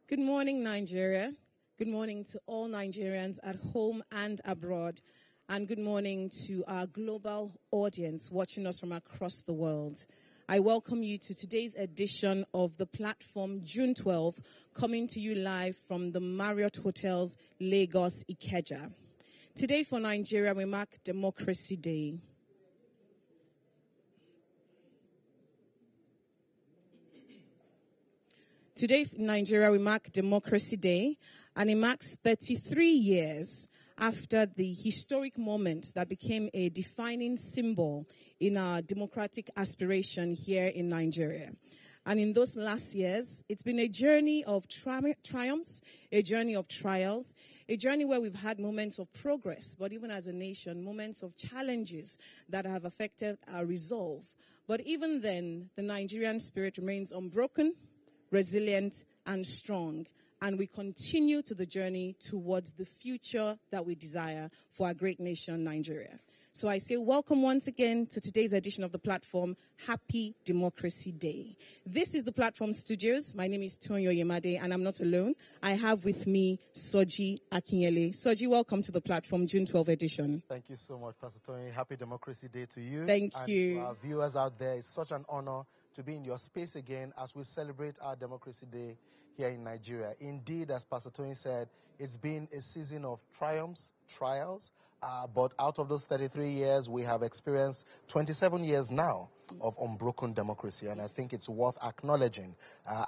Good morning, Nigeria. Good morning to all Nigerians at home and abroad. And good morning to our global audience watching us from across the world. I welcome you to today's edition of The Platform, June 12, coming to you live from the Marriott Hotels, Lagos, Ikeja. Today for Nigeria, we mark Democracy Day. Today in Nigeria, we mark Democracy Day, and it marks 33 years after the historic moment that became a defining symbol in our democratic aspiration here in Nigeria. And in those last years, it's been a journey of triumphs, a journey of trials, a journey where we've had moments of progress, but even as a nation, moments of challenges that have affected our resolve. But even then, the Nigerian spirit remains unbroken, resilient, and strong. And we continue to the journey towards the future that we desire for our great nation, Nigeria. So I say welcome once again to today's edition of The Platform. Happy Democracy Day. This is The Platform Studios. My name is Tonyo Yemade, and I'm not alone. I have with me Soji Akinyele. Soji, welcome to The Platform, June 12 edition. Thank you so much, Pastor Tony. Happy Democracy Day to you. Thank you. And to our viewers out there, it's such an honor to be in your space again as we celebrate our Democracy Day here in Nigeria. Indeed, as Pastor Tony said, it's been a season of triumphs, trials, but out of those 33 years, we have experienced 27 years now of unbroken democracy, and I think it's worth acknowledging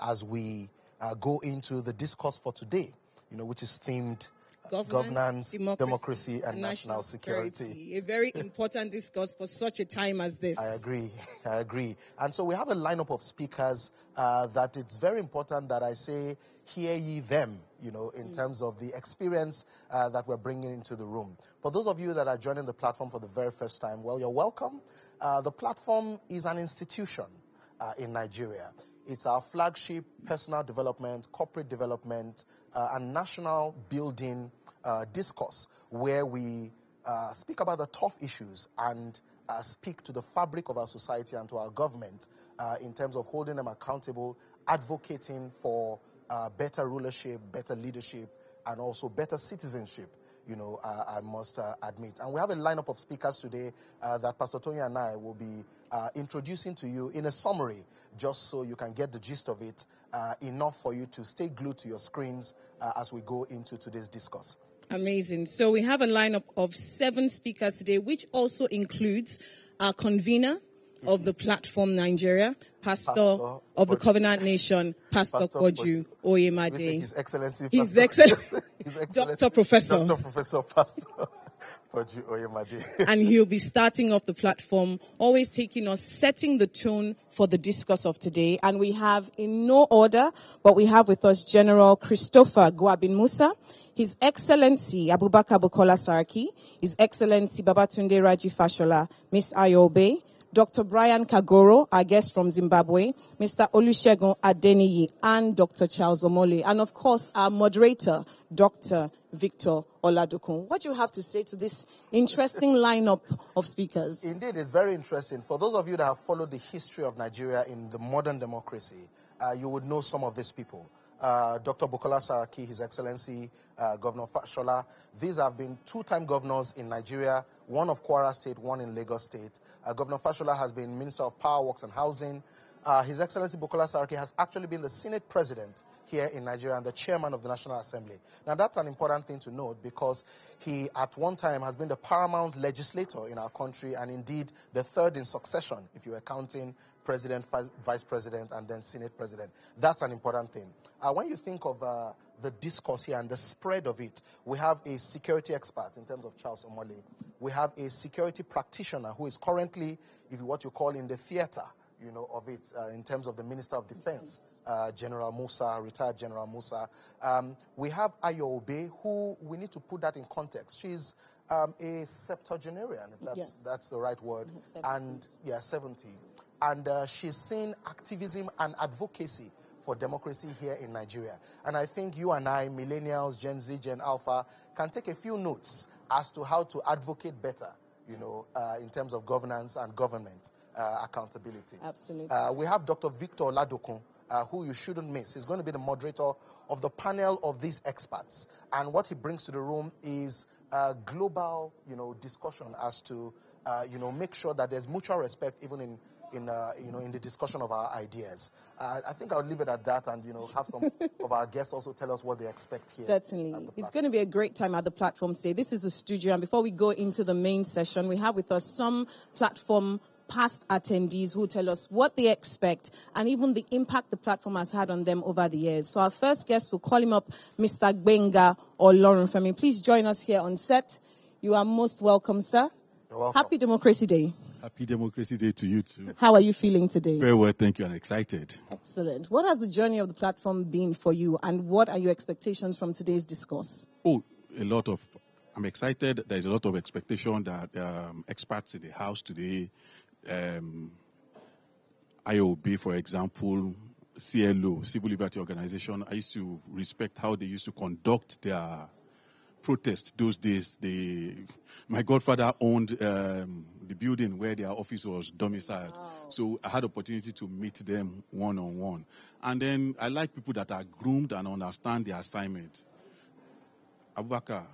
as we go into the discourse for today, which is themed Governance, democracy, and national security. A very important discourse for such a time as this. I agree. And so we have a lineup of speakers that it's very important that I say, hear ye them, in terms of the experience that we're bringing into the room. For those of you that are joining the platform for the very first time, well, you're welcome. The platform is an institution in Nigeria. It's our flagship personal development, corporate development, and national building discourse where we speak about the tough issues and speak to the fabric of our society and to our government in terms of holding them accountable, advocating for better rulership, better leadership, and also better citizenship. I must admit. And we have a lineup of speakers today that Pastor Tony and I will be introducing to you in a summary, just so you can get the gist of it, enough for you to stay glued to your screens as we go into today's discourse. Amazing. So we have a lineup of 7 speakers today, which also includes our convener of the platform Nigeria, Pastor of the Covenant Nation, Pastor Koju Oyemade. His Excellency, His Excellency, Dr. Professor Pastor Koju Oyemade. And he'll be starting off the platform, always taking us, setting the tone for the discourse of today. And we have, in no order, but we have with us General Christopher Gwabin Musa, His Excellency Abubakar Bukola Saraki, His Excellency Babatunde Raji Fashola, Miss Ayobe, Dr. Brian Kagoro, our guest from Zimbabwe, Mr. Olusegun Adeniyi, and Dr. Charles Omole, and of course our moderator, Dr. Victor Oladokun. What do you have to say to this interesting lineup of speakers? Indeed, it's very interesting. For those of you that have followed the history of Nigeria in the modern democracy, you would know some of these people. Dr. Bukola Saraki, His Excellency Governor Fashola. These have been 2-time governors in Nigeria, one of Kwara State, one in Lagos State. Governor Fashola has been Minister of Power, Works and Housing. His Excellency Bukola Saraki has actually been the Senate President here in Nigeria and the Chairman of the National Assembly. Now, that's an important thing to note because he, at one time, has been the paramount legislator in our country and indeed the third in succession, if you were counting President, Vice President, and then Senate President. That's an important thing. When you think of the discourse here and the spread of it, we have a security expert in terms of Charles Omole. We have a security practitioner who is currently, what you call in the theater, of it, in terms of the Minister of Defense, General Musa, retired General Musa. We have Ayobe, who we need to put that in context. She's a septuagenarian, if that's the right word, 70. And she's seen activism and advocacy for democracy here in Nigeria. And I think you and I, millennials, Gen Z, Gen Alpha, can take a few notes as to how to advocate better, in terms of governance and government accountability. Absolutely. We have Dr. Victor Oladokun, who you shouldn't miss. He's going to be the moderator of the panel of these experts. And what he brings to the room is a global, discussion as to, make sure that there's mutual respect even in the discussion of our ideas. I think I'll leave it at that and, have some of our guests also tell us what they expect here. Certainly. It's going to be a great time at the platform today. This is the studio, and before we go into the main session, we have with us some platform past attendees who tell us what they expect and even the impact the platform has had on them over the years. So our first guest, will call him up, Mr. Gbenga Olorunfemi. Please join us here on set. You are most welcome, sir. You're welcome. Happy Democracy Day. Happy Democracy Day to you too. How are you feeling today? Very well, thank you, and excited. Excellent. What has the journey of the platform been for you, and what are your expectations from today's discourse? I'm excited. There's a lot of expectation that experts in the House today, IOB, for example, CLO, Civil Liberty Organization, I used to respect how they used to conduct their protest those days. My godfather owned the building where their office was domiciled. Wow. So I had opportunity to meet them one-on-one. And then I like people that are groomed and understand their assignment. Abubakar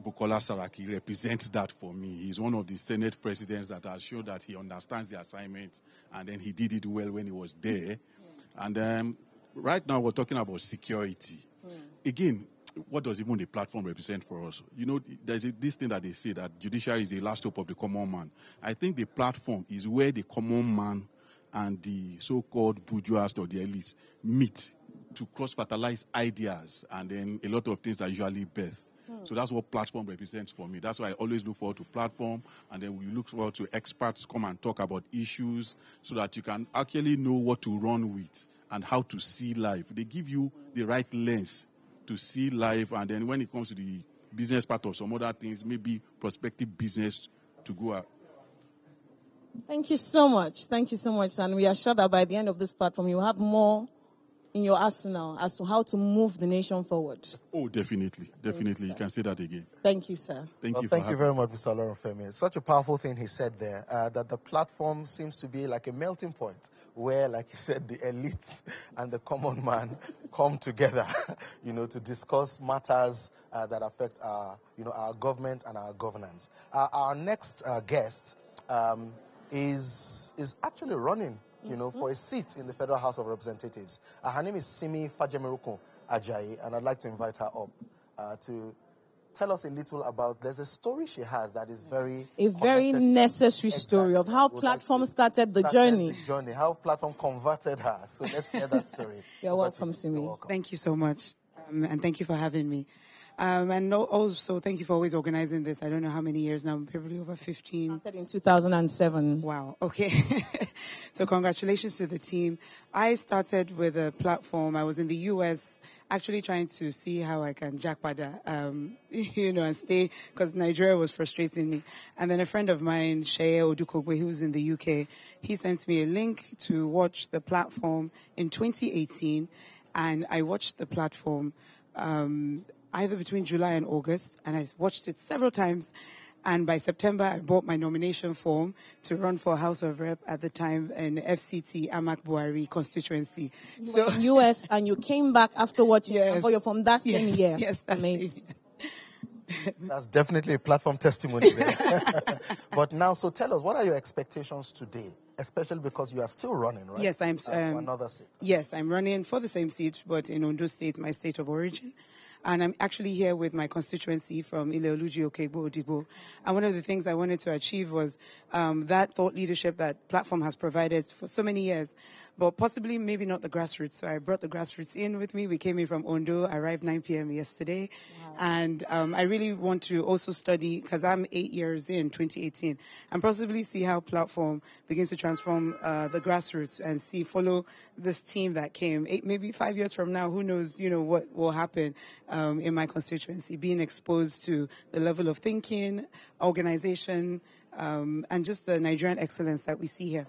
Bukola Saraki represents that for me. He's one of the Senate presidents that has shown that he understands the assignment, and then he did it well when he was there. And right now we're talking about security. Again, what does even the platform represent for us? There's this thing that they say that judiciary is the last hope of the common man. I think the platform is where the common man and the so-called bourgeois or the elites meet to cross-fertilize ideas, and then a lot of things are usually birthed. So that's what platform represents for me. That's why I always look forward to platform, and then we look forward to experts come and talk about issues so that you can actually know what to run with and how to see life. They give you the right lens to see life, and then when it comes to the business part of some other things, maybe prospective business to go out. Thank you so much. Thank you so much. And we are sure that by the end of this platform, you have more in your arsenal as to how to move the nation forward. Oh, definitely. Definitely. You can say that again. Thank you, sir. Thank you very much, Mr. Olorunfemi. It's such a powerful thing he said there, that the platform seems to be like a melting point where, like he said, the elites and the common man come together, to discuss matters that affect our government and our governance. Our next guest is actually running for a seat in the Federal House of Representatives. Her name is Simi Fajemirukun Ajayi, and I'd like to invite her up to tell us a little about, there's a story she has that is very necessary story of how platform started the journey. How platform converted her. So let's hear that story. You're welcome, Simi. Thank you so much, and thank you for having me. And also, thank you for always organizing this. I don't know how many years now, probably over 15. Started in 2007. Wow, okay. So congratulations to the team. I started with a platform. I was in the U.S. actually trying to see how I can jackpada, and stay, because Nigeria was frustrating me. And then a friend of mine, Sheye Odukogbe, who's in the UK, he sent me a link to watch the platform in 2018. And I watched the platform either between July and August, and I watched it several times. And by September, I bought my nomination form to run for House of Rep at the time in FCT Amak Buhari constituency. You were in US and you came back after watching and for your form that same year. Yes, amazing. That's definitely a platform testimony there. But now, so tell us, what are your expectations today? Especially because you are still running, right? Yes, I'm for another seat. Yes, I'm running for the same seat, but in Ondo State, my state of origin. And I'm actually here with my constituency from Ile-Oluji, Okegbo, Odibo. And one of the things I wanted to achieve was that thought leadership that platform has provided for so many years, but possibly maybe not the grassroots. So I brought the grassroots in with me. We came in from Ondo, arrived 9 p.m. yesterday. Wow. And I really want to also study, because I'm 8 years in, 2018, and possibly see how platform begins to transform the grassroots and follow this team that came. Maybe 5 years from now, who knows, what will happen in my constituency, being exposed to the level of thinking, organization, and just the Nigerian excellence that we see here.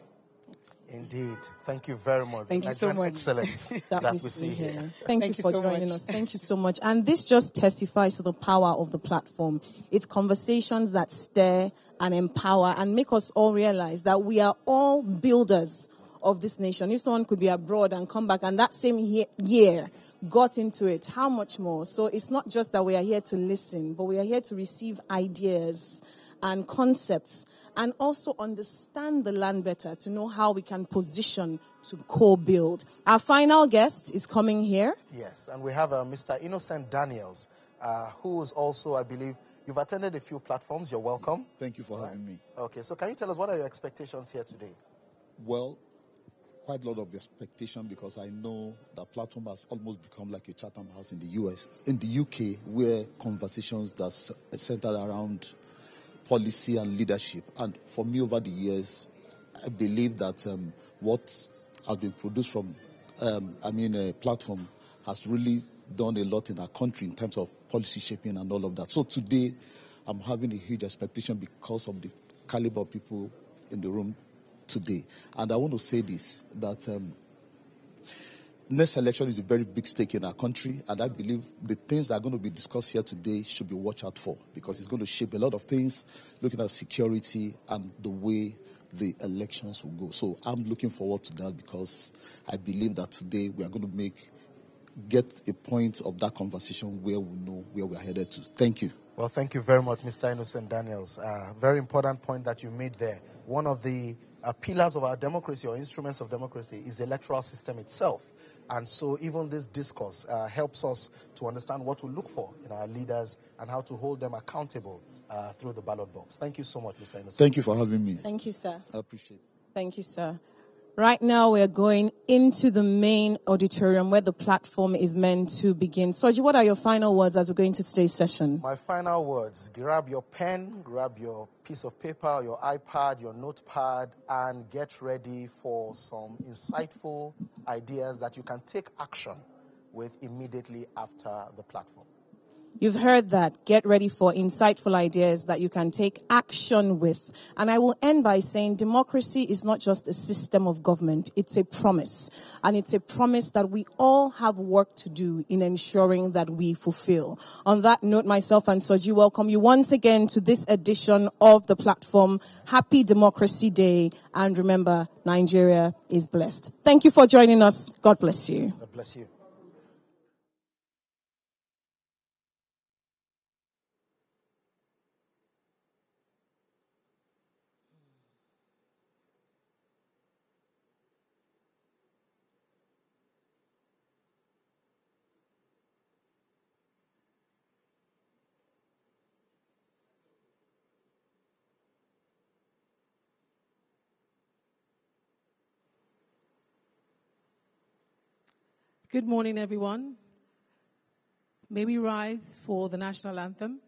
Indeed. Thank you very much. Thank you so much. Excellence that we see here. Thank you for joining us. Thank you so much. And this just testifies to the power of the platform. It's conversations that stir and empower and make us all realize that we are all builders of this nation. If someone could be abroad and come back and that same year got into it, how much more? So it's not just that we are here to listen, but we are here to receive ideas and concepts and also understand the land better to know how we can position to co-build. Our final guest is coming here. Yes, and we have Mr. Innocent Daniels, who is also, I believe, you've attended a few platforms. You're welcome. Thank you for having me. Okay, so can you tell us what are your expectations here today? Well, quite a lot of expectation because I know that platform has almost become like a Chatham House in the UK, where conversations that centered around policy and leadership. And for me, over the years, I believe that what has been produced from, a platform has really done a lot in our country in terms of policy shaping and all of that. So today, I'm having a huge expectation because of the caliber of people in the room today. And I want to say this, that next election is a very big stake in our country, and I believe the things that are going to be discussed here today should be watched out for because it's going to shape a lot of things, looking at security and the way the elections will go. So I'm looking forward to that because I believe that today we are going to get a point of that conversation where we know where we're headed to. Thank you. Well, thank you very much, Mr. Innocent Daniels. Very important point that you made there. One of the pillars of our democracy or instruments of democracy is the electoral system itself. And so even this discourse helps us to understand what to look for in our leaders and how to hold them accountable through the ballot box. Thank you so much, Mr. Innocent. Thank you for having me. Thank you, sir. I appreciate it. Thank you, sir. Right now, we're going into the main auditorium where the platform is meant to begin. Soji, what are your final words as we go into today's session? My final words, grab your pen, grab your piece of paper, your iPad, your notepad, and get ready for some insightful ideas that you can take action with immediately after the platform. You've heard that. Get ready for insightful ideas that you can take action with. And I will end by saying democracy is not just a system of government. It's a promise. And it's a promise that we all have work to do in ensuring that we fulfill. On that note, myself and Soji welcome you once again to this edition of the platform. Happy Democracy Day. And remember, Nigeria is blessed. Thank you for joining us. God bless you. God bless you. Good morning, everyone. May we rise for the national anthem.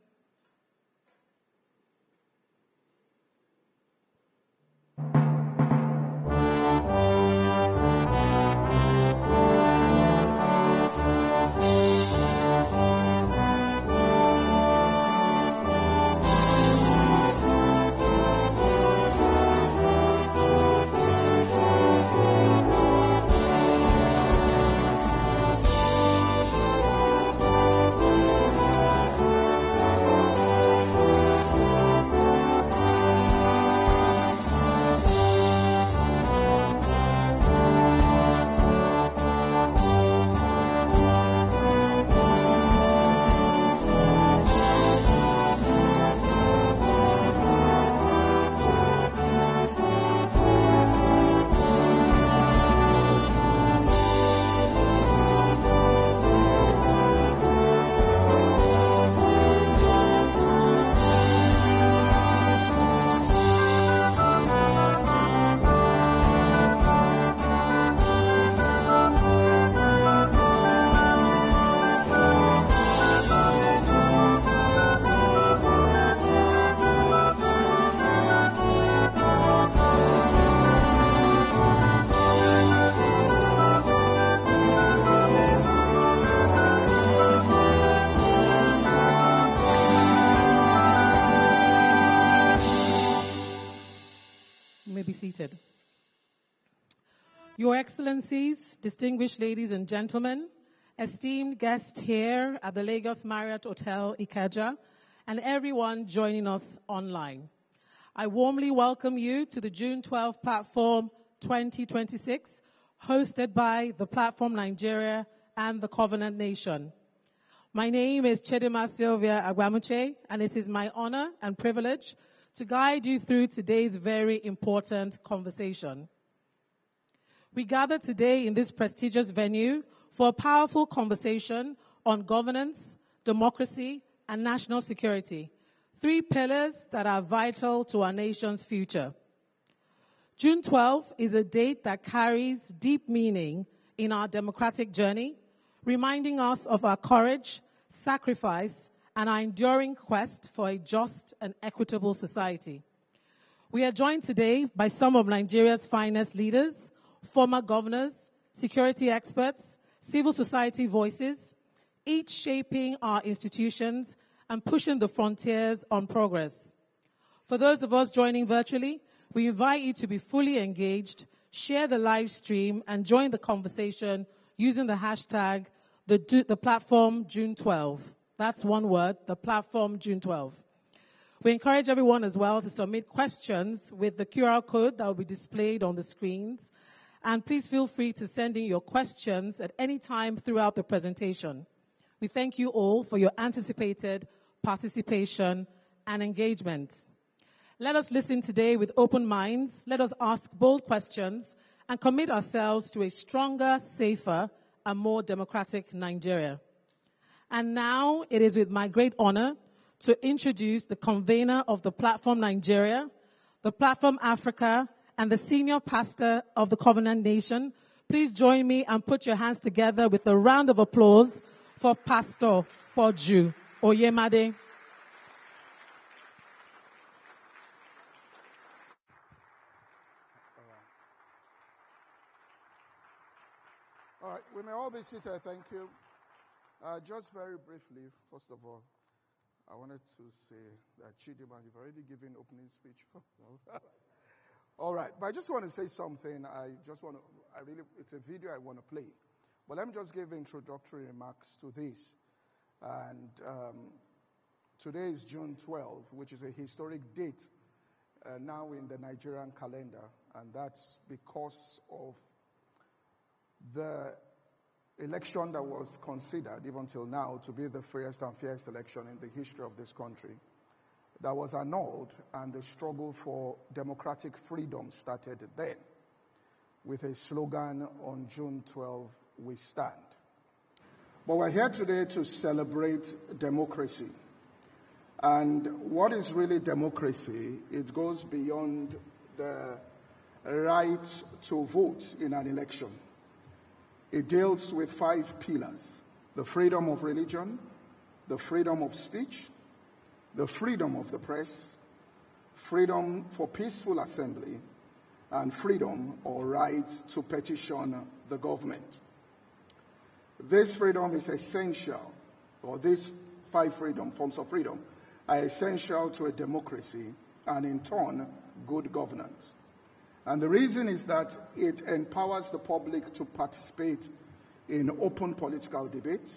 Seated. Your Excellencies, distinguished ladies and gentlemen, esteemed guests here at the Lagos Marriott Hotel Ikeja, and everyone joining us online. I warmly welcome you to the June 12 platform 2026, hosted by the Platform Nigeria and the Covenant Nation. My name is Chidima Sylvia Agbamuche, and it is my honor and privilege to guide you through today's very important conversation. We gather today in this prestigious venue for a powerful conversation on governance, democracy, and national security, three pillars that are vital to our nation's future. June 12 is a date that carries deep meaning in our democratic journey, reminding us of our courage, sacrifice, and our enduring quest for a just and equitable society. We are joined today by some of Nigeria's finest leaders, former governors, security experts, civil society voices, each shaping our institutions and pushing the frontiers on progress. For those of us joining virtually, we invite you to be fully engaged, share the live stream, and join the conversation using the hashtag the platform June 12. That's one word, the platform June 12. We encourage everyone as well to submit questions with the QR code that will be displayed on the screens. And please feel free to send in your questions at any time throughout the presentation. We thank you all for your anticipated participation and engagement. Let us listen today with open minds. Let us ask bold questions and commit ourselves to a stronger, safer, and more democratic Nigeria. And now it is with my great honor to introduce the convener of the Platform Nigeria, the Platform Africa, and the senior pastor of the Covenant Nation. Please join me and put your hands together with a round of applause for Pastor Poju Oyemade. All right, we may all be seated, thank you. Just very briefly, first of all, I wanted to say that Chidima, you've already given opening speech. All right, but I just want to say something. It's a video I want to play. But let me just give introductory remarks to this. And today is June 12, which is a historic date now in the Nigerian calendar. And that's because of the election that was considered, even till now, to be the freest and fairest election in the history of this country, that was annulled, and the struggle for democratic freedom started then, with a slogan on June 12, we stand. But we're here today to celebrate democracy. And what is really democracy? It goes beyond the right to vote in an election. It deals with 5 pillars: the freedom of religion, the freedom of speech, the freedom of the press, freedom for peaceful assembly, and freedom or right to petition the government. This freedom is essential, or these 5 forms of freedom are essential to a democracy and, in turn, good governance. And the reason is that it empowers the public to participate in open political debates,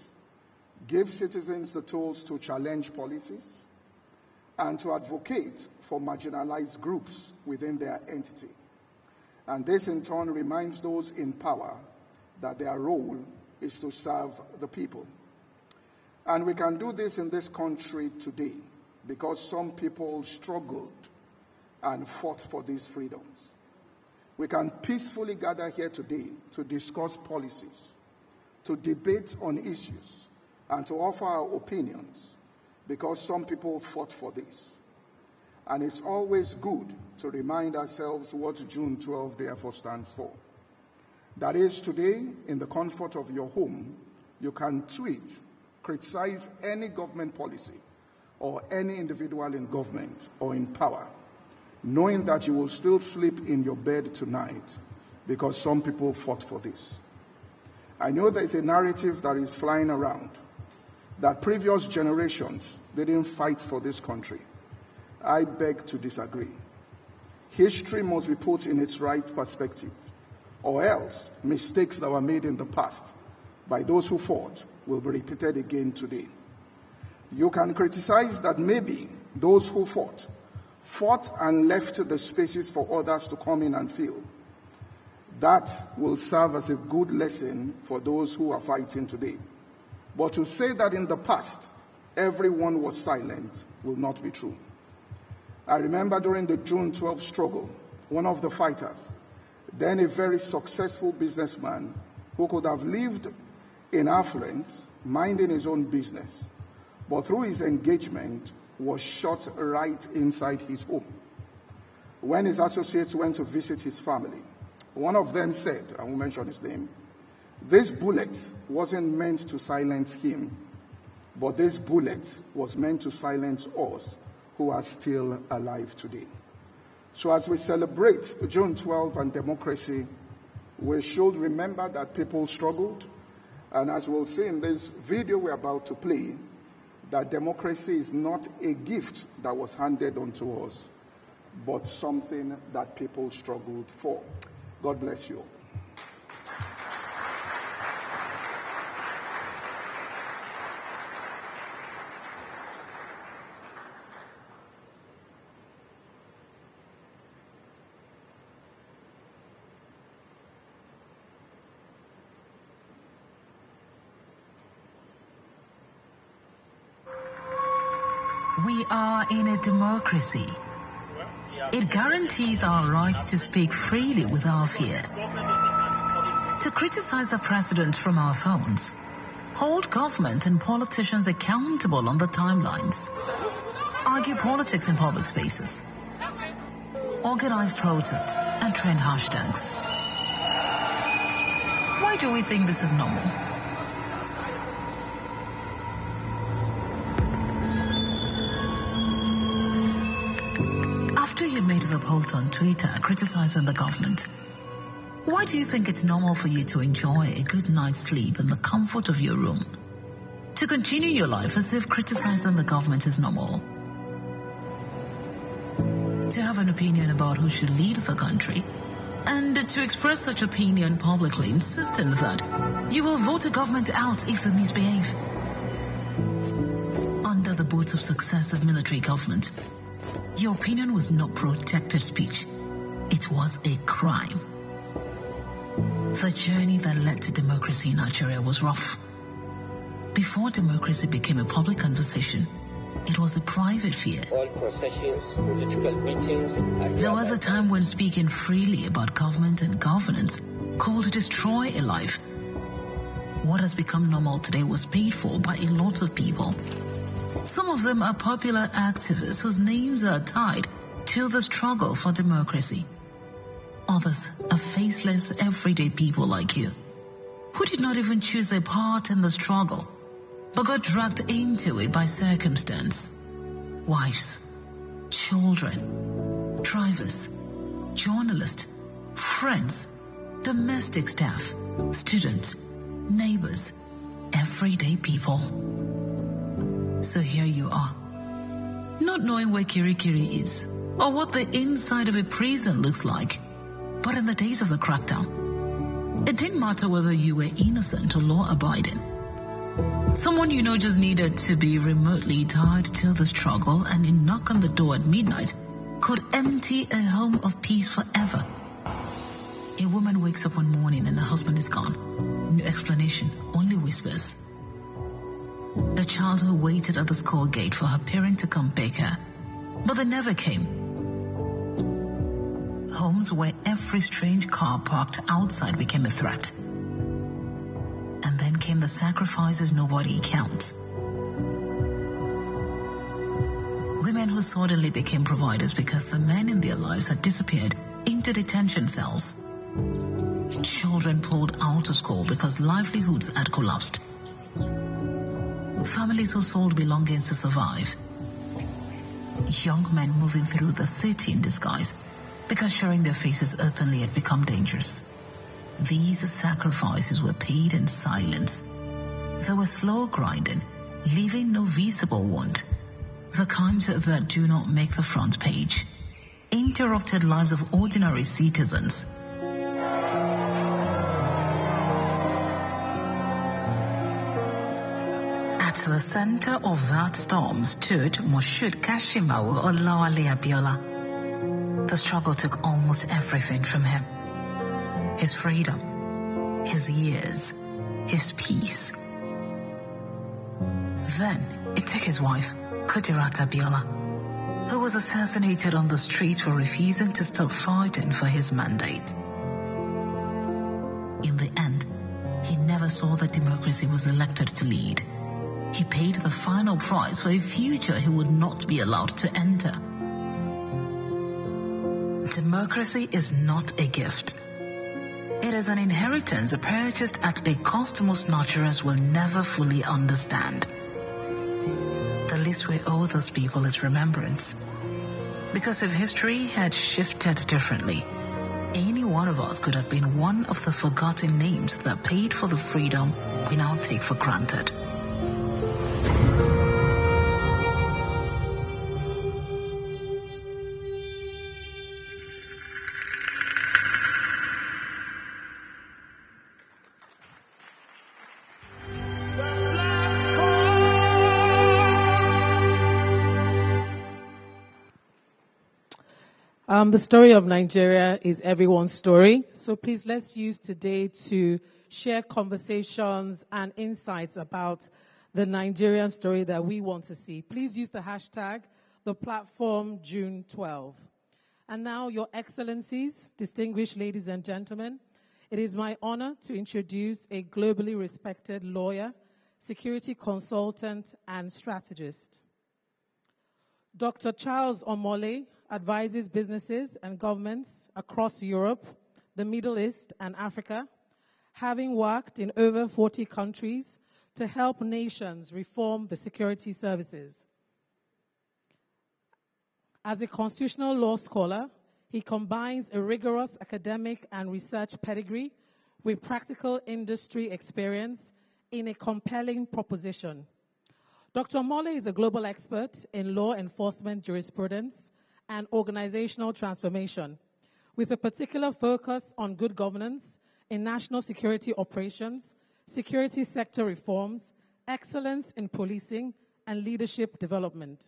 gives citizens the tools to challenge policies, and to advocate for marginalized groups within their entity. And this, in turn, reminds those in power that their role is to serve the people. And we can do this in this country today because some people struggled and fought for these freedoms. We can peacefully gather here today to discuss policies, to debate on issues, and to offer our opinions because some people fought for this. And it's always good to remind ourselves what June 12 therefore stands for. That is, today, in the comfort of your home, you can tweet, criticize any government policy or any individual in government or in power, knowing that you will still sleep in your bed tonight because some people fought for this. I know there is a narrative that is flying around that previous generations didn't fight for this country. I beg to disagree. History must be put in its right perspective, or else mistakes that were made in the past by those who fought will be repeated again today. You can criticize that maybe those who fought and left the spaces for others to come in and fill. That will serve as a good lesson for those who are fighting today. But to say that in the past, everyone was silent will not be true. I remember during the June 12 struggle, one of the fighters, then a very successful businessman who could have lived in affluence, minding his own business, but through his engagement was shot right inside his home. When his associates went to visit his family, one of them said, I won't mention his name, this bullet wasn't meant to silence him, but this bullet was meant to silence us who are still alive today. So as we celebrate June 12 and democracy, we should remember that people struggled. And as we'll see in this video we're about to play, that democracy is not a gift that was handed unto us, but something that people struggled for. God bless you all. We are in a democracy. It guarantees our rights to speak freely without fear, to criticize the president from our phones, hold government and politicians accountable on the timelines, argue politics in public spaces, organize protest and trend hashtags. Why do we think this is normal? Made the post on Twitter criticizing the government. Why do you think it's normal for you to enjoy a good night's sleep in the comfort of your room? To continue your life as if criticizing the government is normal? To have an opinion about who should lead the country, and to express such opinion publicly, insisting that you will vote a government out if they misbehave. Under the boots of successive military government, your opinion was not protected speech. It was a crime. The journey that led to democracy in Nigeria was rough. Before democracy became a public conversation, it was a private fear. All processions, political meetings. There was a time when speaking freely about government and governance could destroy a life. What has become normal today was paid for by a lot of people. Some of them are popular activists whose names are tied to the struggle for democracy. Others are faceless, everyday people like you, who did not even choose a part in the struggle, but got dragged into it by circumstance. Wives, children, drivers, journalists, friends, domestic staff, students, neighbors, everyday people. So here you are, not knowing where Kirikiri is, or what the inside of a prison looks like. But in the days of the crackdown, it didn't matter whether you were innocent or law-abiding. Someone you know just needed to be remotely tied to the struggle, and a knock on the door at midnight could empty a home of peace forever. A woman wakes up one morning and her husband is gone. No explanation, only whispers. A child who waited at the school gate for her parent to come pick her, but they never came. Homes where every strange car parked outside became a threat. And then came the sacrifices nobody counts. Women who suddenly became providers because the men in their lives had disappeared into detention cells. Children pulled out of school because livelihoods had collapsed. Families who sold belongings to survive. Young men moving through the city in disguise because showing their faces openly had become dangerous. These sacrifices were paid in silence. They were slow grinding, leaving no visible want. The kinds that do not make the front page. Interrupted lives of ordinary citizens. At the center of that storm stood Moshood Kashimawo Olawale Abiola. The struggle took almost everything from him. his freedom, his years, his peace. Then it took his wife, Kudirat Abiola, who was assassinated on the streets for refusing to stop fighting for his mandate. In the end, he never saw that democracy was elected to lead. He paid the final price for a future he would not be allowed to enter. Democracy is not a gift. It is an inheritance purchased at a cost most Nigerians will never fully understand. The least we owe those people is remembrance. Because if history had shifted differently, any one of us could have been one of the forgotten names that paid for the freedom we now take for granted. The story of Nigeria is everyone's story. So please let's use today to share conversations and insights about the Nigerian story that we want to see. Please use the hashtag, the platform June 12. And now, Your Excellencies, distinguished ladies and gentlemen, it is my honor to introduce a globally respected lawyer, security consultant, and strategist. Dr. Charles Omole advises businesses and governments across Europe, the Middle East, and Africa, having worked in over 40 countries to help nations reform the security services. As a constitutional law scholar, he combines a rigorous academic and research pedigree with practical industry experience in a compelling proposition. Dr. Omole is a global expert in law enforcement jurisprudence and organizational transformation, with a particular focus on good governance in national security operations, security sector reforms, excellence in policing, and leadership development.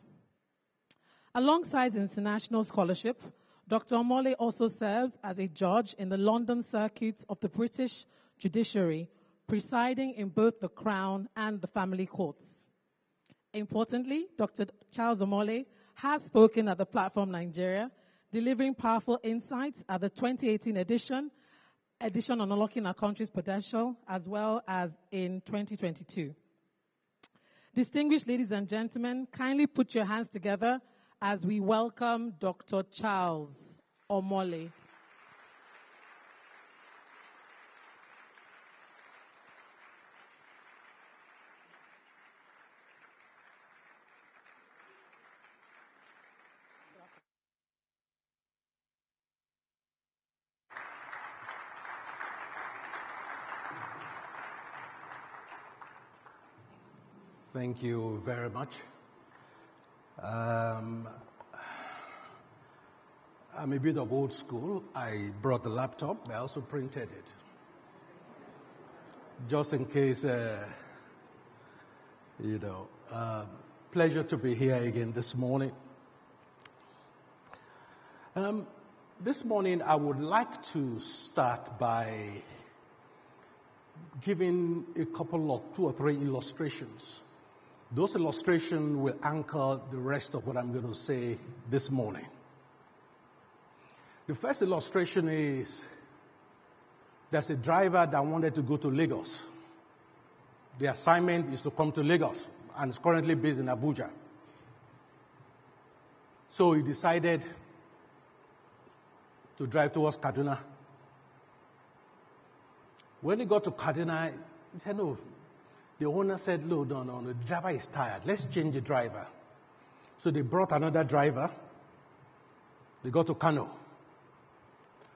Alongside international scholarship, Dr. Omole also serves as a judge in the London circuit of the British judiciary, presiding in both the Crown and the family courts. Importantly, Dr. Charles Omole has spoken at the Platform Nigeria, delivering powerful insights at the 2018 edition on unlocking our country's potential, as well as in 2022. Distinguished ladies and gentlemen, kindly put your hands together as we welcome Dr. Charles Omole. Thank you very much. I'm a bit of old school. I brought the laptop, but I also printed it. Just in case, pleasure to be here again this morning. This morning, I would like to start by giving a couple of 2 or 3 illustrations. Those illustrations will anchor the rest of what I'm going to say this morning. The first illustration is there's a driver that wanted to go to Lagos. The assignment is to come to Lagos and is currently based in Abuja. So he decided to drive towards Kaduna. When he got to Kaduna, he said, no. The owner said, no, the driver is tired. Let's change the driver. So they brought another driver. They got to Kano.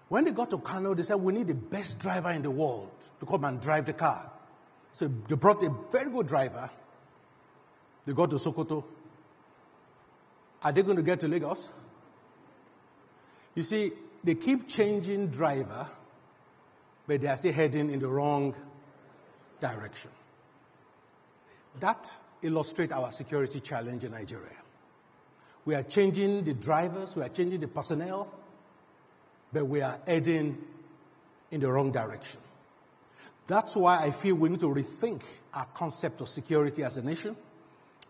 When they got to Kano, they said, we need the best driver in the world to come and drive the car. So they brought a very good driver. They got to Sokoto. Are they going to get to Lagos? You see, they keep changing driver, but they are still heading in the wrong direction. That illustrates our security challenge in Nigeria. We are changing the drivers, we are changing the personnel, but we are heading in the wrong direction. That's why I feel we need to rethink our concept of security as a nation,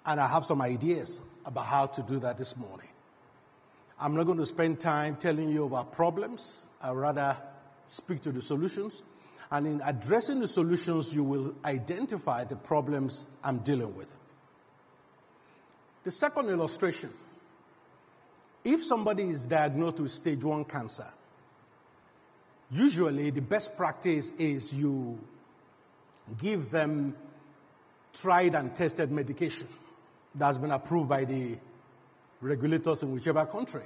and I have some ideas about how to do that this morning. I'm not going to spend time telling you about problems. I'd rather speak to the solutions. And in addressing the solutions, you will identify the problems I'm dealing with. The second illustration, if somebody is diagnosed with stage 1 cancer, usually the best practice is you give them tried and tested medication that's been approved by the regulators in whichever country.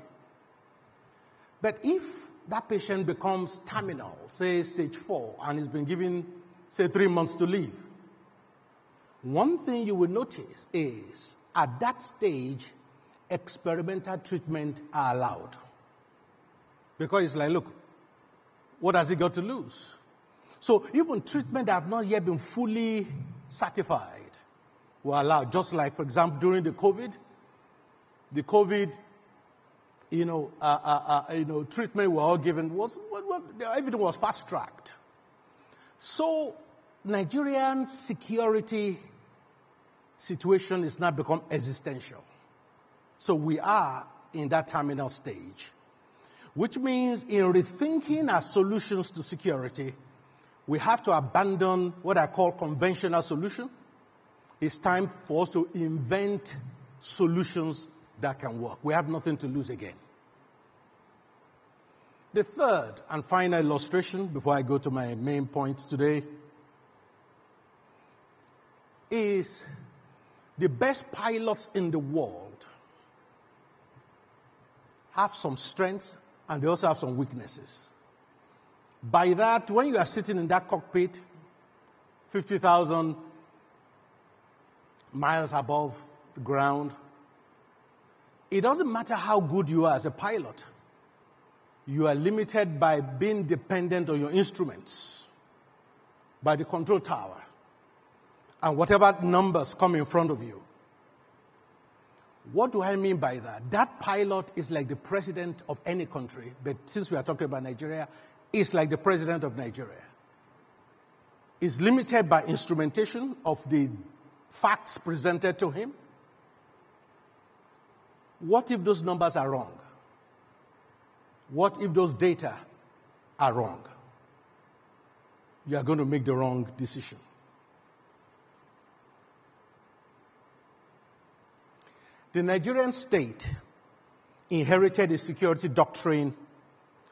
But if that patient becomes terminal, say stage 4, and has been given, say, 3 months to live, one thing you will notice is at that stage, experimental treatment are allowed. Because it's like, look, what has he got to lose? So even treatment that have not yet been fully certified were allowed. Just like, for example, during the COVID treatment we were all given was everything was fast-tracked. So Nigerian security situation is now become existential. So we are in that terminal stage, which means in rethinking our solutions to security, we have to abandon what I call conventional solution. It's time for us to invent solutions that can work. We have nothing to lose again. The third and final illustration, before I go to my main points today, is the best pilots in the world have some strengths and they also have some weaknesses. By that, when you are sitting in that cockpit, 50,000 miles above the ground, it doesn't matter how good you are as a pilot. You are limited by being dependent on your instruments, by the control tower, and whatever numbers come in front of you. What do I mean by that? That pilot is like the president of any country, but since we are talking about Nigeria, it's like the president of Nigeria. Is limited by instrumentation of the facts presented to him. What if those numbers are wrong? What if those data are wrong? You are going to make the wrong decision. The Nigerian state inherited a security doctrine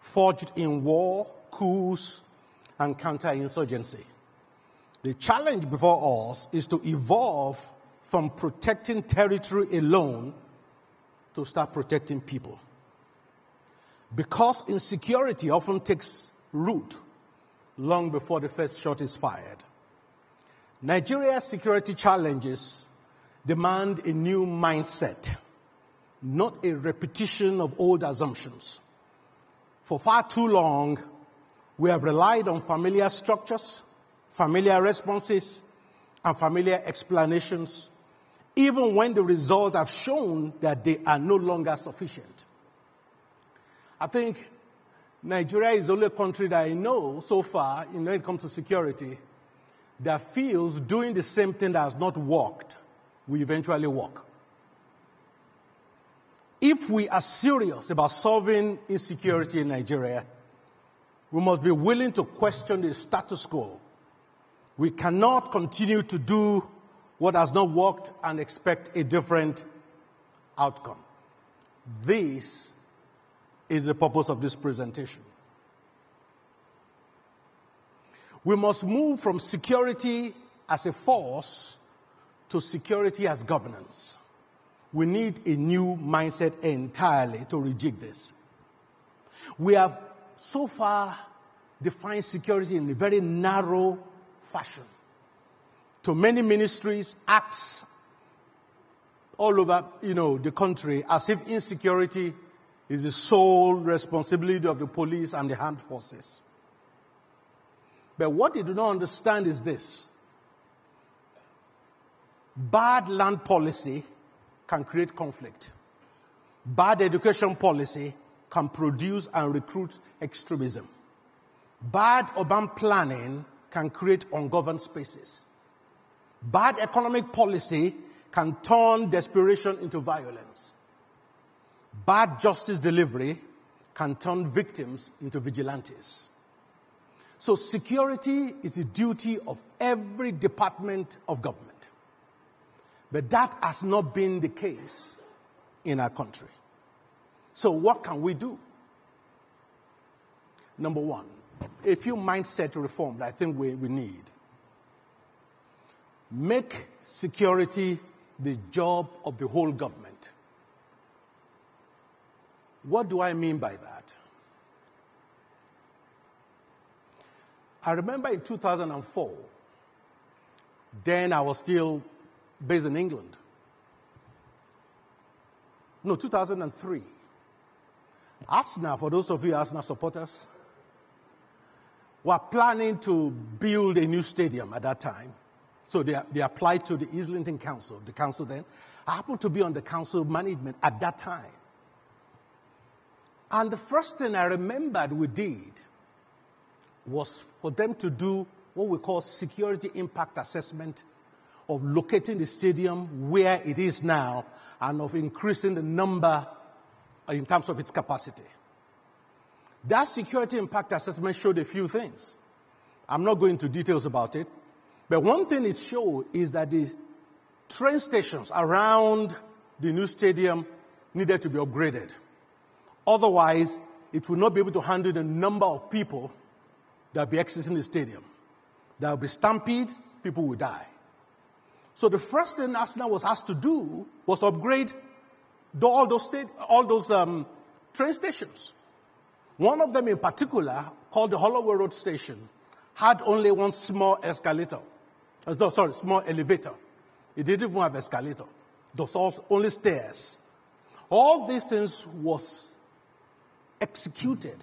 forged in war, coups, and counterinsurgency. The challenge before us is to evolve from protecting territory alone to start protecting people. Because insecurity often takes root long before the first shot is fired. Nigeria's security challenges demand a new mindset, not a repetition of old assumptions. For far too long, we have relied on familiar structures, familiar responses, and familiar explanations, even when the results have shown that they are no longer sufficient. I think Nigeria is the only country that I know so far, when it comes to security, that feels doing the same thing that has not worked will eventually work. If we are serious about solving insecurity in Nigeria, we must be willing to question the status quo. We cannot continue to do what has not worked and expect a different outcome. This is the purpose of this presentation. We must move from security as a force to security as governance. We need a new mindset entirely to rejig this. We have so far defined security in a very narrow fashion. To many ministries, acts all over, the country, as if insecurity is the sole responsibility of the police and the armed forces. But what they do not understand is this. Bad land policy can create conflict. Bad education policy can produce and recruit extremism. Bad urban planning can create ungoverned spaces. Bad economic policy can turn desperation into violence. Bad justice delivery can turn victims into vigilantes. So security is the duty of every department of government. But that has not been the case in our country. So what can we do? Number one, a few mindset reforms that I think we need. Make security the job of the whole government. What do I mean by that? I remember in 2004, then I was still based in England. No, 2003. Arsenal, for those of you Arsenal supporters, were planning to build a new stadium at that time. So they applied to the Islington Council, the council then. I happened to be on the council management at that time. And the first thing I remembered we did was for them to do what we call security impact assessment of locating the stadium where it is now and of increasing the number in terms of its capacity. That security impact assessment showed a few things. I'm not going into details about it, but one thing it showed is that the train stations around the new stadium needed to be upgraded. Otherwise, it will not be able to handle the number of people that will be exiting the stadium. There will be stampede, people will die. So the first thing Arsenal was asked to do was upgrade all those train stations. One of them in particular, called the Holloway Road Station, had only one small escalator. Small elevator. It didn't even have escalator. It was only stairs. All these things was executed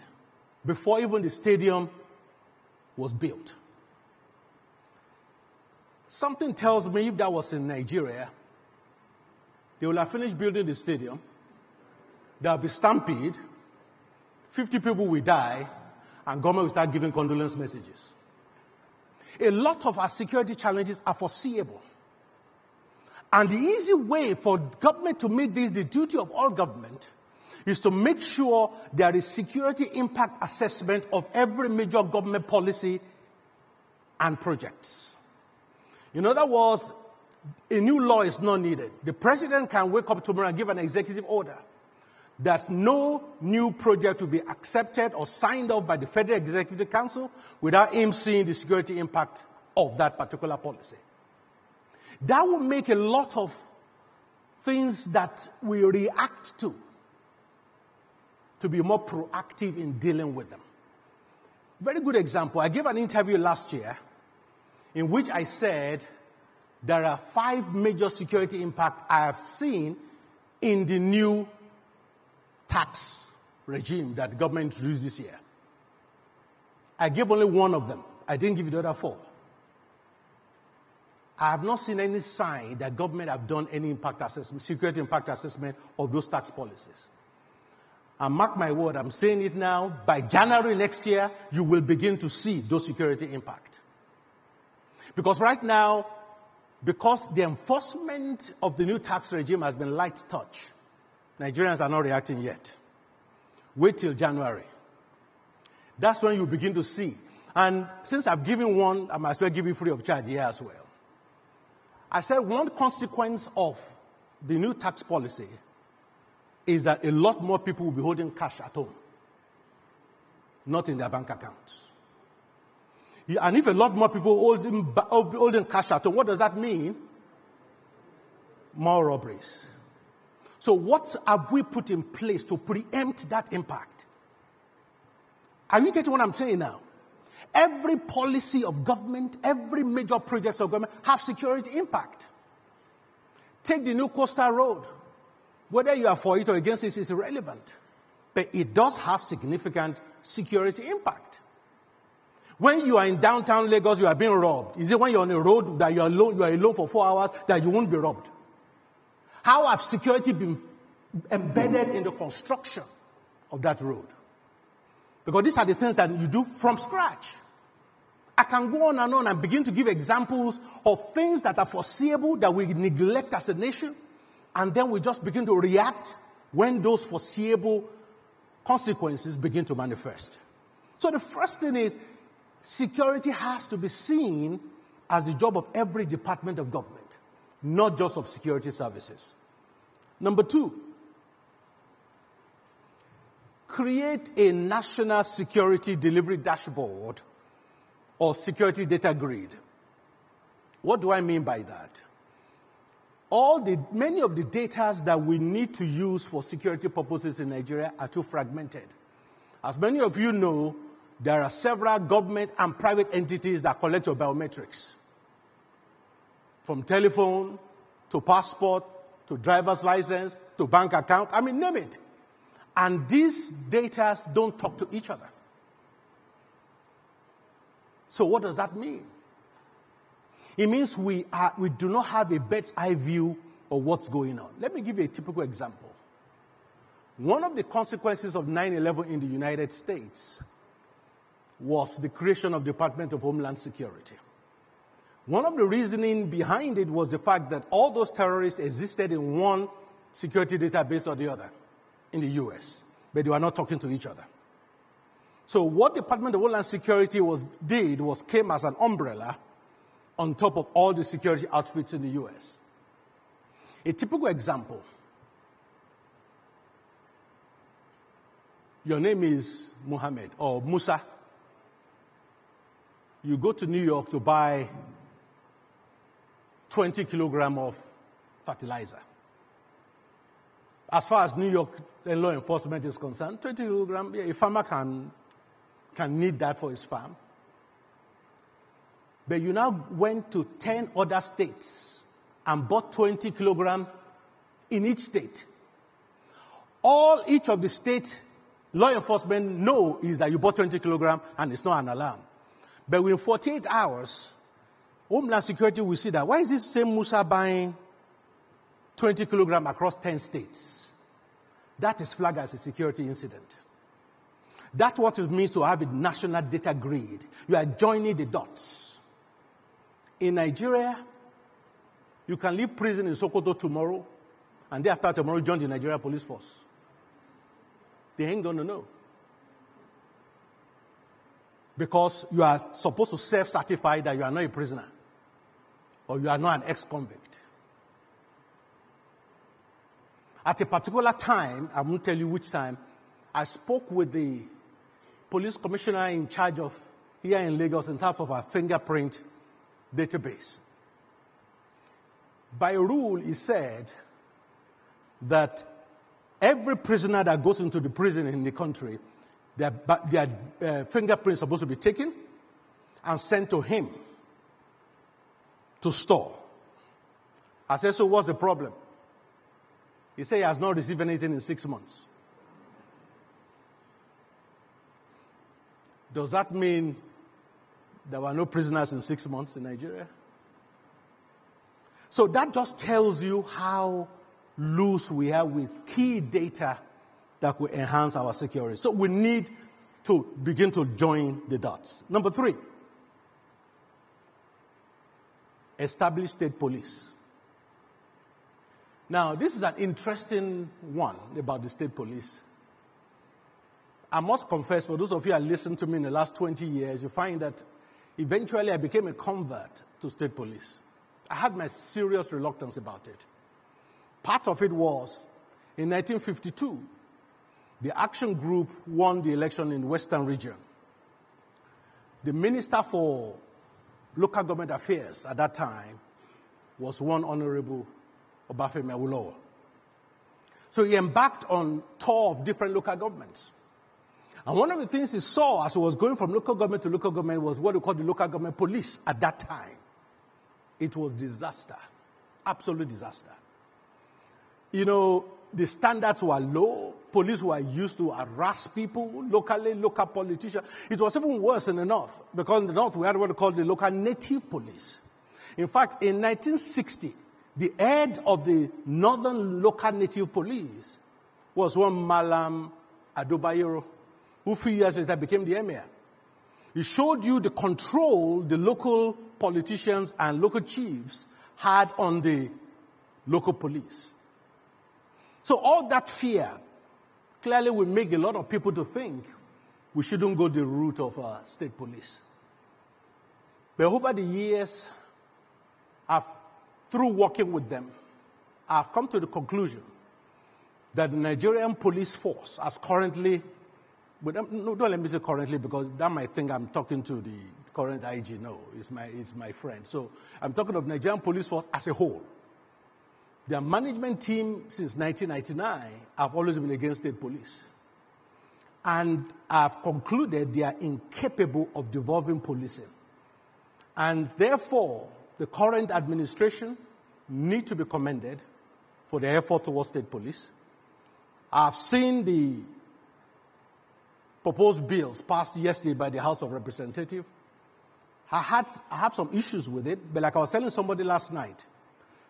before even the stadium was built. Something tells me if that was in Nigeria, they will have finished building the stadium, there will be stampede, 50 people will die, and government will start giving condolence messages. A lot of our security challenges are foreseeable. And the easy way for government to make this the duty of all government is to make sure there is security impact assessment of every major government policy and projects. In other words, a new law is not needed. The president can wake up tomorrow and give an executive order that no new project will be accepted or signed off by the Federal Executive Council without him seeing the security impact of that particular policy. That will make a lot of things that we react to be more proactive in dealing with them. Very good example. I gave an interview last year in which I said there are 5 major security impacts I have seen in the new tax regime that the government introduced this year. I gave only one of them. I didn't give you the other 4. I have not seen any sign that government have done any impact assessment, security impact assessment of those tax policies. And mark my word, I'm saying it now, by January next year, you will begin to see those security impact. Because right now, because the enforcement of the new tax regime has been light touch, Nigerians are not reacting yet. Wait till January. That's when you begin to see. And since I've given one, I might as well give you free of charge here as well. I said one consequence of the new tax policy is that a lot more people will be holding cash at home, not in their bank accounts. And if a lot more people holding cash at home, what does that mean? More robberies. So what have we put in place to preempt that impact? Are you getting what I'm saying now? Every policy of government, every major project of government have security impact. Take the new coastal road. Whether you are for it or against it is irrelevant. But it does have significant security impact. When you are in downtown Lagos, you are being robbed. Is it when you're on a road that you are alone for 4 hours that you won't be robbed? How have security been embedded in the construction of that road? Because these are the things that you do from scratch. I can go on and begin to give examples of things that are foreseeable that we neglect as a nation, and then we just begin to react when those foreseeable consequences begin to manifest. So the first thing is, security has to be seen as the job of every department of government, not just of security services. Number two, create a national security delivery dashboard or security data grid. What do I mean by that? Many of the data that we need to use for security purposes in Nigeria are too fragmented. As many of you know, there are several government and private entities that collect your biometrics. From telephone, to passport, to driver's license, to bank account, name it. And these data don't talk to each other. So what does that mean? It means we do not have a bird's eye view of what's going on. Let me give you a typical example. One of the consequences of 9/11 in the United States was the creation of the Department of Homeland Security. One of the reasoning behind it was the fact that all those terrorists existed in one security database or the other in the U.S., but they were not talking to each other. So what the Department of Homeland Security did was came as an umbrella on top of all the security outfits in the U.S. A typical example. Your name is Muhammad or Musa. You go to New York to buy 20 kilograms of fertilizer. As far as New York law enforcement is concerned, 20 kilograms, a farmer can need that for his farm. But you now went to 10 other states and bought 20 kilograms in each state. All each of the state law enforcement know is that you bought 20 kilograms and it's not an alarm. But within 48 hours, Homeland Security will see that. Why is this same Musa buying 20 kilograms across 10 states? That is flagged as a security incident. That's what it means to have a national data grid. You are joining the dots. In Nigeria, you can leave prison in Sokoto tomorrow, and day after tomorrow join the Nigeria Police Force. They ain't going to know. Because you are supposed to self-certify that you are not a prisoner, or you are not an ex-convict. At a particular time, I won't tell you which time, I spoke with the police commissioner in charge of here in Lagos in terms of our fingerprint database. By rule, he said that every prisoner that goes into the prison in the country, their fingerprints are supposed to be taken and sent to him to store. I said, so what's the problem? He said he has not received anything in 6 months. Does that mean there were no prisoners in 6 months in Nigeria? So that just tells you how loose we are with key data that will enhance our security. So we need to begin to join the dots. Number 3, establish state police. Now, this is an interesting one about the state police. I must confess, for those of you who have listened to me in the last 20 years, you find that eventually I became a convert to state police. I had my serious reluctance about it. Part of it was, in 1952, the Action Group won the election in the Western region. The Minister for Local Government Affairs at that time was one Honorable Obafemi Awolowo. So he embarked on tour of different local governments. And one of the things he saw as he was going from local government to local government was what we call the local government police at that time. It was disaster. Absolute disaster. You know, the standards were low. Police were used to harass people locally, local politicians. It was even worse in the north, because in the north we had what we call the local native police. In fact, in 1960, the head of the northern local native police was one Malam Adobayero. who a few years later became the emir. It showed you the control the local politicians and local chiefs had on the local police. So all that fear clearly will make a lot of people to think we shouldn't go the route of state police. But over the years, through working with them, I've come to the conclusion that the Nigerian police force, as currently, but no, don't let me say currently because that might think I'm talking to the current IG. No, it's my friend. So I'm talking of Nigerian police force as a whole. Their management team since 1999 have always been against state police. And I've concluded they are incapable of devolving policing. And therefore, the current administration need to be commended for their effort towards state police. I've seen the proposed bills passed yesterday by the House of Representatives. I have some issues with it, but like I was telling somebody last night,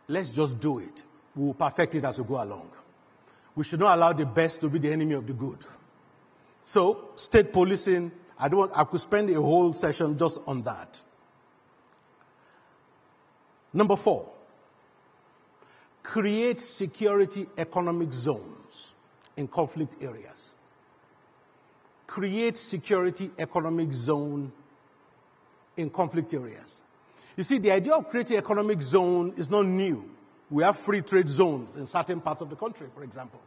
let's just do it. We'll perfect it as we go along. We should not allow the best to be the enemy of the good. So, state policing, I could spend a whole session just on that. Number 4, create security economic zones in conflict areas. Create security economic zone in conflict areas. You see, the idea of creating economic zone is not new. We have free trade zones in certain parts of the country, for example.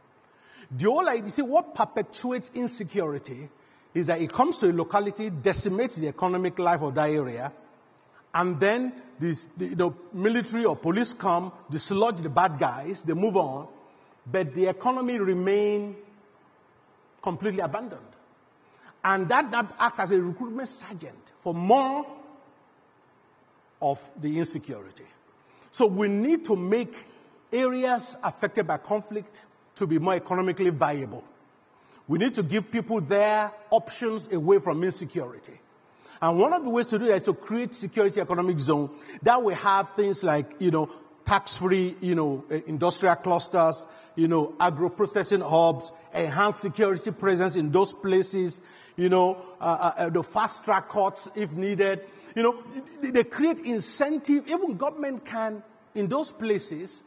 The whole idea, see, what perpetuates insecurity is that it comes to a locality, decimates the economic life of that area, and then the military or police come, dislodge the bad guys, they move on, but the economy remains completely abandoned. And that acts as a recruitment sergeant for more of the insecurity. So we need to make areas affected by conflict to be more economically viable. We need to give people their options away from insecurity. And one of the ways to do that is to create security economic zone that will have things like, tax-free, industrial clusters, agro-processing hubs, enhanced security presence in those places, the fast-track courts if needed. They create incentive. Even government can, in those places,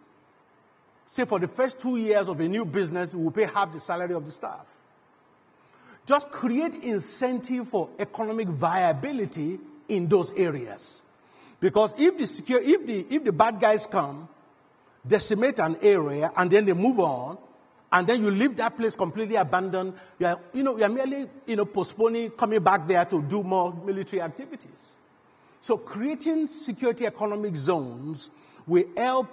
say for the first 2 years of a new business, we will pay half the salary of the staff. Just create incentive for economic viability in those areas. Because if the bad guys come, decimate an area, and then they move on, and then you leave that place completely abandoned, you are merely, postponing coming back there to do more military activities. So creating security economic zones will help,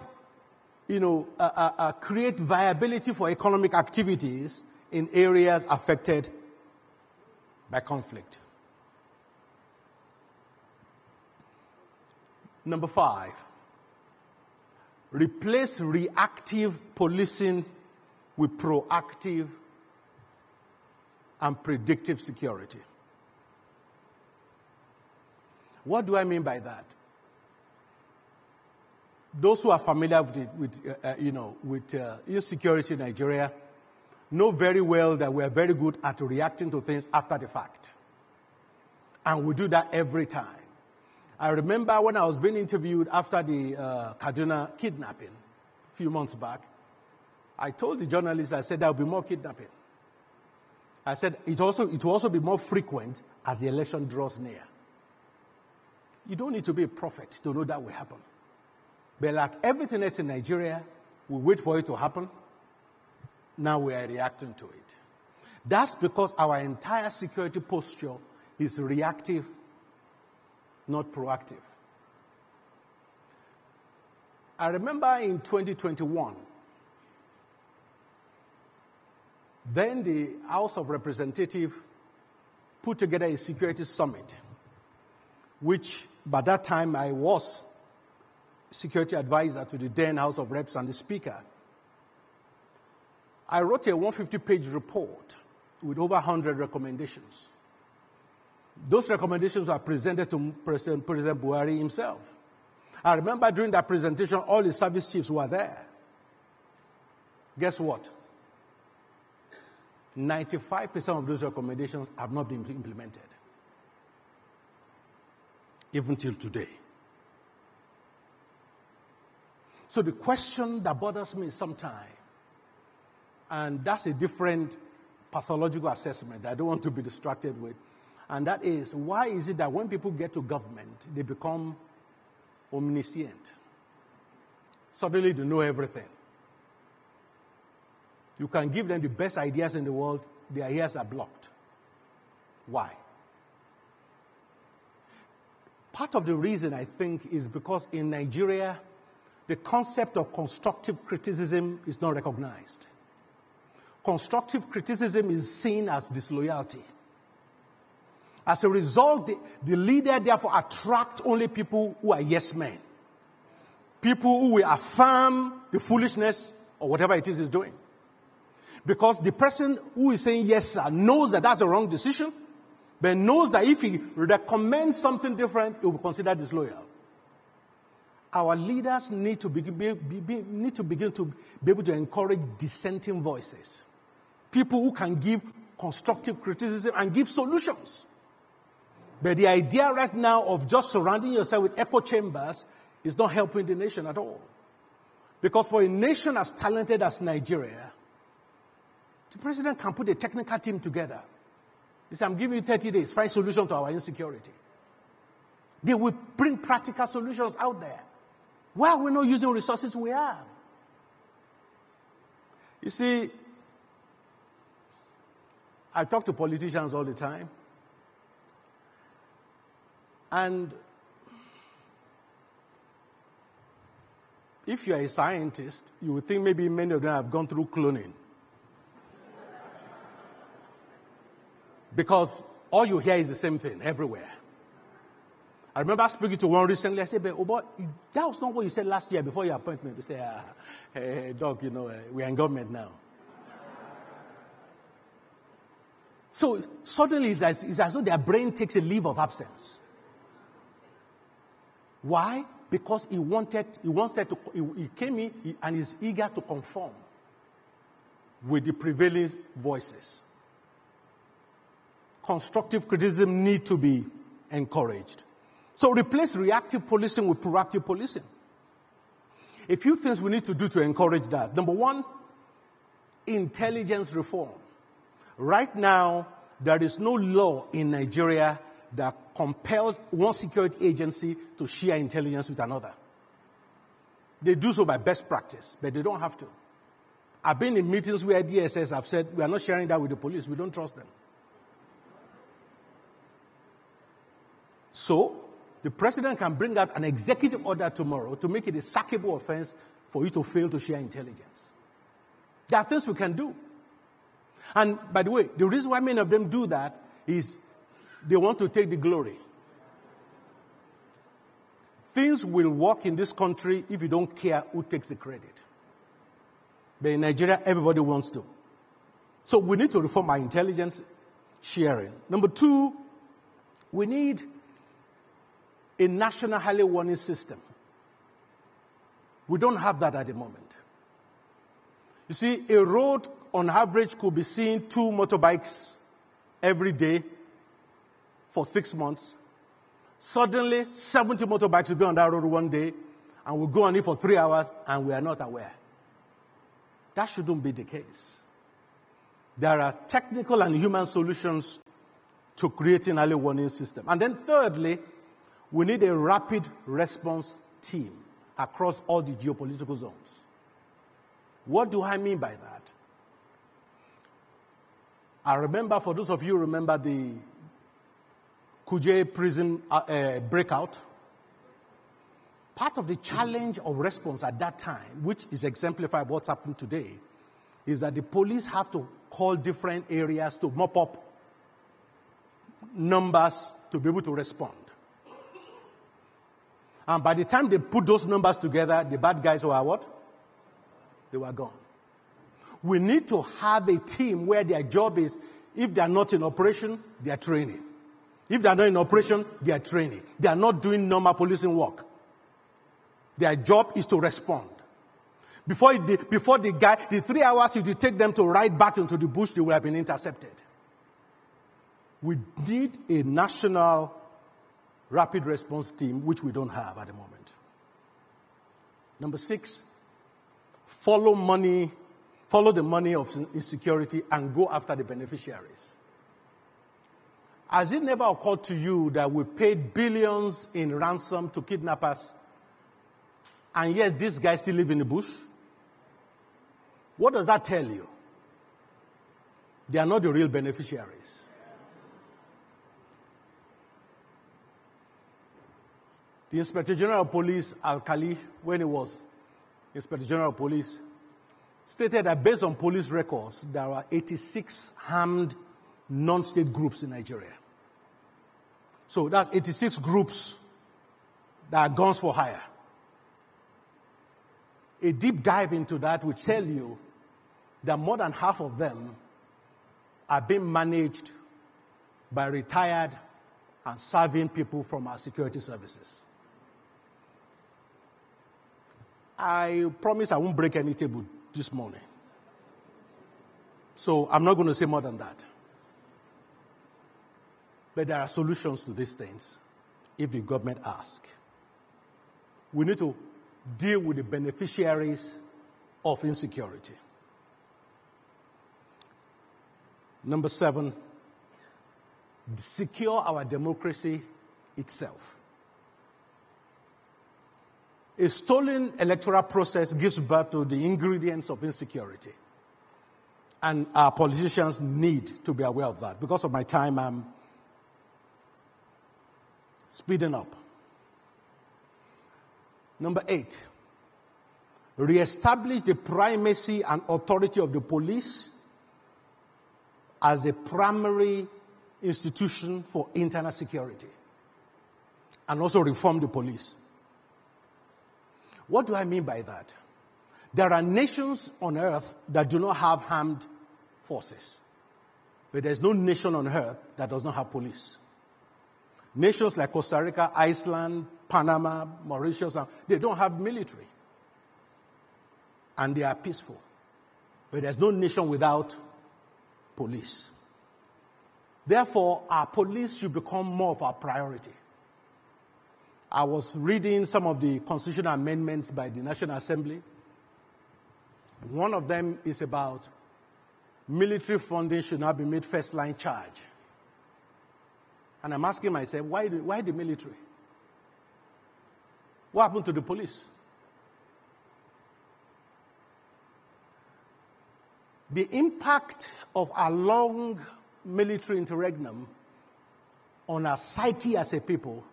create viability for economic activities in areas affected by conflict. Number 5, replace reactive policing with proactive and predictive security. What do I mean by that? Those who are familiar with insecurity in Nigeria know very well that we are very good at reacting to things after the fact. And we do that every time. I remember when I was being interviewed after the Kaduna kidnapping a few months back, I told the journalist, I said there will be more kidnapping. I said it will also be more frequent as the election draws near. You don't need to be a prophet to know that will happen. But like everything else in Nigeria, we wait for it to happen. Now we are reacting to it. That's because our entire security posture is reactive, not proactive. I remember in 2021, then the House of Representatives put together a security summit, which by that time I was security advisor to the then House of Reps and the Speaker. I wrote a 150-page report with over 100 recommendations. Those recommendations were presented to President Buhari himself. I remember during that presentation, all the service chiefs were there. Guess what? 95% of those recommendations have not been implemented, even till today. So the question that bothers me sometimes, and that's a different pathological assessment I don't want to be distracted with, and that is, why is it that when people get to government, they become omniscient? Suddenly they know everything. You can give them the best ideas in the world, their ears are blocked. Why? Part of the reason, I think, is because in Nigeria, the concept of constructive criticism is not recognized. Constructive criticism is seen as disloyalty. As a result, the leader therefore attracts only people who are yes men. People who will affirm the foolishness or whatever it is he's doing. Because the person who is saying yes sir knows that that's a wrong decision, but knows that if he recommends something different, it will be considered disloyal. Our leaders need to begin to be able to encourage dissenting voices. People who can give constructive criticism and give solutions. But the idea right now of just surrounding yourself with echo chambers is not helping the nation at all. Because for a nation as talented as Nigeria, the president can put a technical team together. He said, I'm giving you 30 days, find solution to our insecurity. They will bring practical solutions out there. Why are we not using resources we have? You see, I talk to politicians all the time. And if you're a scientist, you would think maybe many of them have gone through cloning. Because all you hear is the same thing everywhere. I remember speaking to one recently. I said, but that was not what you said last year before your appointment. You say, hey, Doc, we're in government now. So suddenly it's as though their brain takes a leave of absence. Why? Because he came in and is eager to conform with the prevailing voices. Constructive criticism needs to be encouraged. So replace reactive policing with proactive policing. A few things we need to do to encourage that. Number one, intelligence reform. Right now, there is no law in Nigeria that compels one security agency to share intelligence with another. They do so by best practice, but they don't have to. I've been in meetings where DSS have said, we are not sharing that with the police, we don't trust them. So, the president can bring out an executive order tomorrow to make it a sackable offense for you to fail to share intelligence. There are things we can do. And by the way, the reason why many of them do that is they want to take the glory. Things will work in this country if you don't care who takes the credit. But in Nigeria, everybody wants to. So we need to reform our intelligence sharing. Number two, we need a national early warning system. We don't have that at the moment. You see, a road on average could be seeing 2 motorbikes every day for 6 months. Suddenly, 70 motorbikes will be on that road one day, and we'll go on it for 3 hours, and we are not aware. That shouldn't be the case. There are technical and human solutions to creating an early warning system. And then thirdly, we need a rapid response team across all the geopolitical zones. What do I mean by that? I remember, for those of you who remember the Kuje prison breakout, part of the challenge of response at that time, which is exemplified by what's happened today, is that the police have to call different areas to mop up numbers to be able to respond. And by the time they put those numbers together, the bad guys were what? They were gone. We need to have a team where their job is, if they are not in operation, they are training. If they are not in operation, they are training. They are not doing normal policing work. Their job is to respond. Before the 3 hours it would take them to ride back into the bush, they would have been intercepted. We need a national rapid response team, which we don't have at the moment. Number 6, follow the money of insecurity and go after the beneficiaries. Has it never occurred to you that we paid billions in ransom to kidnappers, and yet these guys still live in the bush? What does that tell you? They are not the real beneficiaries. The Inspector General of Police, Al-Khali, when he was Inspector General of Police, stated that based on police records, there are 86 armed non-state groups in Nigeria. So that's 86 groups that are guns for hire. A deep dive into that will tell you that more than half of them are being managed by retired and serving people from our security services. I promise I won't break any table this morning. So I'm not going to say more than that. But there are solutions to these things if the government asks. We need to deal with the beneficiaries of insecurity. Number 7, secure our democracy itself. A stolen electoral process gives birth to the ingredients of insecurity. And our politicians need to be aware of that. Because of my time, I'm speeding up. Number 8, reestablish the primacy and authority of the police as a primary institution for internal security. And also reform the police. What do I mean by that? There are nations on earth that do not have armed forces. But there's no nation on earth that does not have police. Nations like Costa Rica, Iceland, Panama, Mauritius, they don't have military. And they are peaceful. But there's no nation without police. Therefore, our police should become more of our priority. I was reading some of the constitutional amendments by the National Assembly. One of them is about military funding should now be made first-line charge. And I'm asking myself, why the military? What happened to the police? The impact of our long military interregnum on our psyche as a people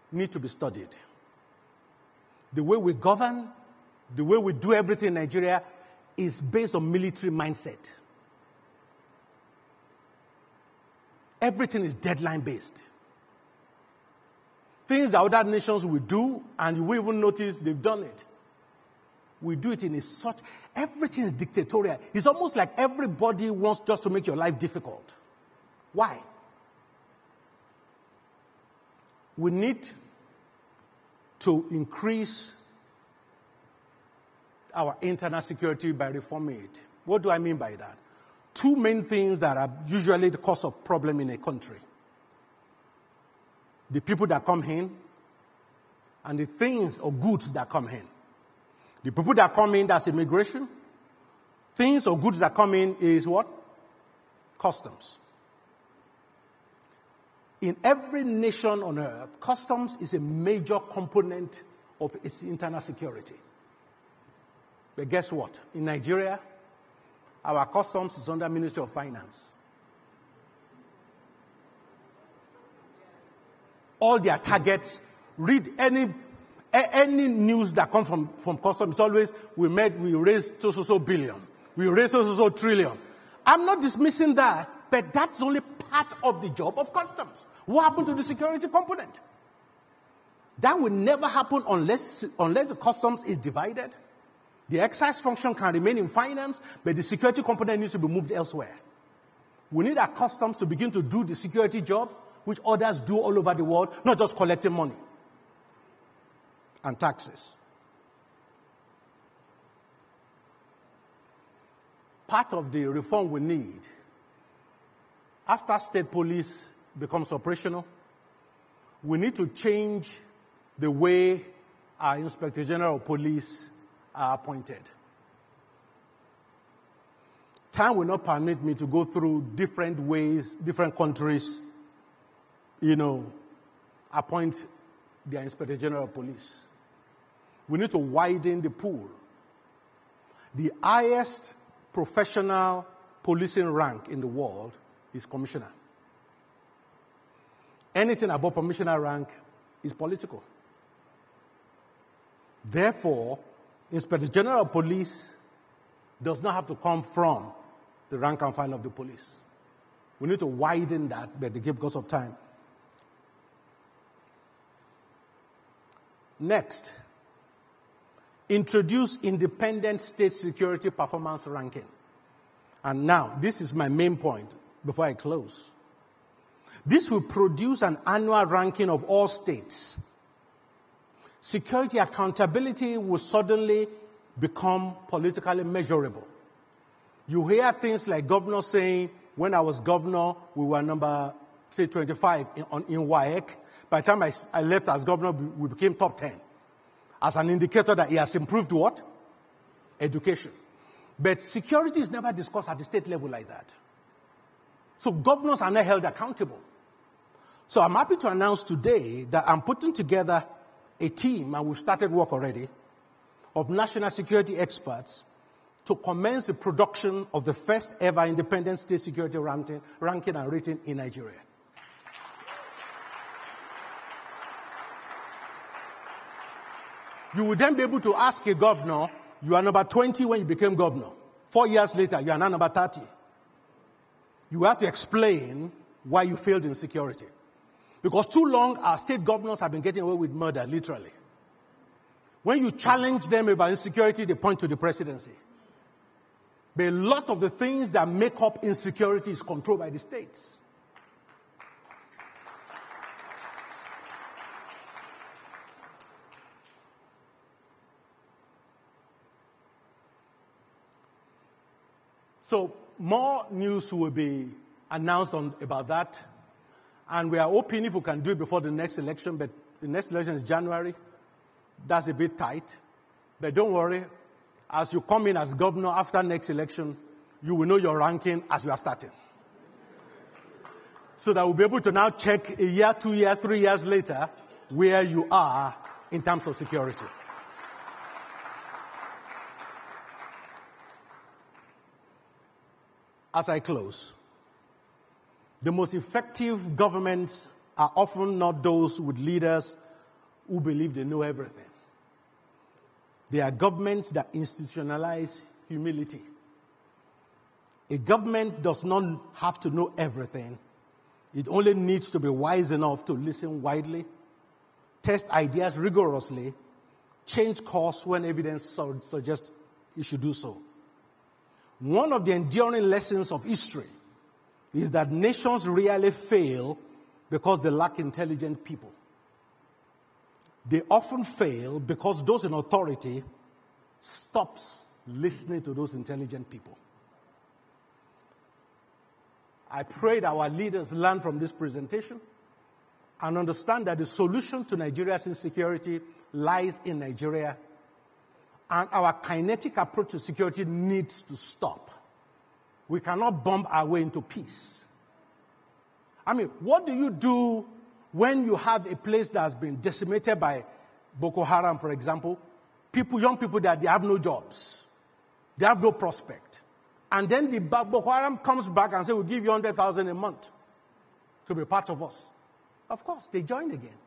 need to be studied. The way we govern, the way we do everything in Nigeria is based on military mindset. Everything is deadline based. Things that other nations will do, and you will even notice they've done it. We do it in everything is dictatorial. It's almost like everybody wants just to make your life difficult. Why? We need to increase our internal security by reforming it. What do I mean by that? 2 main things that are usually the cause of problem in a country. The people that come in and the things or goods that come in. The people that come in, that's immigration. Things or goods that come in is what? Customs. In every nation on earth, customs is a major component of its internal security. But guess what? In Nigeria, our customs is under Ministry of Finance. All their targets, read any news that comes from customs, it's always, we raised so billion. We raised so trillion. I'm not dismissing that, but that's only part of the job of customs. What happened to the security component? That will never happen unless the customs is divided. The excise function can remain in finance, but the security component needs to be moved elsewhere. We need our customs to begin to do the security job, which others do all over the world, not just collecting money and taxes. part of the reform we need, after state police becomes operational, we need to change the way our Inspector General of Police are appointed. Time will not permit me to go through different ways, different countries, appoint their Inspector General of Police. We need to widen the pool. The highest professional policing rank in the world is commissioner. Anything above commissioner rank is political. Therefore, Inspector General of Police does not have to come from the rank and file of the police. We need to widen that, but because of time. Next, introduce independent state security performance ranking. And now, this is my main point before I close. This will produce an annual ranking of all states. Security accountability will suddenly become politically measurable. You hear things like governors saying, when I was governor, we were number, say, 25 in WAEC. By the time I left as governor, we became top 10. As an indicator that he has improved what? Education. But security is never discussed at the state level like that. So governors are not held accountable. So I'm happy to announce today that I'm putting together a team, and we've started work already, of national security experts to commence the production of the first ever independent state security ranking and rating in Nigeria. You will then be able to ask a governor, you are number 20 when you became governor. 4 years later, you are now number 30. You have to explain why you failed in security. Because too long, our state governors have been getting away with murder, literally. When you challenge them about insecurity, they point to the presidency. But a lot of the things that make up insecurity is controlled by the states. So more news will be announced about that. And we are hoping if we can do it before the next election, but the next election is January. That's a bit tight. But don't worry. As you come in as governor after next election, you will know your ranking as you are starting. So that we'll be able to now check a year, 2 years, 3 years later where you are in terms of security. As I close, the most effective governments are often not those with leaders who believe they know everything. They are governments that institutionalize humility. A government does not have to know everything. It only needs to be wise enough to listen widely, test ideas rigorously, change course when evidence suggests it should do so. One of the enduring lessons of history is that nations rarely fail because they lack intelligent people. They often fail because those in authority stops listening to those intelligent people. I pray that our leaders learn from this presentation and understand that the solution to Nigeria's insecurity lies in Nigeria, and our kinetic approach to security needs to stop. We cannot bomb our way into peace. I mean, what do you do when you have a place that has been decimated by Boko Haram, for example? Young people that they have no jobs. They have no prospect. And then the Boko Haram comes back and says, we'll give you 100,000 a month to be part of us. Of course, they join again.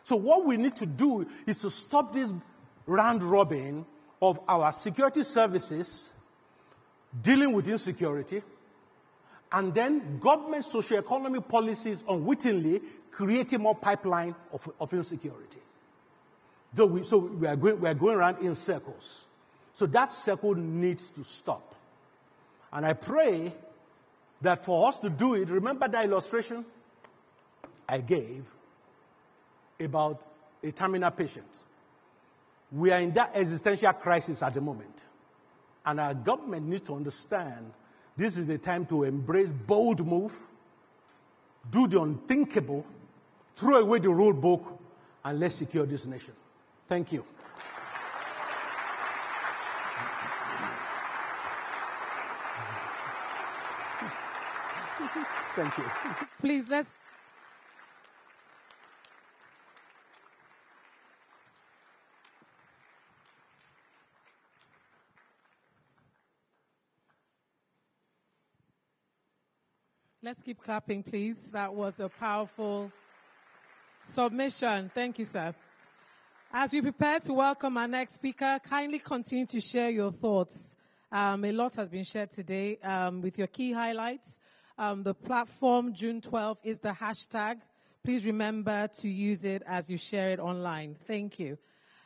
So what we need to do is to stop this round robin of our security services dealing with insecurity, and then government socio-economic policies unwittingly creating more pipeline of insecurity. So we are going around in circles. So that circle needs to stop. And I pray that for us to do it, remember that illustration I gave about a terminal patient. We are in that existential crisis at the moment. And our government needs to understand this is the time to embrace bold move, do the unthinkable, throw away the rule book, and let's secure this nation. Thank you. Thank you. Please, let's keep clapping, please. That was a powerful submission. Thank you, sir. As we prepare to welcome our next speaker, kindly continue to share your thoughts. A lot has been shared today with your key highlights. The platform June 12th is the hashtag. Please remember to use it as you share it online. Thank you.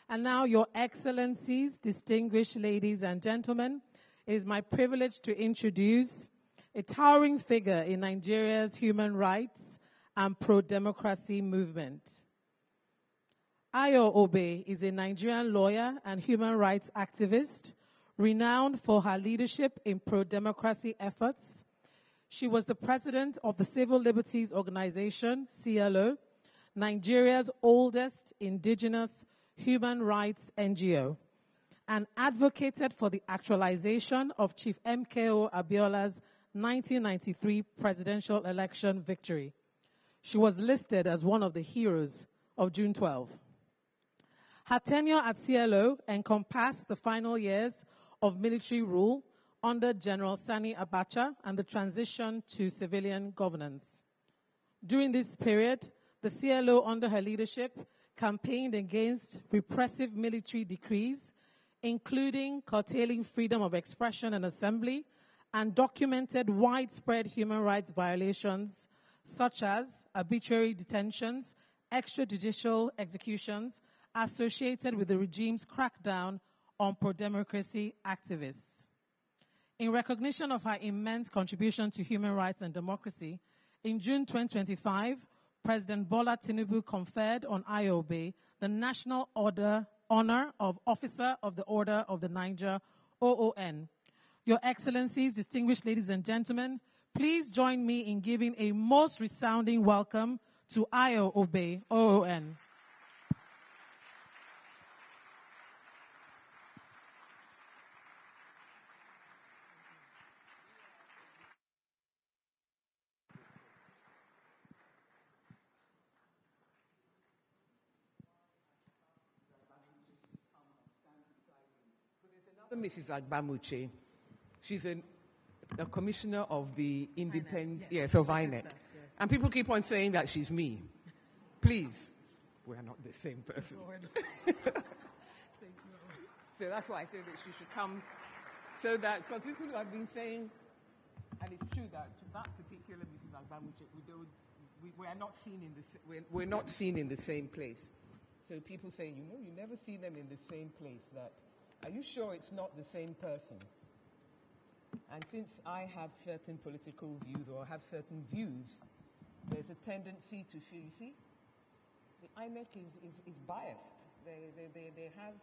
And now, Your Excellencies, distinguished ladies and gentlemen, it is my privilege to introduce a towering figure in Nigeria's human rights and pro-democracy movement. Ayo Obe is a Nigerian lawyer and human rights activist, renowned for her leadership in pro-democracy efforts. She was the president of the Civil Liberties Organization, CLO, Nigeria's oldest indigenous human rights NGO, and advocated for the actualization of Chief MKO Abiola's 1993 presidential election victory. She was listed as one of the heroes of June 12. Her tenure at CLO encompassed the final years of military rule under General Sani Abacha and the transition to civilian governance. During this period, the CLO, under her leadership, campaigned against repressive military decrees, including curtailing freedom of expression and assembly, and documented widespread human rights violations, such as arbitrary detentions, extrajudicial executions, associated with the regime's crackdown on pro-democracy activists. In recognition of her immense contribution to human rights and democracy, in June 2025, President Bola Tinubu conferred on Ayo Obe the National Honor of Officer of the Order of the Niger, OON. Your Excellencies, distinguished ladies and gentlemen, please join me in giving a most resounding welcome to Ayo Obe, OON. Mrs. Agbamuche. She's a commissioner of the independent, yes, of INEC. And people keep on saying that she's me. Please, we're not the same person. So that's why I say that she should come, so that, because people have been saying, and it's true that to that particular Mrs. Agbamuche, we're not seen in the same place. So people say, you never see them in the same place. Are you sure it's not the same person? And since I have certain political views or have certain views, there's a tendency to feel, you see, the INEC is biased. They have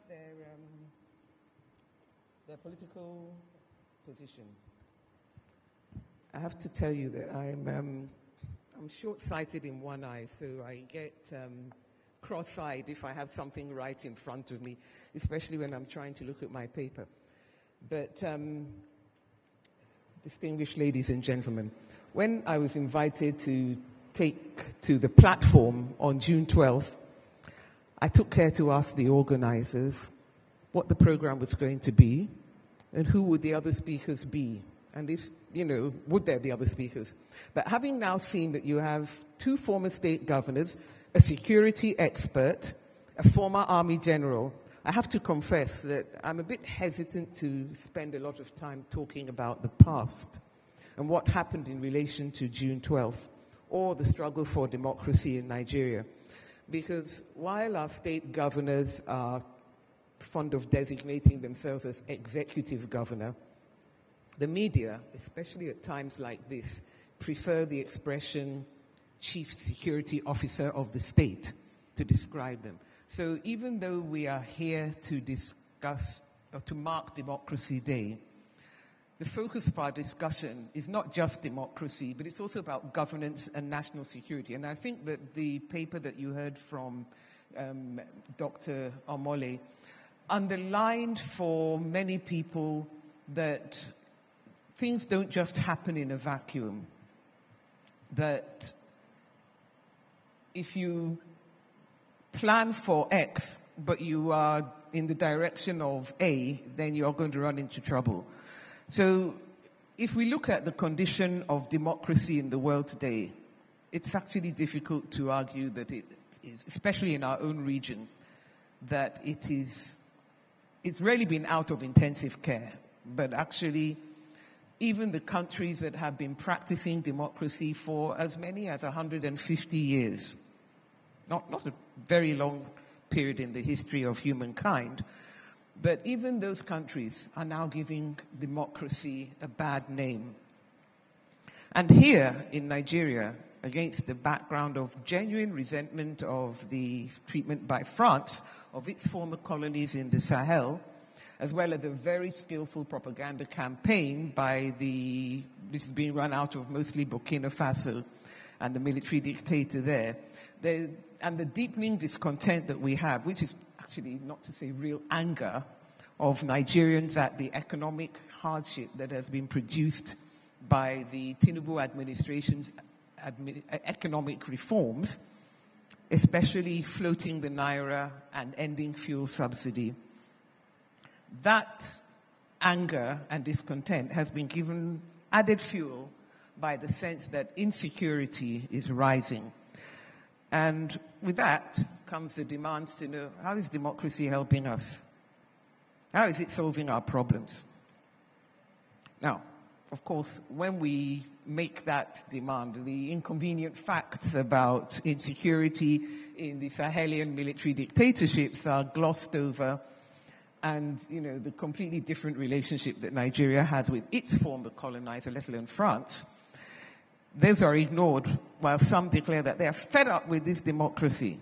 their political position. I have to tell you that I'm short-sighted in one eye, so I get cross-eyed if I have something right in front of me, especially when I'm trying to look at my paper. But distinguished ladies and gentlemen, when I was invited to take to the platform on June 12th, I took care to ask the organizers what the program was going to be and who would the other speakers be, and if, would there be other speakers. But having now seen that you have two former state governors, a security expert, a former army general, I have to confess that I'm a bit hesitant to spend a lot of time talking about the past and what happened in relation to June 12th or the struggle for democracy in Nigeria. Because while our state governors are fond of designating themselves as executive governor, the media, especially at times like this, prefer the expression Chief Security Officer of the state to describe them. So even though we are here to discuss or to mark Democracy Day, the focus of our discussion is not just democracy, but it's also about governance and national security. And I think that the paper that you heard from Dr. Omole underlined for many people that things don't just happen in a vacuum. That if you plan for X, but you are in the direction of A, then you're going to run into trouble. So if we look at the condition of democracy in the world today, it's actually difficult to argue that it is, especially in our own region, that it's really been out of intensive care. But actually, even the countries that have been practicing democracy for as many as 150 years, not a very long period in the history of humankind, but even those countries are now giving democracy a bad name. And here in Nigeria, against the background of genuine resentment of the treatment by France of its former colonies in the Sahel, as well as a very skillful propaganda campaign this is being run out of mostly Burkina Faso and the military dictator there, and the deepening discontent that we have, which is actually, not to say real anger, of Nigerians at the economic hardship that has been produced by the Tinubu administration's economic reforms, especially floating the naira and ending fuel subsidy. That anger and discontent has been given added fuel by the sense that insecurity is rising. And with that comes the demands to know, how is democracy helping us? How is it solving our problems? Now, of course, when we make that demand, the inconvenient facts about insecurity in the Sahelian military dictatorships are glossed over, and, the completely different relationship that Nigeria has with its former colonizer, let alone France, those are ignored, while some declare that they are fed up with this democracy.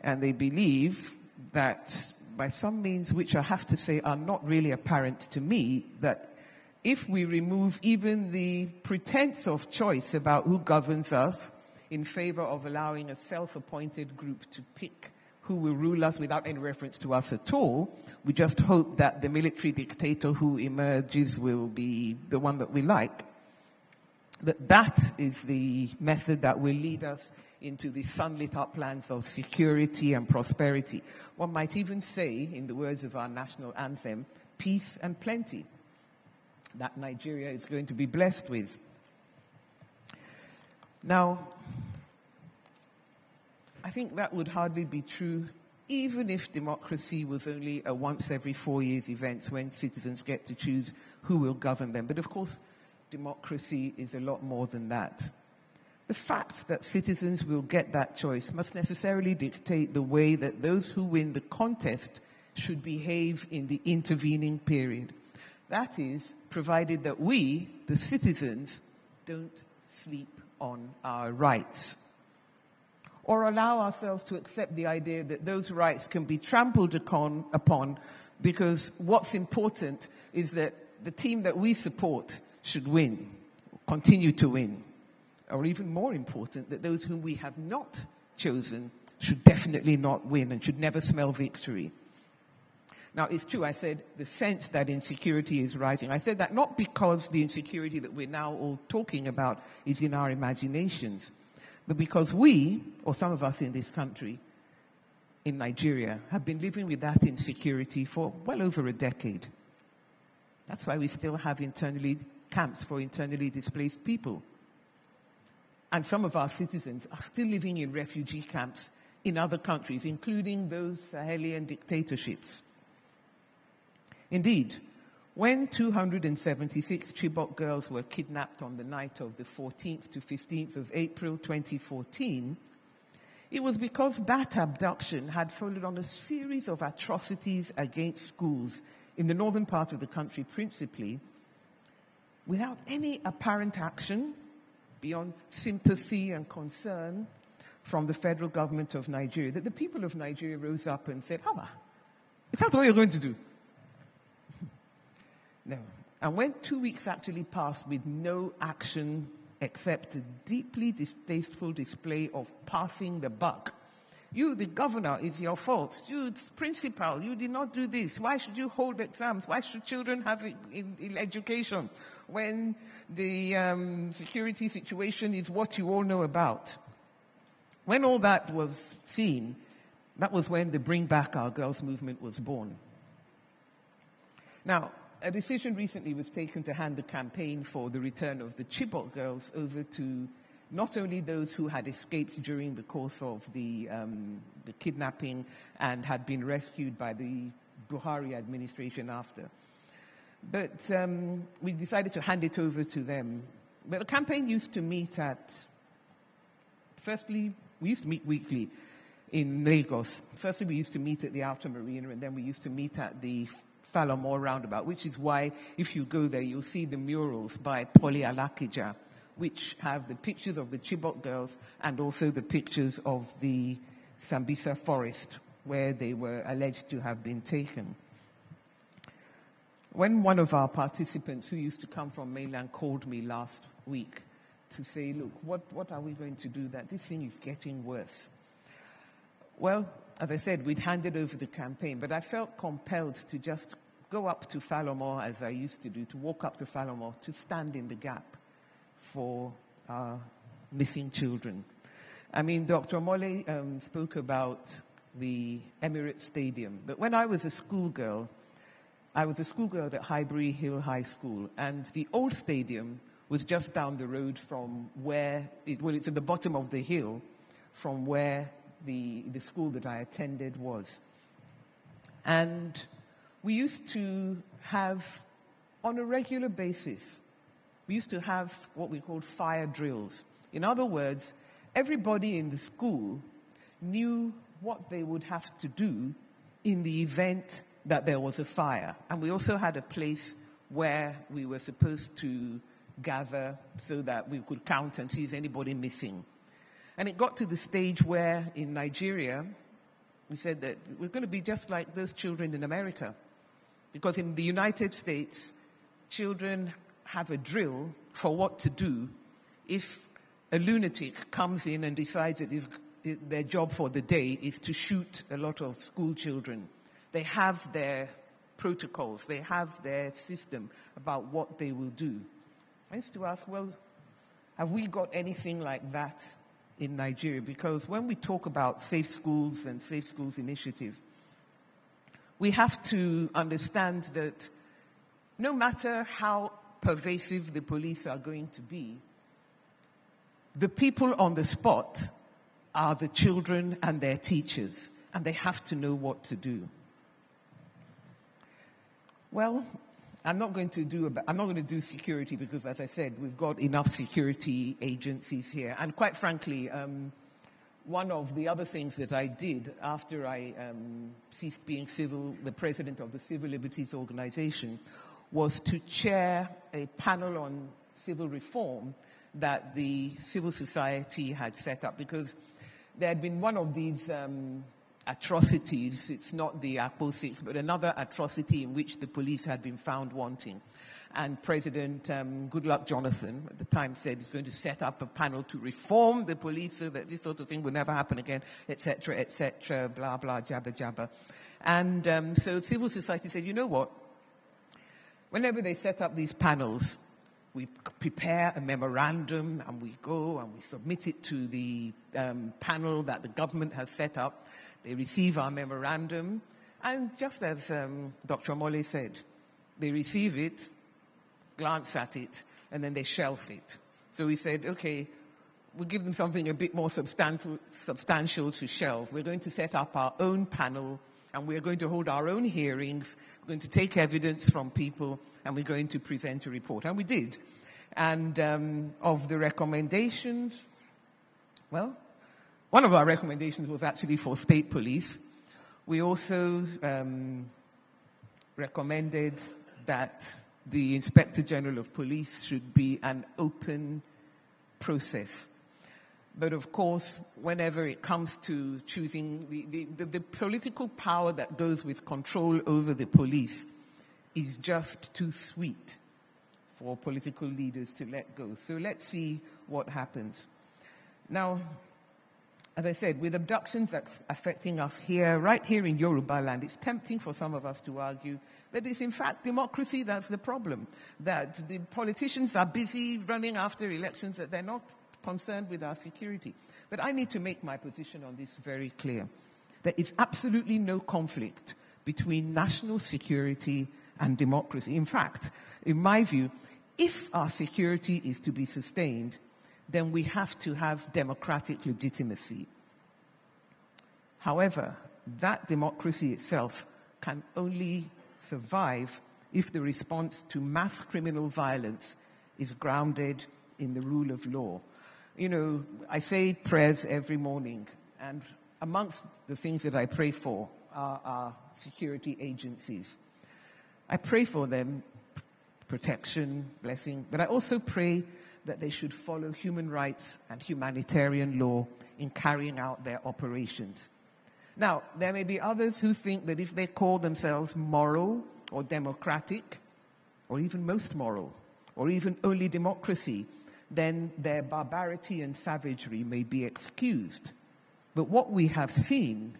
And they believe that by some means, which I have to say are not really apparent to me, that if we remove even the pretense of choice about who governs us in favor of allowing a self-appointed group to pick who will rule us without any reference to us at all, we just hope that the military dictator who emerges will be the one that we like. That is the method that will lead us into the sunlit uplands of security and prosperity. One might even say, in the words of our national anthem, peace and plenty, that Nigeria is going to be blessed with. Now, I think that would hardly be true even if democracy was only a once every 4 years event when citizens get to choose who will govern them. But of course, democracy is a lot more than that. The fact that citizens will get that choice must necessarily dictate the way that those who win the contest should behave in the intervening period. That is, provided that we, the citizens, don't sleep on our rights, or allow ourselves to accept the idea that those rights can be trampled upon because what's important is that the team that we support should win, continue to win. Or even more important, that those whom we have not chosen should definitely not win and should never smell victory. Now, it's true, I said the sense that insecurity is rising. I said that not because the insecurity that we're now all talking about is in our imaginations, but because we, or some of us in this country, in Nigeria, have been living with that insecurity for well over a decade. That's why we still have camps for internally displaced people. And some of our citizens are still living in refugee camps in other countries, including those Sahelian dictatorships. Indeed, when 276 Chibok girls were kidnapped on the night of the 14th to 15th of April 2014, it was because that abduction had followed on a series of atrocities against schools in the northern part of the country principally, without any apparent action beyond sympathy and concern from the federal government of Nigeria, that the people of Nigeria rose up and said, Is that what you're going to do? No. And when 2 weeks actually passed with no action except a deeply distasteful display of passing the buck, you, the governor, it's your fault. You, the principal, you did not do this. Why should you hold exams? Why should children have in education when the security situation is what you all know about? When all that was seen, that was when the Bring Back Our Girls movement was born. Now, a decision recently was taken to hand the campaign for the return of the Chibok girls over to not only those who had escaped during the course of the kidnapping and had been rescued by the Buhari administration after, but we decided to hand it over to them. But the campaign used to meet firstly, we used to meet weekly in Lagos. Firstly, we used to meet at the Outer Marina, and then we used to meet at the Falomore roundabout, which is why, if you go there, you'll see the murals by Polly Alakija, which have the pictures of the Chibok girls and also the pictures of the Sambisa forest, where they were alleged to have been taken. When one of our participants who used to come from mainland called me last week to say, look, what are we going to do, that this thing is getting worse? Well, as I said, we'd handed over the campaign, but I felt compelled to just go up to Falomore, as I used to do, to walk up to Falomore, to stand in the gap for our missing children. I mean, Dr. Mole spoke about the Emirates Stadium, but when I was a schoolgirl at Highbury Hill High School, and the old stadium was just down the road from where, it's at the bottom of the hill from where the school that I attended was. And we used to have, on a regular basis, we used to have what we called fire drills. In other words, everybody in the school knew what they would have to do in the event that there was a fire. And we also had a place where we were supposed to gather so that we could count and see if anybody missing. And it got to the stage where in Nigeria, we said that we're going to be just like those children in America. Because in the United States, children have a drill for what to do if a lunatic comes in and decides that their job for the day is to shoot a lot of school children. They have their protocols, they have their system about what they will do. I used to ask, well, have we got anything like that in Nigeria? Because when we talk about Safe Schools and Safe Schools Initiative, we have to understand that no matter how pervasive the police are going to be, the people on the spot are the children and their teachers, and they have to know what to do. Well, I'm not going to do security because, as I said, we've got enough security agencies here. And quite frankly, one of the other things that I did after I ceased being the president of the Civil Liberties Organization was to chair a panel on civil reform that the civil society had set up, because there had been one of these atrocities. It's not the Akpo 6, but another atrocity in which the police had been found wanting. And President Goodluck Jonathan at the time said he's going to set up a panel to reform the police so that this sort of thing will never happen again, etc., blah, blah, jabba, jabba. And so civil society said, you know what? Whenever they set up these panels, we prepare a memorandum and we go and we submit it to the panel that the government has set up. They receive our memorandum, and just as Dr. Mole said, they receive it, glance at it, and then they shelf it. So we said, okay, we'll give them something a bit more substantial to shelve. We're going to set up our own panel, and we're going to hold our own hearings. We're going to take evidence from people, and we're going to present a report. And we did. And of the recommendations, well, one of our recommendations was actually for state police. We also recommended that the Inspector General of Police should be an open process. But of course, whenever it comes to choosing the political power that goes with control over the police is just too sweet for political leaders to let go. So let's see what happens. Now, as I said, with abductions that's affecting us here, right here in Yoruba land, it's tempting for some of us to argue that it's in fact democracy that's the problem, that the politicians are busy running after elections, that they're not concerned with our security. But I need to make my position on this very clear. There is absolutely no conflict between national security and democracy. In fact, in my view, if our security is to be sustained, then we have to have democratic legitimacy. However, that democracy itself can only survive if the response to mass criminal violence is grounded in the rule of law. You know, I say prayers every morning, and amongst the things that I pray for are our security agencies. I pray for them protection, blessing, but I also pray that they should follow human rights and humanitarian law in carrying out their operations. Now, there may be others who think that if they call themselves moral or democratic, or even most moral, or even only democracy, then their barbarity and savagery may be excused. But what we have seen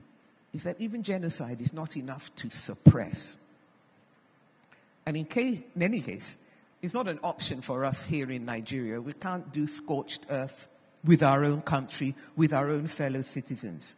is that even genocide is not enough to suppress. And in any case, it's not an option for us here in Nigeria. We can't do scorched earth with our own country, with our own fellow citizens.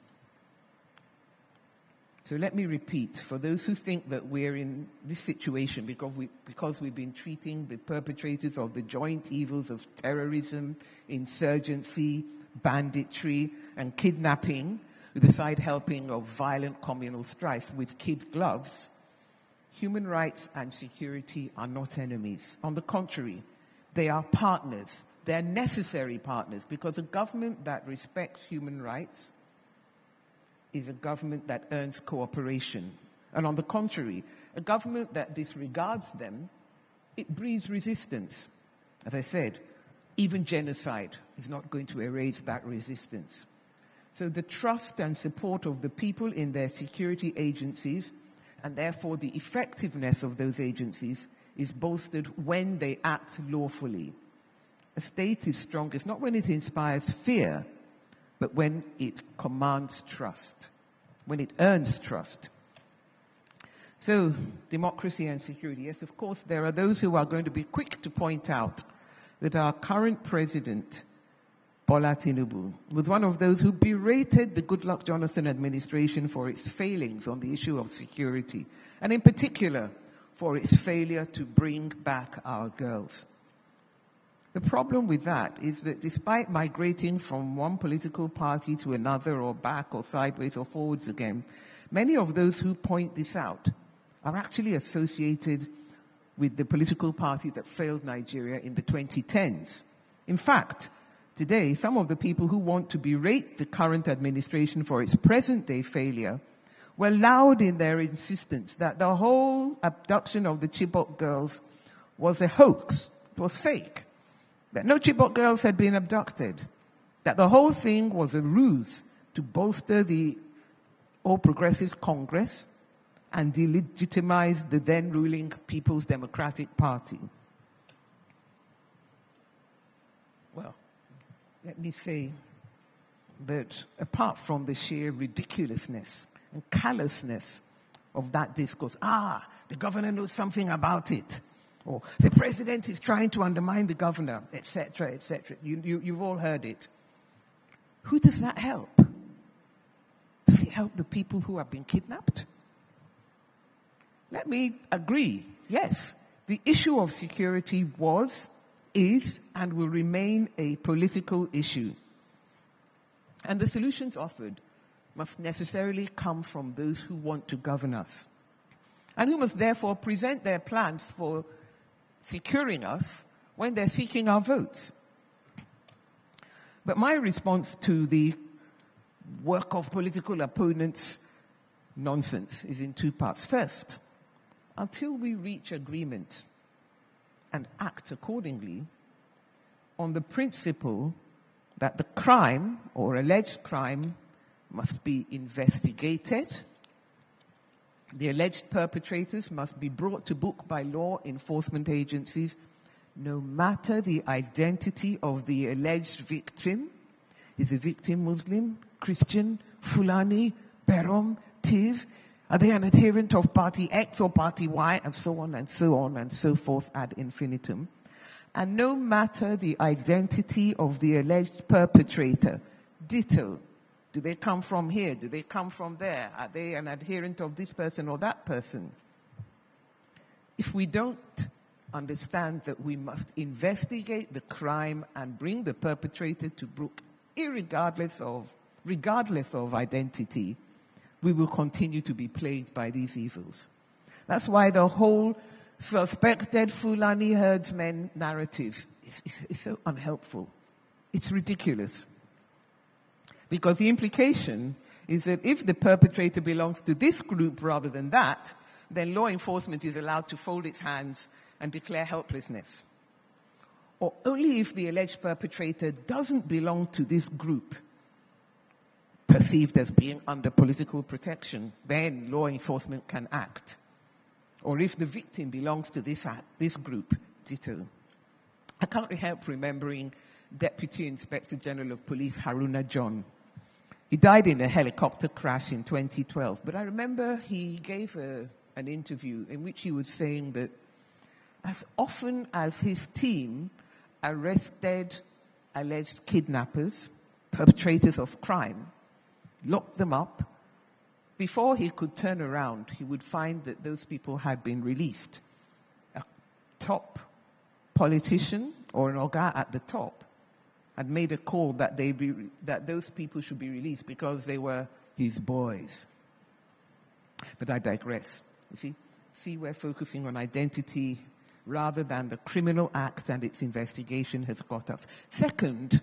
So let me repeat, for those who think that we're in this situation because we've been treating the perpetrators of the joint evils of terrorism, insurgency, banditry, and kidnapping, with the side helping of violent communal strife with kid gloves, human rights and security are not enemies. On the contrary, they are partners. They're necessary partners, because a government that respects human rights is a government that earns cooperation. And on the contrary, a government that disregards them, it breeds resistance. As I said, even genocide is not going to erase that resistance. So the trust and support of the people in their security agencies, and therefore the effectiveness of those agencies, is bolstered when they act lawfully. A state is strongest not when it inspires fear, but when it commands trust, when it earns trust. So, democracy and security. Yes, of course, there are those who are going to be quick to point out that our current president, Bola Tinubu, was one of those who berated the Goodluck Jonathan administration for its failings on the issue of security, and in particular, for its failure to bring back our girls. The problem with that is that despite migrating from one political party to another, or back or sideways or forwards again, many of those who point this out are actually associated with the political party that failed Nigeria in the 2010s. In fact, today, some of the people who want to berate the current administration for its present-day failure were loud in their insistence that the whole abduction of the Chibok girls was a hoax, it was fake, that no Chibok girls had been abducted, that the whole thing was a ruse to bolster the All Progressives Congress and delegitimize the then ruling People's Democratic Party. Well, let me say that apart from the sheer ridiculousness and callousness of that discourse, the governor knows something about it, or the president is trying to undermine the governor, etc., etc. You've all heard it. Who does that help? Does it help the people who have been kidnapped? Let me agree, yes, the issue of security was, is, and will remain a political issue. And the solutions offered must necessarily come from those who want to govern us, and who must therefore present their plans for securing us when they're seeking our votes. But my response to the work of political opponents nonsense is in two parts. First, until we reach agreement and act accordingly on the principle that the crime or alleged crime must be investigated. The alleged perpetrators must be brought to book by law enforcement agencies, no matter the identity of the alleged victim. Is the victim Muslim, Christian, Fulani, Berom, Tiv? Are they an adherent of party X or party Y? And so on and so on and so forth ad infinitum. And no matter the identity of the alleged perpetrator, ditto. Do they come from here? Do they come from there? Are they an adherent of this person or that person? If we don't understand that we must investigate the crime and bring the perpetrator to book, regardless of identity, we will continue to be plagued by these evils. That's why the whole suspected Fulani herdsmen narrative is so unhelpful. It's ridiculous. Because the implication is that if the perpetrator belongs to this group rather than that, then law enforcement is allowed to fold its hands and declare helplessness. Or only if the alleged perpetrator doesn't belong to this group, perceived as being under political protection, then law enforcement can act. Or if the victim belongs to this group, ditto. I can't help remembering Deputy Inspector General of Police Haruna John. He died in a helicopter crash in 2012, but I remember he gave an interview in which he was saying that as often as his team arrested alleged kidnappers, perpetrators of crime, locked them up, before he could turn around, he would find that those people had been released. A top politician or an oga at the top had made a call that those people should be released because they were his boys. But I digress. You see, we're focusing on identity rather than the criminal act and its investigation has got us. Second,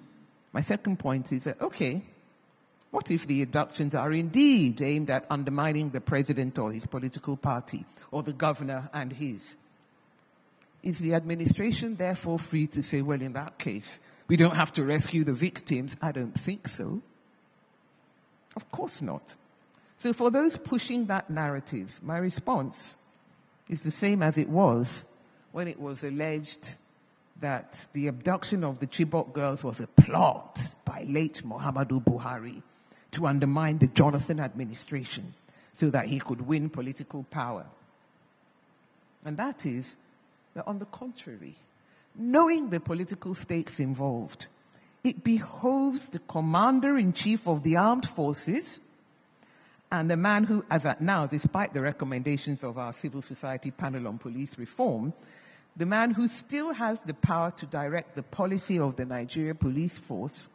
my second point is that, okay, what if the abductions are indeed aimed at undermining the president or his political party, or the governor and his? Is the administration therefore free to say, well, in that case, we don't have to rescue the victims? I don't think so. Of course not. So for those pushing that narrative, my response is the same as it was when it was alleged that the abduction of the Chibok girls was a plot by late Muhammadu Buhari to undermine the Jonathan administration so that he could win political power. And that is that, on the contrary, knowing the political stakes involved, it behoves the commander-in-chief of the armed forces and the man who, as at now, despite the recommendations of our civil society panel on police reform, the man who still has the power to direct the policy of the Nigeria police force,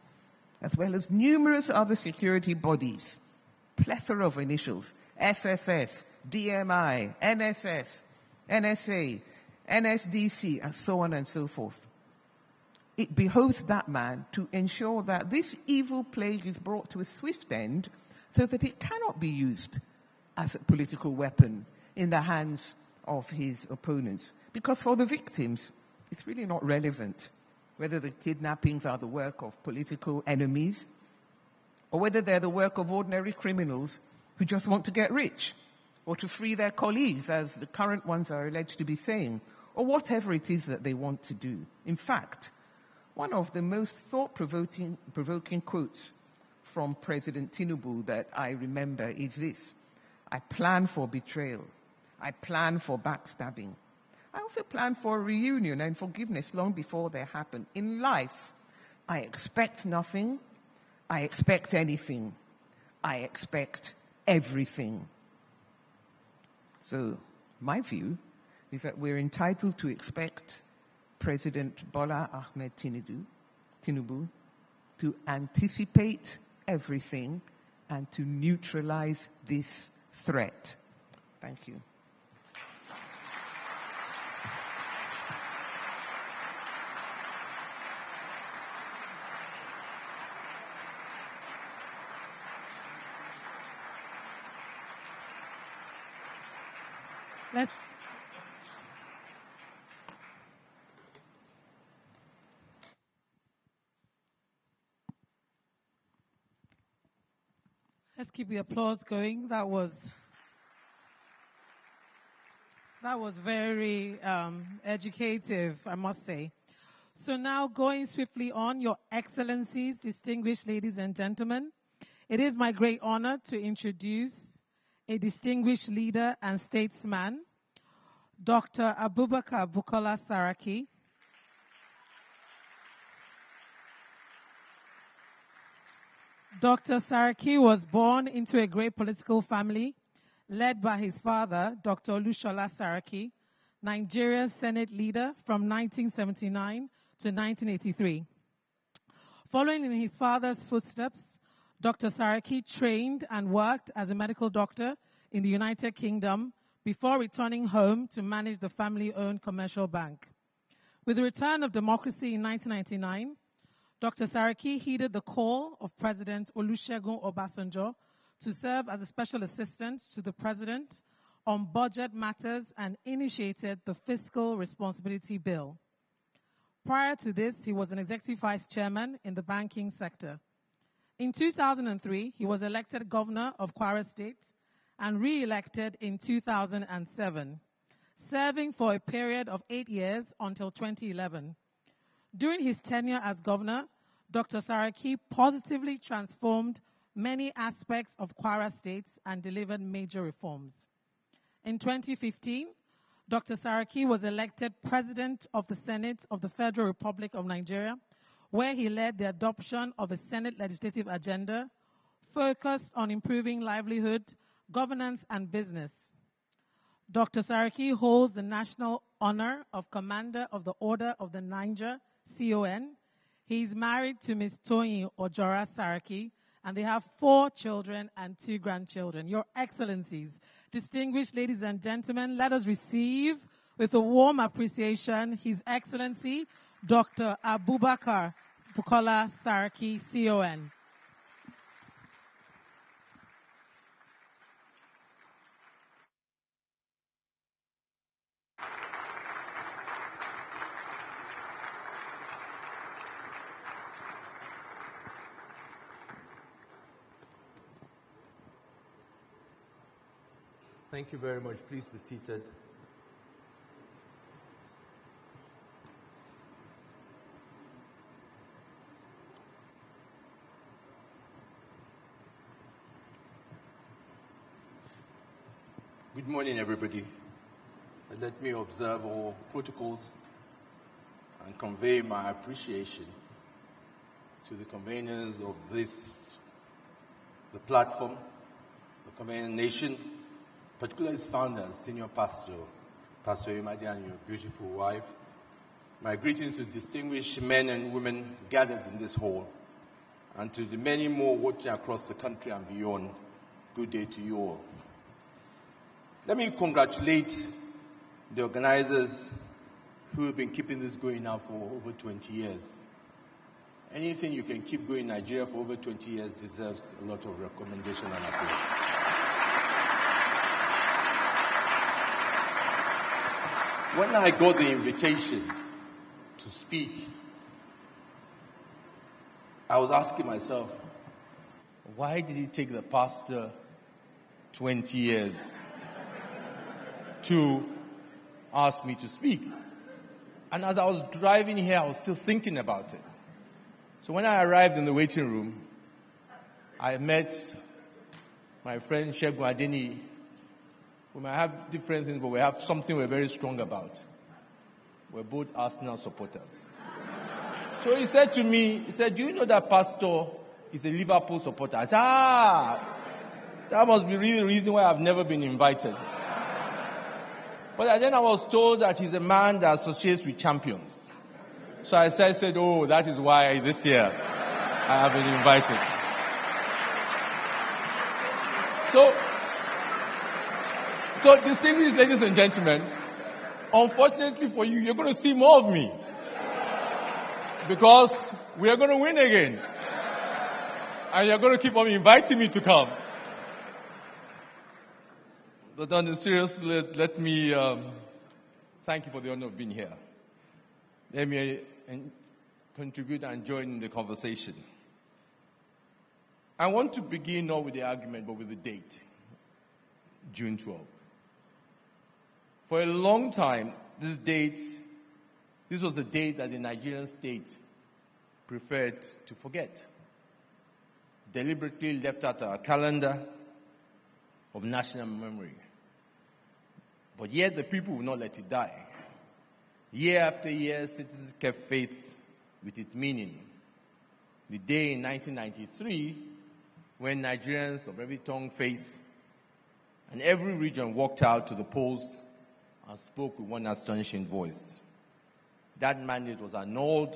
as well as numerous other security bodies, plethora of initials, SSS, DMI, NSS, NSA, NSDC, and so on and so forth. It behoves that man to ensure that this evil plague is brought to a swift end so that it cannot be used as a political weapon in the hands of his opponents. Because for the victims, it's really not relevant whether the kidnappings are the work of political enemies or whether they're the work of ordinary criminals who just want to get rich or to free their colleagues, as the current ones are alleged to be saying, or whatever it is that they want to do. In fact, one of the most thought-provoking quotes from President Tinubu that I remember is this: I plan for betrayal. I plan for backstabbing. I also plan for a reunion and forgiveness long before they happen. In life, I expect nothing. I expect anything. I expect everything. So, my view is that we're entitled to expect President Bola Ahmed Tinubu to anticipate everything and to neutralize this threat. Thank you. Let's keep the applause going. That was very educative, I must say. So now going swiftly on, Your Excellencies, distinguished ladies and gentlemen, it is my great honor to introduce a distinguished leader and statesman, Dr. Abubakar Bukola Saraki. Dr. Saraki was born into a great political family led by his father, Dr. Olushola Saraki, Nigeria's Senate leader from 1979 to 1983. Following in his father's footsteps, Dr. Saraki trained and worked as a medical doctor in the United Kingdom before returning home to manage the family-owned commercial bank. With the return of democracy in 1999, Dr. Saraki heeded the call of President Olusegun Obasanjo to serve as a special assistant to the president on budget matters and initiated the Fiscal Responsibility Bill. Prior to this, he was an executive vice chairman in the banking sector. In 2003, he was elected governor of Kwara State and re-elected in 2007, serving for a period of 8 years until 2011. During his tenure as governor, Dr. Saraki positively transformed many aspects of Kwara State and delivered major reforms. In 2015, Dr. Saraki was elected President of the Senate of the Federal Republic of Nigeria, where he led the adoption of a Senate legislative agenda focused on improving livelihood, governance, and business. Dr. Saraki holds the national honor of Commander of the Order of the Niger, CON. He is married to Ms. Toyin Ojora Saraki, and they have 4 children and 2 grandchildren. Your Excellencies, distinguished ladies and gentlemen, let us receive with a warm appreciation His Excellency, Dr. Abubakar Bukola Saraki, CON. Thank you very much. Please be seated. Good morning, everybody. Let me observe all protocols and convey my appreciation to the conveners of the platform, the convening nation, particularly its founder, Senior Pastor Imadi, and your beautiful wife. My greetings to distinguished men and women gathered in this hall, and to the many more watching across the country and beyond. Good day to you all. Let me congratulate the organizers who have been keeping this going now for over 20 years. Anything you can keep going in Nigeria for over 20 years deserves a lot of recommendation and approval. When I got the invitation to speak, I was asking myself, why did it take the pastor 20 years to ask me to speak? And as I was driving here, I was still thinking about it. So when I arrived in the waiting room, I met my friend Segun Adeniyi. We might have different things, but we have something we're very strong about. We're both Arsenal supporters. So he said to me, do you know that pastor is a Liverpool supporter? I said, that must be really the reason why I've never been invited. But then I was told that he's a man that associates with champions. So I said, that is why this year I have been invited. So distinguished ladies and gentlemen, unfortunately for you, you're going to see more of me. Because we are going to win again. And you're going to keep on inviting me to come. But on the serious, let me thank you for the honor of being here. Let me contribute and join in the conversation. I want to begin not with the argument, but with the date, June 12. For a long time, this was the date that the Nigerian state preferred to forget. Deliberately left out our calendar of national memory. But yet the people will not let it die. Year after year, citizens kept faith with its meaning. The day in 1993 when Nigerians of every tongue, faith, and every region walked out to the polls and spoke with one astonishing voice. That mandate was annulled.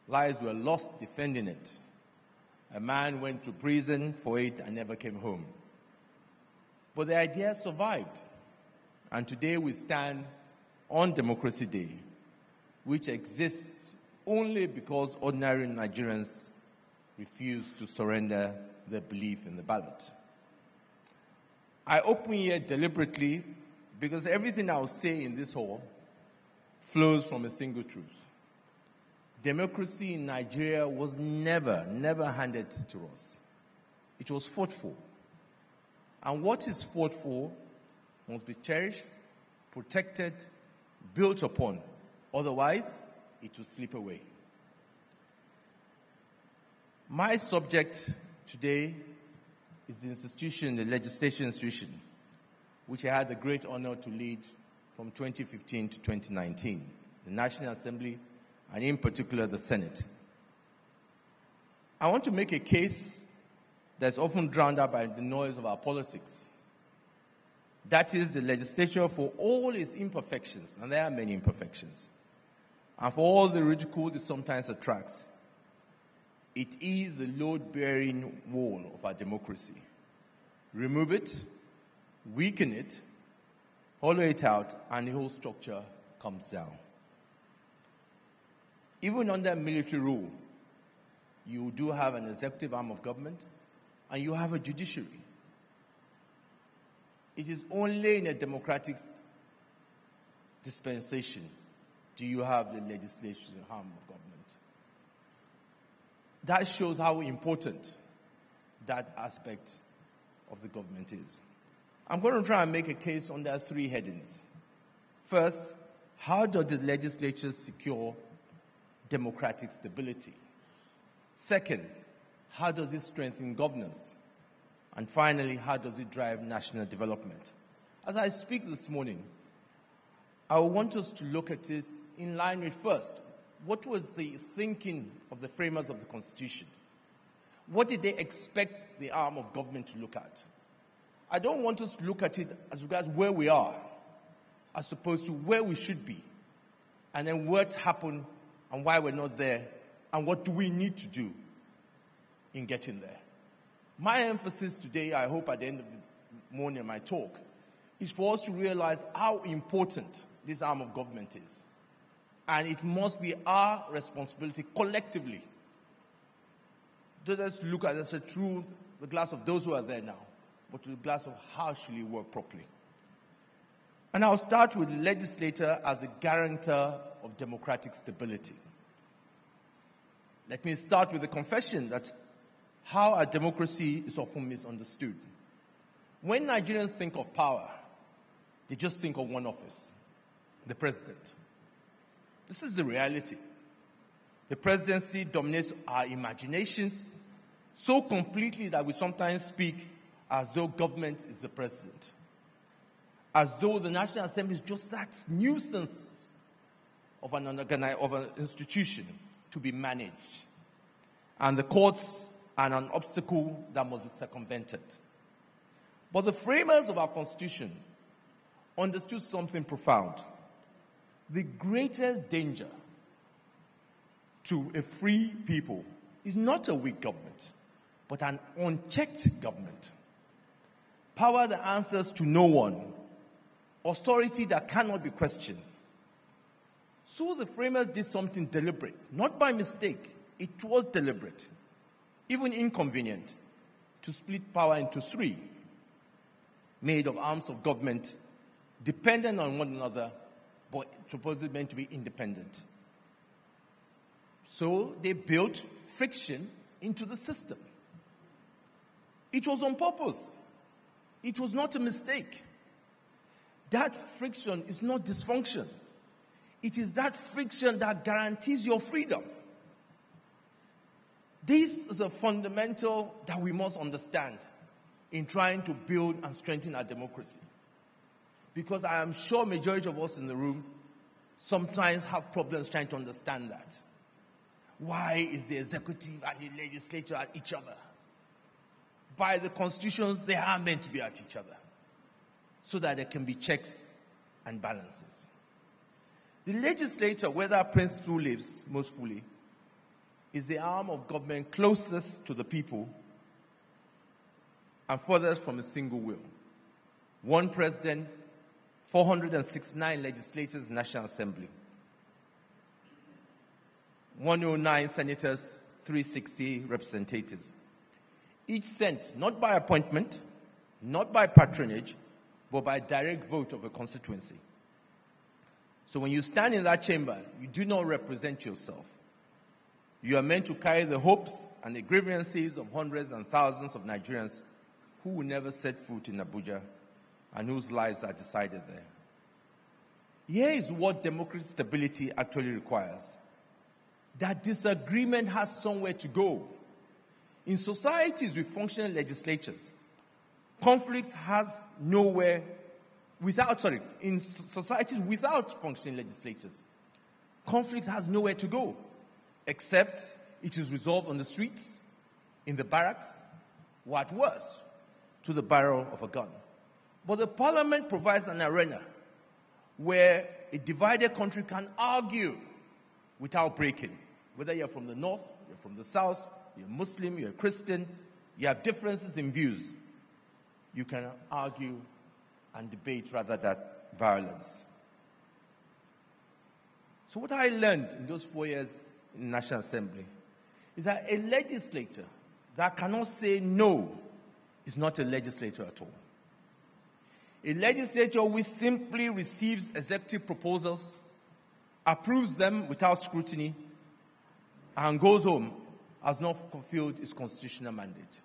Lives were lost defending it. A man went to prison for it and never came home. But the idea survived. And today we stand on Democracy Day, which exists only because ordinary Nigerians refuse to surrender their belief in the ballot. I open here deliberately because everything I'll say in this hall flows from a single truth. Democracy in Nigeria was never handed to us. It was fought for. And what is fought for must be cherished, protected, built upon. Otherwise, it will slip away. My subject today is the institution, the legislation institution, which I had the great honor to lead from 2015 to 2019, the National Assembly, and in particular the Senate. I want to make a case that's often drowned out by the noise of our politics. That is the legislature, for all its imperfections, and there are many imperfections, and for all the ridicule it sometimes attracts, it is the load-bearing wall of our democracy. Remove it, weaken it, hollow it out, and the whole structure comes down. Even under military rule, you do have an executive arm of government, and you have a judiciary. It is only in a democratic dispensation do you have the legislation arm of government. That shows how important that aspect of the government is. I'm going to try and make a case under three headings. First, how does the legislature secure democratic stability? Second, how does it strengthen governance? And finally, how does it drive national development? As I speak this morning, I want us to look at this in line with first, what was the thinking of the framers of the Constitution? What did they expect the arm of government to look at? I don't want us to look at it as regards where we are, as opposed to where we should be, and then what happened and why we're not there, and what do we need to do in getting there. My emphasis today, I hope at the end of the morning of my talk, is for us to realize how important this arm of government is. And it must be our responsibility collectively. Don't just look at it through the glass of those who are there now, but through the glass of how should it work properly. And I'll start with the legislator as a guarantor of democratic stability. Let me start with the confession that how our democracy is often misunderstood. When Nigerians think of power, they just think of one office, the president. This is the reality. The presidency dominates our imaginations so completely that we sometimes speak as though government is the president. As though the National Assembly is just that nuisance of an institution to be managed. And the courts are an obstacle that must be circumvented. But the framers of our Constitution understood something profound. The greatest danger to a free people is not a weak government, but an unchecked government. Power that answers to no one. Authority that cannot be questioned. So the framers did something deliberate, not by mistake. It was deliberate, even inconvenient, to split power into three, made of arms of government, dependent on one another, but supposedly meant to be independent. So they built friction into the system. It was on purpose. It was not a mistake. That friction is not dysfunction. It is that friction that guarantees your freedom. This is a fundamental that we must understand in trying to build and strengthen our democracy. Because I am sure majority of us in the room sometimes have problems trying to understand that. Why is the executive and the legislature at each other? By the constitutions, they are meant to be at each other so that there can be checks and balances. The legislature, whether Prince Through lives most fully, is the arm of government closest to the people and furthest from a single will. One president, 469 legislators, National Assembly. 109 senators, 360 representatives. Each sent not by appointment, not by patronage, but by direct vote of a constituency. So when you stand in that chamber, you do not represent yourself. You are meant to carry the hopes and the grievances of hundreds and thousands of Nigerians who will never set foot in Abuja and whose lives are decided there. Here is what democratic stability actually requires. That disagreement has somewhere to go. In societies with functional legislatures, conflicts has nowhere in societies without functioning legislatures, conflict has nowhere to go, except it is resolved on the streets, in the barracks, or at worst, to the barrel of a gun. But the parliament provides an arena where a divided country can argue without breaking. Whether you're from the north, you're from the south, you're Muslim, you're Christian, you have differences in views. You can argue and debate rather than violence. So what I learned in those 4 years in the National Assembly is that a legislator that cannot say no is not a legislator at all. A legislator which simply receives executive proposals, approves them without scrutiny, and goes home has not fulfilled its constitutional mandate.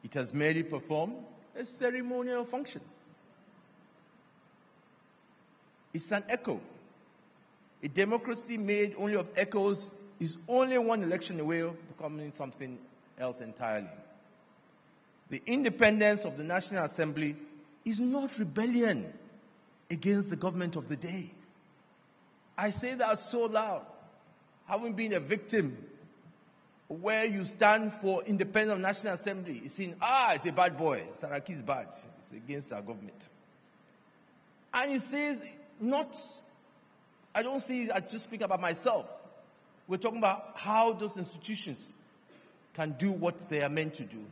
It has merely performed a ceremonial function. It's an echo. A democracy made only of echoes is only one election away from becoming something else entirely. The independence of the National Assembly is not rebellion against the government of the day. I say that so loud, having been a victim where you stand for independence of National Assembly, it's seen, it's a bad boy, Saraki is bad, it's against our government. And he says, I don't see it, I just speak about myself. We're talking about how those institutions can do what they are meant to do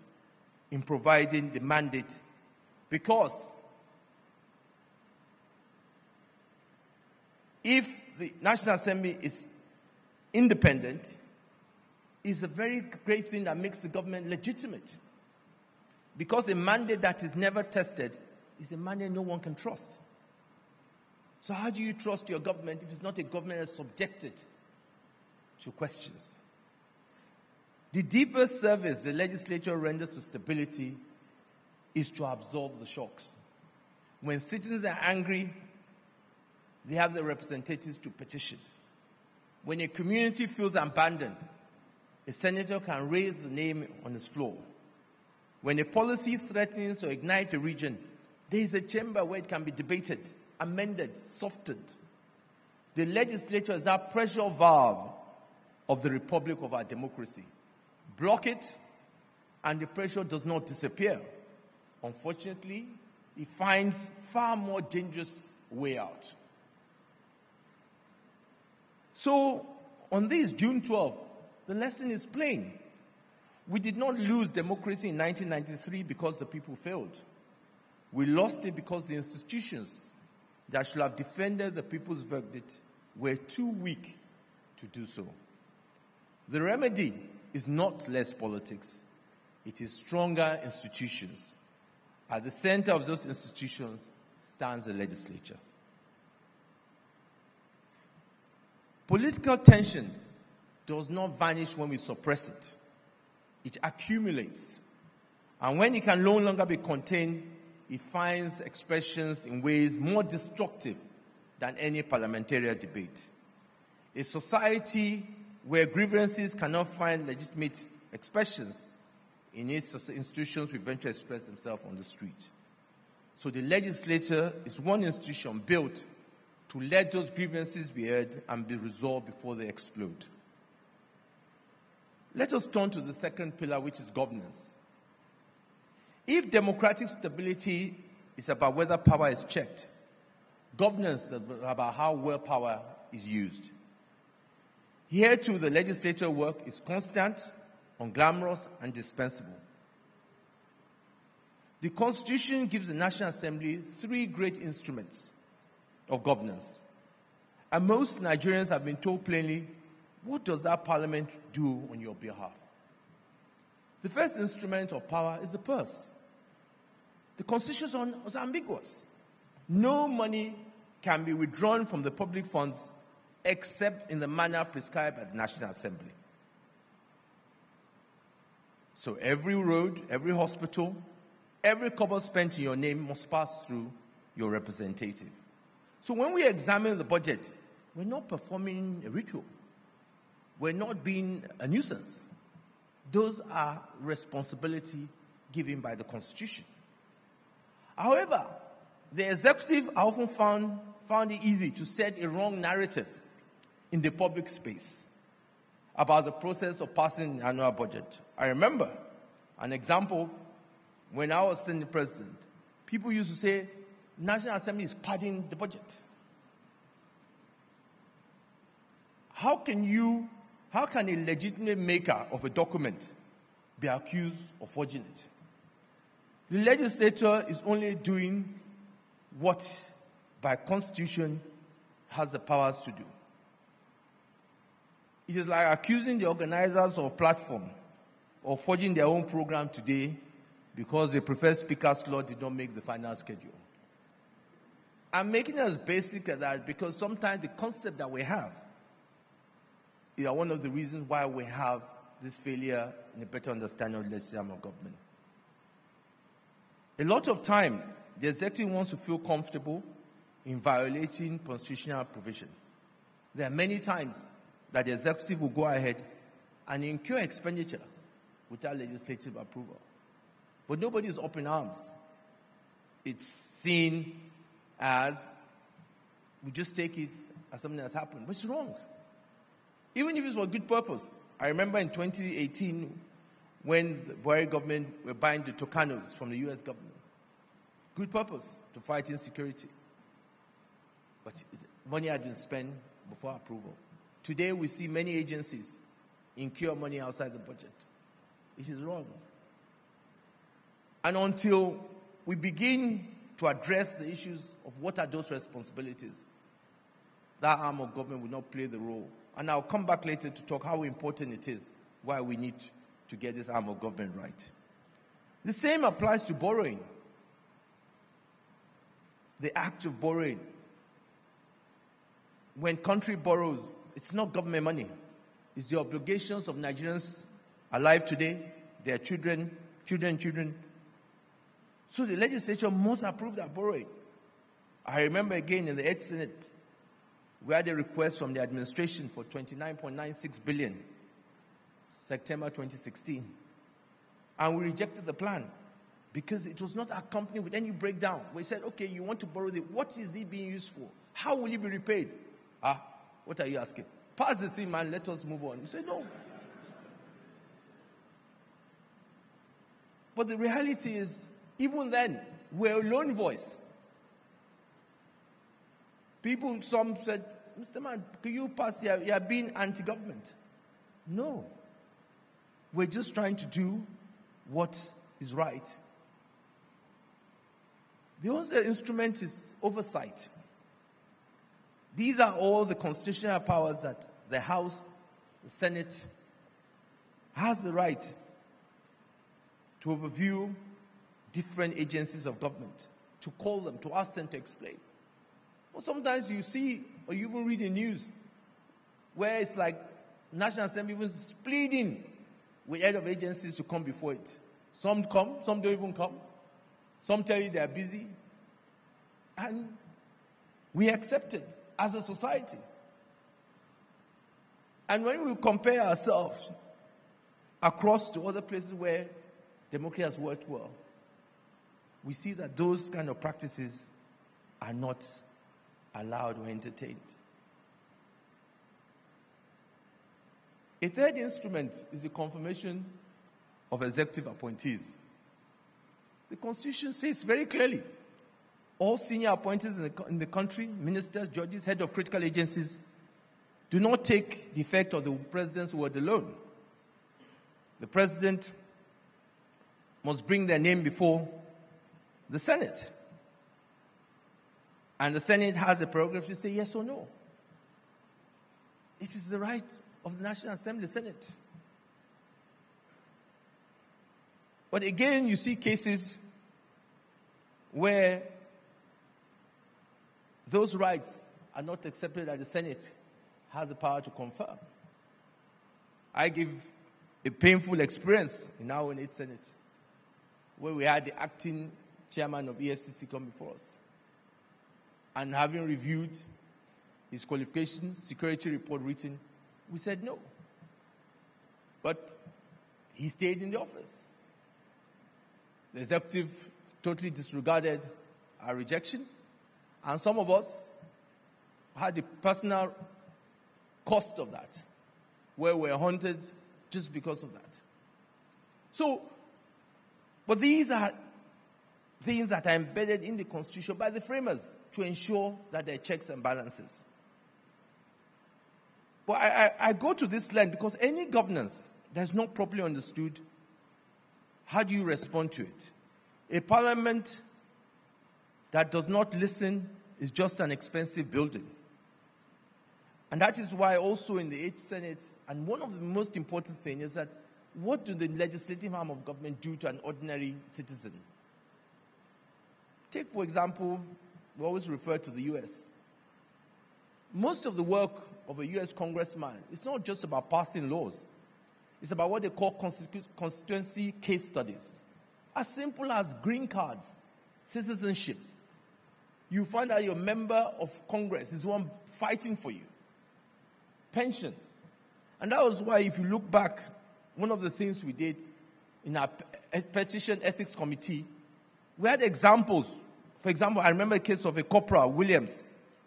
in providing the mandate. Because if the National Assembly is independent, it's a very great thing that makes the government legitimate. Because a mandate that is never tested is a mandate no one can trust. So how do you trust your government if it's not a government that's subjected to questions? The deepest service the legislature renders to stability is to absorb the shocks. When citizens are angry, they have their representatives to petition. When a community feels abandoned, a senator can raise the name on his floor. When a policy threatens to ignite a region, there is a chamber where it can be debated, amended, softened. The legislature is our pressure valve of the republic of our democracy. Block it, and the pressure does not disappear. Unfortunately, it finds far more dangerous way out. So, on this June 12th, the lesson is plain. We did not lose democracy in 1993 because the people failed. We lost it because the institutions that should have defended the people's verdict were too weak to do so. The remedy is not less politics. It is stronger institutions. At the center of those institutions stands the legislature. Political tension does not vanish when we suppress it. It accumulates. And when it can no longer be contained, it finds expressions in ways more destructive than any parliamentarian debate. A society where grievances cannot find legitimate expressions in its institutions will eventually express themselves on the street. So the legislature is one institution built to let those grievances be heard and be resolved before they explode. Let us turn to the second pillar, which is governance. If democratic stability is about whether power is checked, governance is about how well power is used. Here too, the legislature work is constant, unglamorous, and dispensable. The Constitution gives the National Assembly 3 great instruments of governance. And most Nigerians have been told plainly, what does that parliament do on your behalf? The first instrument of power is the purse. The Constitution is ambiguous. No money can be withdrawn from the public funds except in the manner prescribed by the National Assembly. So every road, every hospital, every kobo spent in your name must pass through your representative. So when we examine the budget, we're not performing a ritual. We're not being a nuisance. Those are responsibility given by the Constitution. However, the executive often found it easy to set a wrong narrative in the public space about the process of passing the annual budget. I remember an example when I was Senate President. People used to say, National Assembly is padding the budget. How can a legitimate maker of a document be accused of forging it? The legislature is only doing what, by Constitution, has the powers to do. It is like accusing the organizers of platform of forging their own program today because the preferred speaker's slot did not make the final schedule. I'm making it as basic as that because sometimes the concept that we have is one of the reasons why we have this failure in a better understanding of legislative arm of government. A lot of time, the executive wants to feel comfortable in violating constitutional provision. There are many times that the executive will go ahead and incur expenditure without legislative approval. But nobody is up in arms. It's seen as, we just take it as something that's happened. But it's wrong. Even if it's for good purpose. I remember in 2018 when the Buhari government were buying the Tucanos from the US government. Good purpose, to fight insecurity. But money had been spent before approval. Today we see many agencies incur money outside the budget. It is wrong. And until we begin to address the issues of what are those responsibilities, that arm of government will not play the role. And I'll come back later to talk how important it is, why we need to get this arm of government right. The same applies to borrowing. The act of borrowing. When country borrows, it's not government money. It's the obligations of Nigerians alive today, their children. So the legislature must approve that borrowing. I remember again in the 8th Senate, we had a request from the administration for 29.96 billion, September 2016. And we rejected the plan because it was not accompanied with any breakdown. We said, okay, you want to borrow what is it being used for? How will it be repaid? What are you asking? Pass the thing, man, let us move on. You say, no. But the reality is, even then, we're a lone voice. Some said, Mr. Man, can you pass here? You are being anti-government. No. We're just trying to do what is right. The other instrument is oversight. These are all the constitutional powers that the House, the Senate, has the right to overview different agencies of government, to call them, to ask them to explain. Well, sometimes you see, or you even read the news, where it's like National Assembly even pleading with head of agencies to come before it. Some come, some don't even come. Some tell you they are busy. And we accept it as a society. And when we compare ourselves across to other places where democracy has worked well, we see that those kind of practices are not allowed or entertained. A third instrument is the confirmation of executive appointees. The Constitution says very clearly, all senior appointees in the country, ministers, judges, head of critical agencies, do not take the effect of the president's word alone. The president must bring their name before the Senate. And the Senate has a prerogative to say yes or no. It is the right of the National Assembly, Senate. But again, you see cases where those rights are not accepted that the Senate has the power to confirm. I give a painful experience in our 8th Senate, where we had the acting chairman of EFCC come before us. And having reviewed his qualifications, security report written, we said no. But he stayed in the office. The executive totally disregarded our rejection. And some of us had the personal cost of that, where we were haunted just because of that. So, but these are things that are embedded in the Constitution by the framers to ensure that there are checks and balances. But I go to this lens because any governance that's not properly understood, how do you respond to it? A parliament that does not listen is just an expensive building. And that is why also in the 8th Senate, and one of the most important things is that what do the legislative arm of government do to an ordinary citizen? Take, for example, we always refer to the U.S. Most of the work of a U.S. congressman is not just about passing laws. It's about what they call constituency case studies. As simple as green cards, citizenship. You find out your member of Congress is one fighting for you. Pension. And that was why, if you look back, one of the things we did in our petition ethics committee, we had examples. For example, I remember a case of a Corporal Williams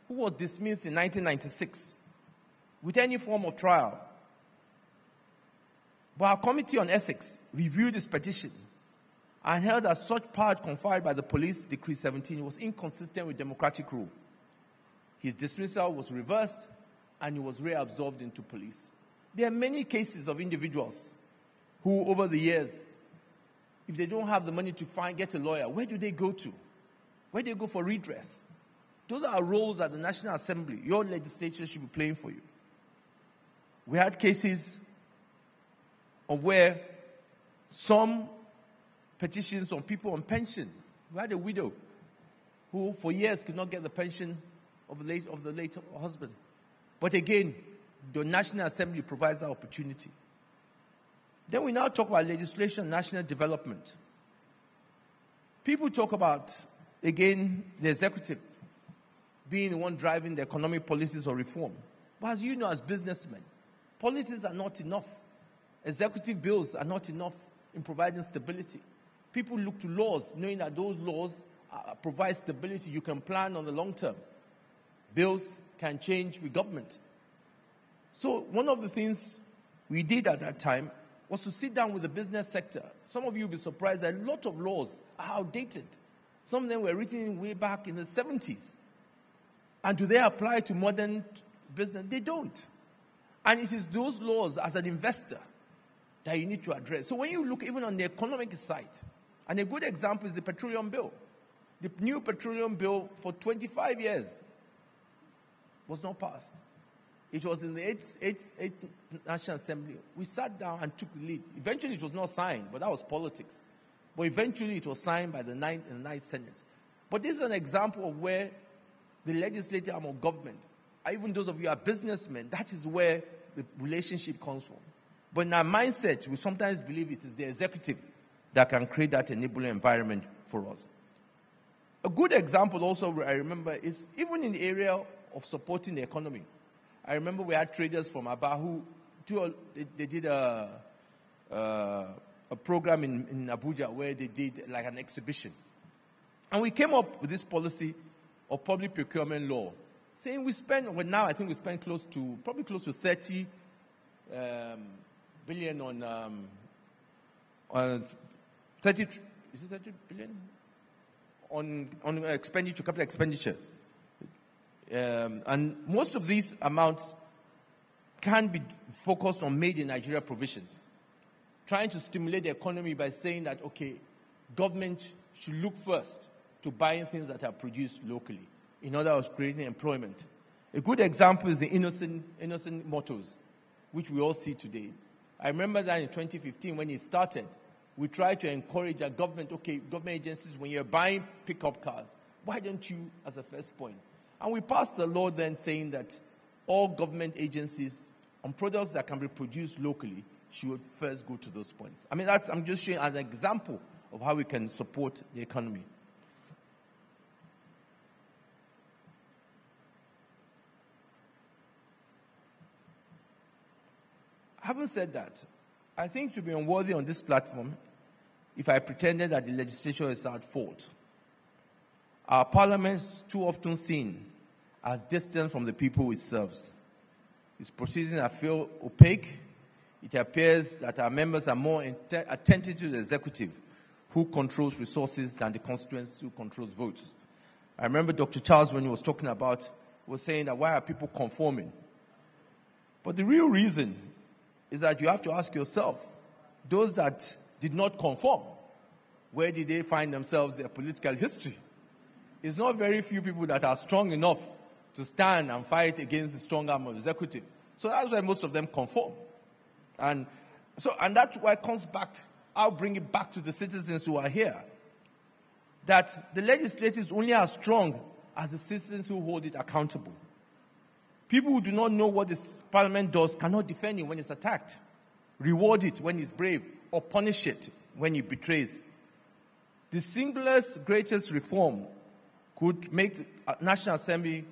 who was dismissed in 1996 with any form of trial. But our committee on ethics reviewed his petition and held that such power conferred by the police, Decree 17, was inconsistent with democratic rule. His dismissal was reversed and he was reabsorbed into police. There are many cases of individuals who, over the years, if they don't have the money to get a lawyer, where do they go to? Where do they go for redress? Those are roles that the National Assembly, your legislature, should be playing for you. We had cases of where some petitions on people on pension. We had a widow who for years could not get the pension of the late husband. But again, the National Assembly provides that opportunity. Then we now talk about legislation and national development. People talk about, again, the executive being the one driving the economic policies or reform. But as you know, as businessmen, policies are not enough. Executive bills are not enough in providing stability. People look to laws, knowing that those laws provide stability. You can plan on the long term. Bills can change with government. So one of the things we did at that time was to sit down with the business sector. Some of you will be surprised that a lot of laws are outdated. Some of them were written way back in the 70s. And do they apply to modern business? They don't. And it is those laws as an investor that you need to address. So when you look even on the economic side, and a good example is the petroleum bill. The new petroleum bill for 25 years was not passed. It was in the 8th National Assembly. We sat down and took the lead. Eventually it was not signed, but that was politics. But eventually it was signed by the 9th Senate. But this is an example of where the legislative arm of government, even those of you who are businessmen, that is where the relationship comes from. But in our mindset, we sometimes believe it is the executive that can create that enabling environment for us. A good example also I remember is even in the area of supporting the economy. I remember we had traders from Aba who they did a program in Abuja where they did like an exhibition. And we came up with this policy of public procurement law, saying now I think we spend probably close to 30 billion on 30, is it 30 billion? On expenditure, capital expenditure. And most of these amounts can be focused on made in Nigeria provisions, trying to stimulate the economy by saying that, okay, government should look first to buying things that are produced locally in order of creating employment. A good example is the innocent motors, which we all see today. I remember that in 2015 when it started, we tried to encourage our government agencies, when you're buying pickup cars, why don't you, as a first point? And we passed a law then saying that all government agencies on products that can be produced locally should first go to those points. I mean, I'm just showing as an example of how we can support the economy. Having said that, I think to be unworthy on this platform if I pretended that the legislature is at fault. Our parliament is too often seen as distant from the people it serves. Its proceedings feel opaque. It appears that our members are more attentive to the executive, who controls resources, than the constituents who controls votes. I remember Dr. Charles, when he was talking about, was saying that why are people conforming? But the real reason is that you have to ask yourself, those that did not conform, where did they find themselves, their political history? It's not very few people that are strong enough to stand and fight against the strong arm of the executive. So that's why most of them conform. And that's why it comes back, I'll bring it back to the citizens who are here, that the legislature is only as strong as the citizens who hold it accountable. People who do not know what this parliament does cannot defend it when it's attacked, reward it when it's brave, or punish it when it betrays. The singlest greatest reform could make the National Assembly,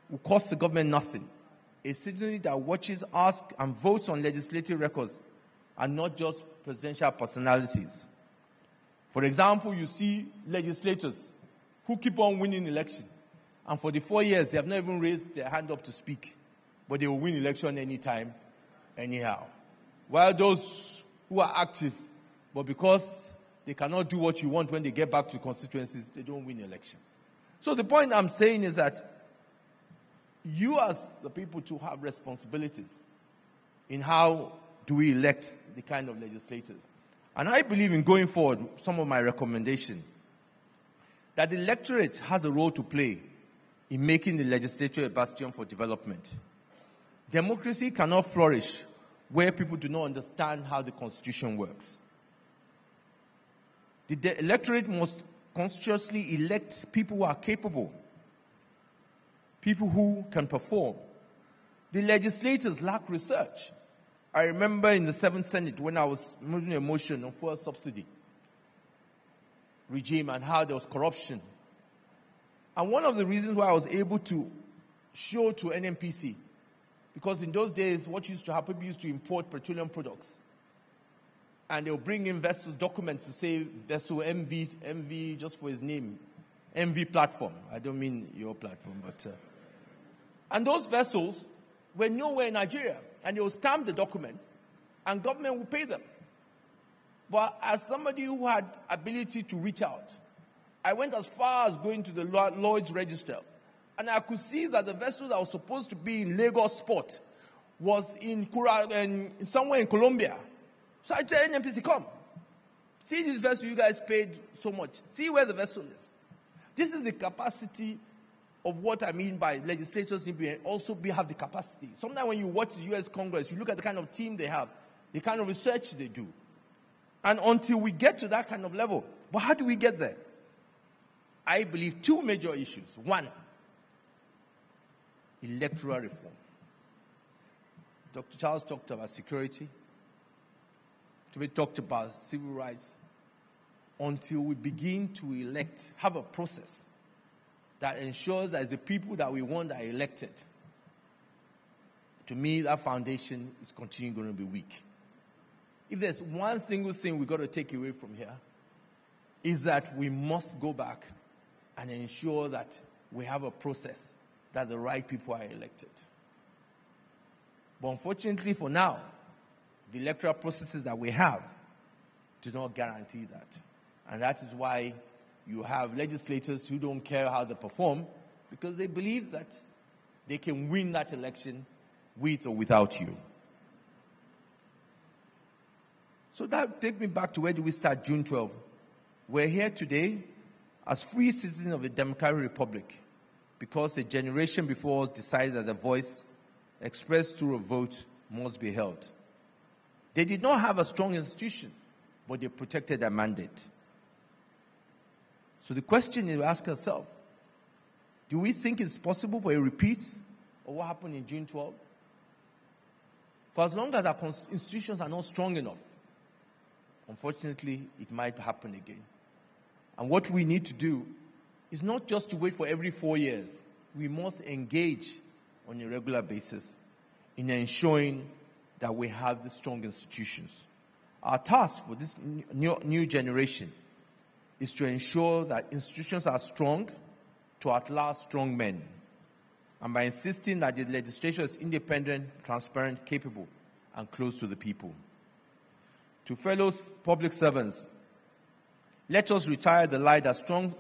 will cost the government nothing. A citizenry that watches, asks, and votes on legislative records, and not just presidential personalities. For example, you see legislators who keep on winning elections, and for the 4 years they have not even raised their hand up to speak, but they will win election anytime, anyhow. While those who are active, but because they cannot do what you want when they get back to constituencies, they don't win election. So the point I'm saying is that you as the people to have responsibilities in how do we elect the kind of legislators. And I believe in going forward, some of my recommendations, that the electorate has a role to play in making the legislature a bastion for development. Democracy cannot flourish where people do not understand how the constitution works. The electorate must consciously elect people who are capable, people who can perform. The legislators lack research. I remember in the 7th Senate when I was moving a motion on fuel subsidy regime and how there was corruption. And one of the reasons why I was able to show to NNPC, because in those days what used to happen, people used to import petroleum products. And they'll bring in vessels, documents to say vessel MV, just for his name, MV platform. I don't mean your platform, but... and those vessels were nowhere in Nigeria. And they will stamp the documents, and government will pay them. But as somebody who had ability to reach out, I went as far as going to the Lloyd's Register. And I could see that the vessel that was supposed to be in Lagos Port was in somewhere in Colombia. So I tell NNPC, come. See this vessel you guys paid so much. See where the vessel is. This is the capacity of what I mean by legislators need to also have the capacity. Sometimes when you watch the U.S. Congress, you look at the kind of team they have, the kind of research they do. And until we get to that kind of level, but how do we get there? I believe 2 major issues. 1, electoral reform. Dr. Charles talked about security. We talked about civil rights. until we begin to elect, have a process that ensures that the people that we want are elected. To me, that foundation is continuing going to be weak. If there's one single thing we've got to take away from here, is that we must go back and ensure that we have a process that the right people are elected. But unfortunately for now, the electoral processes that we have do not guarantee that. And that is why you have legislators who don't care how they perform, because they believe that they can win that election with or without you. So that takes me back to where do we start June 12th. We're here today as free citizens of a democratic republic because a generation before us decided that the voice expressed through a vote must be held. They did not have a strong institution, but they protected their mandate. So the question is, we ask ourselves, do we think it's possible for a repeat of what happened in June 12? For as long as our institutions are not strong enough, unfortunately, it might happen again. And what we need to do is not just to wait for every 4 years. We must engage on a regular basis in ensuring that we have the strong institutions. Our task for this new generation is to ensure that institutions are strong to outlast strong men, and by insisting that the legislature is independent, transparent, capable, and close to the people. To fellow public servants, let us retire the lie that strong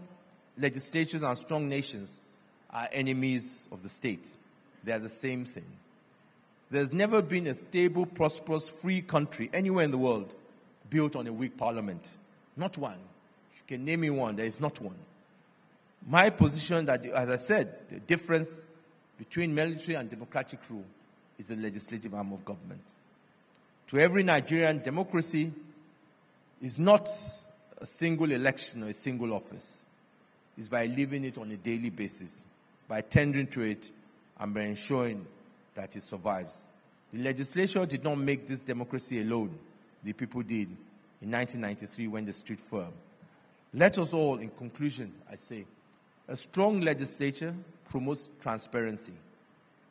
legislatures and strong nations are enemies of the state. They are the same thing. There's never been a stable, prosperous, free country anywhere in the world built on a weak parliament. Not one. If you can name me one, there is not one. My position that, as I said, the difference between military and democratic rule is the legislative arm of government. To every Nigerian, democracy is not a single election or a single office. It's by living it on a daily basis, by tendering to it, and by ensuring that it survives. The legislature did not make this democracy alone. The people did in 1993 when they stood firm. Let us all, in conclusion, I say, a strong legislature promotes transparency.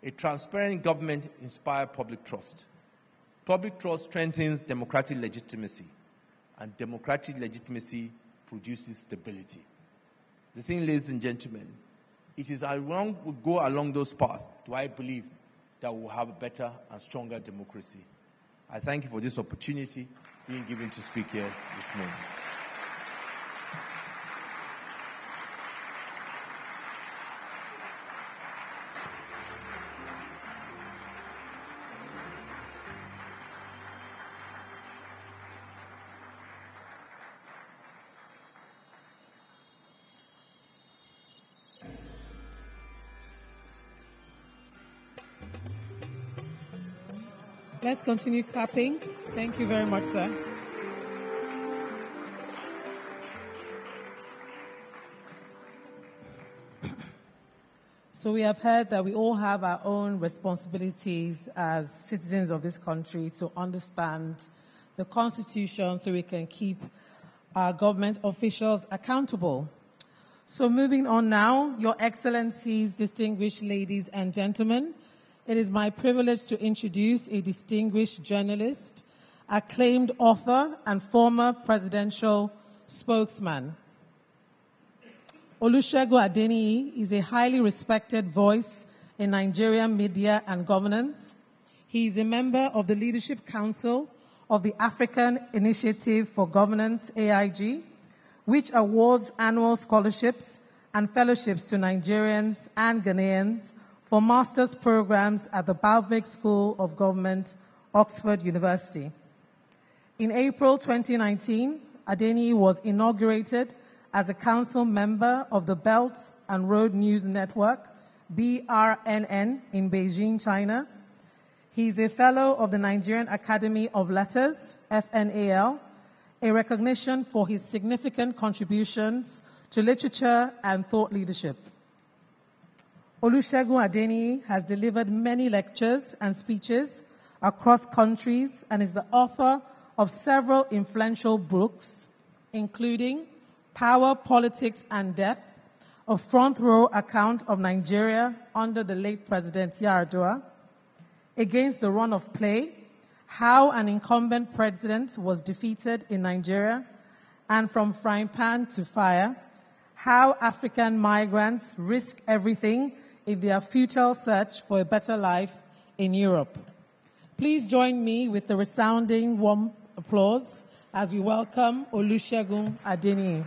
A transparent government inspires public trust. Public trust strengthens democratic legitimacy, and democratic legitimacy produces stability. The thing, ladies and gentlemen, it is along we go along those paths do I believe that we'll have a better and stronger democracy. I thank you for this opportunity being given to speak here this morning. Let's continue clapping. Thank you very much, sir. So we have heard that we all have our own responsibilities as citizens of this country to understand the Constitution so we can keep our government officials accountable. So moving on now, Your Excellencies, distinguished ladies and gentlemen, it is my privilege to introduce a distinguished journalist, acclaimed author, and former presidential spokesman. Olusegun Adeniyi is a highly respected voice in Nigerian media and governance. He is a member of the Leadership Council of the African Initiative for Governance, AIG, which awards annual scholarships and fellowships to Nigerians and Ghanaians for master's programs at the Balvic School of Government, Oxford University. In April 2019, Adeniyi was inaugurated as a council member of the Belt and Road News Network, BRNN, in Beijing, China. He is a fellow of the Nigerian Academy of Letters, FNAL, a recognition for his significant contributions to literature and thought leadership. Olusegun Adeniyi has delivered many lectures and speeches across countries and is the author of several influential books, including Power, Politics and Death, a front row account of Nigeria under the late President Yar'Adua, Against the Run of Play, how an incumbent president was defeated in Nigeria, and From Frying Pan to Fire, how African migrants risk everything in their futile search for a better life in Europe. Please join me with the resounding warm applause as we welcome Olusegun Adeniyi.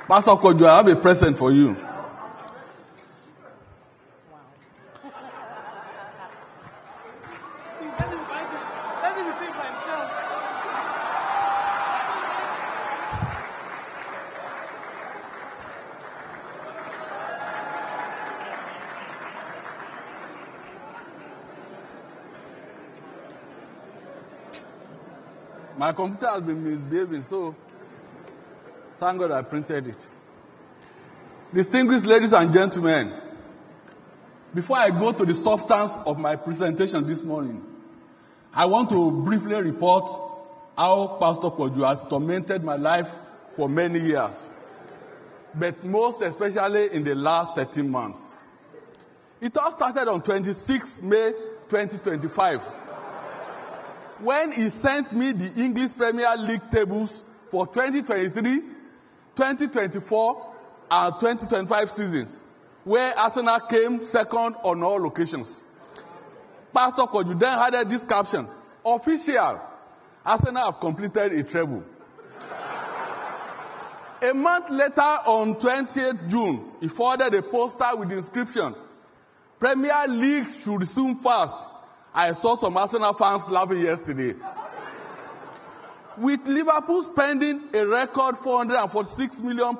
Pastor Kojo, I have a present for you. My computer has been misbehaving, so thank God I printed it. Distinguished ladies and gentlemen, before I go to the substance of my presentation this morning, I want to briefly report how Pastor Kojo has tormented my life for many years, but most especially in the last 13 months. It all started on 26 May 2025. When he sent me the English Premier League tables for 2023, 2024, and 2025 seasons, where Arsenal came second on all occasions. Pastor Kojo then added this caption: "Official, Arsenal have completed a treble." A month later, on 20th June, he forwarded a poster with the inscription, "Premier League should resume fast." I saw some Arsenal fans laughing yesterday. With Liverpool spending a record £446 million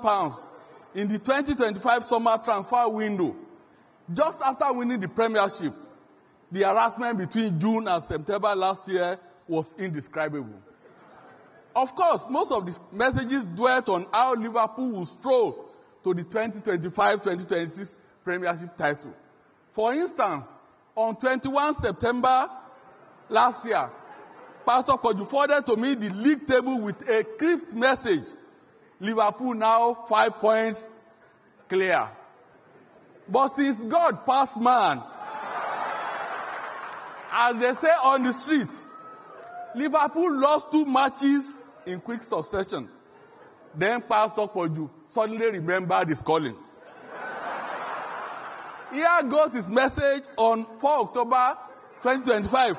in the 2025 summer transfer window, just after winning the Premiership, the harassment between June and September last year was indescribable. Of course, most of the messages dwelt on how Liverpool will stroll to the 2025-2026 Premiership title. For instance, on 21 September last year, Pastor Kojo forwarded to me the league table with a crisp message: Liverpool now 5 points clear. But since God passed man, as they say on the street, Liverpool lost 2 matches in quick succession. Then Pastor Kojo suddenly remembered his calling. Here goes his message on 4 October 2025.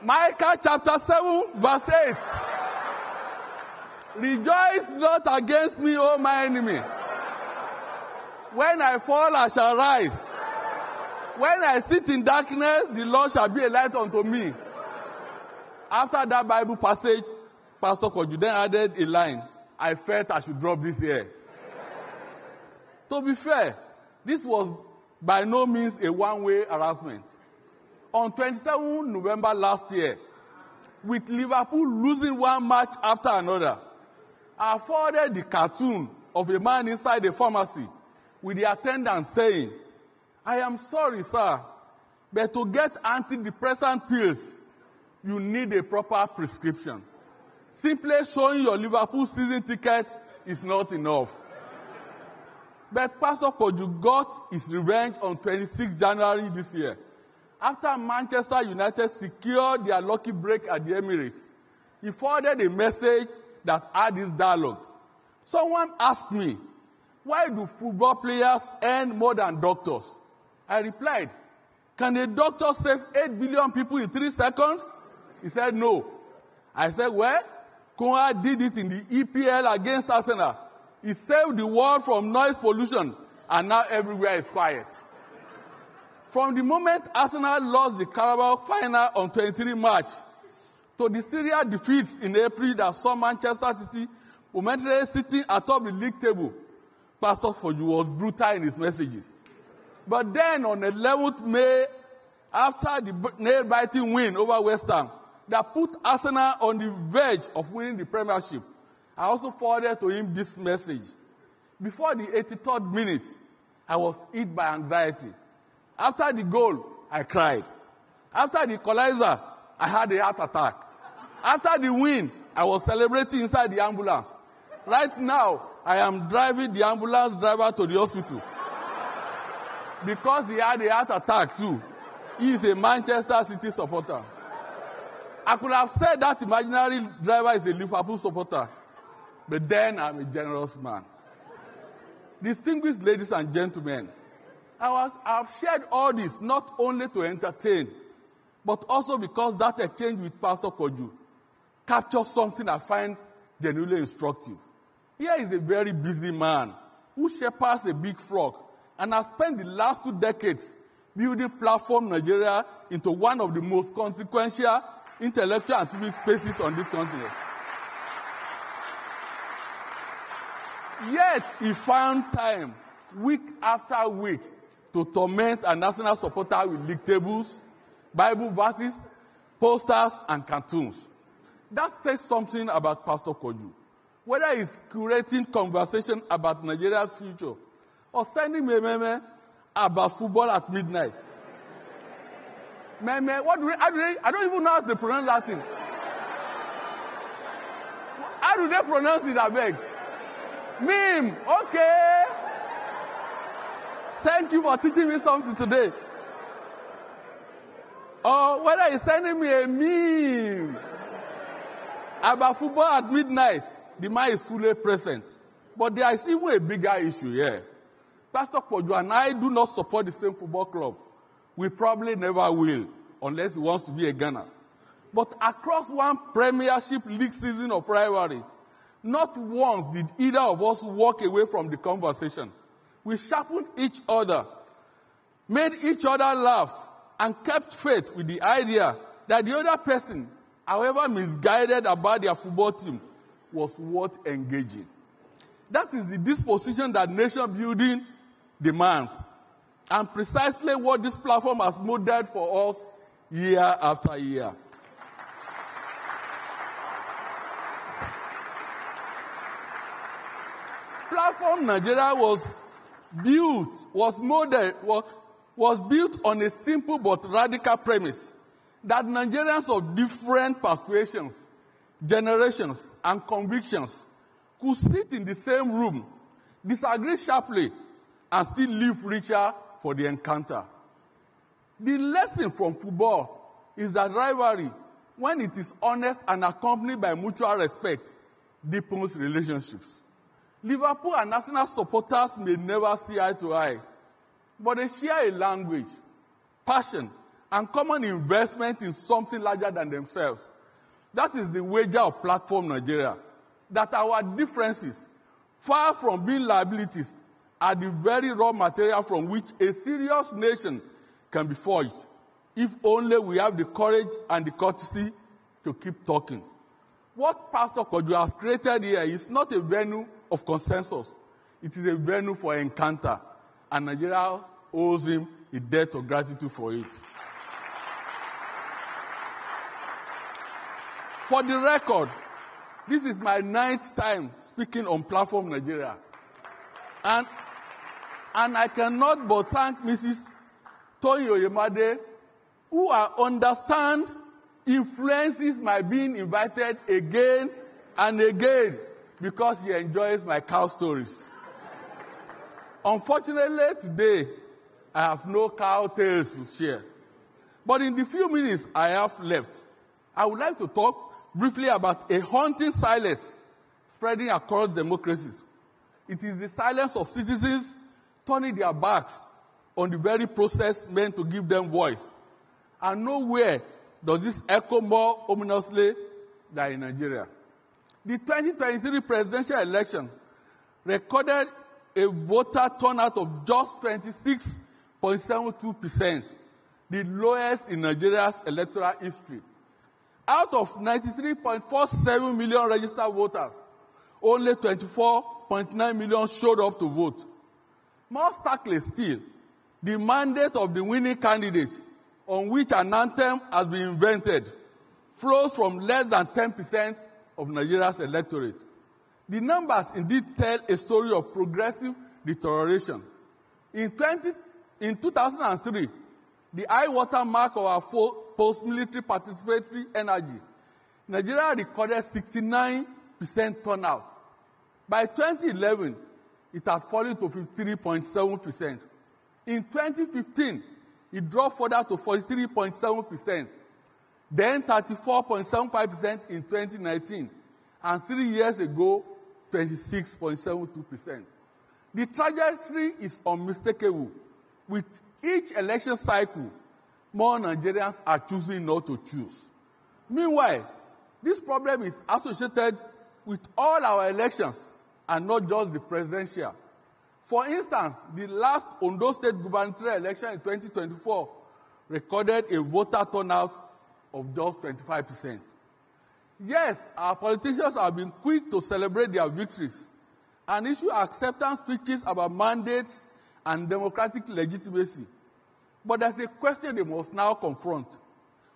Micah chapter 7 verse 8. Rejoice not against me, O my enemy. When I fall, I shall rise. When I sit in darkness, the Lord shall be a light unto me. After that Bible passage, Pastor Kojo then added a line: I felt I should drop this here. To be fair, this was by no means a one-way harassment. On 27 November last year, with Liverpool losing one match after another, I forwarded the cartoon of a man inside a pharmacy with the attendant saying, "I am sorry, sir, but to get antidepressant pills, you need a proper prescription. Simply showing your Liverpool season ticket is not enough." But Pastor Kojo got his revenge on 26 January this year, after Manchester United secured their lucky break at the Emirates. He forwarded a message that had this dialogue. Someone asked me, "Why do football players earn more than doctors?" I replied, "Can a doctor save 8 billion people in 3 seconds?" He said, "No." I said, "Well, Konrad did it in the EPL against Arsenal. He saved the world from noise pollution, and now everywhere is quiet." From the moment Arsenal lost the Carabao final on 23 March to the Syria defeats in April that saw Manchester City momentarily sitting atop the league table, Pastor Kojo was brutal in his messages. But then on 11th May, after the nail-biting win over West Ham that put Arsenal on the verge of winning the Premiership, I also forwarded to him this message: Before the 83rd minute, I was hit by anxiety. After the goal, I cried. After the equalizer, I had a heart attack. After the win, I was celebrating inside the ambulance. Right now, I am driving the ambulance driver to the hospital. Because he had a heart attack too. He is a Manchester City supporter. I could have said that imaginary driver is a Liverpool supporter. But then I'm a generous man. Distinguished ladies and gentlemen, I've shared all this not only to entertain, but also because that exchange with Pastor Koju captures something I find genuinely instructive. Here is a very busy man who shepherds a big flock and has spent the last 2 decades building Platform Nigeria into one of the most consequential intellectual and civic spaces on this continent. Yet he found time, week after week, to torment a national supporter with league tables, Bible verses, posters, and cartoons. That says something about Pastor Koju. Whether he's curating conversation about Nigeria's future or sending me a meme about football at midnight. Meme, I don't even know how to pronounce that thing. How do they pronounce it, I beg? Meme, okay. Thank you for teaching me something today. Or whether he's sending me a meme about football at midnight, the man is fully present. But there is even a bigger issue here. Pastor Koju and I do not support the same football club. We probably never will, unless he wants to be a Ghana. But across one Premiership League season of rivalry, not once did either of us walk away from the conversation. We sharpened each other, made each other laugh, and kept faith with the idea that the other person, however misguided about their football team, was worth engaging. That is the disposition that nation building demands, and precisely what this platform has modeled for us year after year. Platform Nigeria was built on a simple but radical premise that Nigerians of different persuasions, generations, and convictions could sit in the same room, disagree sharply, and still live richer for the encounter. The lesson from football is that rivalry, when it is honest and accompanied by mutual respect, deepens relationships. Liverpool and Arsenal supporters may never see eye to eye, but they share a language, passion, and common investment in something larger than themselves. That is the wager of Platform Nigeria, that our differences, far from being liabilities, are the very raw material from which a serious nation can be forged, if only we have the courage and the courtesy to keep talking. What Pastor Koju has created here is not a venue of consensus. It is a venue for encounter, and Nigeria owes him a debt of gratitude for it. For the record, this is my 9th time speaking on Platform Nigeria. And I cannot but thank Mrs. Toyin Oyemade, who I understand influences my being invited again and again because he enjoys my cow stories. Unfortunately, today, I have no cow tales to share. But in the few minutes I have left, I would like to talk briefly about a haunting silence spreading across democracies. It is the silence of citizens turning their backs on the very process meant to give them voice. And nowhere does this echo more ominously than in Nigeria. The 2023 presidential election recorded a voter turnout of just 26.72%, the lowest in Nigeria's electoral history. Out of 93.47 million registered voters, only 24.9 million showed up to vote. More starkly still, the mandate of the winning candidate, on which an anthem has been invented, flows from less than 10% of Nigeria's electorate. The numbers indeed tell a story of progressive deterioration. In 2003, the high water mark of our post-military participatory energy, Nigeria recorded 69% turnout. By 2011, it had fallen to 53.7%. In 2015, it dropped further to 43.7%, then 34.75% in 2019, and 3 years ago, 26.72%. The trajectory is unmistakable. With each election cycle, more Nigerians are choosing not to choose. Meanwhile, this problem is associated with all our elections and not just the presidential. For instance, the last Ondo State gubernatorial election in 2024 recorded a voter turnout of just 25%. Yes, our politicians have been quick to celebrate their victories and issue acceptance speeches about mandates and democratic legitimacy. But there's a question they must now confront.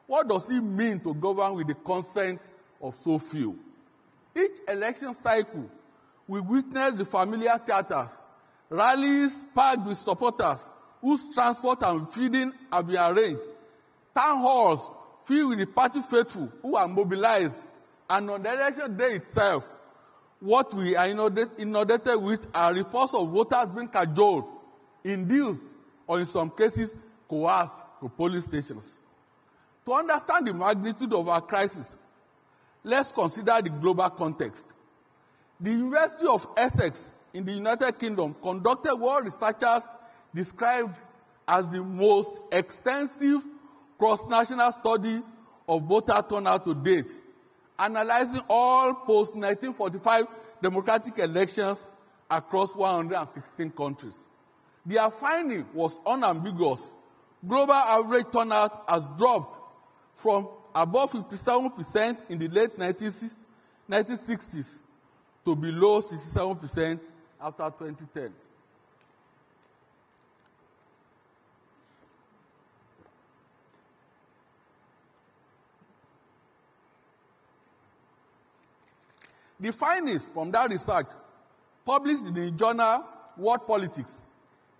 What does it mean to govern with the consent of so few? Each election cycle, we witness the familiar theaters, rallies packed with supporters whose transport and feeding have been arranged, town halls filled with the party faithful who are mobilized, and on the election day itself, what we are inundated with are reports of voters being cajoled, induced, or in some cases, coerced to polling stations. To understand the magnitude of our crisis, let's consider the global context. The University of Essex in the United Kingdom conducted what researchers described as the most extensive cross-national study of voter turnout to date, analyzing all post-1945 democratic elections across 116 countries. Their finding was unambiguous. Global average turnout has dropped from above 57% in the late 1960s to below 67% after 2010. The findings from that research, published in the journal World Politics,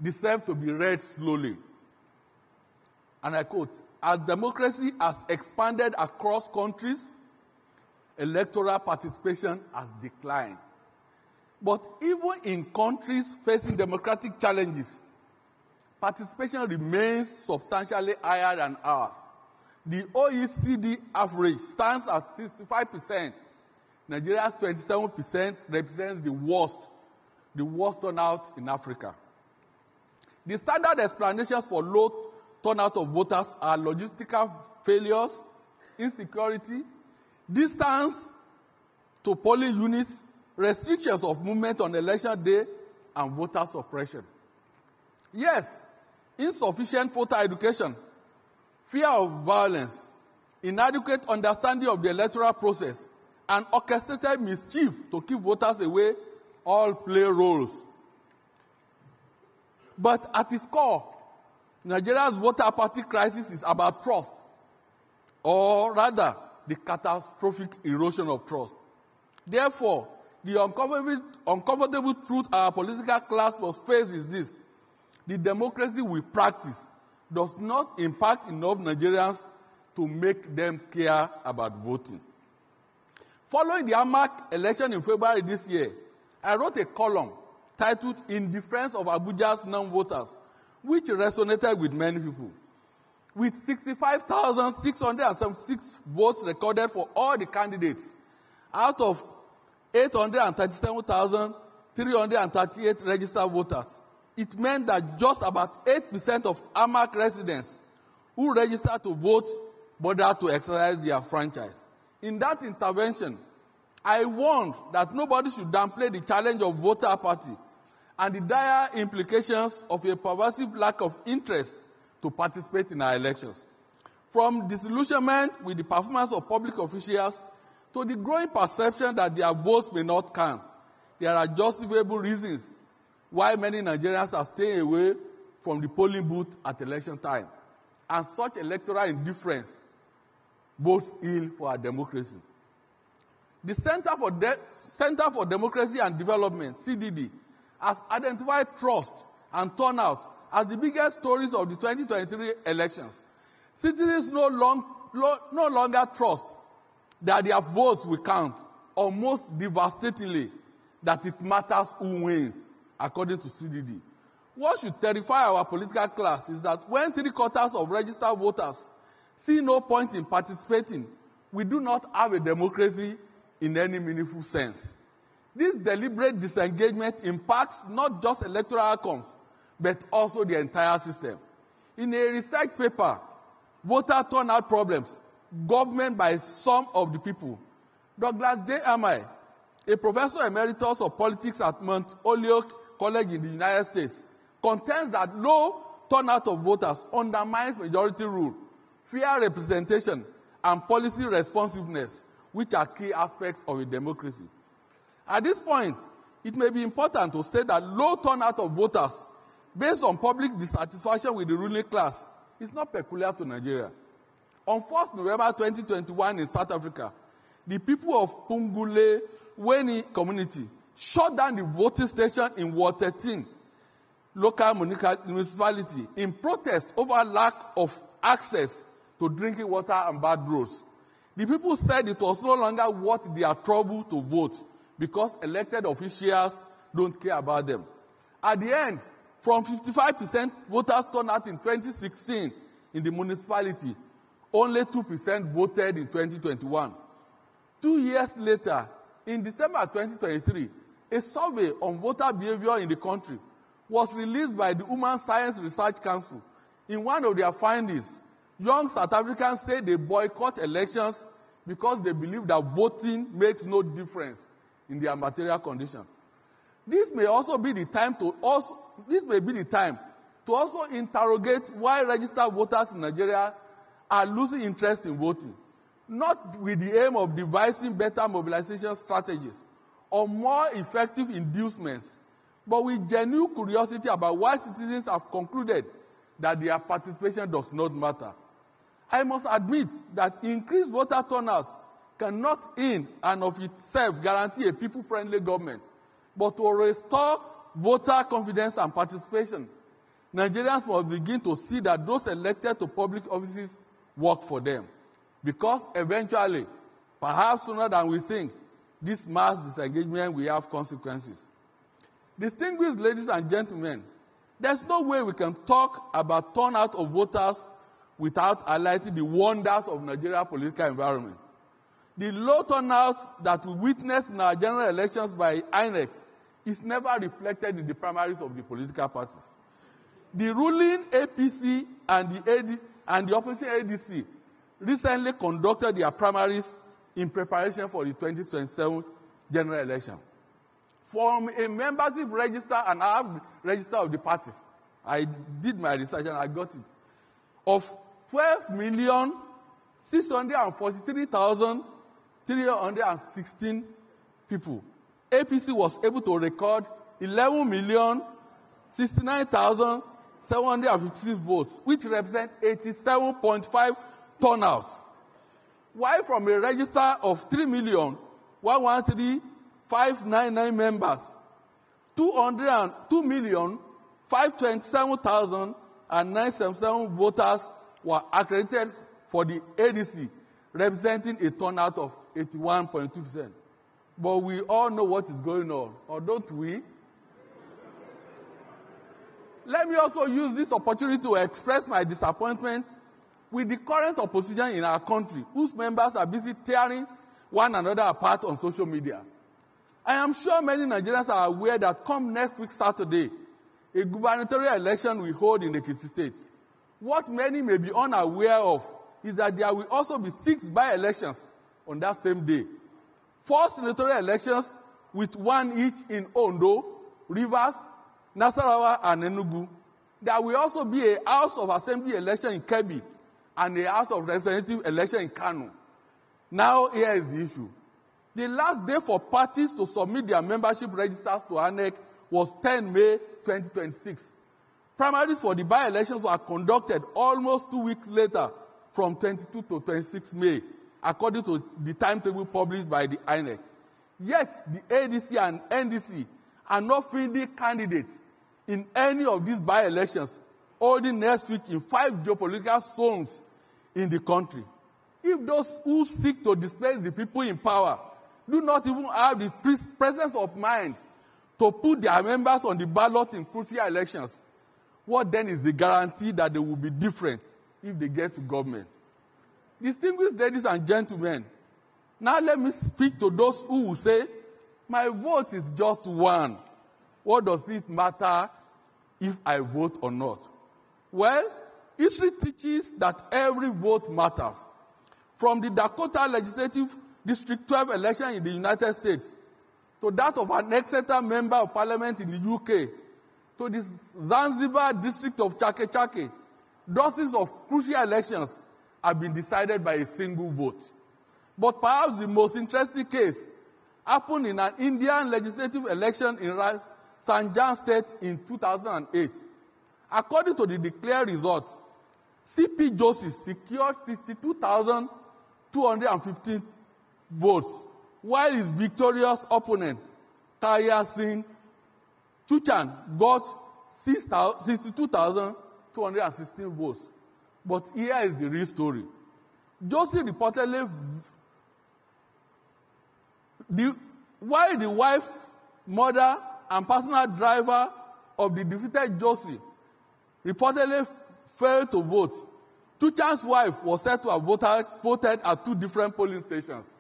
deserve to be read slowly. And I quote, "As democracy has expanded across countries, electoral participation has declined. But even in countries facing democratic challenges, participation remains substantially higher than ours. The OECD average stands at 65%. Nigeria's 27% represents the worst turnout in Africa. The standard explanations for low turnout of voters are logistical failures, insecurity, distance to polling units, restrictions of movement on election day, and voter suppression. Yes, insufficient voter education, fear of violence, inadequate understanding of the electoral process, and orchestrated mischief to keep voters away all play roles. But at its core, Nigeria's voter apathy crisis is about trust, or rather, the catastrophic erosion of trust. Therefore, the uncomfortable truth our political class must face is this: the democracy we practice does not impact enough Nigerians to make them care about voting. Following the AMAC election in February this year, I wrote a column titled "In Defense of Abuja's Non-Voters," which resonated with many people. With 65,676 votes recorded for all the candidates out of 837,338 registered voters, it meant that just about 8% of AMAC residents who registered to vote bothered to exercise their franchise. In that intervention, I warned that nobody should downplay the challenge of voter apathy and the dire implications of a pervasive lack of interest to participate in our elections. From disillusionment with the performance of public officials to the growing perception that their votes may not count, there are justifiable reasons why many Nigerians are staying away from the polling booth at election time. And such electoral indifference bodes ill for our democracy. The Center for Democracy and Development, CDD, has identified trust and turnout as the biggest stories of the 2023 elections. Citizens no longer trust that their votes will count, or most devastatingly, that it matters who wins, according to CDD. What should terrify our political class is that when 3/4 of registered voters see no point in participating, we do not have a democracy in any meaningful sense. This deliberate disengagement impacts not just electoral outcomes, but also the entire system. In a research paper, Voter Turnout Problems, Government by Some of the People, Douglas J. Amai, a professor emeritus of politics at Mount Holyoke College in the United States, contends that low turnout of voters undermines majority rule, fair representation, and policy responsiveness, which are key aspects of a democracy. At this point, it may be important to state that low turnout of voters based on public dissatisfaction with the ruling class is not peculiar to Nigeria. On 1st November 2021 in South Africa, the people of Pungule Weni community shut down the voting station in Ward 13 local municipality in protest over lack of access to drinking water and bad roads. The people said it was no longer worth their trouble to vote because elected officials don't care about them. At the end, from 55% voters turnout in 2016 in the municipality, only 2% voted in 2021. 2 years later, in December 2023, a survey on voter behavior in the country was released by the Human Science Research Council. In one of their findings, young South Africans say they boycott elections because they believe that voting makes no difference in their material condition. This may be the time to also interrogate why registered voters in Nigeria are losing interest in voting, not with the aim of devising better mobilization strategies or more effective inducements, but with genuine curiosity about why citizens have concluded that their participation does not matter. I must admit that increased voter turnout cannot in and of itself guarantee a people-friendly government, but to restore voter confidence and participation, Nigerians must begin to see that those elected to public offices work for them. Because eventually, perhaps sooner than we think, this mass disengagement will have consequences. Distinguished ladies and gentlemen, there's no way we can talk about turnout of voters without highlighting the wonders of Nigeria's political environment. The low turnout that we witnessed in our general elections by INEC is never reflected in the primaries of the political parties. The ruling APC and the opposition ADC recently conducted their primaries in preparation for the 2027 general election. From a membership register, and I have the register of the parties, I did my research and I got it, of 12,643,316 people, APC was able to record 11,069,756 votes, which represent 87.5 turnout. While from a register of 3,113,599 members, 2,527,977 voters were accredited for the ADC, representing a turnout of 81.2%. But we all know what is going on, or don't we? Let me also use this opportunity to express my disappointment with the current opposition in our country, whose members are busy tearing one another apart on social media. I am sure many Nigerians are aware that come next week Saturday, a gubernatorial election will hold in Ekiti State. What many may be unaware of is that there will also be 6 by-elections on that same day. 4 senatorial elections with 1 each in Ondo, Rivers, Nasarawa, and Enugu. There will also be a House of Assembly election in Kebbi and a House of Representative election in Kano. Now, here is the issue. The last day for parties to submit their membership registers to INEC was 10 May 2026. Primaries for the by-elections were conducted almost 2 weeks later, from 22 to 26 May. according to the timetable published by the INEC. Yet, the ADC and NDC are not fielding candidates in any of these by-elections, holding next week in 5 geopolitical zones in the country. If those who seek to displace the people in power do not even have the presence of mind to put their members on the ballot in crucial elections, what then is the guarantee that they will be different if they get to government? Distinguished ladies and gentlemen, now let me speak to those who will say, my vote is just one. What does it matter if I vote or not? Well, history teaches that every vote matters. From the Dakota Legislative District 12 election in the United States, to that of an Exeter Member of Parliament in the UK, to the Zanzibar district of Chake Chake, dozens of crucial elections have been decided by a single vote. But perhaps the most interesting case happened in an Indian legislative election in Sanjan State in 2008. According to the declared results, CP Joshi secured 62,215 votes, while his victorious opponent, Taya Singh Chuchan, got 62,216 votes. But here is the real story. Joshi reportedly, while the wife, mother, and personal driver of the defeated Joshi reportedly failed to vote, Chuchan's wife was said to have voted at 2 different polling stations.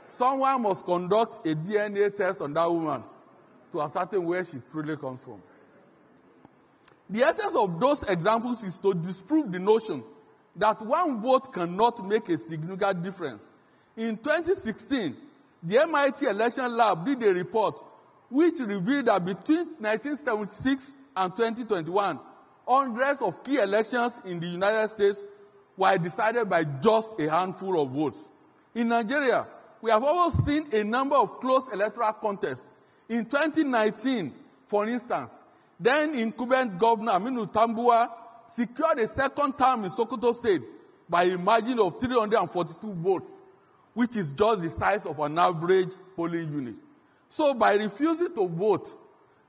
Someone must conduct a DNA test on that woman to ascertain where she truly comes from. The essence of those examples is to disprove the notion that one vote cannot make a significant difference. In 2016, the MIT Election Lab did a report which revealed that between 1976 and 2021, hundreds of key elections in the United States were decided by just a handful of votes. In Nigeria, we have also seen a number of close electoral contests. In 2019, for instance, then incumbent Governor Aminu Tambuwa secured a second term in Sokoto State by a margin of 342 votes, which is just the size of an average polling unit. So by refusing to vote,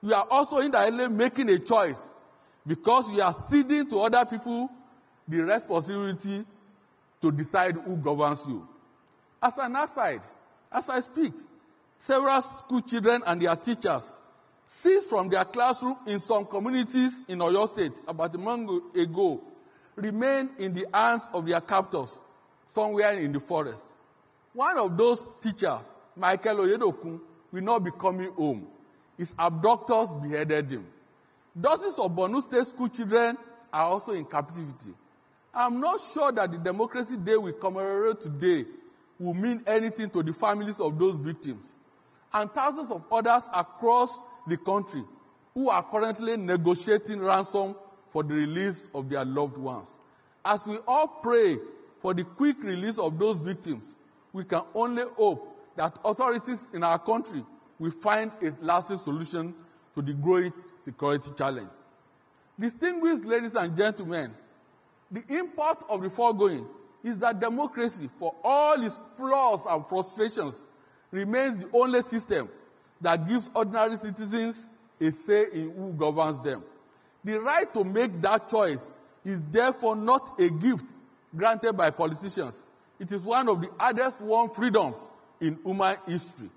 you are also indirectly making a choice because you are ceding to other people the responsibility to decide who governs you. As an aside, as I speak, several school children and their teachers seized from their classroom in some communities in Oyo State about a month ago remain in the hands of their captors somewhere in the forest. One of those teachers, Michael Oyedokun, will not be coming home. His abductors beheaded him. Dozens of Borno State school children are also in captivity. I'm not sure that the Democracy Day we commemorate today will mean anything to the families of those victims and thousands of others across the country who are currently negotiating ransom for the release of their loved ones. As we all pray for the quick release of those victims, we can only hope that authorities in our country will find a lasting solution to the growing security challenge. Distinguished ladies and gentlemen, the import of the foregoing is that democracy, for all its flaws and frustrations, remains the only system that gives ordinary citizens a say in who governs them. The right to make that choice is therefore not a gift granted by politicians. It is one of the hardest won freedoms in human history.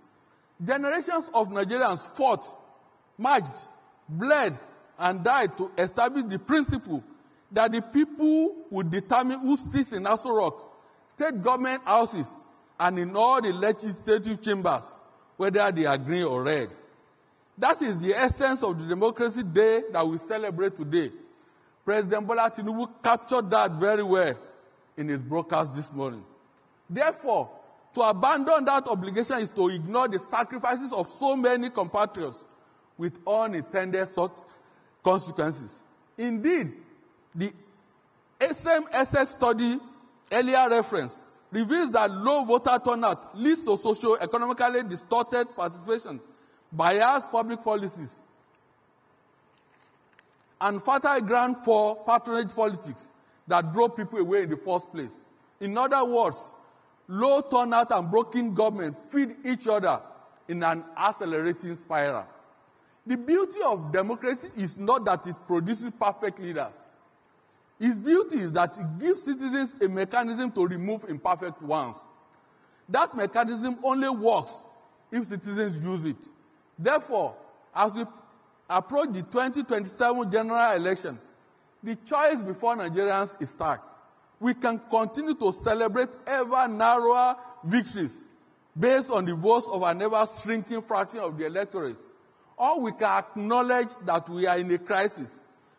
Generations of Nigerians fought, marched, bled, and died to establish the principle that the people would determine who sits in Aso Rock, state government houses, and in all the legislative chambers, whether they are green or red. That is the essence of the Democracy Day that we celebrate today. President Bola Tinubu captured that very well in his broadcast this morning. Therefore, to abandon that obligation is to ignore the sacrifices of so many compatriots with unintended consequences. Indeed, the SMSX study earlier referenced reveals that low voter turnout leads to socio-economically distorted participation, biased public policies, and fertile ground for patronage politics that drove people away in the first place. In other words, low turnout and broken government feed each other in an accelerating spiral. The beauty of democracy is not that it produces perfect leaders. Its beauty is that it gives citizens a mechanism to remove imperfect ones. That mechanism only works if citizens use it. Therefore, as we approach the 2027 general election, the choice before Nigerians is stark. We can continue to celebrate ever narrower victories based on the votes of an ever-shrinking fraction of the electorate, or we can acknowledge that we are in a crisis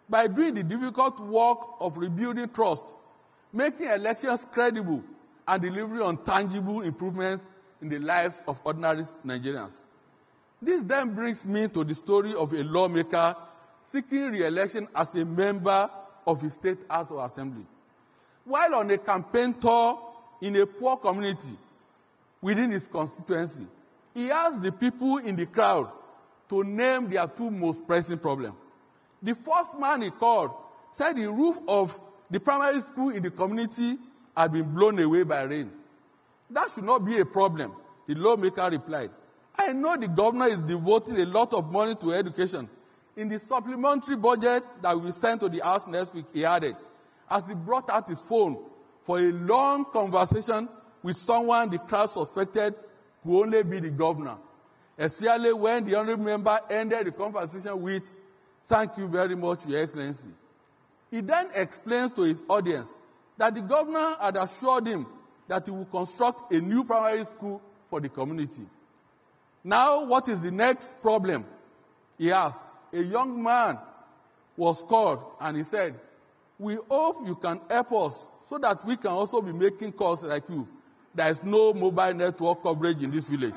by doing the difficult work of rebuilding trust, making elections credible, and delivering on tangible improvements in the lives of ordinary Nigerians. This then brings me to the story of a lawmaker seeking re-election as a member of his state House of Assembly. While on a campaign tour in a poor community within his constituency, he asked the people in the crowd to name their two most pressing problems. The first man he called said the roof of the primary school in the community had been blown away by rain. That should not be a problem, the lawmaker replied. I know the governor is devoting a lot of money to education. In the supplementary budget that we send to the House next week, he added, as he brought out his phone for a long conversation with someone the crowd suspected could only be the governor, especially when the honorable member ended the conversation with, "Thank you very much, Your Excellency." He then explains to his audience that the governor had assured him that he would construct a new primary school for the community. Now, what is the next problem? He asked. A young man was called and he said, "We hope you can help us so that we can also be making calls like you. There is no mobile network coverage in this village."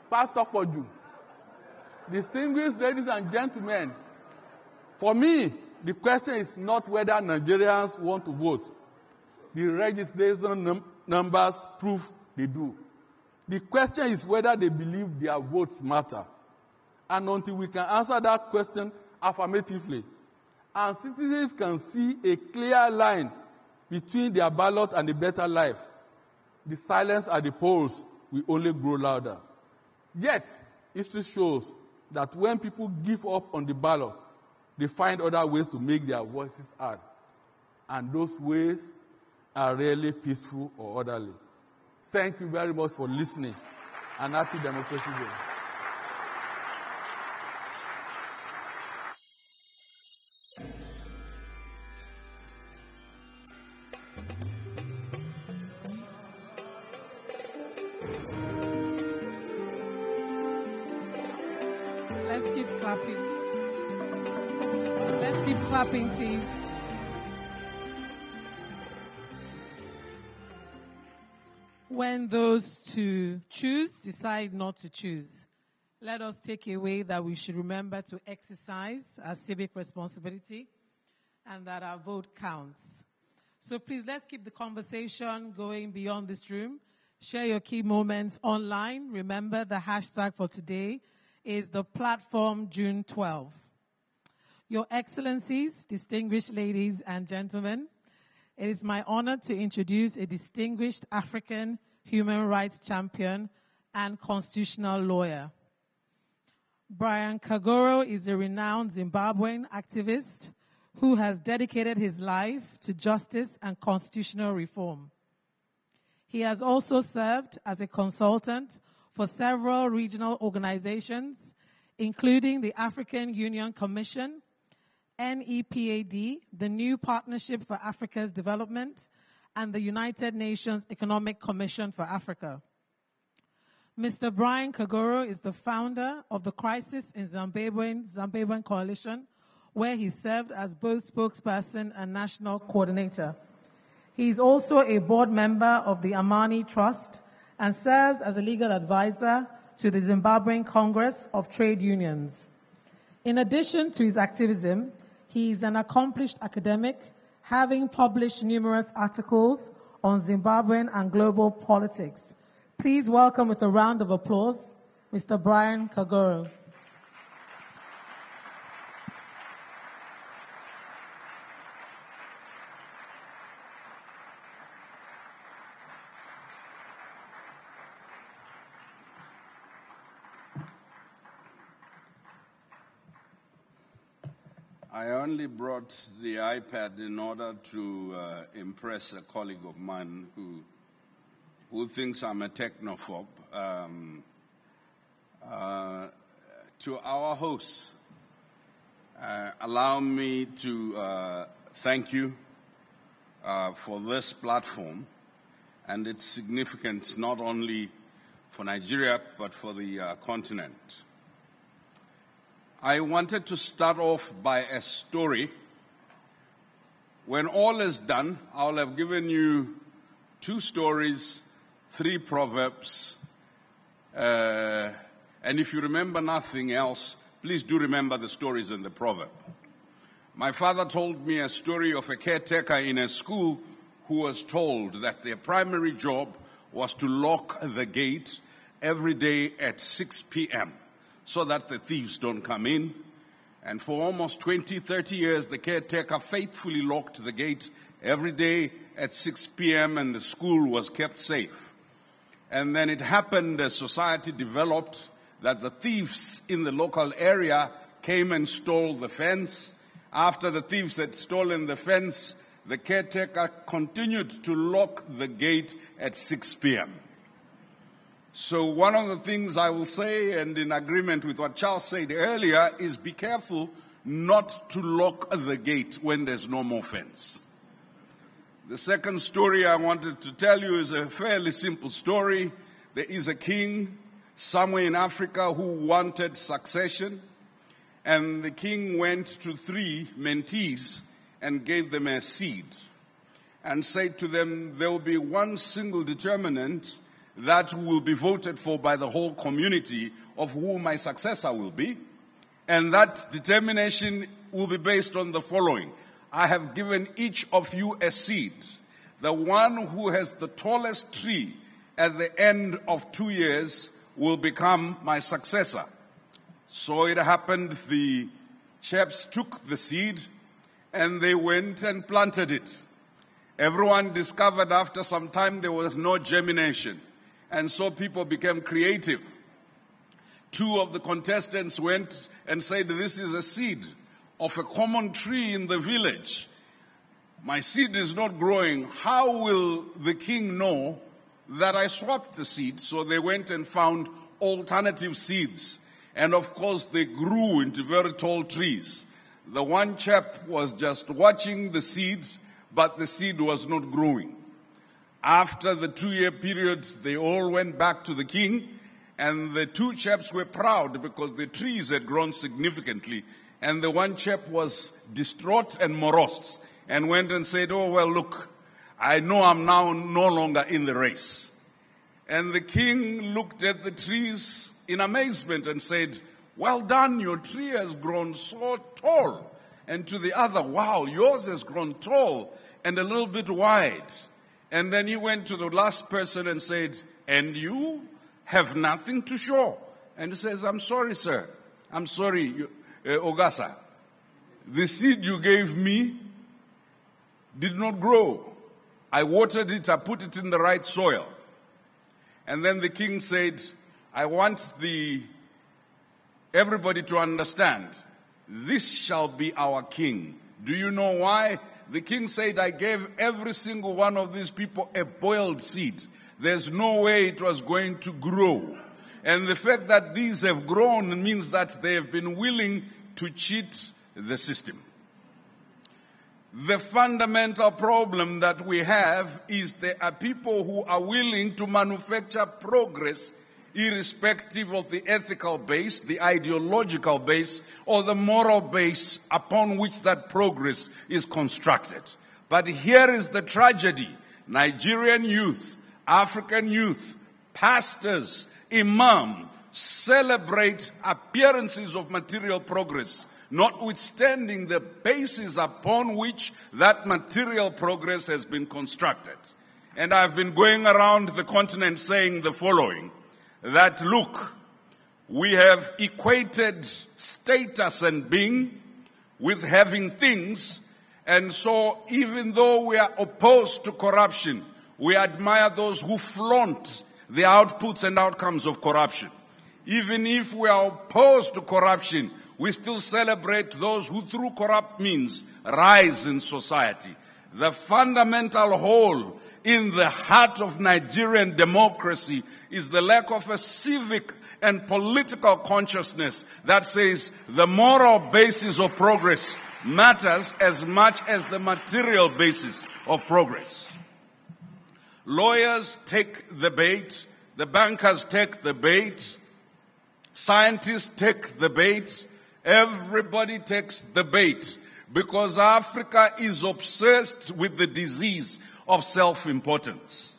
Pastor Koju, distinguished ladies and gentlemen, for me, the question is not whether Nigerians want to vote. The registration numbers prove they do. The question is whether they believe their votes matter. And until we can answer that question affirmatively, and citizens can see a clear line between their ballot and a better life, the silence at the polls will only grow louder. Yet, history shows that when people give up on the ballot, they find other ways to make their voices heard. And those ways are rarely peaceful or orderly. Thank you very much for listening, and happy Democracy Day. Let's keep clapping. Let's keep clapping, please. When those to choose decide not to choose, let us take away that we should remember to exercise our civic responsibility and that our vote counts. So please, let's keep the conversation going beyond this room. Share your key moments online. Remember, the hashtag for today is the platform June 12. Your Excellencies, distinguished ladies and gentlemen, it is my honor to introduce a distinguished African human rights champion and constitutional lawyer. Brian Kagoro is a renowned Zimbabwean activist who has dedicated his life to justice and constitutional reform. He has also served as a consultant for several regional organizations, including the African Union Commission, NEPAD, the New Partnership for Africa's Development, and the United Nations Economic Commission for Africa. Mr. Brian Kagoro is the founder of the Crisis in Zimbabwean Coalition, where he served as both spokesperson and national coordinator. He is also a board member of the Amani Trust and serves as a legal advisor to the Zimbabwean Congress of Trade Unions. In addition to his activism, he is an accomplished academic, having published numerous articles on Zimbabwean and global politics. Please welcome with a round of applause, Mr. Brian Kagoro. I only brought the iPad in order to impress a colleague of mine who thinks I'm a technophobe. To our hosts, allow me to thank you for this platform and its significance not only for Nigeria but for the continent. I wanted to start off by a story. When all is done, I'll have given you 2 stories, 3 proverbs, and if you remember nothing else, please do remember the stories in the proverb. My father told me a story of a caretaker in a school who was told that their primary job was to lock the gate every day at 6 p.m. so that the thieves don't come in. And for almost 20, 30 years, the caretaker faithfully locked the gate every day at 6 p.m. and the school was kept safe. And then it happened as society developed that the thieves in the local area came and stole the fence. After the thieves had stolen the fence, the caretaker continued to lock the gate at 6 p.m. So one of the things I will say, and in agreement with what Charles said earlier, is be careful not to lock the gate when there's no more fence. The second story I wanted to tell you is a fairly simple story. There is a king somewhere in Africa who wanted succession, and the king went to 3 mentees and gave them a seed and said to them, there will be one single determinant that will be voted for by the whole community of who my successor will be. And that determination will be based on the following. I have given each of you a seed. The one who has the tallest tree at the end of 2 years will become my successor. So it happened, the chaps took the seed and they went and planted it. Everyone discovered after some time there was no germination. And so people became creative. 2 of the contestants went and said, this is a seed of a common tree in the village. My seed is not growing. How will the king know that I swapped the seed? So they went and found alternative seeds. And of course they grew into very tall trees. The one chap was just watching the seed, but the seed was not growing. After the 2-year period, they all went back to the king, and the 2 chaps were proud because the trees had grown significantly, and the one chap was distraught and morose, and went and said, oh, well, look, I know I'm now no longer in the race. And the king looked at the trees in amazement and said, well done, your tree has grown so tall. And to the other, wow, yours has grown tall and a little bit wide. And then he went to the last person and said, and you have nothing to show. And he says, I'm sorry, sir. I'm sorry, Ogasa. The seed you gave me did not grow. I watered it, I put it in the right soil. And then the king said, I want everybody to understand, this shall be our king. Do you know why? The king said, I gave every single one of these people a boiled seed. There's no way it was going to grow. And the fact that these have grown means that they have been willing to cheat the system. The fundamental problem that we have is there are people who are willing to manufacture progress irrespective of the ethical base, the ideological base, or the moral base upon which that progress is constructed. But here is the tragedy. Nigerian youth, African youth, pastors, imams celebrate appearances of material progress, notwithstanding the basis upon which that material progress has been constructed. And I've been going around the continent saying the following, that look, we have equated status and being with having things, and so even though we are opposed to corruption, we admire those who flaunt the outputs and outcomes of corruption. Even if we are opposed to corruption, We still celebrate those who through corrupt means rise in society. The fundamental hole in the heart of Nigerian democracy is the lack of a civic and political consciousness that says the moral basis of progress matters as much as the material basis of progress. Lawyers take the bait, the bankers take the bait, scientists take the bait, everybody takes the bait because Africa is obsessed with the disease of self-importance.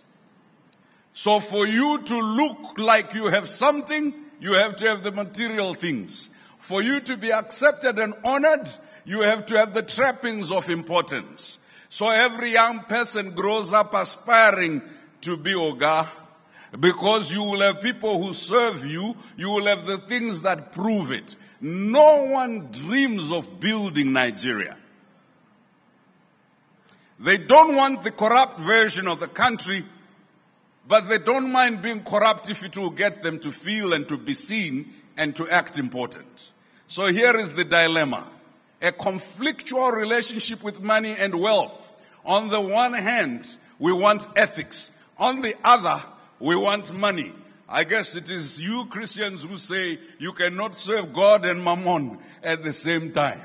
So for you to look like you have something, you have to have the material things. For you to be accepted and honored, you have to have the trappings of importance. So every young person grows up aspiring to be Oga, because you will have people who serve you, you will have the things that prove it. No one dreams of building Nigeria. They don't want the corrupt version of the country, but they don't mind being corrupt if it will get them to feel and to be seen and to act important. So here is the dilemma. A conflictual relationship with money and wealth. On the one hand, we want ethics. On the other, we want money. I guess it is you Christians who say you cannot serve God and Mammon at the same time.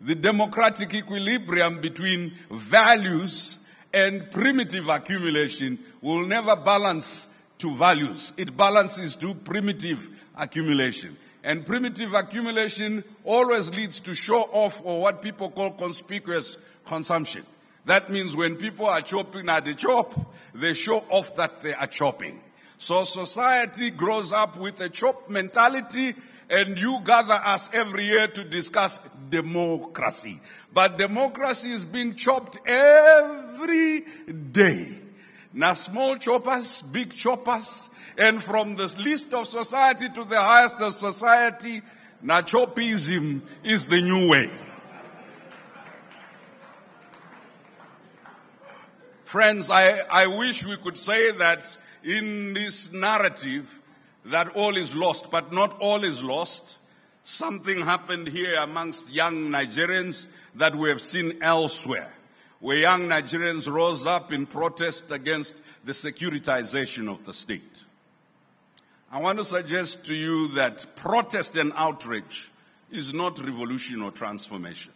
The democratic equilibrium between values and primitive accumulation will never balance to values. It balances to primitive accumulation. And primitive accumulation always leads to show off, or what people call conspicuous consumption. That means when people are chopping at the chop, they show off that they are chopping. So society grows up with a chop mentality, and you gather us every year to discuss democracy. But democracy is being chopped every day. Now small choppers, big choppers, and from the least of society to the highest of society, now chopism is the new way. Friends, I wish we could say that in this narrative that all is lost, but not all is lost. Something happened here amongst young Nigerians that we have seen elsewhere, where young Nigerians rose up in protest against the securitization of the state. I want to suggest to you that protest and outrage is not revolution or transformation.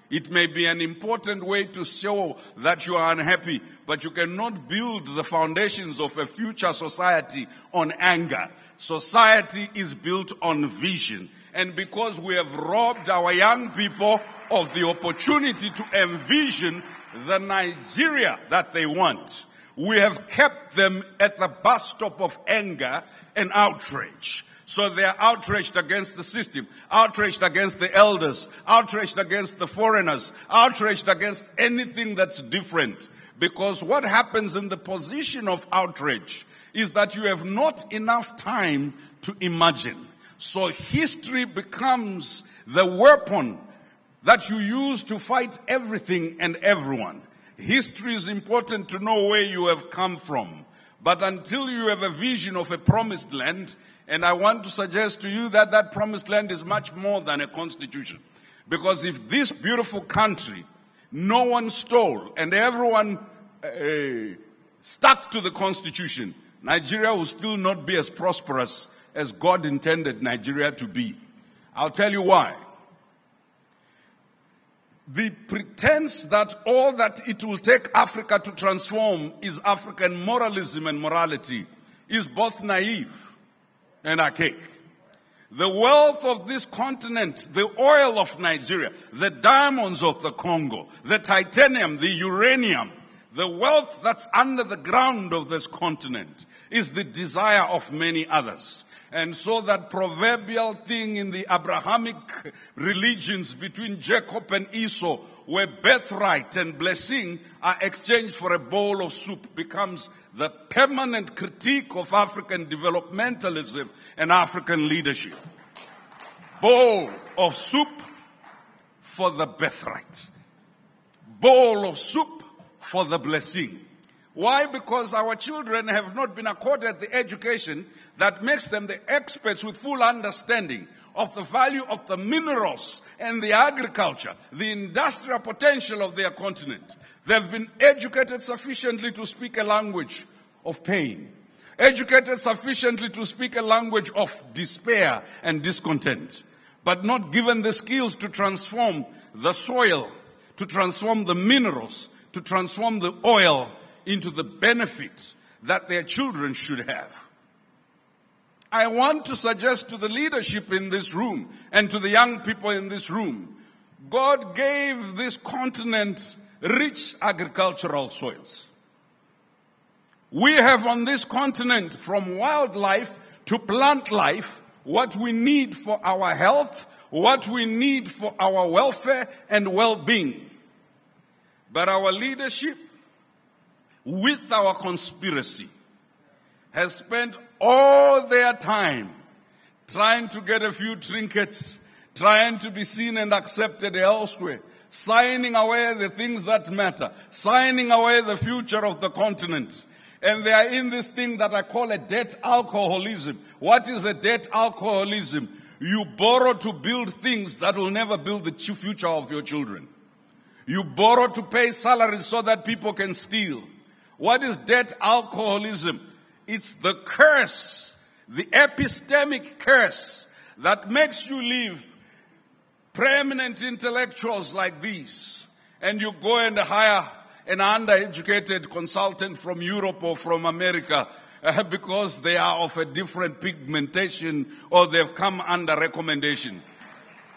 It may be an important way to show that you are unhappy, but you cannot build the foundations of a future society on anger. Society is built on vision. And because we have robbed our young people of the opportunity to envision the Nigeria that they want, we have kept them at the bus stop of anger and outrage. So they are outraged against the system, outraged against the elders, outraged against the foreigners, outraged against anything that's different. Because what happens in the position of outrage is that you have not enough time to imagine. So history becomes the weapon that you use to fight everything and everyone. History is important to know where you have come from. But until you have a vision of a promised land, and I want to suggest to you that that promised land is much more than a constitution. Because if this beautiful country, no one stole and everyone stuck to the constitution, Nigeria will still not be as prosperous as God intended Nigeria to be. I'll tell you why. The pretense that all that it will take Africa to transform is African moralism and morality is both naive and archaic. The wealth of this continent, the oil of Nigeria, the diamonds of the Congo, the titanium, the uranium, the wealth that's under the ground of this continent is the desire of many others. And so that proverbial thing in the Abrahamic religions between Jacob and Esau, where birthright and blessing are exchanged for a bowl of soup, becomes the permanent critique of African developmentalism and African leadership. Bowl of soup for the birthright. Bowl of soup for the blessing. Why? Because our children have not been accorded the education that makes them the experts with full understanding of the value of the minerals and the agriculture, the industrial potential of their continent. They've been educated sufficiently to speak a language of pain, educated sufficiently to speak a language of despair and discontent, but not given the skills to transform the soil, to transform the minerals, to transform the oil into the benefit that their children should have. I want to suggest to the leadership in this room and to the young people in this room, God gave this continent rich agricultural soils. We have on this continent, from wildlife to plant life, what we need for our health, what we need for our welfare and well-being. But our leadership, with our conspiracy, has spent all their time trying to get a few trinkets, trying to be seen and accepted elsewhere, signing away the things that matter, signing away the future of the continent. And they are in this thing that I call a debt alcoholism. What is a debt alcoholism? You borrow to build things that will never build the future of your children. You borrow to pay salaries so that people can steal. What is debt alcoholism? It's the curse, the epistemic curse that makes you leave preeminent intellectuals like these, and you go and hire an undereducated consultant from Europe or from America because they are of a different pigmentation or they've come under recommendation.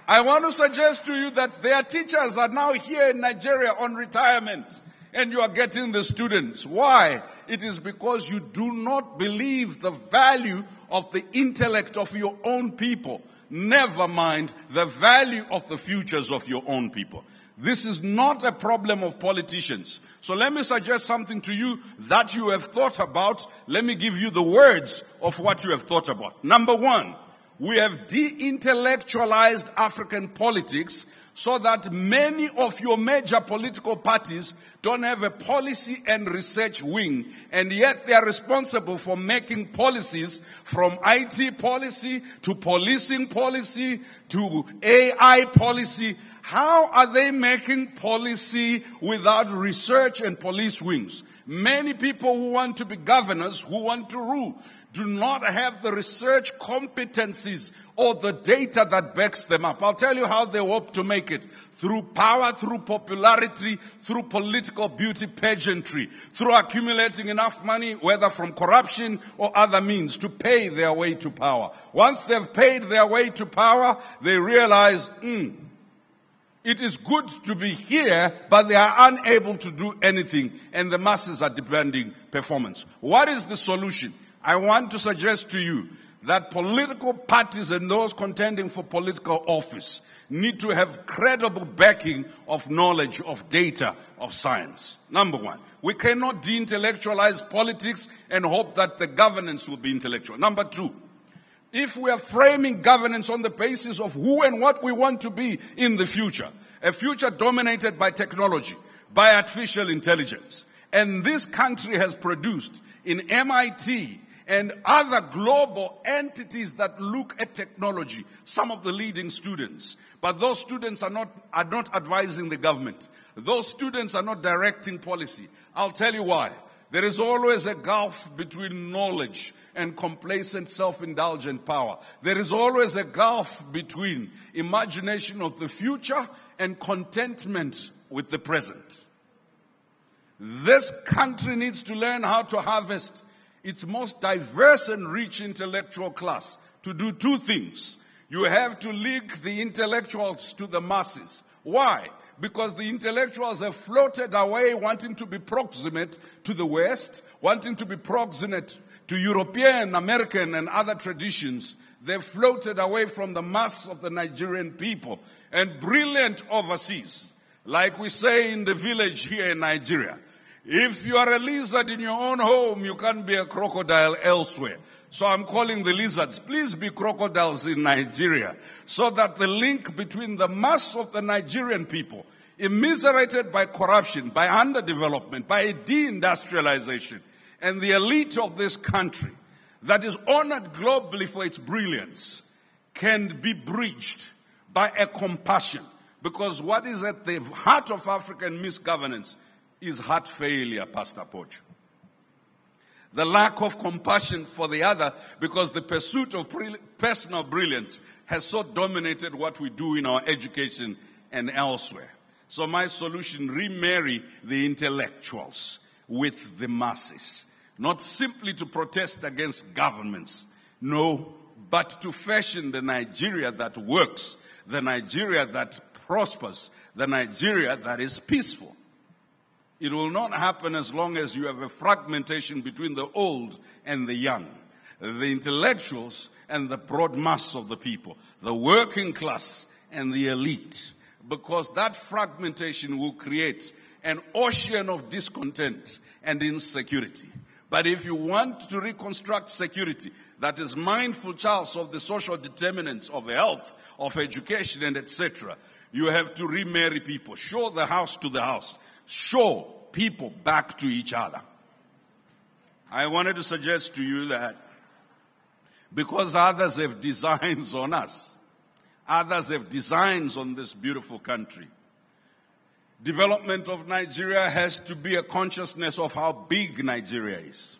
I want to suggest to you that their teachers are now here in Nigeria on retirement, and you are getting the students. Why? It is because you do not believe the value of the intellect of your own people. Never mind the value of the futures of your own people. This is not a problem of politicians. So let me suggest something to you that you have thought about. Let me give you the words of what you have thought about. Number one, we have de-intellectualized African politics so that many of your major political parties don't have a policy and research wing, and yet they are responsible for making policies, from IT policy to policing policy to AI policy. How are they making policy without research and police wings? Many people who want to be governors, who want to rule, do not have the research competencies or the data that backs them up. I'll tell you how they hope to make it. Through power, through popularity, through political beauty pageantry, through accumulating enough money, whether from corruption or other means, to pay their way to power. Once they've paid their way to power, they realize, it is good to be here, but they are unable to do anything, and the masses are demanding performance. What is the solution? I want to suggest to you that political parties and those contending for political office need to have credible backing of knowledge, of data, of science. Number one, we cannot de-intellectualize politics and hope that the governance will be intellectual. Number two, if we are framing governance on the basis of who and what we want to be in the future, a future dominated by technology, by artificial intelligence, and this country has produced in MIT and other global entities that look at technology, some of the leading students. But those students are not advising the government. Those students are not directing policy. I'll tell you why. There is always a gulf between knowledge and complacent, self-indulgent power. There is always a gulf between imagination of the future and contentment with the present. This country needs to learn how to harvest its most diverse and rich intellectual class to do two things. You have to link the intellectuals to the masses. Why? Because the intellectuals have floated away wanting to be proximate to the West, wanting to be proximate to European, American, and other traditions. They've floated away from the mass of the Nigerian people. And brilliant overseas, like we say in the village here in Nigeria, if you are a lizard in your own home, you can't be a crocodile elsewhere. So I'm calling the lizards, please be crocodiles in Nigeria, so that the link between the mass of the Nigerian people, immiserated by corruption, by underdevelopment, by deindustrialization, and the elite of this country that is honored globally for its brilliance, can be breached by a compassion. Because what is at the heart of African misgovernance is heart failure, Pastor Poch. The lack of compassion for the other, because the pursuit of personal brilliance has so dominated what we do in our education and elsewhere. So my solution, remarry the intellectuals with the masses. Not simply to protest against governments, no, but to fashion the Nigeria that works, the Nigeria that prospers, the Nigeria that is peaceful. It will not happen as long as you have a fragmentation between the old and the young, the intellectuals and the broad mass of the people, the working class and the elite, because that fragmentation will create an ocean of discontent and insecurity. But if you want to reconstruct security that is mindful, Charles, of the social determinants of health, of education, and etc., you have to remarry people. Show the house to the house. Show people back to each other. I wanted to suggest to you that because others have designs on us, others have designs on this beautiful country, development of Nigeria has to be a consciousness of how big Nigeria is.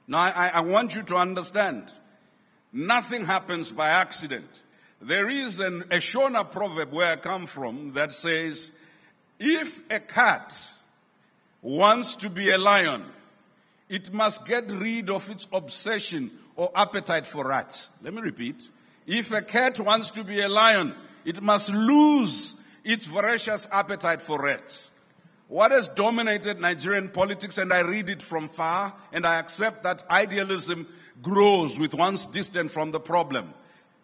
Now, I want you to understand, nothing happens by accident. There is a Shona proverb where I come from that says, if a cat wants to be a lion, it must get rid of its obsession or appetite for rats. Let me repeat. If a cat wants to be a lion, it must lose its voracious appetite for rats. What has dominated Nigerian politics, and I read it from far, and I accept that idealism grows with one's distant from the problem,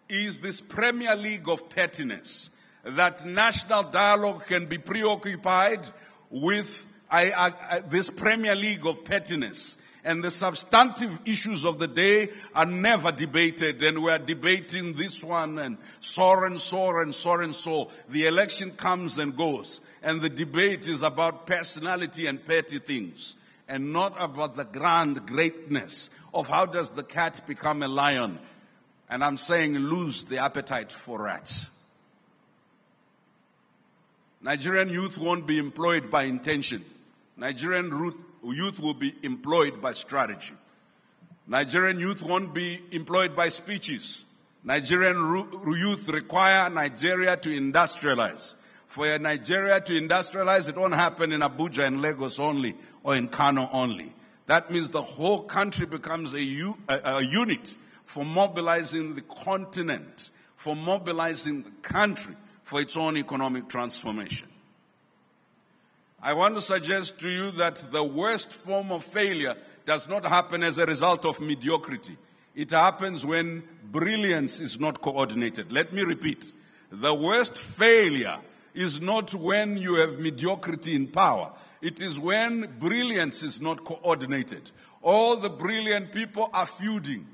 is this Premier League of pettiness. That national dialogue can be preoccupied with this Premier League of pettiness. And the substantive issues of the day are never debated, and we are debating this one and so and so and so and so. The election comes and goes, and the debate is about personality and petty things, and not about the grand greatness of how does the cat become a lion. And I'm saying lose the appetite for rats. Nigerian youth won't be employed by intention. Nigerian youth will be employed by strategy. Nigerian youth won't be employed by speeches. Nigerian youth require Nigeria to industrialize. For Nigeria to industrialize, it won't happen in Abuja and Lagos only, or in Kano only. That means the whole country becomes a unit for mobilizing the continent, for mobilizing the country for its own economic transformation. I want to suggest to you that the worst form of failure does not happen as a result of mediocrity. It happens when brilliance is not coordinated. Let me repeat. The worst failure is not when you have mediocrity in power. It is when brilliance is not coordinated. All the brilliant people are feuding.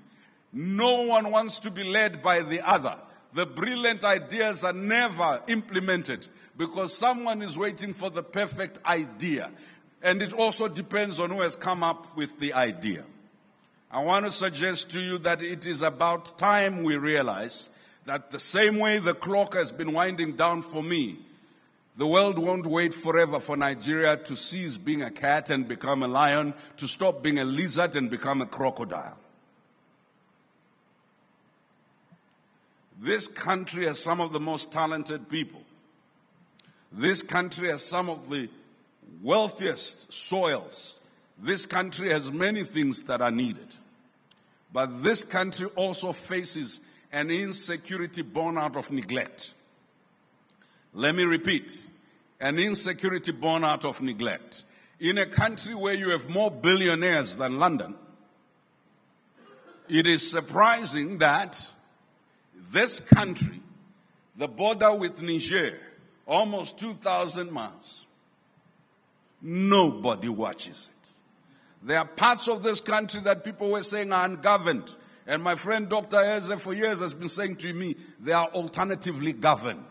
No one wants to be led by the other. The brilliant ideas are never implemented because someone is waiting for the perfect idea. And it also depends on who has come up with the idea. I want to suggest to you that it is about time we realize that the same way the clock has been winding down for me, the world won't wait forever for Nigeria to cease being a cat and become a lion, to stop being a lizard and become a crocodile. This country has some of the most talented people. This country has some of the wealthiest soils. This country has many things that are needed. But this country also faces an insecurity born out of neglect. Let me repeat, an insecurity born out of neglect. In a country where you have more billionaires than London, it is surprising that this country, the border with Niger, almost 2,000 miles, nobody watches it. There are parts of this country that people were saying are ungoverned. And my friend Dr. Eze for years has been saying to me, they are alternatively governed.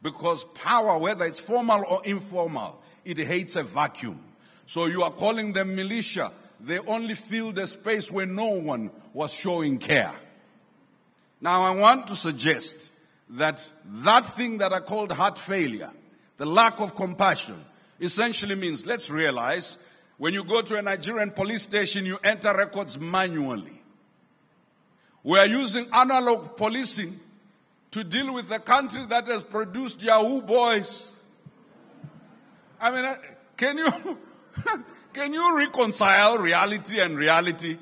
Because power, whether it's formal or informal, it hates a vacuum. So you are calling them militia. They only filled a space where no one was showing care. Now I want to suggest that that thing that I called heart failure, the lack of compassion, essentially means, let's realize, when you go to a Nigerian police station, you enter records manually. We are using analog policing to deal with a country that has produced Yahoo boys. I mean, can you reconcile reality and reality?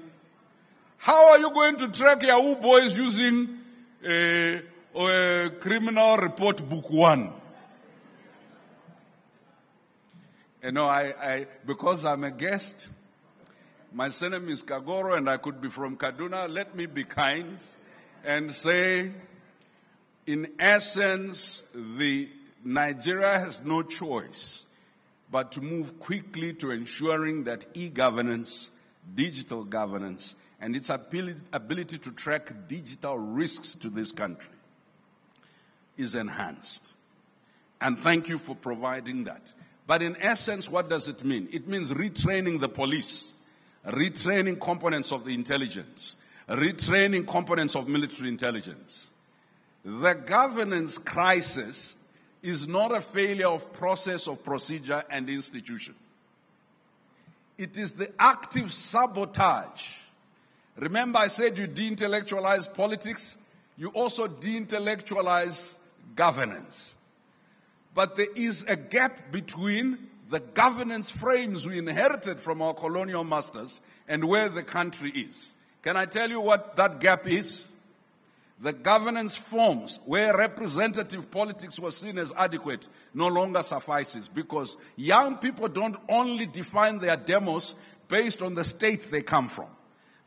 How are you going to track Yahoo boys using a criminal report book 1? You know, because I'm a guest, my surname is Kagoro and I could be from Kaduna, let me be kind and say, in essence, Nigeria has no choice but to move quickly to ensuring that e-governance, digital governance, and its ability to track digital risks to this country is enhanced. And thank you for providing that. But in essence, what does it mean? It means retraining the police, retraining components of the intelligence, retraining components of military intelligence. The governance crisis is not a failure of process, of procedure, and institution. It is the active sabotage. Remember I said you de-intellectualize politics, you also de-intellectualize governance. But there is a gap between the governance frames we inherited from our colonial masters and where the country is. Can I tell you what that gap is? The governance forms where representative politics was seen as adequate no longer suffices, because young people don't only define their demos based on the state they come from.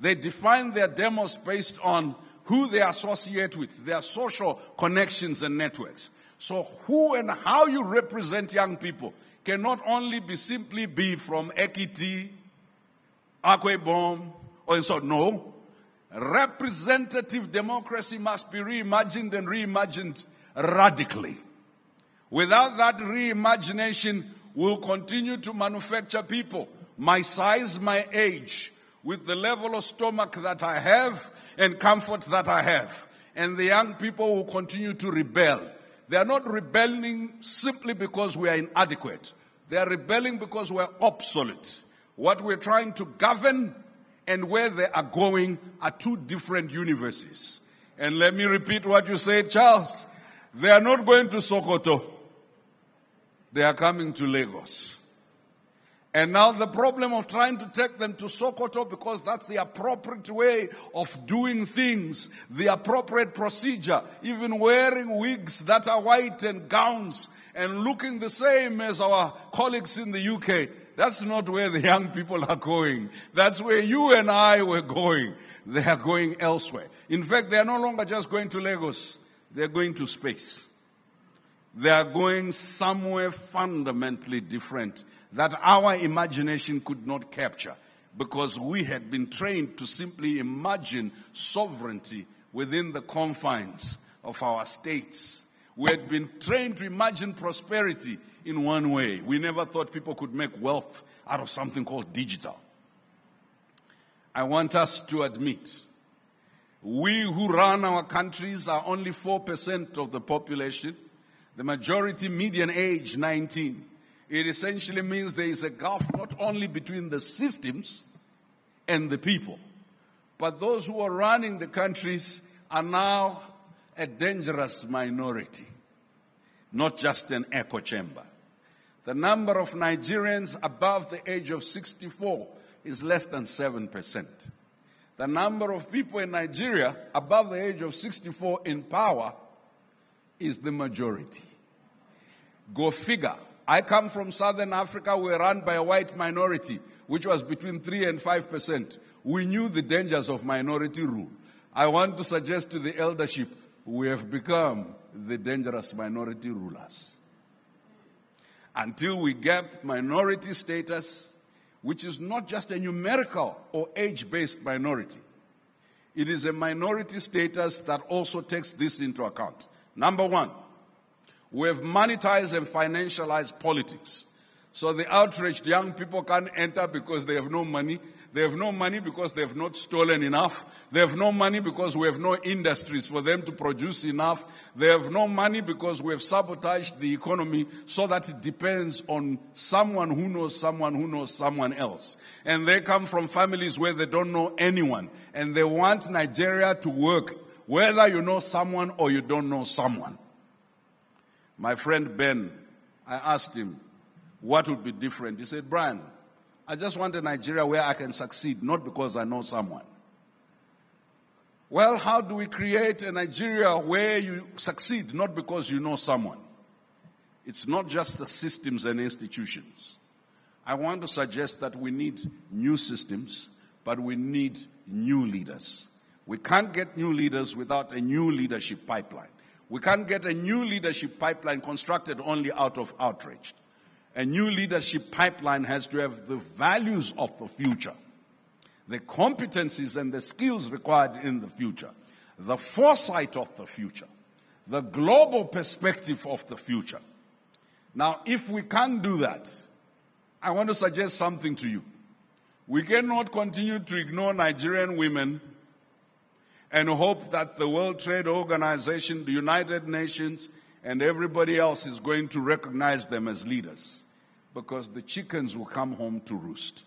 They define their demos based on who they associate with, their social connections and networks. So who and how you represent young people cannot only simply be from Ekiti, Akwa Ibom, or so. No. Representative democracy must be reimagined and reimagined radically. Without that reimagination, we'll continue to manufacture people, my size, my age, with the level of stomach that I have and comfort that I have. And the young people will continue to rebel. They are not rebelling simply because we are inadequate. They are rebelling because we are obsolete. What we're trying to govern and where they are going are two different universes. And let me repeat what you said, Charles. They are not going to Sokoto. They are coming to Lagos. And now the problem of trying to take them to Sokoto, because that's the appropriate way of doing things, the appropriate procedure, even wearing wigs that are white and gowns and looking the same as our colleagues in the UK. That's not where the young people are going. That's where you and I were going. They are going elsewhere. In fact, they are no longer just going to Lagos. They are going to space. They are going somewhere fundamentally different that our imagination could not capture, because we had been trained to simply imagine sovereignty within the confines of our states. We had been trained to imagine prosperity in one way. We never thought people could make wealth out of something called digital. I want us to admit, we who run our countries are only 4% of the population. The majority median age 19. It essentially means there is a gulf not only between the systems and the people, but those who are running the countries are now a dangerous minority, not just an echo chamber. The number of Nigerians above the age of 64 is less than 7%. The number of people in Nigeria above the age of 64 in power is the majority. Go figure. I come from Southern Africa. We're run by a white minority, which was between 3 and 5%. We knew the dangers of minority rule. I want to suggest to the eldership, we have become the dangerous minority rulers. Until we get minority status, which is not just a numerical or age-based minority. It is a minority status that also takes this into account. Number one, we have monetized and financialized politics. So the outraged young people can't enter because they have no money. They have no money because they have not stolen enough. They have no money because we have no industries for them to produce enough. They have no money because we have sabotaged the economy so that it depends on someone who knows someone who knows someone else. And they come from families where they don't know anyone. And they want Nigeria to work whether you know someone or you don't know someone. My friend Ben, I asked him, what would be different? He said, Brian, I just want a Nigeria where I can succeed, not because I know someone. Well, how do we create a Nigeria where you succeed, not because you know someone? It's not just the systems and institutions. I want to suggest that we need new systems, but we need new leaders. We can't get new leaders without a new leadership pipeline. We can't get a new leadership pipeline constructed only out of outrage. A new leadership pipeline has to have the values of the future, the competencies and the skills required in the future, the foresight of the future, the global perspective of the future. Now, if we can't do that, I want to suggest something to you. We cannot continue to ignore Nigerian women and hope that the World Trade Organization, the United Nations, and everybody else is going to recognize them as leaders. Because the chickens will come home to roost.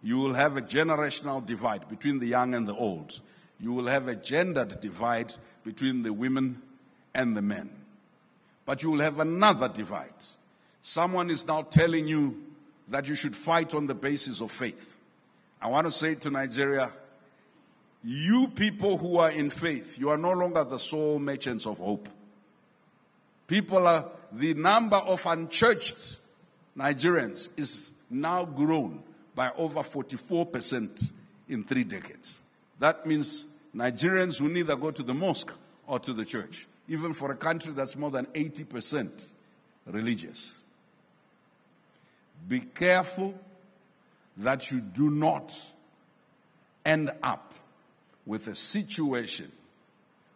You will have a generational divide between the young and the old. You will have a gendered divide between the women and the men. But you will have another divide. Someone is now telling you that you should fight on the basis of faith. I want to say to Nigeria, you people who are in faith, you are no longer the sole merchants of hope. The number of unchurched Nigerians is now grown by over 44% in 3 decades. That means Nigerians will neither go to the mosque or to the church, even for a country that's more than 80% religious. Be careful that you do not end up with a situation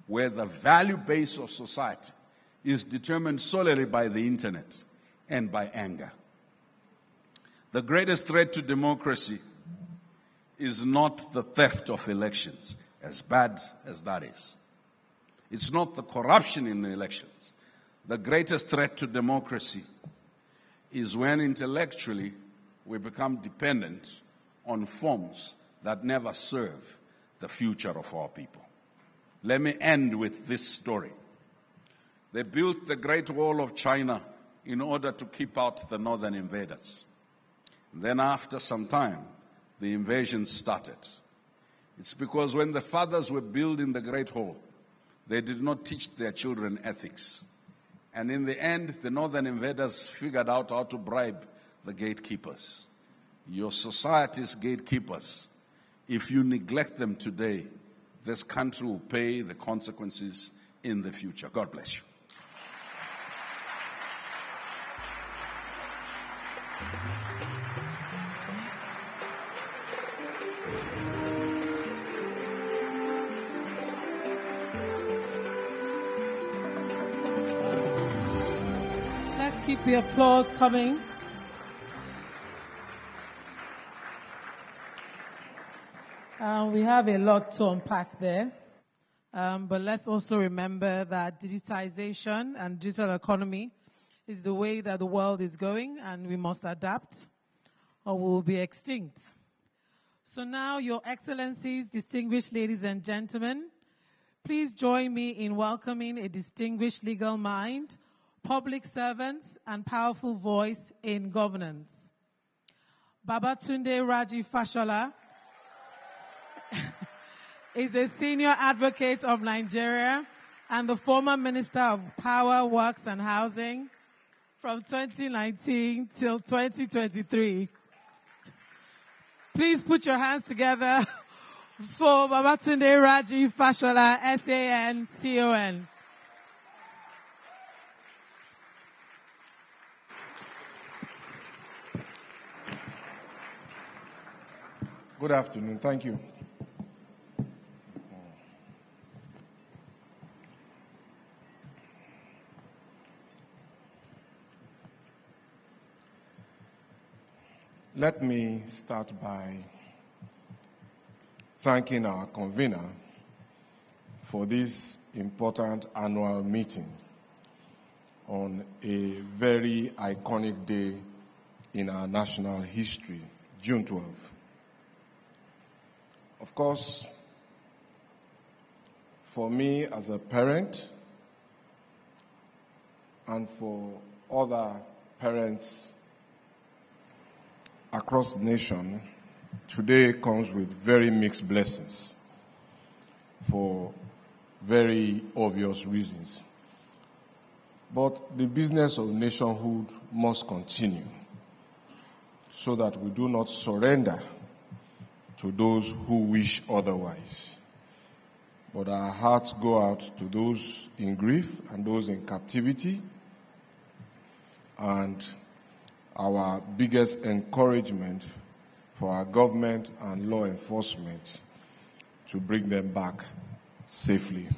where the value base of society is determined solely by the internet and by anger. The greatest threat to democracy is not the theft of elections, as bad as that is. It's not the corruption in the elections. The greatest threat to democracy is when intellectually we become dependent on forms that never serve the future of our people. Let me end with this story. They built the Great Wall of China in order to keep out the northern invaders. Then after some time, the invasion started. It's because when the fathers were building the Great Wall, they did not teach their children ethics. And in the end, the northern invaders figured out how to bribe the gatekeepers. Your society's gatekeepers, if you neglect them today, this country will pay the consequences in the future. God bless you. Keep the applause coming. We have a lot to unpack there. But let's also remember that digitization and digital economy is the way that the world is going, and we must adapt or we will be extinct. So now, Your Excellencies, distinguished ladies and gentlemen, please join me in welcoming a distinguished legal mind, public servants, and powerful voice in governance. Babatunde Raji Fashola is a senior advocate of Nigeria and the former Minister of Power, Works and Housing from 2019 till 2023. Please put your hands together for Babatunde Raji Fashola, SANCON. Good afternoon. Thank you. Let me start by thanking our convener for this important annual meeting on a very iconic day in our national history, June 12th. Of course, for me as a parent and for other parents across the nation, today comes with very mixed blessings for very obvious reasons. But the business of nationhood must continue so that we do not surrender to those who wish otherwise. But our hearts go out to those in grief and those in captivity, and our biggest encouragement for our government and law enforcement to bring them back safely.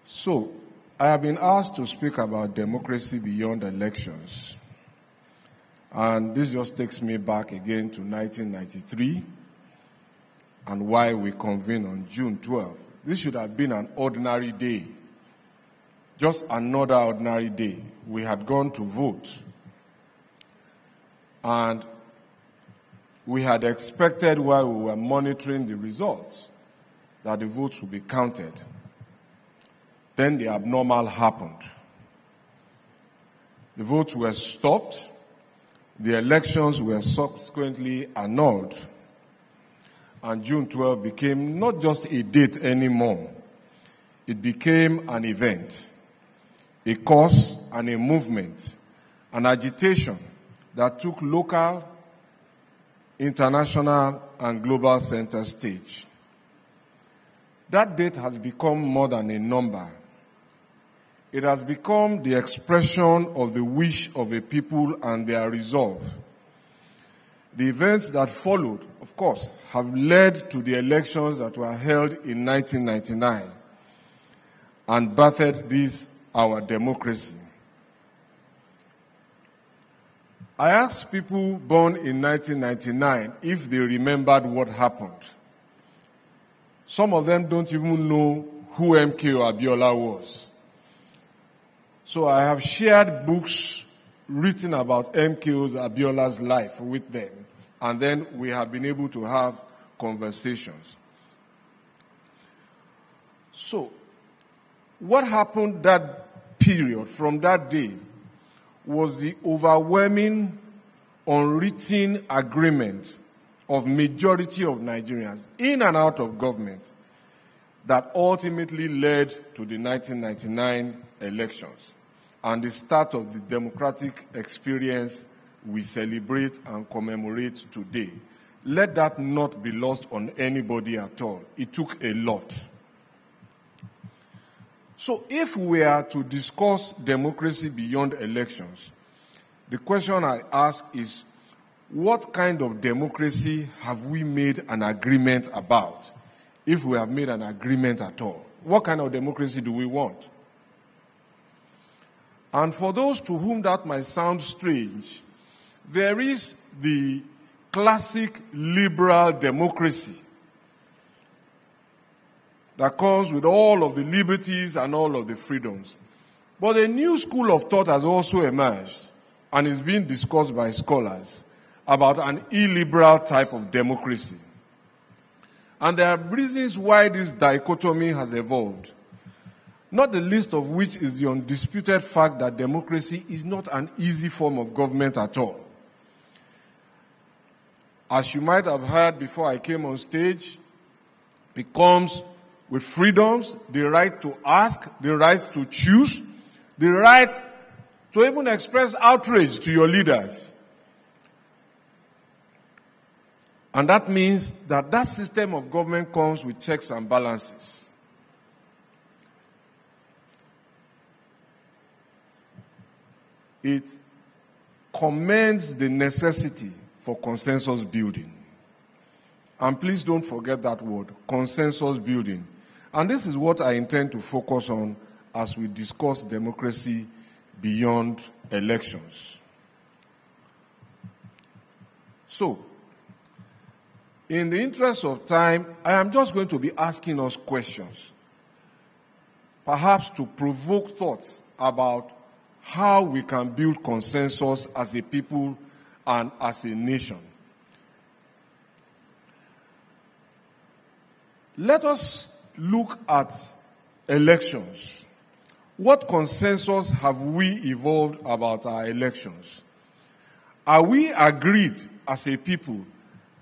So, I have been asked to speak about democracy beyond elections. And this just takes me back again to 1993 and why we convened on June 12th. This should have been an ordinary day, just another ordinary day. We had gone to vote, and we had expected while we were monitoring the results that the votes would be counted. Then the abnormal happened. The votes were stopped. The elections were subsequently annulled. And June 12 became not just a date anymore. It became an event, a cause and a movement, an agitation that took local, international, and global center stage. That date has become more than a number. It has become the expression of the wish of a people and their resolve. The events that followed, of course, have led to the elections that were held in 1999 and birthed this, our democracy. I asked people born in 1999 if they remembered what happened. Some of them don't even know who MKO Abiola was. So I have shared books written about MKO's Abiola's life with them, and then we have been able to have conversations. So, what happened that period, from that day, was the overwhelming, unwritten agreement of majority of Nigerians, in and out of government, that ultimately led to the 1999 elections and the start of the democratic experience we celebrate and commemorate today. Let that not be lost on anybody at all. It took a lot. So if we are to discuss democracy beyond elections, the question I ask is, what kind of democracy have we made an agreement about? If we have made an agreement at all, what kind of democracy do we want? And for those to whom that might sound strange, there is the classic liberal democracy that comes with all of the liberties and all of the freedoms. But a new school of thought has also emerged and is being discussed by scholars about an illiberal type of democracy. And there are reasons why this dichotomy has evolved, not the least of which is the undisputed fact that democracy is not an easy form of government at all. As you might have heard before I came on stage, it comes with freedoms, the right to ask, the right to choose, the right to even express outrage to your leaders. And that means that that system of government comes with checks and balances. It commends the necessity for consensus building. And please don't forget that word, consensus building. And this is what I intend to focus on as we discuss democracy beyond elections. So, in the interest of time, I am just going to be asking us questions, perhaps to provoke thoughts about how we can build consensus as a people and as a nation. Let us look at elections. What consensus have we evolved about our elections? Are we agreed as a people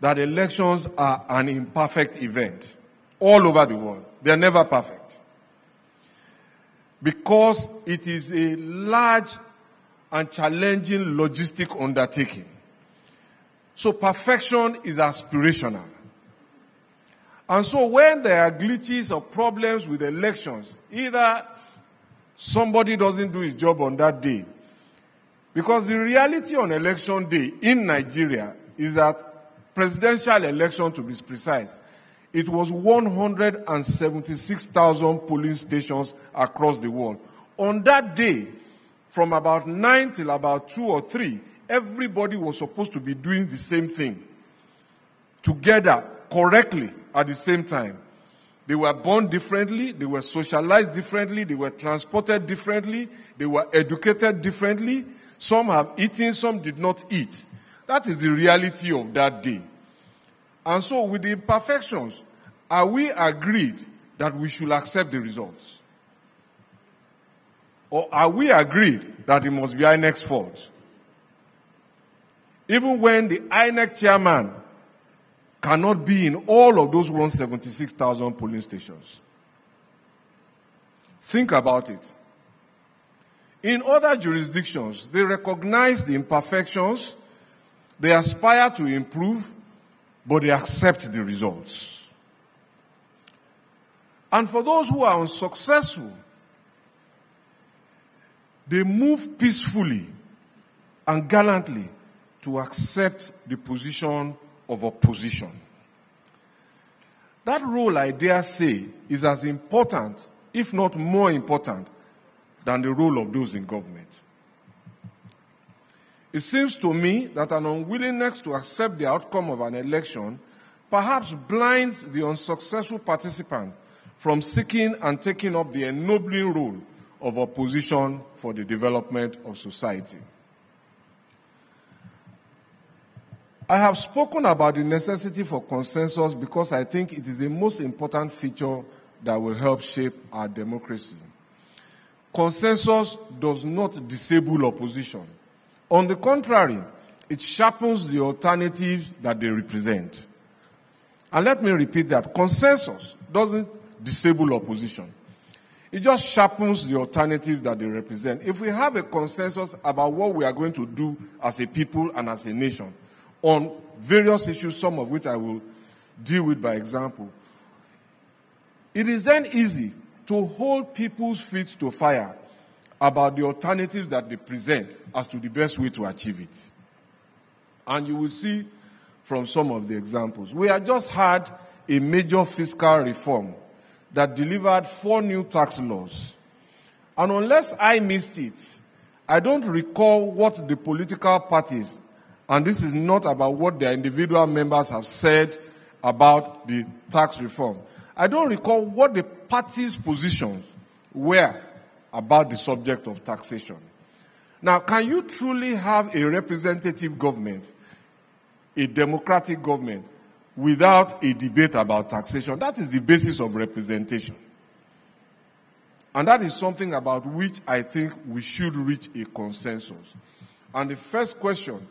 that elections are an imperfect event all over the world? They are never perfect. Because it is a large and challenging logistic undertaking. So perfection is aspirational. And so when there are glitches or problems with elections, either somebody doesn't do his job on that day, because the reality on election day in Nigeria is that presidential election, to be precise, it was 176,000 polling stations across the world. On that day, from about 9 till about 2 or 3, everybody was supposed to be doing the same thing together, correctly, at the same time. They were born differently, they were socialized differently, they were transported differently, they were educated differently. Some have eaten, some did not eat. That is the reality of that day. And so with the imperfections, are we agreed that we should accept the results? Or are we agreed that it must be INEC's fault? Even when the INEC chairman cannot be in all of those 176,000 polling stations. Think about it. In other jurisdictions, they recognize the imperfections, they aspire to improve, but they accept the results. And for those who are unsuccessful, they move peacefully and gallantly to accept the position of opposition. That role, I dare say, is as important, if not more important, than the role of those in government. It seems to me that an unwillingness to accept the outcome of an election perhaps blinds the unsuccessful participant from seeking and taking up the ennobling role of opposition for the development of society. I have spoken about the necessity for consensus because I think it is the most important feature that will help shape our democracy. Consensus does not disable opposition. On the contrary, it sharpens the alternatives that they represent. And let me repeat that. Consensus doesn't disable opposition. It just sharpens the alternatives that they represent. If we have a consensus about what we are going to do as a people and as a nation, on various issues, some of which I will deal with by example, it is then easy to hold people's feet to fire about the alternatives that they present as to the best way to achieve it. And you will see from some of the examples. We have just had a major fiscal reform that delivered 4 new tax laws. And unless I missed it, I don't recall what the political parties, and this is not about what their individual members have said about the tax reform. I don't recall what the party's positions were about the subject of taxation. Now, can you truly have a representative government, a democratic government, without a debate about taxation? That is the basis of representation. And that is something about which I think we should reach a consensus. And the first question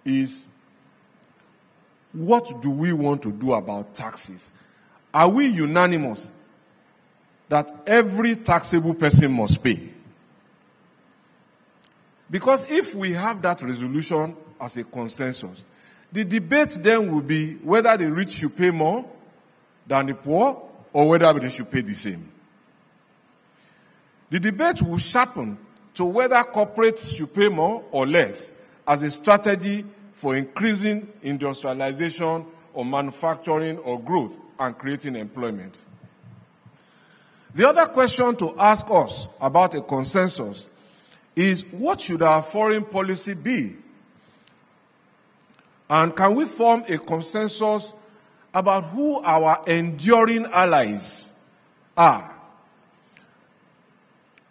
is, what do we want to do about taxes? Are we unanimous that every taxable person must pay? Because if we have that resolution as a consensus, the debate then will be whether the rich should pay more than the poor or whether they should pay the same. The debate will sharpen to whether corporates should pay more or less as a strategy for increasing industrialization or manufacturing or growth and creating employment. The other question to ask us about a consensus is, what should our foreign policy be? And can we form a consensus about who our enduring allies are.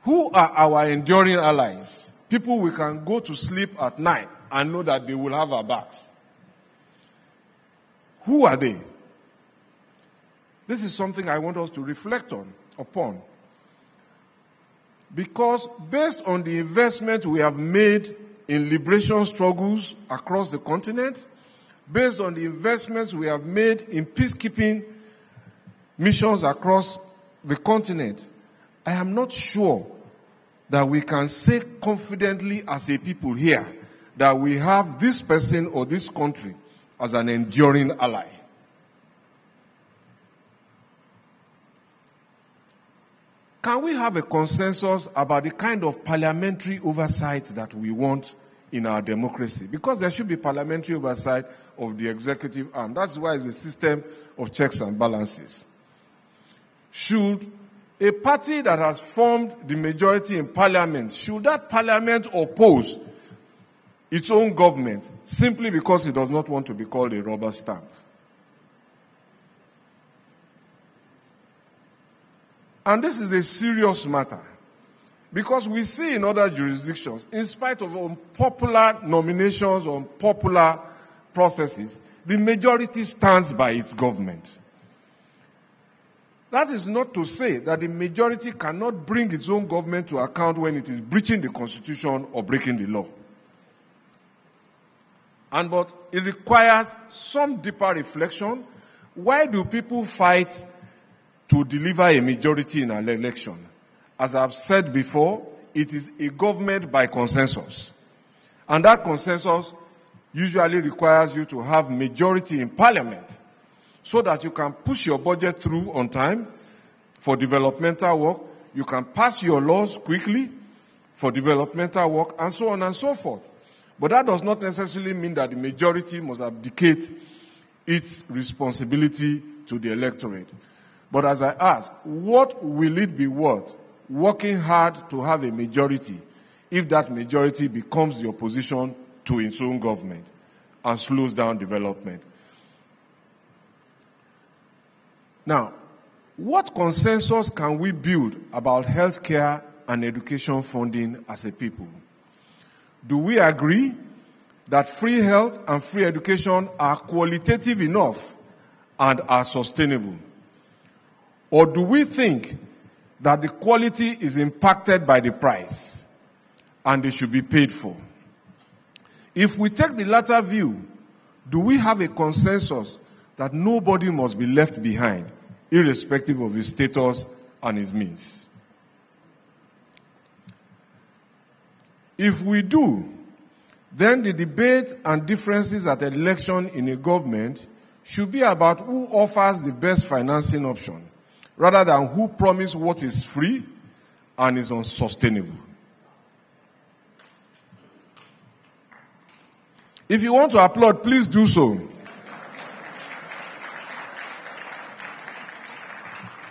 Who are our enduring allies? People we can go to sleep at night and know that they will have our backs. Who are they? This is something I want us to reflect upon. Because based on the investment we have made in liberation struggles across the continent, based on the investments we have made in peacekeeping missions across the continent, I am not sure that we can say confidently as a people here that we have this person or this country as an enduring ally. Can we have a consensus about the kind of parliamentary oversight that we want in our democracy? Because there should be parliamentary oversight of the executive arm. That's why it's a system of checks and balances. Should a party that has formed the majority in parliament, should that parliament oppose its own government simply because it does not want to be called a rubber stamp? And this is a serious matter because we see in other jurisdictions, in spite of unpopular nominations or unpopular processes, the majority stands by its government. That is not to say that the majority cannot bring its own government to account when it is breaching the constitution or breaking the law. But it requires some deeper reflection. Why do people fight to deliver a majority in an election? As I've said before, it is a government by consensus. And that consensus usually requires you to have majority in parliament so that you can push your budget through on time for developmental work, you can pass your laws quickly for developmental work, and so on and so forth. But that does not necessarily mean that the majority must abdicate its responsibility to the electorate. But as I ask, what will it be worth working hard to have a majority if that majority becomes the opposition to its own government and slows down development? Now, what consensus can we build about healthcare and education funding as a people? Do we agree that free health and free education are qualitative enough and are sustainable? Or do we think that the quality is impacted by the price and they should be paid for? If we take the latter view, do we have a consensus that nobody must be left behind, irrespective of his status and his means? If we do, then the debate and differences at election in a government should be about who offers the best financing option, rather than who promises what is free and is unsustainable. If you want to applaud, please do so.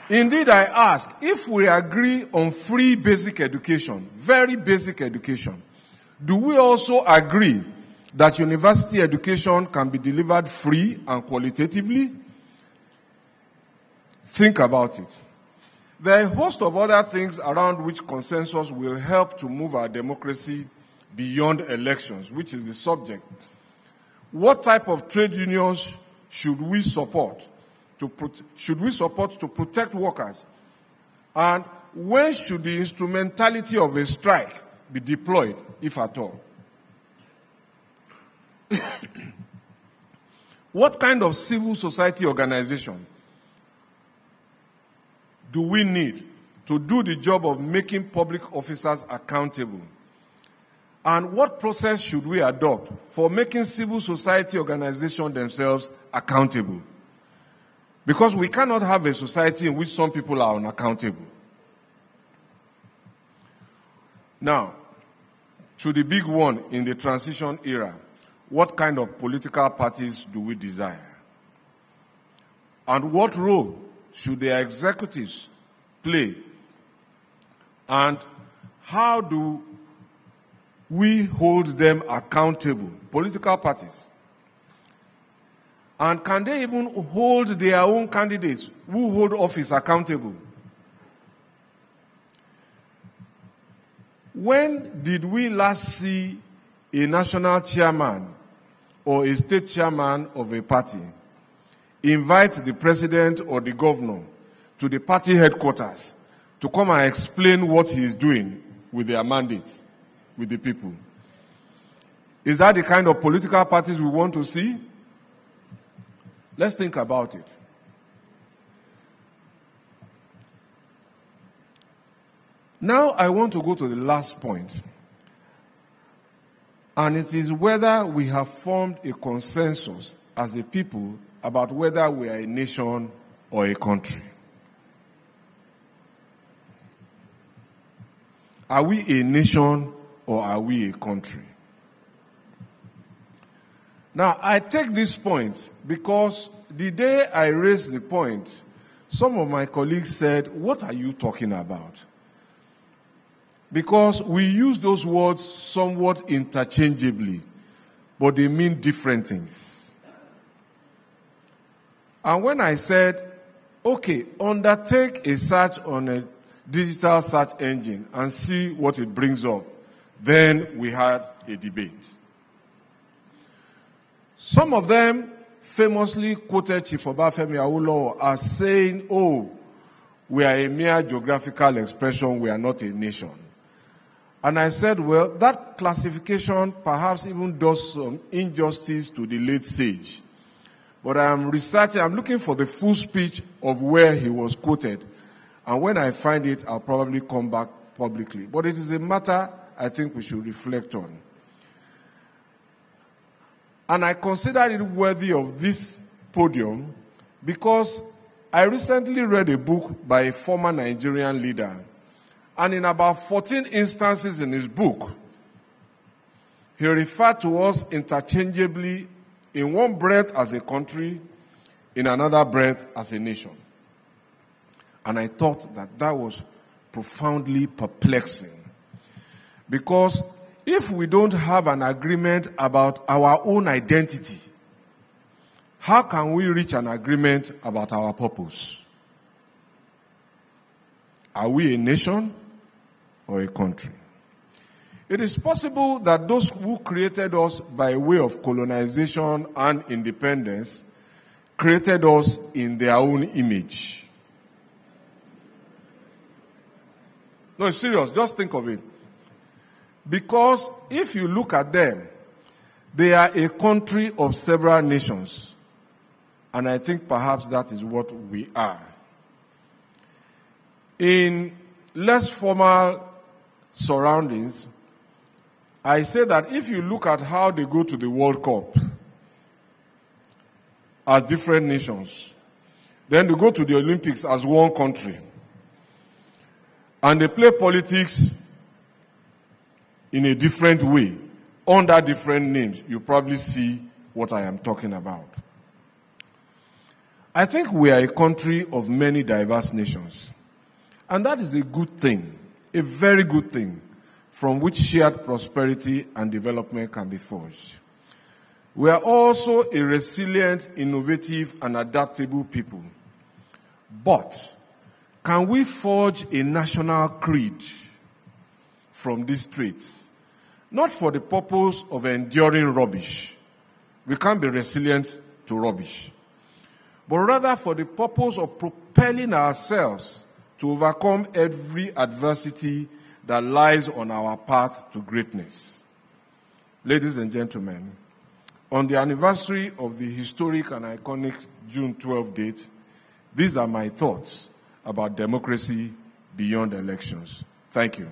Indeed, I ask, if we agree on free basic education, very basic education, do we also agree that university education can be delivered free and qualitatively? Think about it. There are a host of other things around which consensus will help to move our democracy beyond elections, which is the subject. What type of trade unions should we support to protect workers? And when should the instrumentality of a strike be deployed, if at all? What kind of civil society organization do we need to do the job of making public officers accountable? And what process should we adopt for making civil society organizations themselves accountable? Because we cannot have a society in which some people are unaccountable. Now, to the big one in the transition era, what kind of political parties do we desire? And what role should their executives play? And how do we hold them accountable? Political parties. And can they even hold their own candidates who hold office accountable? When did we last see a national chairman or a state chairman of a party invite the president or the governor to the party headquarters to come and explain what he is doing with their mandate, with the people? Is that the kind of political parties we want to see? Let's think about it. Now I want to go to the last point. And it is whether we have formed a consensus as a people about whether we are a nation or a country. Are we a nation or are we a country? Now, I take this point because the day I raised the point, some of my colleagues said, "What are you talking about?" Because we use those words somewhat interchangeably, but they mean different things. And when I said, okay, undertake a search on a digital search engine and see what it brings up, then we had a debate. Some of them famously quoted Chief Obafemi Awolowo as saying, "Oh, we are a mere geographical expression, we are not a nation." And I said, well, that classification perhaps even does some injustice to the late sage. But I'm researching, I'm looking for the full speech of where he was quoted. And when I find it, I'll probably come back publicly. But it is a matter I think we should reflect on. And I consider it worthy of this podium because I recently read a book by a former Nigerian leader. And in about 14 instances in his book, he referred to us interchangeably in one breath as a country, in another breath as a nation. And I thought that that was profoundly perplexing. Because if we don't have an agreement about our own identity, how can we reach an agreement about our purpose? Are we a nation or a country? It is possible that those who created us by way of colonization and independence created us in their own image. No, it's serious. Just think of it. Because if you look at them, they are a country of several nations. And I think perhaps that is what we are. In less formal surroundings, I say that if you look at how they go to the World Cup as different nations, then they go to the Olympics as one country, and they play politics in a different way, under different names, you probably see what I am talking about. I think we are a country of many diverse nations. And that is a good thing, a very good thing, from which shared prosperity and development can be forged. We are also a resilient, innovative, and adaptable people. But can we forge a national creed from these traits? Not for the purpose of enduring rubbish. We can't be resilient to rubbish. But rather for the purpose of propelling ourselves to overcome every adversity that lies on our path to greatness. Ladies and gentlemen, on the anniversary of the historic and iconic June 12 date, these are my thoughts about democracy beyond elections. Thank you.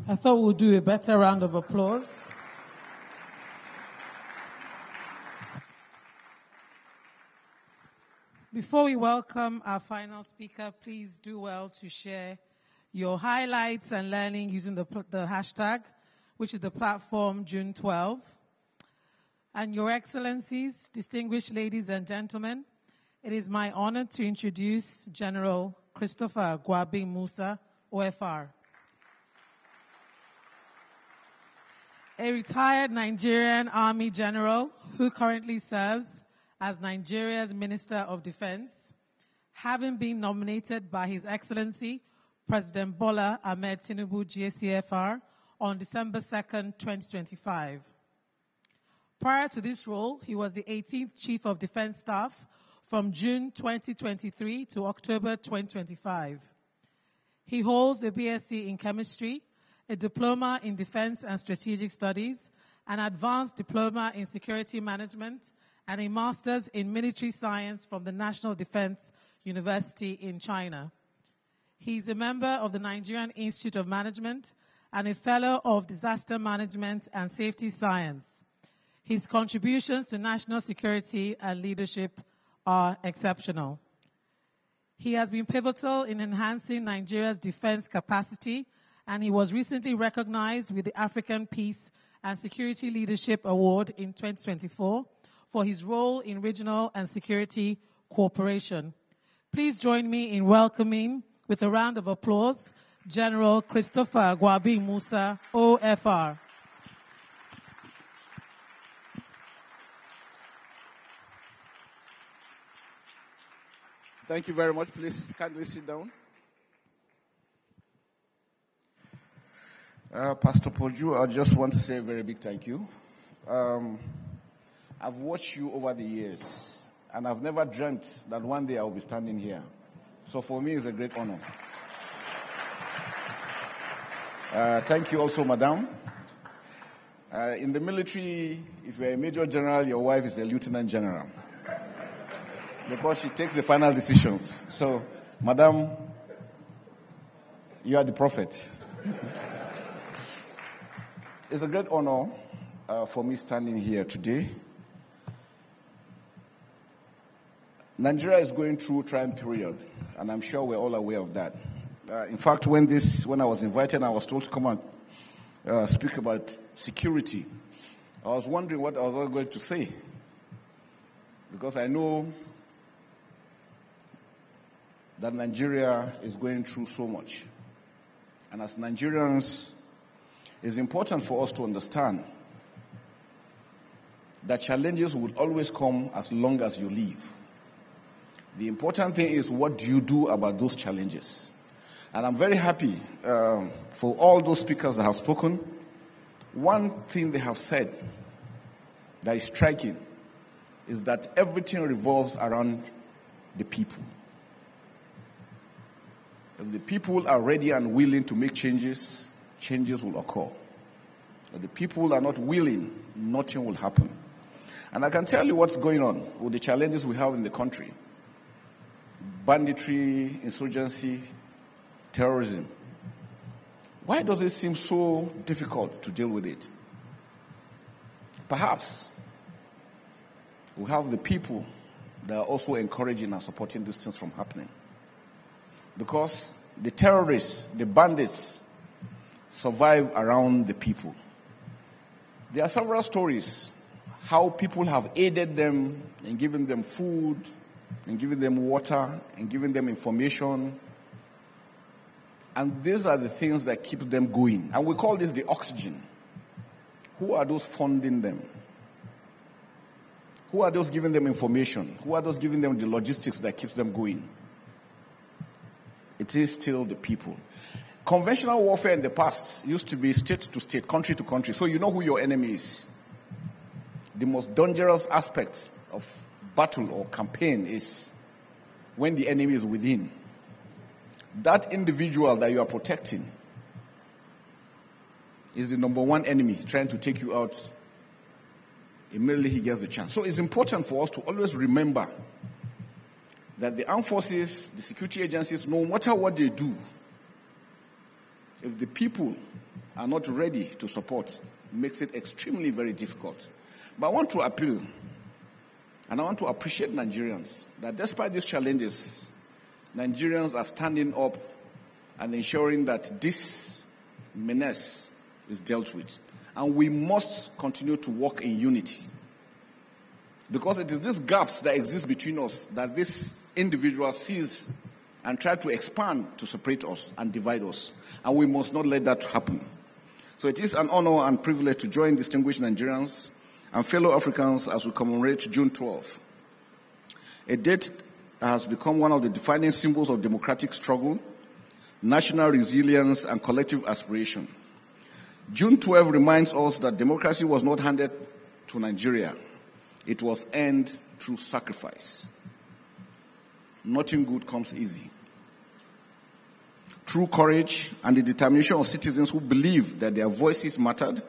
I thought we'd do a better round of applause. Before we welcome our final speaker, please do well to share your highlights and learning using the hashtag, which is the platform June 12. And Your Excellencies, distinguished ladies and gentlemen, it is my honor to introduce General Christopher Gwabin Musa, OFR. A retired Nigerian Army general who currently serves as Nigeria's Minister of Defense, having been nominated by His Excellency President Bola Ahmed Tinubu, GACFR, on December 2nd, 2025. Prior to this role, he was the 18th Chief of Defense Staff from June 2023 to October 2025. He holds a BSc in Chemistry, a Diploma in Defense and Strategic Studies, an Advanced Diploma in Security Management, and a Master's in Military Science from the National Defense University in China. He is a member of the Nigerian Institute of Management and a Fellow of Disaster Management and Safety Science. His contributions to national security and leadership are exceptional. He has been pivotal in enhancing Nigeria's defense capacity, and he was recently recognized with the African Peace and Security Leadership Award in 2024 for his role in regional and security cooperation. Please join me in welcoming, with a round of applause, General Christopher Gwabin Musa, OFR. Thank you very much. Please, kindly sit down. Pastor Poju, I just want to say a very big thank you. I've watched you over the years, and I've never dreamt that one day I will be standing here. So for me, it's a great honor. Thank you also, Madam. In the military, if you're a Major General, your wife is a Lieutenant General, because she takes the final decisions. So, Madam, you are the prophet. It's a great honor for me standing here today. Nigeria is going through a trying period, and I'm sure we're all aware of that. In fact, when I was invited, I was told to come and speak about security. I was wondering what I was going to say, because I know that Nigeria is going through so much. And as Nigerians, it's important for us to understand that challenges will always come as long as you live. The important thing is, what do you do about those challenges? And I'm very happy for all those speakers that have spoken. One thing they have said that is striking is that everything revolves around the people. If the people are ready and willing to make changes, changes will occur. If the people are not willing, nothing will happen. And I can tell you what's going on with the challenges we have in the country. Banditry, insurgency, terrorism. Why does it seem so difficult to deal with it? Perhaps we have the people that are also encouraging and supporting these things from happening. Because the terrorists, the bandits, survive around the people. There are several stories how people have aided them in giving them food, in giving them water, in giving them information. And these are the things that keep them going. And we call this the oxygen. Who are those funding them? Who are those giving them information? Who are those giving them the logistics that keeps them going? It is still the people. Conventional warfare in the past used to be state to state, country to country. So you know who your enemy is. The most dangerous aspects of battle or campaign is when the enemy is within. That individual that you are protecting is the number one enemy trying to take you out immediately he gets the chance. So it's important for us to always remember that the armed forces, the security agencies, no matter what they do, if the people are not ready to support, it makes it extremely very difficult. But I want to appeal And I want to appreciate Nigerians that despite these challenges, Nigerians are standing up and ensuring that this menace is dealt with. And we must continue to work in unity. Because it is these gaps that exist between us that this individual sees and try to expand to separate us and divide us. And we must not let that happen. So it is an honor and privilege to join distinguished Nigerians and fellow Africans as we commemorate June 12th, a date that has become one of the defining symbols of democratic struggle, national resilience, and collective aspiration. June 12 reminds us that democracy was not handed to Nigeria. It was earned through sacrifice. Nothing good comes easy. True courage and the determination of citizens who believe that their voices mattered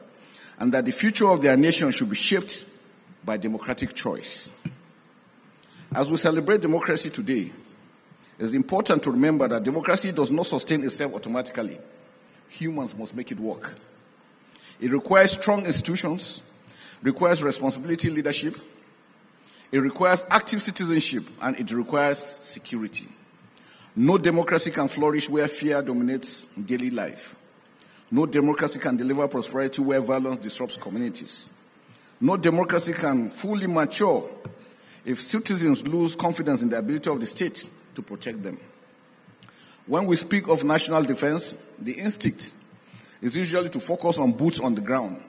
and that the future of their nation should be shaped by democratic choice. As we celebrate democracy today, it is important to remember that democracy does not sustain itself automatically. Humans must make it work. It requires strong institutions, requires responsibility leadership, it requires active citizenship, and it requires security. No democracy can flourish where fear dominates daily life. No democracy can deliver prosperity where violence disrupts communities. No democracy can fully mature if citizens lose confidence in the ability of the state to protect them. When we speak of national defense, the instinct is usually to focus on boots on the ground,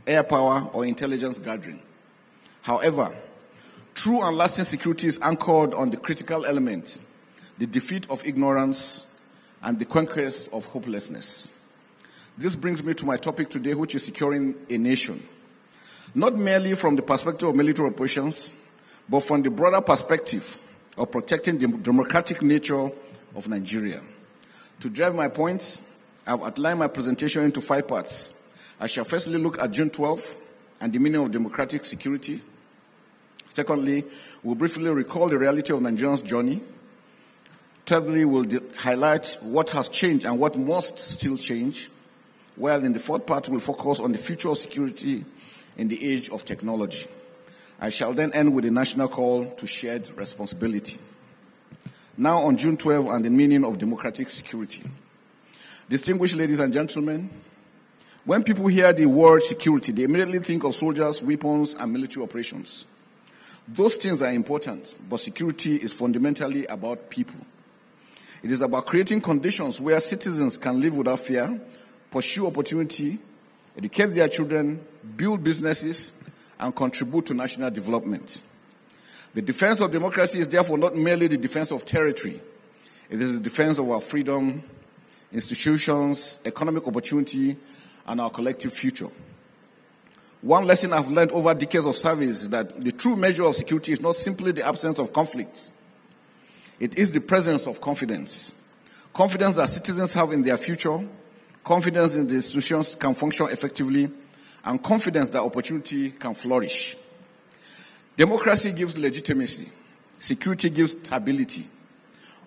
air power, or intelligence gathering. However, true and lasting security is anchored on the critical element, the defeat of ignorance and the conquest of hopelessness. This brings me to my topic today, which is securing a nation. Not merely from the perspective of military operations, but from the broader perspective of protecting the democratic nature of Nigeria. To drive my points, I've outlined my presentation into 5 parts. I shall firstly look at June 12th and the meaning of democratic security. Secondly, we'll briefly recall the reality of Nigerians' journey. Thirdly, we'll highlight what has changed and what must still change. While in the 4th part, we'll focus on the future of security in the age of technology. I shall then end with a national call to shared responsibility. Now on June 12 and the meaning of democratic security. Distinguished ladies and gentlemen, when people hear the word security, they immediately think of soldiers, weapons, and military operations. Those things are important, but security is fundamentally about people. It is about creating conditions where citizens can live without fear, pursue opportunity, educate their children, build businesses, and contribute to national development. The defense of democracy is therefore not merely the defense of territory. It is the defense of our freedom, institutions, economic opportunity, and our collective future. One lesson I've learned over decades of service is that the true measure of security is not simply the absence of conflicts. It is the presence of confidence. Confidence that citizens have in their future, confidence in the institutions can function effectively, and confidence that opportunity can flourish. Democracy gives legitimacy. Security gives stability.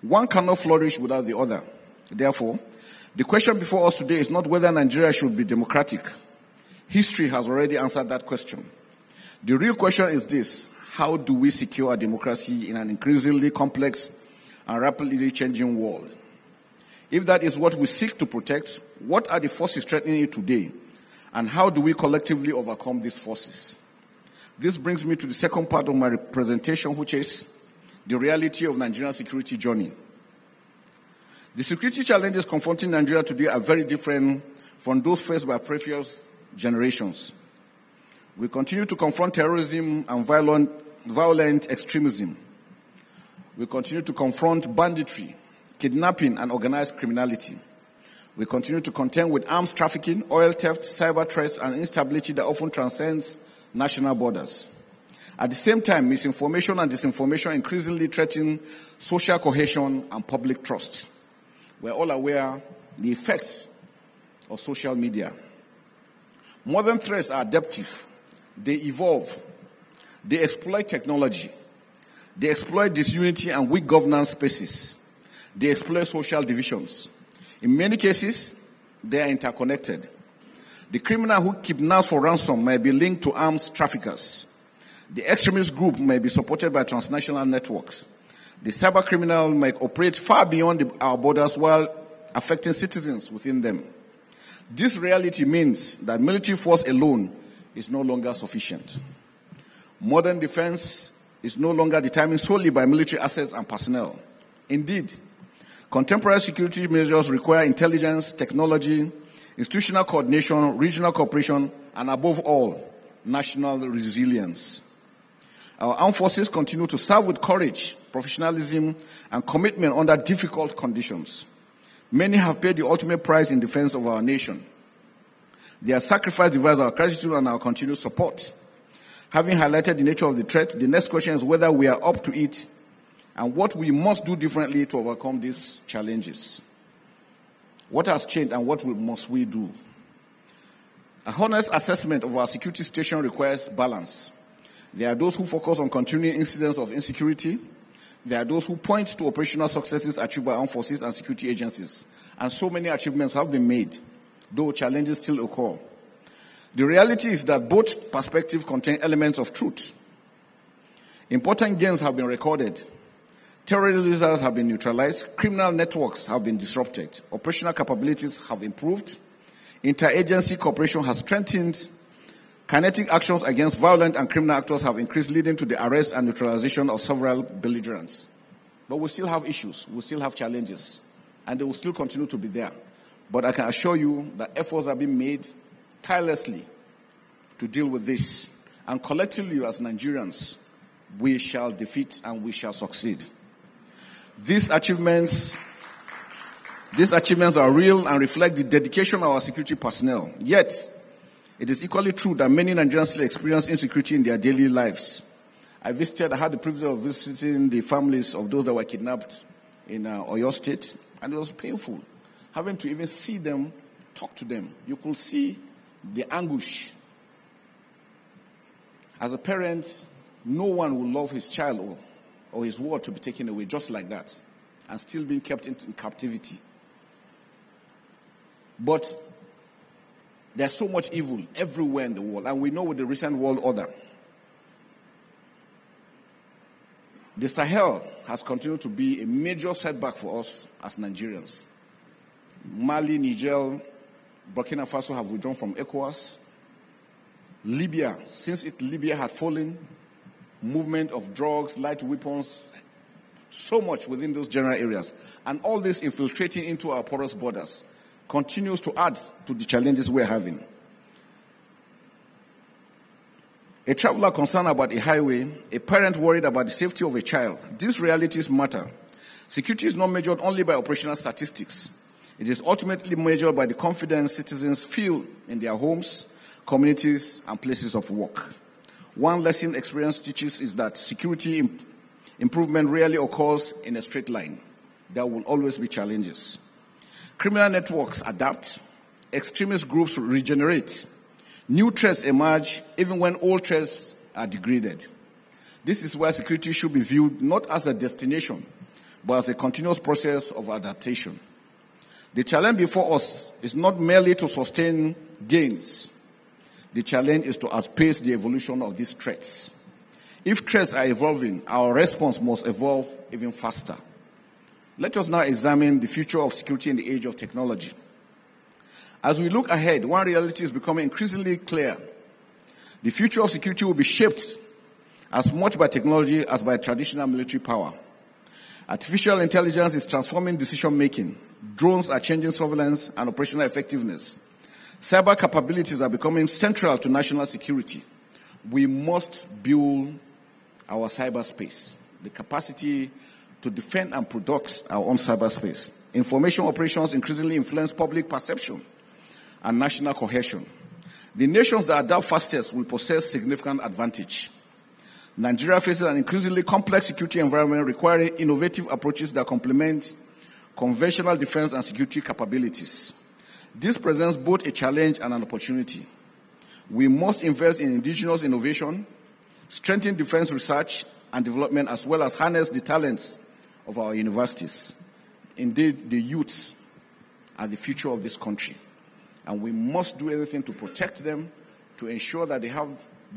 One cannot flourish without the other. Therefore, the question before us today is not whether Nigeria should be democratic. History has already answered that question. The real question is this: how do we secure our democracy in an increasingly complex and rapidly changing world? If that is what we seek to protect, what are the forces threatening it today? And how do we collectively overcome these forces? This brings me to the second part of my presentation, which is the reality of Nigeria's security journey. The security challenges confronting Nigeria today are very different from those faced by previous generations. We continue to confront terrorism and violent extremism. We continue to confront banditry, kidnapping, and organized criminality. We continue to contend with arms trafficking, oil theft, cyber threats, and instability that often transcends national borders. At the same time, misinformation and disinformation increasingly threaten social cohesion and public trust. We're all aware the effects of social media. Modern threats are adaptive. They evolve. They exploit technology. They exploit disunity and weak governance spaces. They exploit social divisions. In many cases, they are interconnected. The criminal who kidnaps for ransom may be linked to arms traffickers. The extremist group may be supported by transnational networks. The cyber criminal may operate far beyond our borders while affecting citizens within them. This reality means that military force alone is no longer sufficient. Modern defense is no longer determined solely by military assets and personnel. Indeed, contemporary security measures require intelligence, technology, institutional coordination, regional cooperation, and above all, national resilience. Our armed forces continue to serve with courage, professionalism, and commitment under difficult conditions. Many have paid the ultimate price in defense of our nation. Their sacrifice deserves our gratitude and our continued support. Having highlighted the nature of the threat, the next question is whether we are up to it and what we must do differently to overcome these challenges. What has changed and what must we do? A honest assessment of our security situation requires balance. There are those who focus on continuing incidents of insecurity. There are those who point to operational successes achieved by armed forces and security agencies. And so many achievements have been made, though challenges still occur. The reality is that both perspectives contain elements of truth. Important gains have been recorded. Terrorist have been neutralized. Criminal networks have been disrupted. Operational capabilities have improved. Interagency cooperation has strengthened. Kinetic actions against violent and criminal actors have increased, leading to the arrest and neutralization of several belligerents. But we still have issues. We still have challenges. And they will still continue to be there. But I can assure you that efforts are being made tirelessly to deal with this. And collectively as Nigerians, we shall defeat and we shall succeed. These achievements are real and reflect the dedication of our security personnel. Yet, it is equally true that many Nigerians still experience insecurity in their daily lives. I had the privilege of visiting the families of those that were kidnapped in Oyo State, and it was painful having to even see them, talk to them. You could see the anguish. As a parent, no one will love his child or his ward to be taken away just like that and still being kept in captivity. But there's so much evil everywhere in the world, and we know with the recent world order, the Sahel has continued to be a major setback for us as Nigerians. Mali, Niger, Burkina Faso have withdrawn from ECOWAS. Libya, since Libya had fallen, movement of drugs, light weapons, so much within those general areas. And all this infiltrating into our porous borders continues to add to the challenges we're having. A traveler concerned about a highway, a parent worried about the safety of a child. These realities matter. Security is not measured only by operational statistics. It is ultimately measured by the confidence citizens feel in their homes, communities, and places of work. One lesson experience teaches is that security improvement rarely occurs in a straight line. There will always be challenges. Criminal networks adapt. Extremist groups regenerate. New threats emerge even when old threats are degraded. This is why security should be viewed not as a destination, but as a continuous process of adaptation. The challenge before us is not merely to sustain gains. The challenge is to outpace the evolution of these threats. If threats are evolving, our response must evolve even faster. Let us now examine the future of security in the age of technology. As we look ahead, one reality is becoming increasingly clear. The future of security will be shaped as much by technology as by traditional military power. Artificial intelligence is transforming decision-making. Drones are changing surveillance and operational effectiveness. Cyber capabilities are becoming central to national security. We must build our cyberspace, the capacity to defend and protect our own cyberspace. Information operations increasingly influence public perception and national cohesion. The nations that adapt fastest will possess significant advantage. Nigeria faces an increasingly complex security environment requiring innovative approaches that complement conventional defense and security capabilities. This presents both a challenge and an opportunity. We must invest in indigenous innovation, strengthen defense research and development, as well as harness the talents of our universities. Indeed, the youths are the future of this country. And we must do everything to protect them, to ensure that they have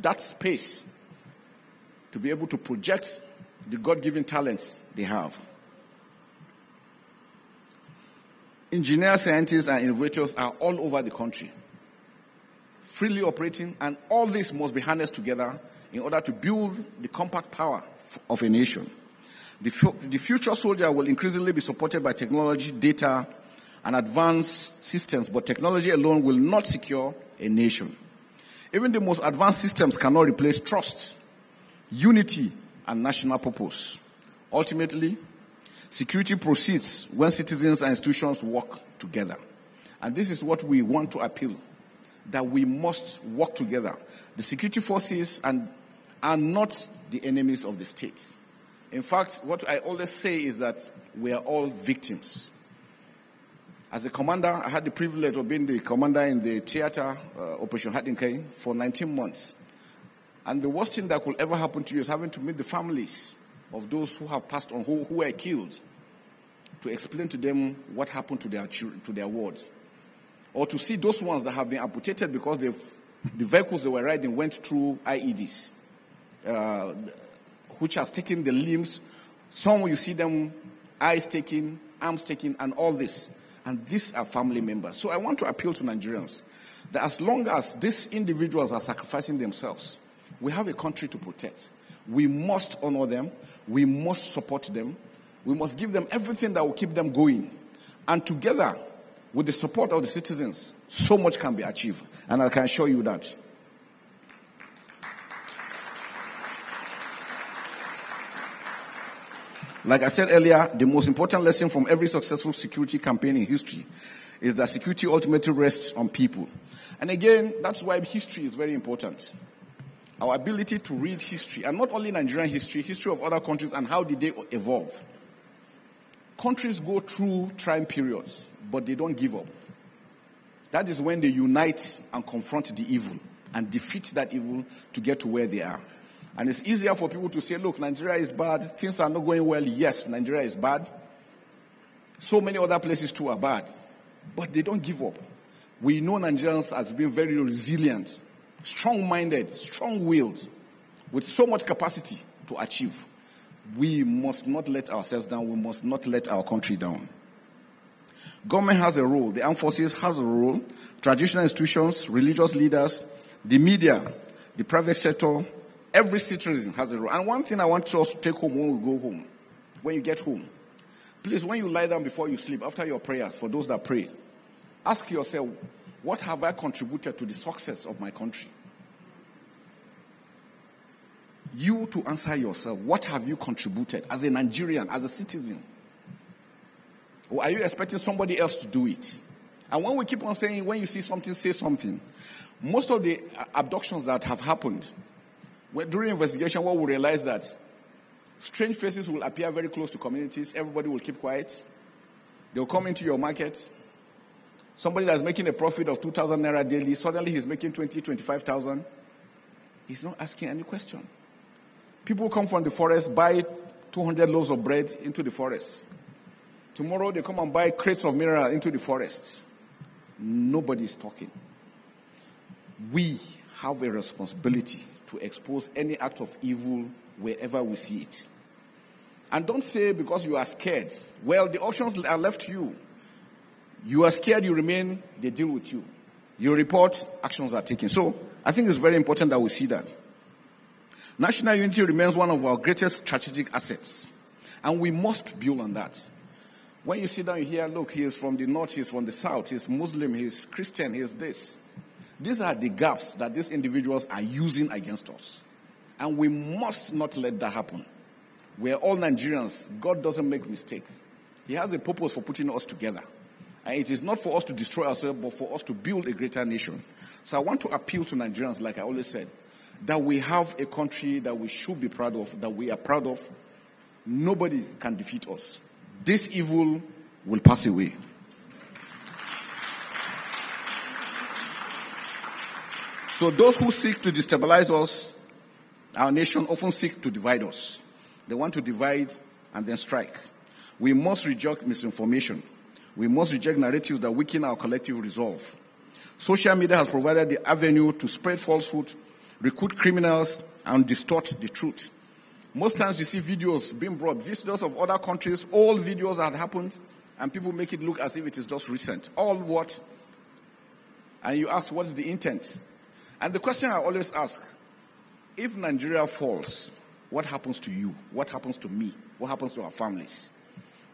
that space to be able to project the God-given talents they have. Engineers, scientists, and innovators are all over the country, freely operating, and all this must be harnessed together in order to build the compact power of a nation. The future soldier will increasingly be supported by technology, data, and advanced systems, but technology alone will not secure a nation. Even the most advanced systems cannot replace trust, unity, and national purpose. Ultimately, security proceeds when citizens and institutions work together. And this is what we want to appeal, that we must work together. The security forces are not the enemies of the state. In fact, what I always say is that we are all victims. As a commander, I had the privilege of being the commander in the theater, Operation Hadinkai, for 19 months. And the worst thing that could ever happen to you is having to meet the families of those who have passed on, who were killed, to explain to them what happened to their wards. Or to see those ones that have been amputated because the vehicles they were riding went through IEDs, which has taken the limbs. Some you see them, eyes taken, arms taken, and all this. And these are family members. So I want to appeal to Nigerians that as long as these individuals are sacrificing themselves, we have a country to protect. We must honor them. We must support them. We must give them everything that will keep them going. And together, with the support of the citizens, so much can be achieved. And I can assure you that. Like I said earlier, the most important lesson from every successful security campaign in history is that security ultimately rests on people. And again, that's why history is very important. Our ability to read history, and not only Nigerian history, history of other countries, and how did they evolve. Countries go through trying periods, but they don't give up. That is when they unite and confront the evil and defeat that evil to get to where they are. And it's easier for people to say, look, Nigeria is bad, things are not going well. Yes, Nigeria is bad. So many other places too are bad. But they don't give up. We know Nigerians as being very resilient, strong-minded, strong-willed, with so much capacity to achieve. We must not let ourselves down. We must not let our country down. Government has a role. The armed forces has a role. Traditional institutions, religious leaders, the media, the private sector, every citizen has a role. And one thing I want us to take home when we go home, when you get home, please, when you lie down before you sleep, after your prayers, for those that pray, ask yourself, what have I contributed to the success of my country? You to answer yourself, what have you contributed as a Nigerian, as a citizen? Or are you expecting somebody else to do it? And when we keep on saying, when you see something, say something, most of the abductions that have happened, during investigation, what we realize that strange faces will appear very close to communities. Everybody will keep quiet. They'll come into your market. Somebody that's making a profit of 2,000 naira daily, suddenly he's making 20, 25,000. He's not asking any question. People come from the forest, buy 200 loaves of bread into the forest. Tomorrow they come and buy crates of mineral into the forest. Nobody is talking. We have a responsibility to expose any act of evil wherever we see it. And don't say because you are scared. Well, the options are left to you. You are scared, you remain, they deal with you. You report, actions are taken. So I think it's very important that we see that. National unity remains one of our greatest strategic assets. And we must build on that. When you sit down, you hear, look, he is from the north, he is from the south, he is Muslim, he is Christian, he is this. These are the gaps that these individuals are using against us. And we must not let that happen. We are all Nigerians. God doesn't make mistakes. He has a purpose for putting us together. And it is not for us to destroy ourselves, but for us to build a greater nation. So I want to appeal to Nigerians, like I always said, that we have a country that we should be proud of, that we are proud of. Nobody can defeat us. This evil will pass away. So those who seek to destabilize us, our nation, often seek to divide us. They want to divide and then strike. We must reject misinformation. We must reject narratives that weaken our collective resolve. Social media has provided the avenue to spread falsehood, recruit criminals, and distort the truth. Most times you see videos being brought, videos of other countries, old videos that had happened, and people make it look as if it is just recent. All what? And you ask, what is the intent? And the question I always ask, if Nigeria falls, what happens to you? What happens to me? What happens to our families?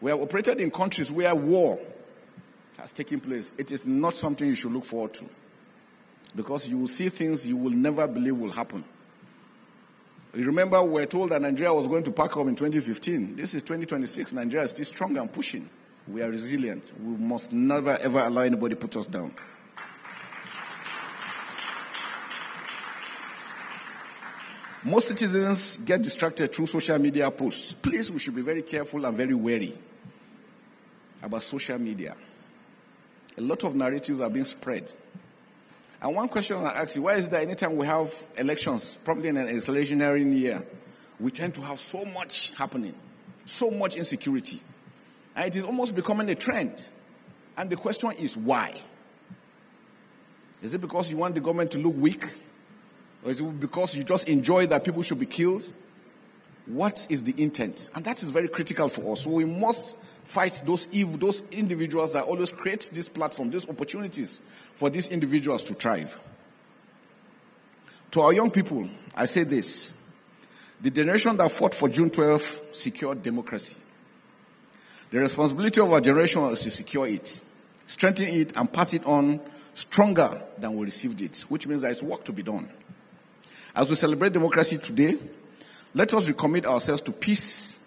We have operated in countries where war has taken place. It is not something you should look forward to, because you will see things you will never believe will happen. You remember we were told that Nigeria was going to pack up in 2015. This is 2026. Nigeria is still strong and pushing. We are resilient. We must never ever allow anybody put us down. Most citizens get distracted through social media posts. Please, we should be very careful and very wary about social media. A lot of narratives are being spread. And one question I ask you, why is that anytime we have elections, probably in an electionary year, we tend to have so much happening, so much insecurity? And it is almost becoming a trend. And the question is why? Is it because you want the government to look weak? Or is it because you just enjoy that people should be killed? What is the intent? And that is very critical for us. So we must fight those individuals that always create this platform, these opportunities for these individuals to thrive. To our young people, I say this. The generation that fought for June 12 secured democracy. The responsibility of our generation is to secure it, strengthen it, and pass it on stronger than we received it, which means there is work to be done. As we celebrate democracy today, let us recommit ourselves to peace,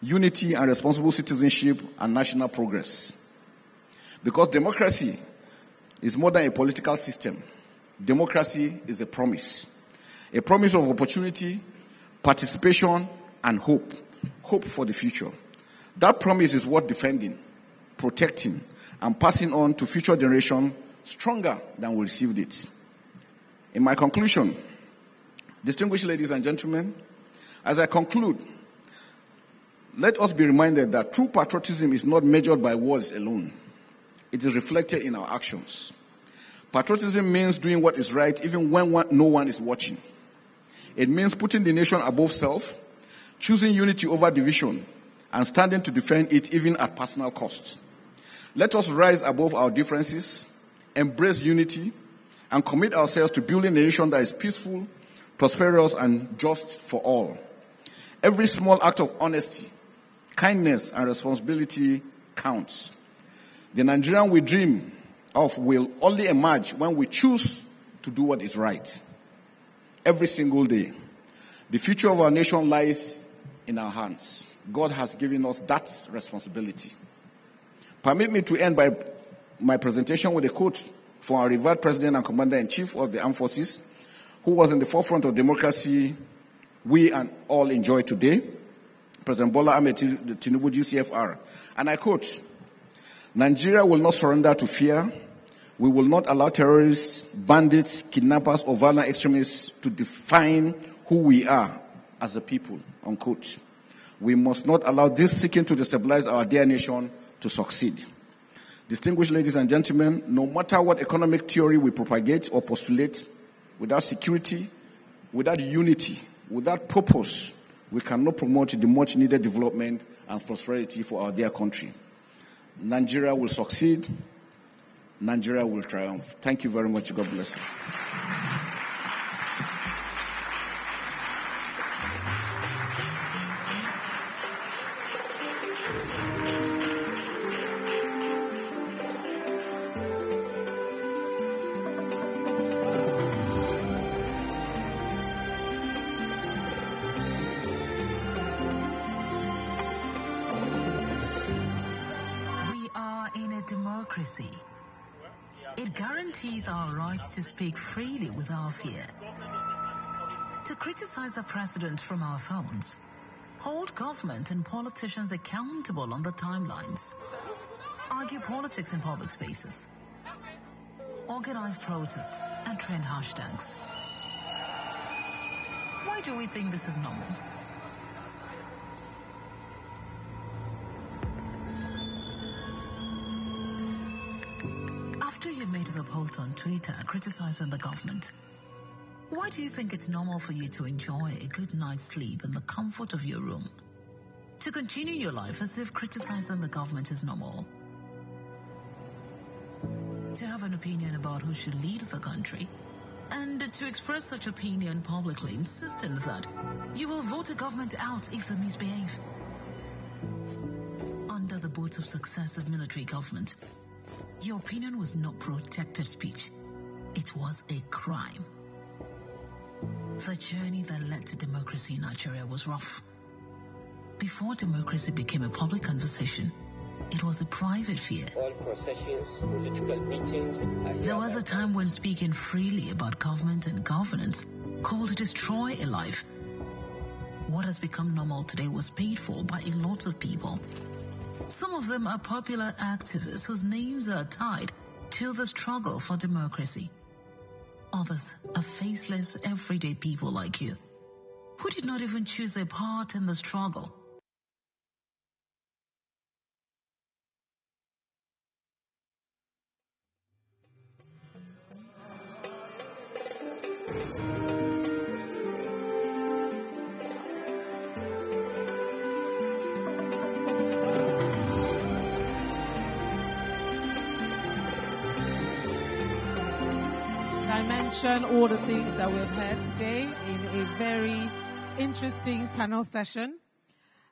unity, and responsible citizenship and national progress. Because democracy is more than a political system. Democracy is a promise of opportunity, participation, and hope. Hope for the future. That promise is worth defending, protecting, and passing on to future generations stronger than we received it. In my conclusion, distinguished ladies and gentlemen, as I conclude, let us be reminded that true patriotism is not measured by words alone. It is reflected in our actions. Patriotism means doing what is right even when no one is watching. It means putting the nation above self, choosing unity over division, and standing to defend it even at personal cost. Let us rise above our differences, embrace unity, and commit ourselves to building a nation that is peaceful, prosperous, and just for all. Every small act of honesty, kindness, and responsibility counts. The Nigerian we dream of will only emerge when we choose to do what is right. Every single day. The future of our nation lies in our hands. God has given us that responsibility. Permit me to end by my presentation with a quote from our revered President and Commander-in-Chief of the Armed Forces, who was in the forefront of democracy we and all enjoy today, President Bola Ahmed Tinubu, GCFR. And I quote, "Nigeria will not surrender to fear. We will not allow terrorists, bandits, kidnappers, or violent extremists to define who we are as a people," unquote. We must not allow this seeking to destabilize our dear nation to succeed. Distinguished ladies and gentlemen, no matter what economic theory we propagate or postulate, without security, without unity, without purpose, we cannot promote the much needed development and prosperity for our dear country. Nigeria will succeed. Nigeria will triumph. Thank you very much. God bless you. Democracy. It guarantees our right to speak freely without fear, to criticize the president from our phones, hold government and politicians accountable on the timelines, argue politics in public spaces, organize protest and trend hashtags. Why do we think this is normal? After you made the post on Twitter criticizing the government, Why do you think it's normal for you to enjoy a good night's sleep in the comfort of your room? To continue your life as if criticizing the government is normal? To have an opinion about who should lead the country? And to express such opinion publicly, insisting that you will vote a government out if they misbehave? Under the boots of successive military government, your opinion was not protected speech. It was a crime. The journey that led to democracy in Nigeria was rough. Before democracy became a public conversation, it was a private fear. All processions, political meetings. There was a time when speaking freely about government and governance could destroy a life. What has become normal today was paid for by a lot of people. Some of them are popular activists whose names are tied to the struggle for democracy. Others are faceless, everyday people like you, who did not even choose a part in the struggle. All the things that we've heard today in a very interesting panel session.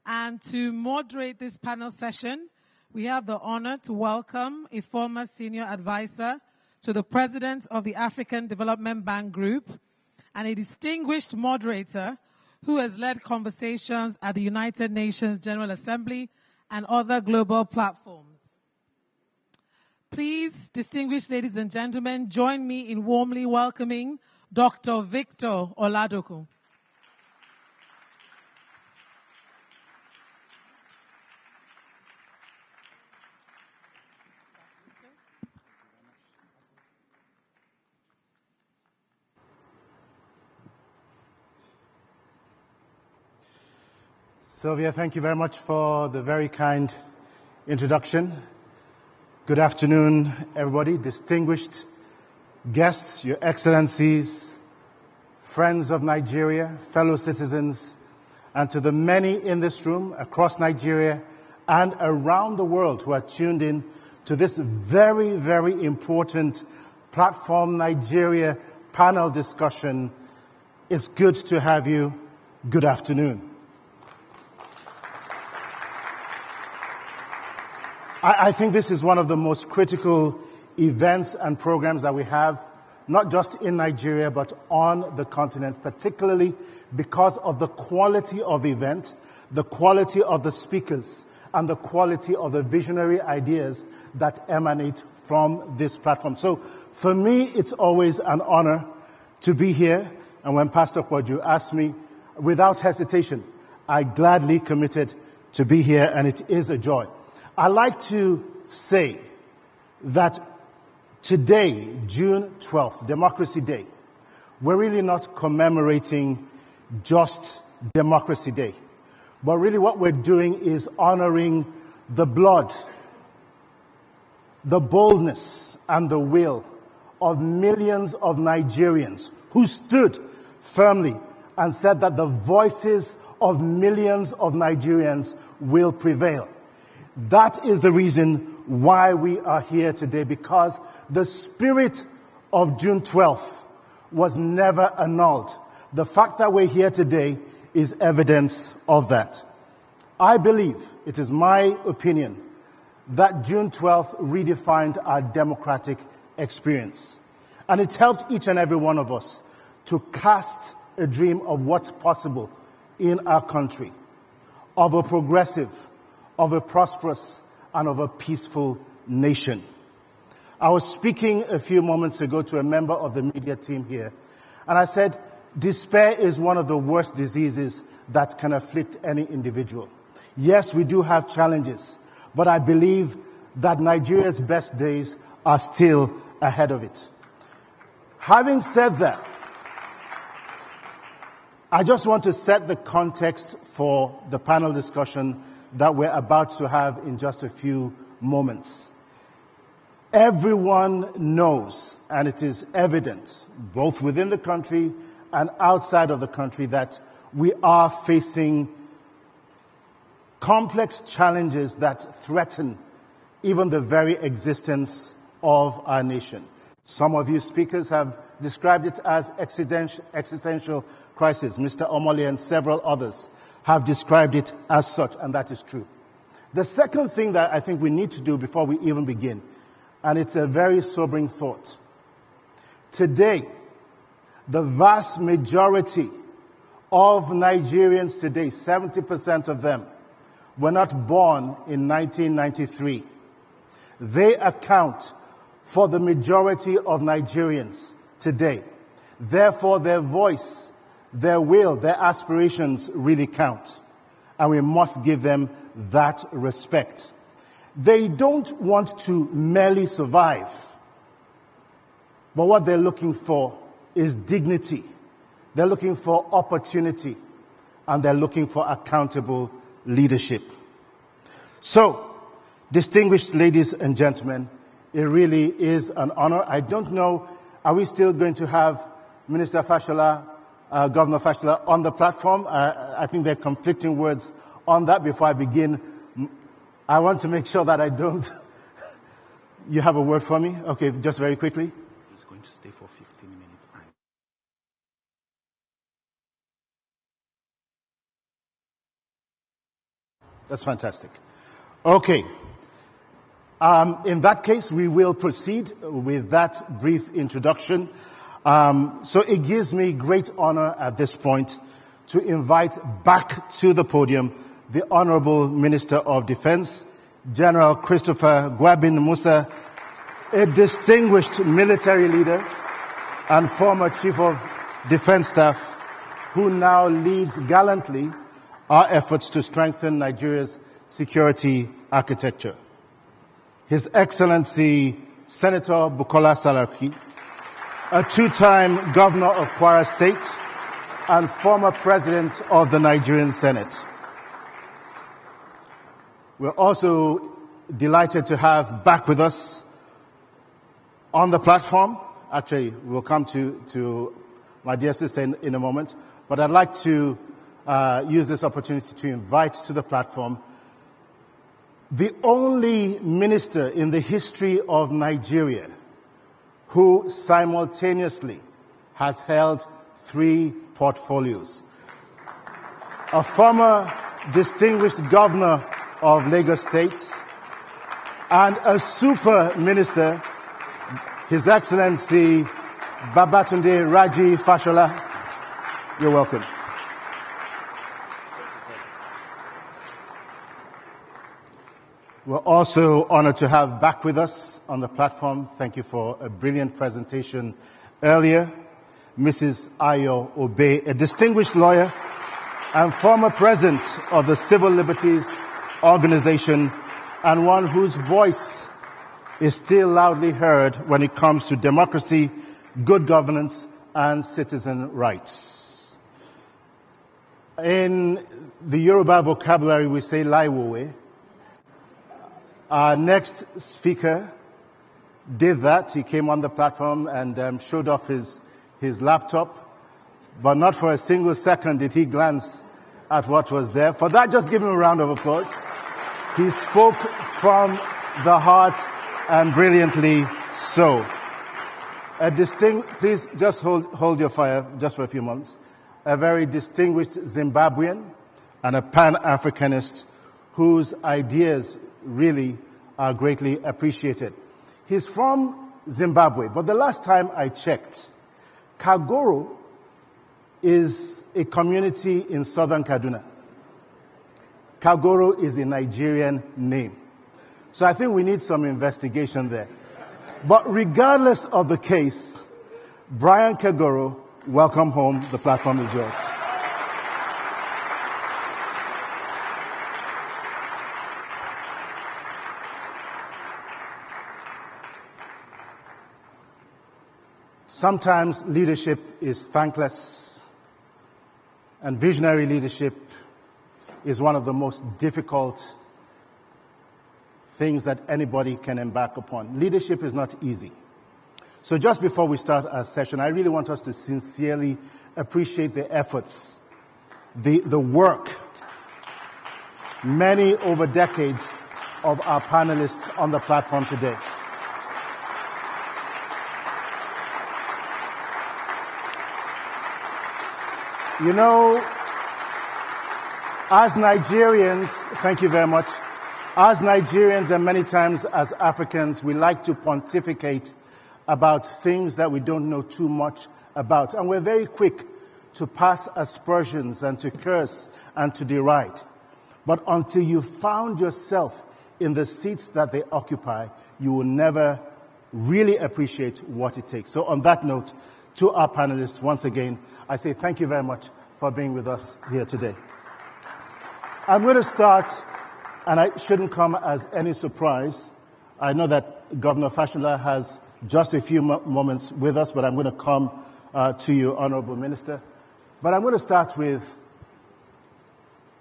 And to moderate this panel session, we have the honor to welcome a former senior advisor to the president of the African Development Bank Group and a distinguished moderator who has led conversations at the United Nations General Assembly and other global platforms. Please, distinguished ladies and gentlemen, join me in warmly welcoming Dr. Victor Oladoku. Sylvia, thank you very much for the very kind introduction. Good afternoon, everybody, distinguished guests, your excellencies, friends of Nigeria, fellow citizens, and to the many in this room across Nigeria and around the world who are tuned in to this very, very important Platform Nigeria panel discussion. It's good to have you. Good afternoon. I think this is one of the most critical events and programs that we have, not just in Nigeria, but on the continent, particularly because of the quality of the event, the quality of the speakers, and the quality of the visionary ideas that emanate from this platform. So for me, it's always an honor to be here. And when Pastor Kwadwo asked me, without hesitation, I gladly committed to be here, and it is a joy. I like to say that today, June 12th, Democracy Day, we're really not commemorating just Democracy Day, but really what we're doing is honoring the blood, the boldness, and the will of millions of Nigerians who stood firmly and said that the voices of millions of Nigerians will prevail. That is the reason why we are here today, because the spirit of June 12th was never annulled. The fact that we're here today is evidence of that. I believe, it is my opinion, that June 12th redefined our democratic experience. And it helped each and every one of us to cast a dream of what's possible in our country, of a progressive, of a prosperous, and of a peaceful nation. I was speaking a few moments ago to a member of the media team here, and I said, despair is one of the worst diseases that can afflict any individual. Yes, we do have challenges, but I believe that Nigeria's best days are still ahead of it. Having said that, I just want to set the context for the panel discussion that we're about to have in just a few moments. Everyone knows, and it is evident, both within the country and outside of the country, that we are facing complex challenges that threaten even the very existence of our nation. Some of you speakers have described it as existential crisis. Mr. Omole and several others have described it as such, and that is true. The second thing that I think we need to do before we even begin, and it's a very sobering thought. Today, the vast majority of Nigerians today, 70% of them, were not born in 1993. They account for the majority of Nigerians today. Therefore, their voice, their will, their aspirations really count. And we must give them that respect. They don't want to merely survive, but what they're looking for is dignity. They're looking for opportunity, and they're looking for accountable leadership. So, distinguished ladies and gentlemen, it really is an honor. I don't know, are we still going to have Minister Fashola, Governor Fashola on the platform? I think there are conflicting words on that. Before I begin, I want to make sure that I don't... You have a word for me? Okay, just very quickly. He's going to stay for 15 minutes. That's fantastic. Okay. In that case, we will proceed with that brief introduction. So it gives me great honor at this point to invite back to the podium the Honorable Minister of Defense, General Christopher Gwabin Musa, a distinguished military leader and former Chief of Defense Staff, who now leads gallantly our efforts to strengthen Nigeria's security architecture. His Excellency Senator Bukola Saraki, a two-time governor of Kwara State and former president of the Nigerian Senate. We're also delighted to have back with us on the platform, actually we'll come to my dear sister in a moment, but I'd like to use this opportunity to invite to the platform the only minister in the history of Nigeria who simultaneously has held 3 portfolios. A former distinguished governor of Lagos State and a super minister, His Excellency Babatunde Raji Fashola. You're welcome. We're also honored to have back with us on the platform, thank you for a brilliant presentation earlier, Mrs. Ayo Obe, a distinguished lawyer and former president of the Civil Liberties Organization, and one whose voice is still loudly heard when it comes to democracy, good governance, and citizen rights. In the Yoruba vocabulary, we say Laiwowe. Our next speaker did that. He came on the platform and showed off his laptop, but not for a single second did he glance at what was there. For that, just give him a round of applause. He spoke from the heart, and brilliantly so. Please just hold your fire just for a few moments. A very distinguished Zimbabwean and a Pan-Africanist whose ideas really are greatly appreciated. He's from Zimbabwe, but the last time I checked, Kagoro is a community in southern Kaduna. Kagoro is a Nigerian name. So I think we need some investigation there. But regardless of the case, Brian Kagoro, welcome home. The platform is yours. Sometimes leadership is thankless, and visionary leadership is one of the most difficult things that anybody can embark upon. Leadership is not easy. So just before we start our session, I really want us to sincerely appreciate the efforts, the work, many over decades of our panelists on the platform today. You know, as Nigerians, thank you very much, as Nigerians and many times as Africans, we like to pontificate about things that we don't know too much about. And we're very quick to pass aspersions and to curse and to deride. But until you found yourself in the seats that they occupy, you will never really appreciate what it takes. So on that note, to our panelists, once again, I say thank you very much for being with us here today. I'm going to start, and it shouldn't come as any surprise. I know that Governor Fashola has just a few moments with us, but I'm going to come to you, Honorable Minister. But I'm going to start with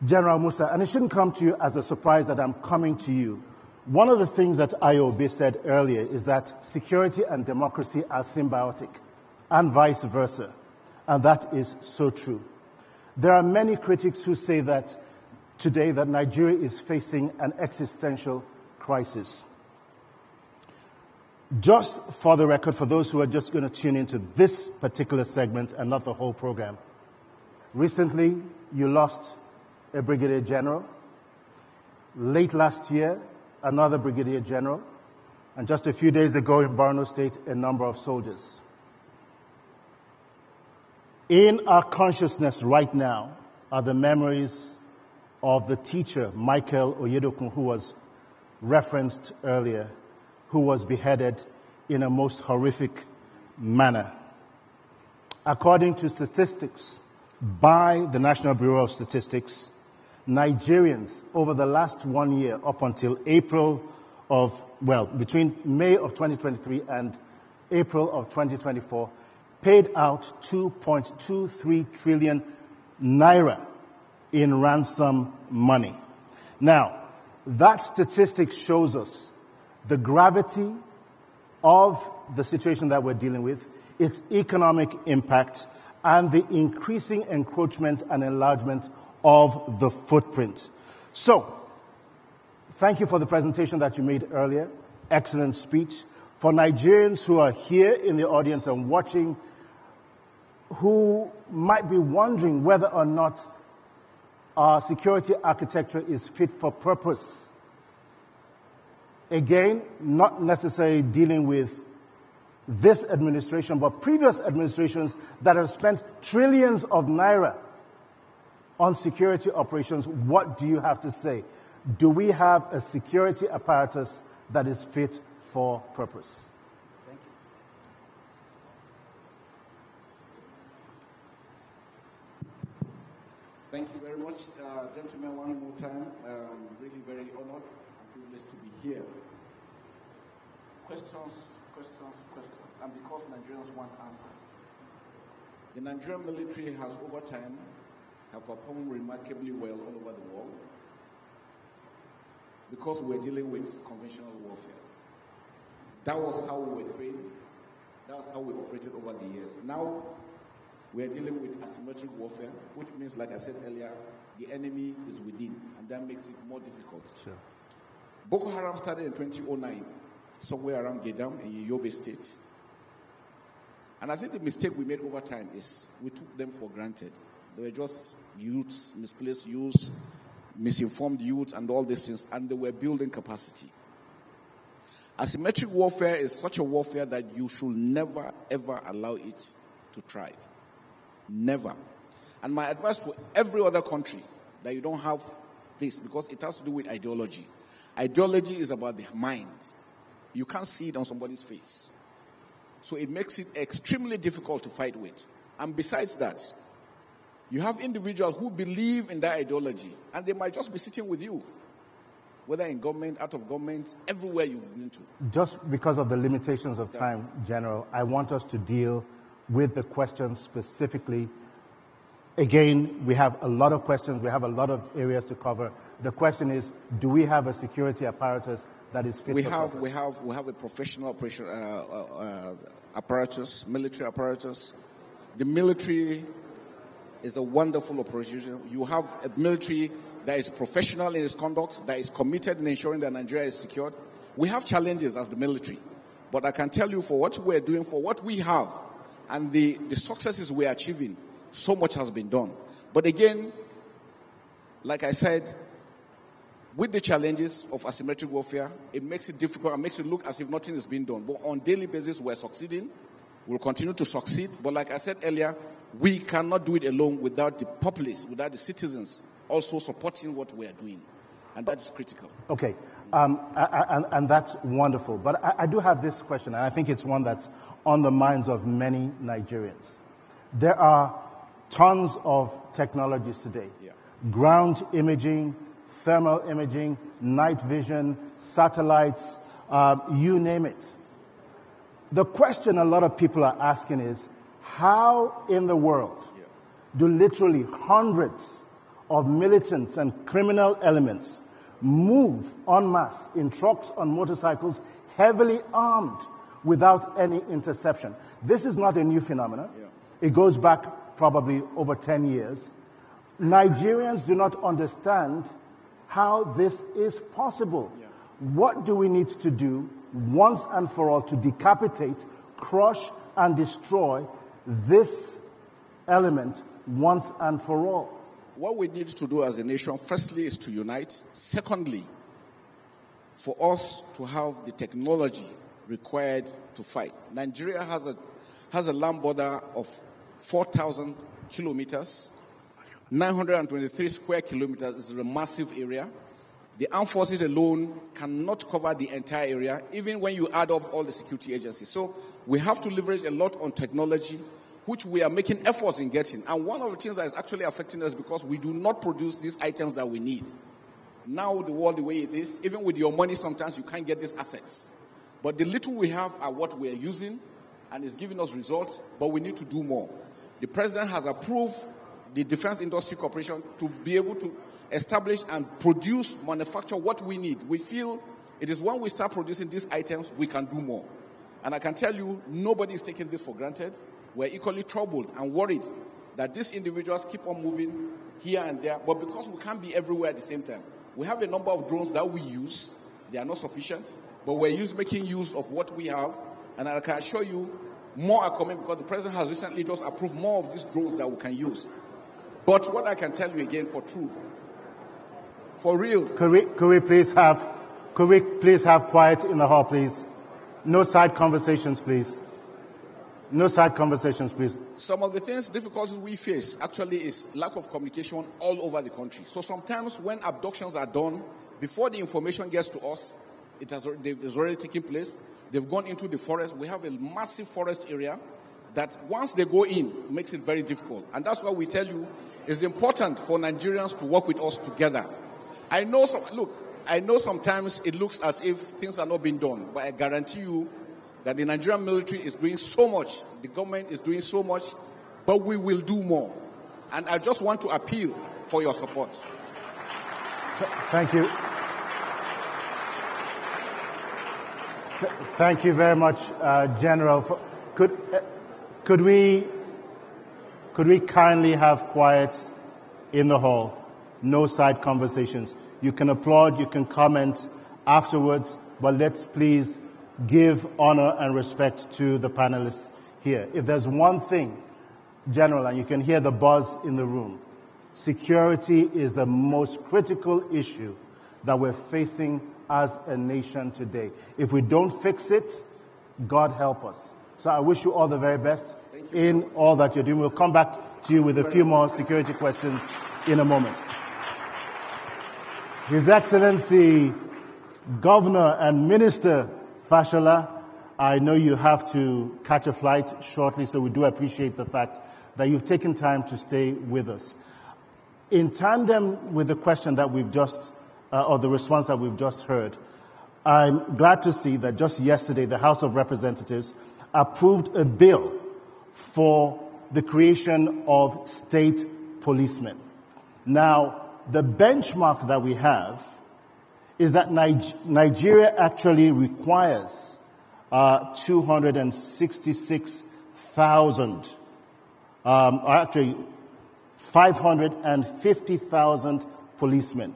General Musa, and it shouldn't come to you as a surprise that I'm coming to you. One of the things that IOB said earlier is that security and democracy are symbiotic, and vice versa. And that is so true. There are many critics who say that today that Nigeria is facing an existential crisis. Just for the record, for those who are just going to tune into this particular segment and not the whole program, recently you lost a brigadier general. Late last year, another brigadier general. And just a few days ago in Borno State, a number of soldiers. In our consciousness right now are the memories of the teacher, Michael Oyedokun, who was referenced earlier, who was beheaded in a most horrific manner. According to statistics by the National Bureau of Statistics, Nigerians over the last 1 year, up until between May of 2023 and April of 2024, paid out 2.23 trillion naira in ransom money. Now, that statistic shows us the gravity of the situation that we're dealing with, its economic impact, and the increasing encroachment and enlargement of the footprint. So, thank you for the presentation that you made earlier. Excellent speech. For Nigerians who are here in the audience and watching, who might be wondering whether or not our security architecture is fit for purpose. Again, not necessarily dealing with this administration, but previous administrations that have spent trillions of naira on security operations. What do you have to say? Do we have a security apparatus that is fit for purpose? Thank you very much, gentlemen, one more time. Really very honored and privileged to be here. Questions, and because Nigerians want answers. The Nigerian military has over time have performed remarkably well all over the world because we're dealing with conventional warfare. That was how we were trained. That was how we operated over the years. Now, we are dealing with asymmetric warfare, which means, like I said earlier, the enemy is within, and that makes it more difficult. Sure. Boko Haram started in 2009, somewhere around Gedam in Yobe State. And I think the mistake we made over time is we took them for granted. They were just youths, misplaced youths, misinformed youths, and all these things, and they were building capacity. Asymmetric warfare is such a warfare that you should never, ever allow it to thrive. Never. And my advice to every other country, that you don't have this, because it has to do with ideology. Ideology is about the mind. You can't see it on somebody's face. So it makes it extremely difficult to fight with. And besides that, you have individuals who believe in that ideology, and they might just be sitting with you, whether in government, out of government, everywhere you've been to. Just because of the limitations of time, General, I want us to deal with the questions specifically. Again, we have a lot of questions. We have a lot of areas to cover. The question is, do we have a security apparatus that is fit we for have purpose? we have a professional operation apparatus, military apparatus. The military is a wonderful operation. You have a military that is professional in its conduct, that is committed in ensuring that Nigeria is secured. We have challenges as the military, but I can tell you, for what we're doing, for what we have, and the successes we're achieving, so much has been done. But again, like I said, with the challenges of asymmetric warfare, it makes it difficult and makes it look as if nothing is being done. But on a daily basis, we're succeeding. We'll continue to succeed. But like I said earlier, we cannot do it alone without the populace, without the citizens also supporting what we are doing. And that is critical. Okay, and that's wonderful. But I do have this question, and I think it's one that's on the minds of many Nigerians. There are tons of technologies today. Yeah. Ground imaging, thermal imaging, night vision, satellites, you name it. The question a lot of people are asking is, how in the world do literally hundreds of militants and criminal elements move en masse in trucks, on motorcycles, heavily armed, without any interception? This is not a new phenomenon. It goes back probably over 10 years. Nigerians do not understand how this is possible. What do we need to do once and for all to decapitate, crush, and destroy this element once and for all? What we need to do as a nation, firstly, is to unite. Secondly, for us to have the technology required to fight. Nigeria has a land border of 4,000 kilometers. 923 square kilometers is a massive area. The armed forces alone cannot cover the entire area, even when you add up all the security agencies. So we have to leverage a lot on technology, which we are making efforts in getting. And one of the things that is actually affecting us, because we do not produce these items that we need. Now the world the way it is, even with your money sometimes you can't get these assets. But the little we have are what we are using, and it's giving us results, but we need to do more. The president has approved the Defense Industry Corporation to be able to establish and produce, manufacture what we need. We feel it is when we start producing these items, we can do more. And I can tell you, nobody is taking this for granted. We're equally troubled and worried that these individuals keep on moving here and there, but because we can't be everywhere at the same time. We have a number of drones that we use. They are not sufficient, but we're making use of what we have. And I can assure you, more are coming, because the president has recently just approved more of these drones that we can use. But what I can tell you again, for true, for real. Could we please have quiet in the hall, please? No side conversations, please. No side conversations, please. Some of the difficulties we face actually is lack of communication all over the country. So sometimes when abductions are done, before the information gets to us, it has already taken place. They've gone into the forest. We have a massive forest area that once they go in, makes it very difficult. And that's why we tell you it's important for Nigerians to work with us together. I know sometimes it looks as if things are not being done, but I guarantee you that the Nigerian military is doing so much, the government is doing so much, but we will do more. And I just want to appeal for your support. Thank you. Thank you very much, General. Could we kindly have quiet in the hall? No side conversations. You can applaud, you can comment afterwards, but let's please give honor and respect to the panelists here. If there's one thing, General, and you can hear the buzz in the room, security is the most critical issue that we're facing as a nation today. If we don't fix it, God help us. So I wish you all the very best in all that you're doing. We'll come back to you with a few more security questions in a moment. His Excellency Governor and Minister Fashola, I know you have to catch a flight shortly, so we do appreciate the fact that you've taken time to stay with us. In tandem with the question that we've just, or the response that we've just heard, I'm glad to see that just yesterday the House of Representatives approved a bill for the creation of state policemen. Now, the benchmark that we have is that Nigeria actually requires 266,000, actually 550,000 policemen.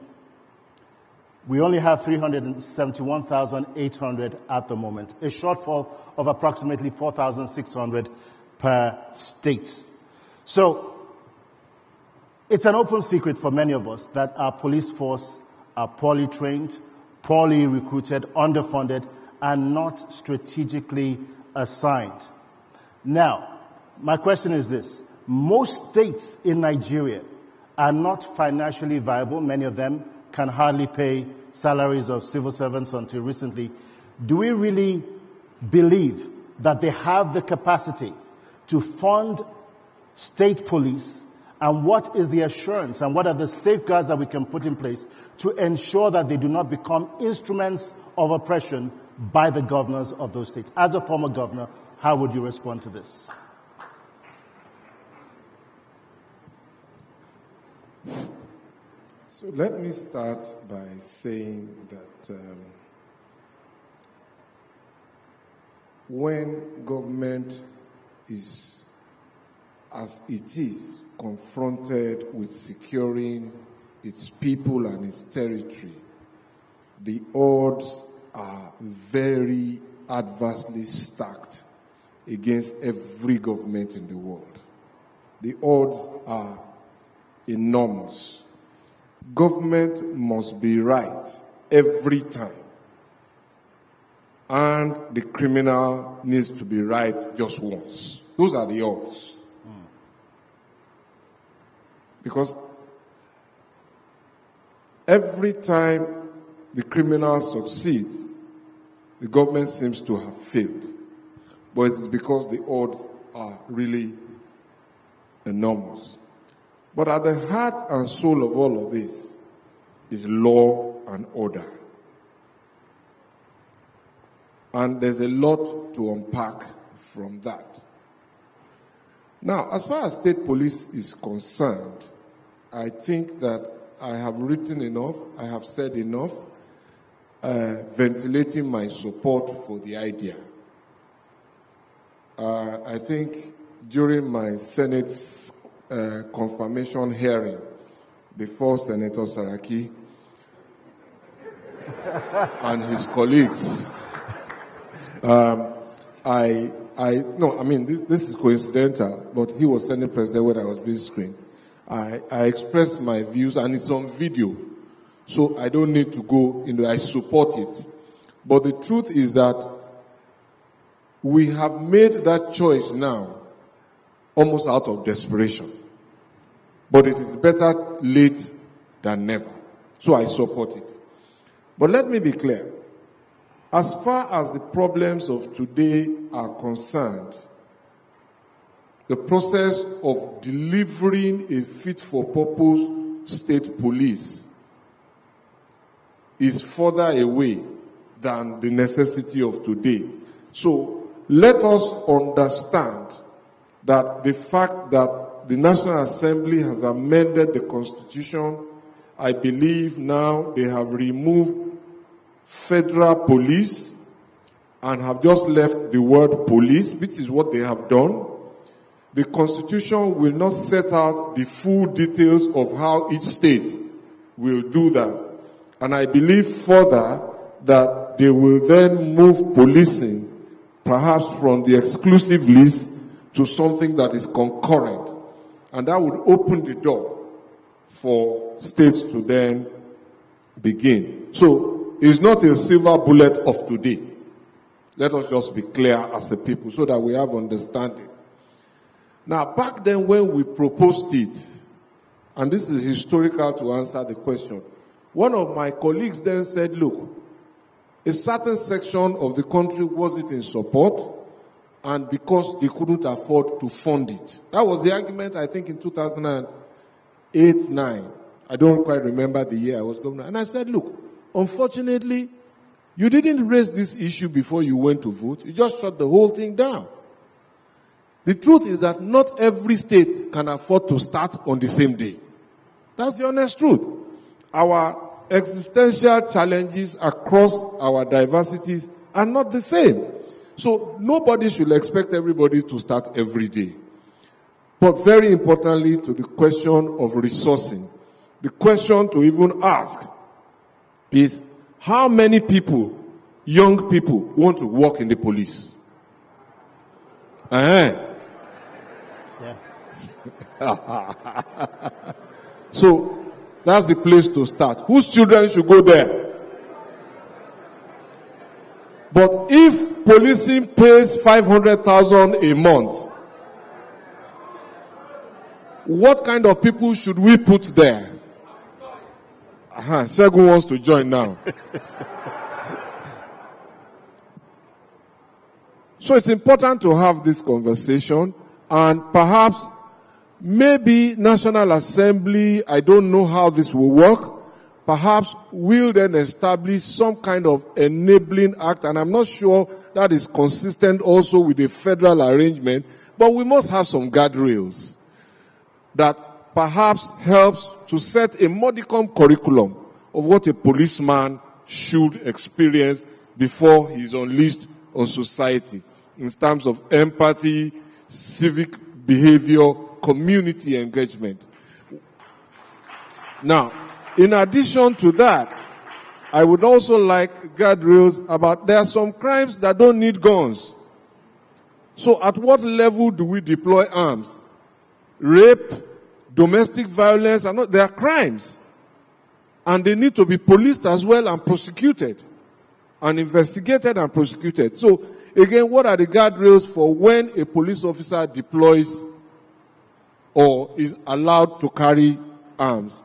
We only have 371,800 at the moment, a shortfall of approximately 4,600 per state. So it's an open secret for many of us that our police force are poorly trained, poorly recruited, underfunded, and not strategically assigned. Now, my question is this. Most states in Nigeria are not financially viable. Many of them can hardly pay salaries of civil servants until recently. Do we really believe that they have the capacity to fund state police? And what is the assurance and what are the safeguards that we can put in place to ensure that they do not become instruments of oppression by the governors of those states? As a former governor, how would you respond to this? So let me start by saying that when government is, as it is, confronted with securing its people and its territory, the odds are very adversely stacked against every government in the world. The odds are enormous. Government must be right every time. And the criminal needs to be right just once. Those are the odds. Because every time the criminal succeeds, the government seems to have failed. But it's because the odds are really enormous. But at the heart and soul of all of this is law and order. And there's a lot to unpack from that. Now, as far as state police is concerned, I think that I have written enough, I have said enough, ventilating my support for the idea. I think during my Senate's confirmation hearing before Senator Saraki and his colleagues, this is coincidental, but he was Senate President when I was being screened. I expressed my views, and it's on video, so I don't need to go into. I support it, but the truth is that we have made that choice now, almost out of desperation. But it is better late than never. So I support it. But let me be clear. As far as the problems of today are concerned, the process of delivering a fit-for-purpose state police is further away than the necessity of today. So let us understand that the fact that the National Assembly has amended the Constitution, I believe now they have removed federal police and have just left the word police, which is what they have done. The Constitution will not set out the full details of how each state will do that. And I believe further that they will then move policing perhaps from the exclusive list to something that is concurrent. And that would open the door for states to then begin. So it's not a silver bullet of today. Let us just be clear as a people so that we have understanding. Now, back then when we proposed it, and this is historical to answer the question, one of my colleagues then said, look, a certain section of the country wasn't in support, and because they couldn't afford to fund it. That was the argument, I think, in 2008-9. I don't quite remember the year I was governor. And I said, look, unfortunately, you didn't raise this issue before you went to vote. You just shut the whole thing down. The truth is that not every state can afford to start on the same day. That's the honest truth. Our existential challenges across our diversities are not the same. So nobody should expect everybody to start every day. But very importantly, to the question of resourcing, the question to even ask is, how many people, young people, want to work in the police? Yeah. So that's the place to start. Whose children should go there? But if policing pays 500,000 a month, what kind of people should we put there? Segun wants to join now. So it's important to have this conversation, and perhaps maybe National Assembly, I don't know how this will work, perhaps we'll then establish some kind of enabling act, and I'm not sure that is consistent also with the federal arrangement, but we must have some guardrails that perhaps helps to set a modicum curriculum of what a policeman should experience before he's unleashed on society in terms of empathy, civic behavior, community engagement. Now, in addition to that, I would also like guardrails about, there are some crimes that don't need guns. So at what level do we deploy arms? Rape, domestic violence, they are crimes. And they need to be policed as well and prosecuted. And investigated and prosecuted. So, again, what are the guardrails for when a police officer deploys or is allowed to carry arms?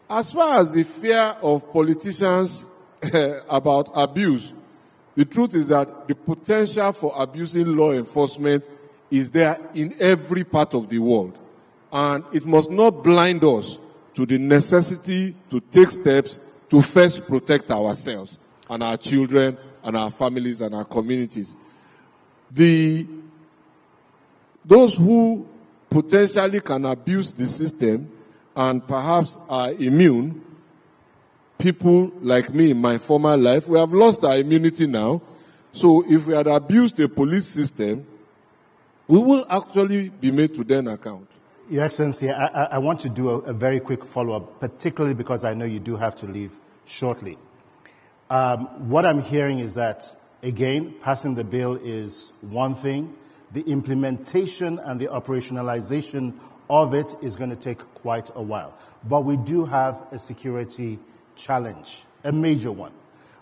As far as the fear of politicians about abuse, the truth is that the potential for abusing law enforcement is there in every part of the world. And it must not blind us to the necessity to take steps to first protect ourselves and our children and our families and our communities. Those who potentially can abuse the system and perhaps are immune, people like me in my former life, we have lost our immunity now. So if we had abused the police system, we will actually be made to then account. Your Excellency, I want to do a very quick follow-up, particularly because I know you do have to leave shortly. What I'm hearing is that, again, passing the bill is one thing. The implementation and the operationalization of it is going to take quite a while. But we do have a security challenge, a major one,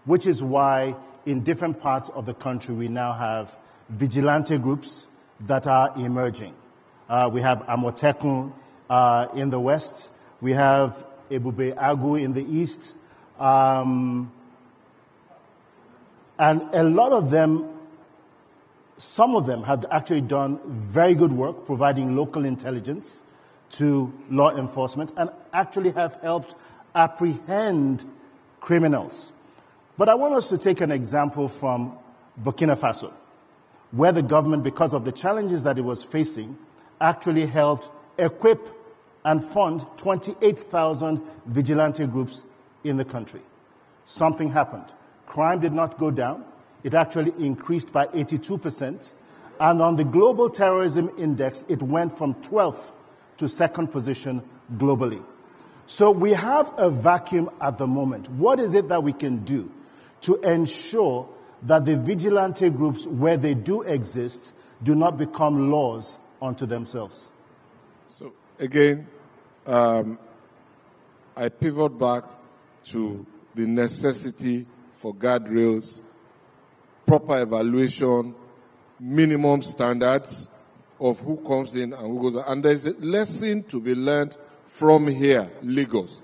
which is why in different parts of the country we now have vigilante groups that are emerging. We have Amotekun in the west. We have Ebube Agu in the east. And a lot of them, some of them have actually done very good work providing local intelligence to law enforcement and actually have helped apprehend criminals. But I want us to take an example from Burkina Faso, where the government, because of the challenges that it was facing, actually helped equip and fund 28,000 vigilante groups in the country. Something happened. Crime did not go down. It actually increased by 82%. And on the Global Terrorism Index, it went from 12th to 2nd position globally. So we have a vacuum at the moment. What is it that we can do to ensure that the vigilante groups, where they do exist, do not become laws unto themselves? So again, I pivot back to the necessity for guardrails, proper evaluation, minimum standards of who comes in and who goes out. And there's a lesson to be learned from here, Lagos.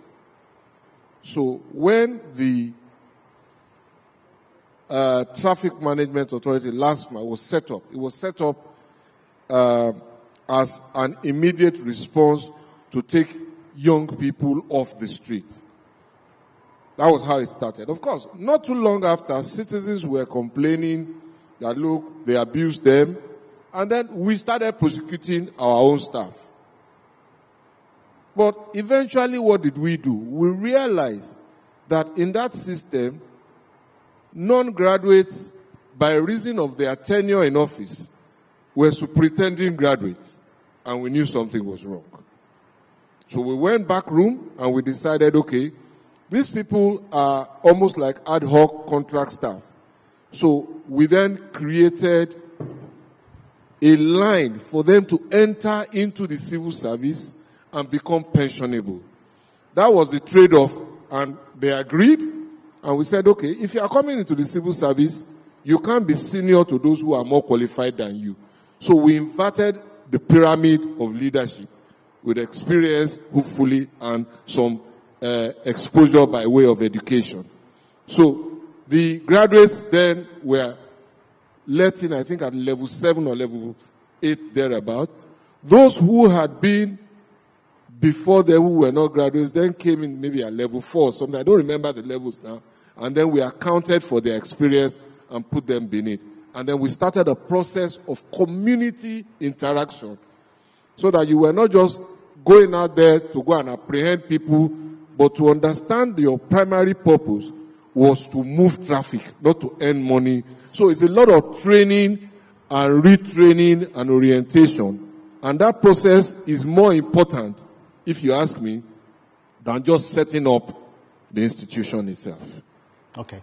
So when the Traffic Management Authority, LASMA, was set up, it was set up as an immediate response to take young people off the street. That was how it started. Of course, not too long after, citizens were complaining that, look, they abused them. And then we started prosecuting our own staff. But eventually, what did we do? We realized that in that system, non-graduates, by reason of their tenure in office, were superintending graduates, and we knew something was wrong. So we went back room and we decided, okay, these people are almost like ad hoc contract staff. So we then created a line for them to enter into the civil service and become pensionable. That was the trade-off, and they agreed, and we said, okay, if you are coming into the civil service, you can't be senior to those who are more qualified than you. So we inverted the pyramid of leadership with experience, hopefully, and some exposure by way of education. So the graduates then were let in, I think, at level 7 or level 8, thereabout. Those who had been before them, who were not graduates, then came in maybe at level 4 or something. I don't remember the levels now. And then we accounted for their experience and put them beneath. And then we started a process of community interaction, so that you were not just going out there to go and apprehend people, but to understand your primary purpose was to move traffic, not to earn money. So it's a lot of training and retraining and orientation. And that process is more important, if you ask me, than just setting up the institution itself. Okay.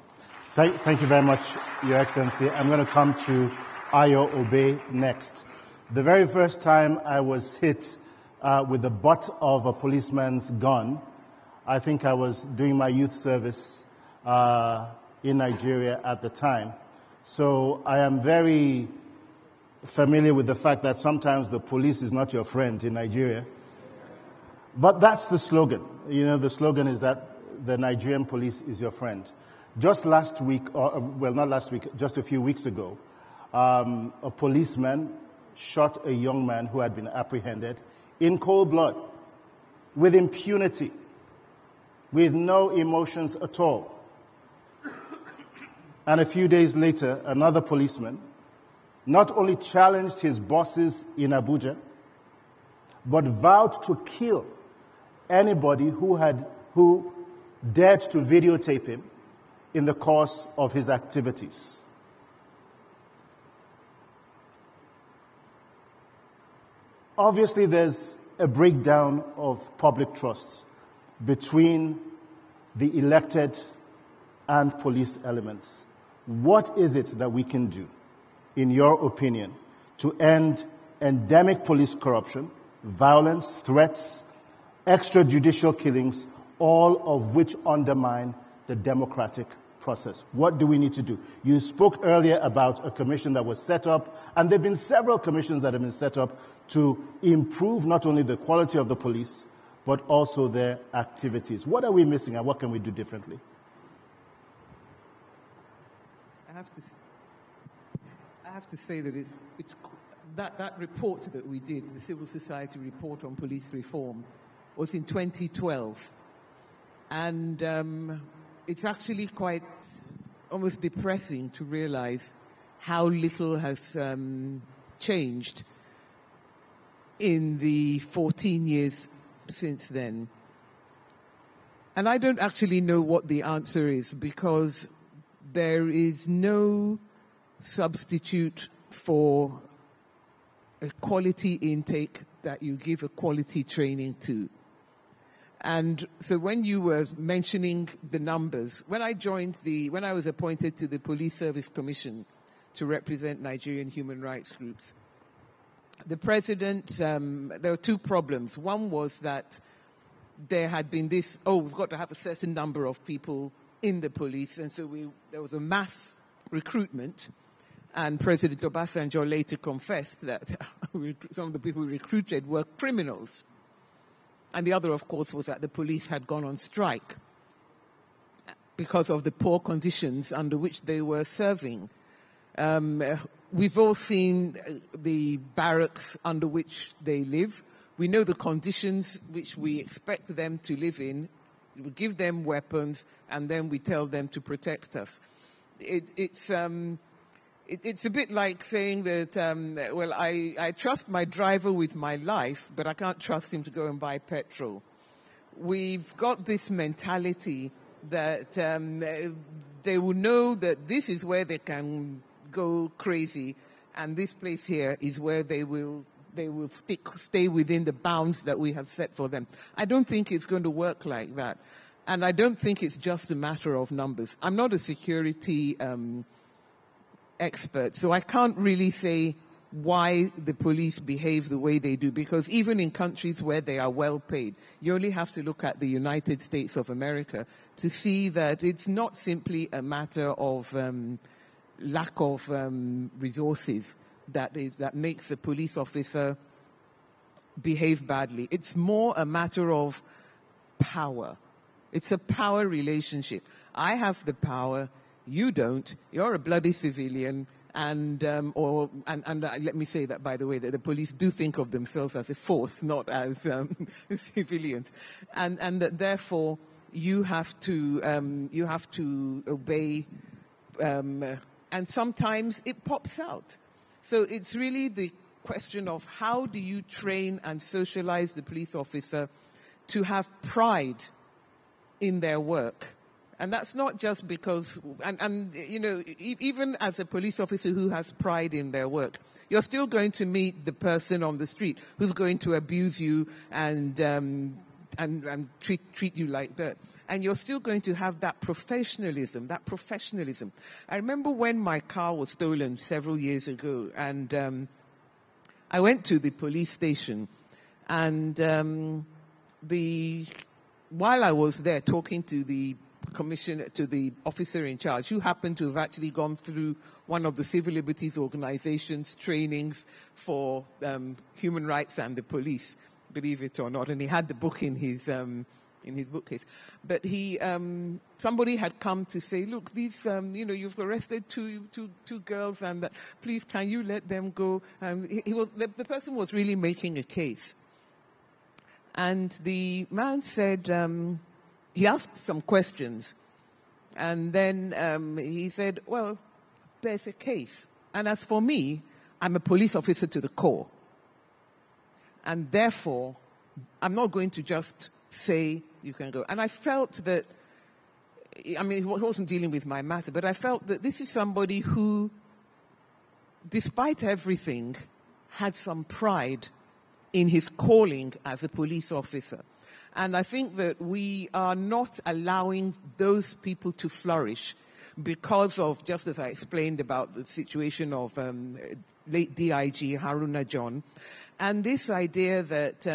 Thank you very much, Your Excellency. I'm going to come to Ayo Obey next. The very first time I was hit with the butt of a policeman's gun, I think I was doing my youth service in Nigeria at the time. So I am very familiar with the fact that sometimes the police is not your friend in Nigeria. But that's the slogan. You know, the slogan is that the Nigerian police is your friend. Just last week, well, not last week, just a few weeks ago, a policeman shot a young man who had been apprehended in cold blood, with impunity, with no emotions at all. And a few days later, another policeman not only challenged his bosses in Abuja, but vowed to kill anybody who dared to videotape him in the course of his activities. Obviously, there's a breakdown of public trust between the elected and police elements. What is it that we can do, in your opinion, to end endemic police corruption, violence, threats, extrajudicial killings, all of which undermine the democratic process? What do we need to do? You spoke earlier about a commission that was set up, and there have been several commissions that have been set up to improve not only the quality of the police, but also their activities. What are we missing, and what can we do differently? I have to say that that report that we did, the Civil Society report on police reform, was in 2012. And it's actually quite almost depressing to realize how little has changed in the 14 years since then. And I don't actually know what the answer is, because there is no substitute for a quality intake that you give a quality training to. And so when you were mentioning the numbers, when I was appointed to the Police Service Commission to represent Nigerian human rights groups, the president, there were two problems. One was that there had been this, we've got to have a certain number of people in the police, and so there was a mass recruitment, and President Obasanjo later confessed that some of the people we recruited were criminals. And the other, of course, was that the police had gone on strike because of the poor conditions under which they were serving. We've all seen the barracks under which they live. We know the conditions which we expect them to live in. We give them weapons, and then we tell them to protect us. It's a bit like saying that, I trust my driver with my life, but I can't trust him to go and buy petrol. We've got this mentality that they will know that this is where they can go crazy, and this place here is where they will stay within the bounds that we have set for them. I don't think it's going to work like that. And I don't think it's just a matter of numbers. I'm not a security expert, so I can't really say why the police behave the way they do, because even in countries where they are well paid, you only have to look at the United States of America to see that it's not simply a matter of lack of resources that makes a police officer behave badly. It's more a matter of power. It's a power relationship. I have the power, you don't. You're a bloody civilian. And let me say that, by the way, that the police do think of themselves as a force, not as civilians, and that therefore you have to obey, and sometimes it pops out. So it's really the question of how do you train and socialize the police officer to have pride in their work. And that's not just because, and you know, even as a police officer who has pride in their work, you're still going to meet the person on the street who's going to abuse you and treat you like dirt. And you're still going to have that professionalism. I remember when my car was stolen several years ago, and I went to the police station, and while I was there talking to the commissioner, to the officer in charge, who happened to have actually gone through one of the civil liberties organizations trainings for human rights and the police, believe it or not, and he had the book in his bookcase. But somebody had come to say, look, these, you've arrested two girls, and please, can you let them go? The person was really making a case. And the man said, he asked some questions, and then he said, well, there's a case. And as for me, I'm a police officer to the core. And therefore, I'm not going to just say you can go. And I felt that, I mean, he wasn't dealing with my matter, but I felt that this is somebody who, despite everything, had some pride in his calling as a police officer. And I think that we are not allowing those people to flourish because of, just as I explained about the situation of late DIG Haruna John, and this idea that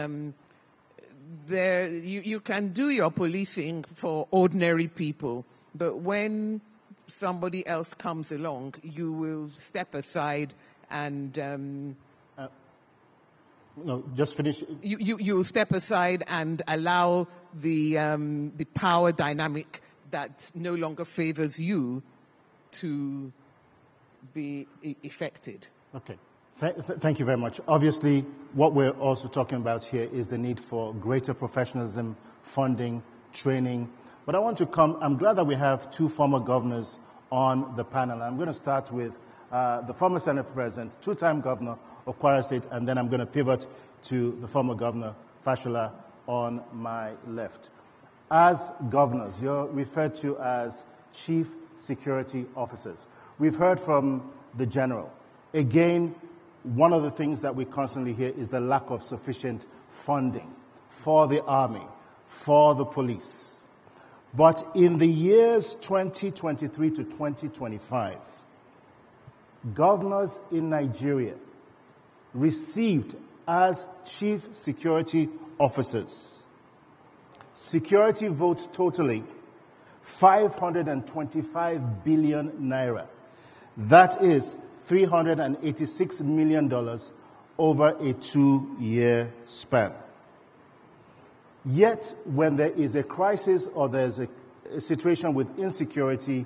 you can do your policing for ordinary people, but when somebody else comes along, you will step aside and no, just finish. You step aside and allow the power dynamic that no longer favors you to be affected. Okay. Thank you very much. Obviously, what we're also talking about here is the need for greater professionalism, funding, training. But I want to I'm glad that we have two former governors on the panel. I'm going to start with the former Senate President, two-time governor of Kwara State, and then I'm going to pivot to the former governor, Fashola, on my left. As governors, you're referred to as chief security officers. We've heard from the general. Again, one of the things that we constantly hear is the lack of sufficient funding for the army, for the police. But in the years 2023 to 2025, governors in Nigeria received as chief security officers security votes totaling 525 billion naira. That is $386 million over a 2-year span. Yet, when there is a crisis or there's a situation with insecurity,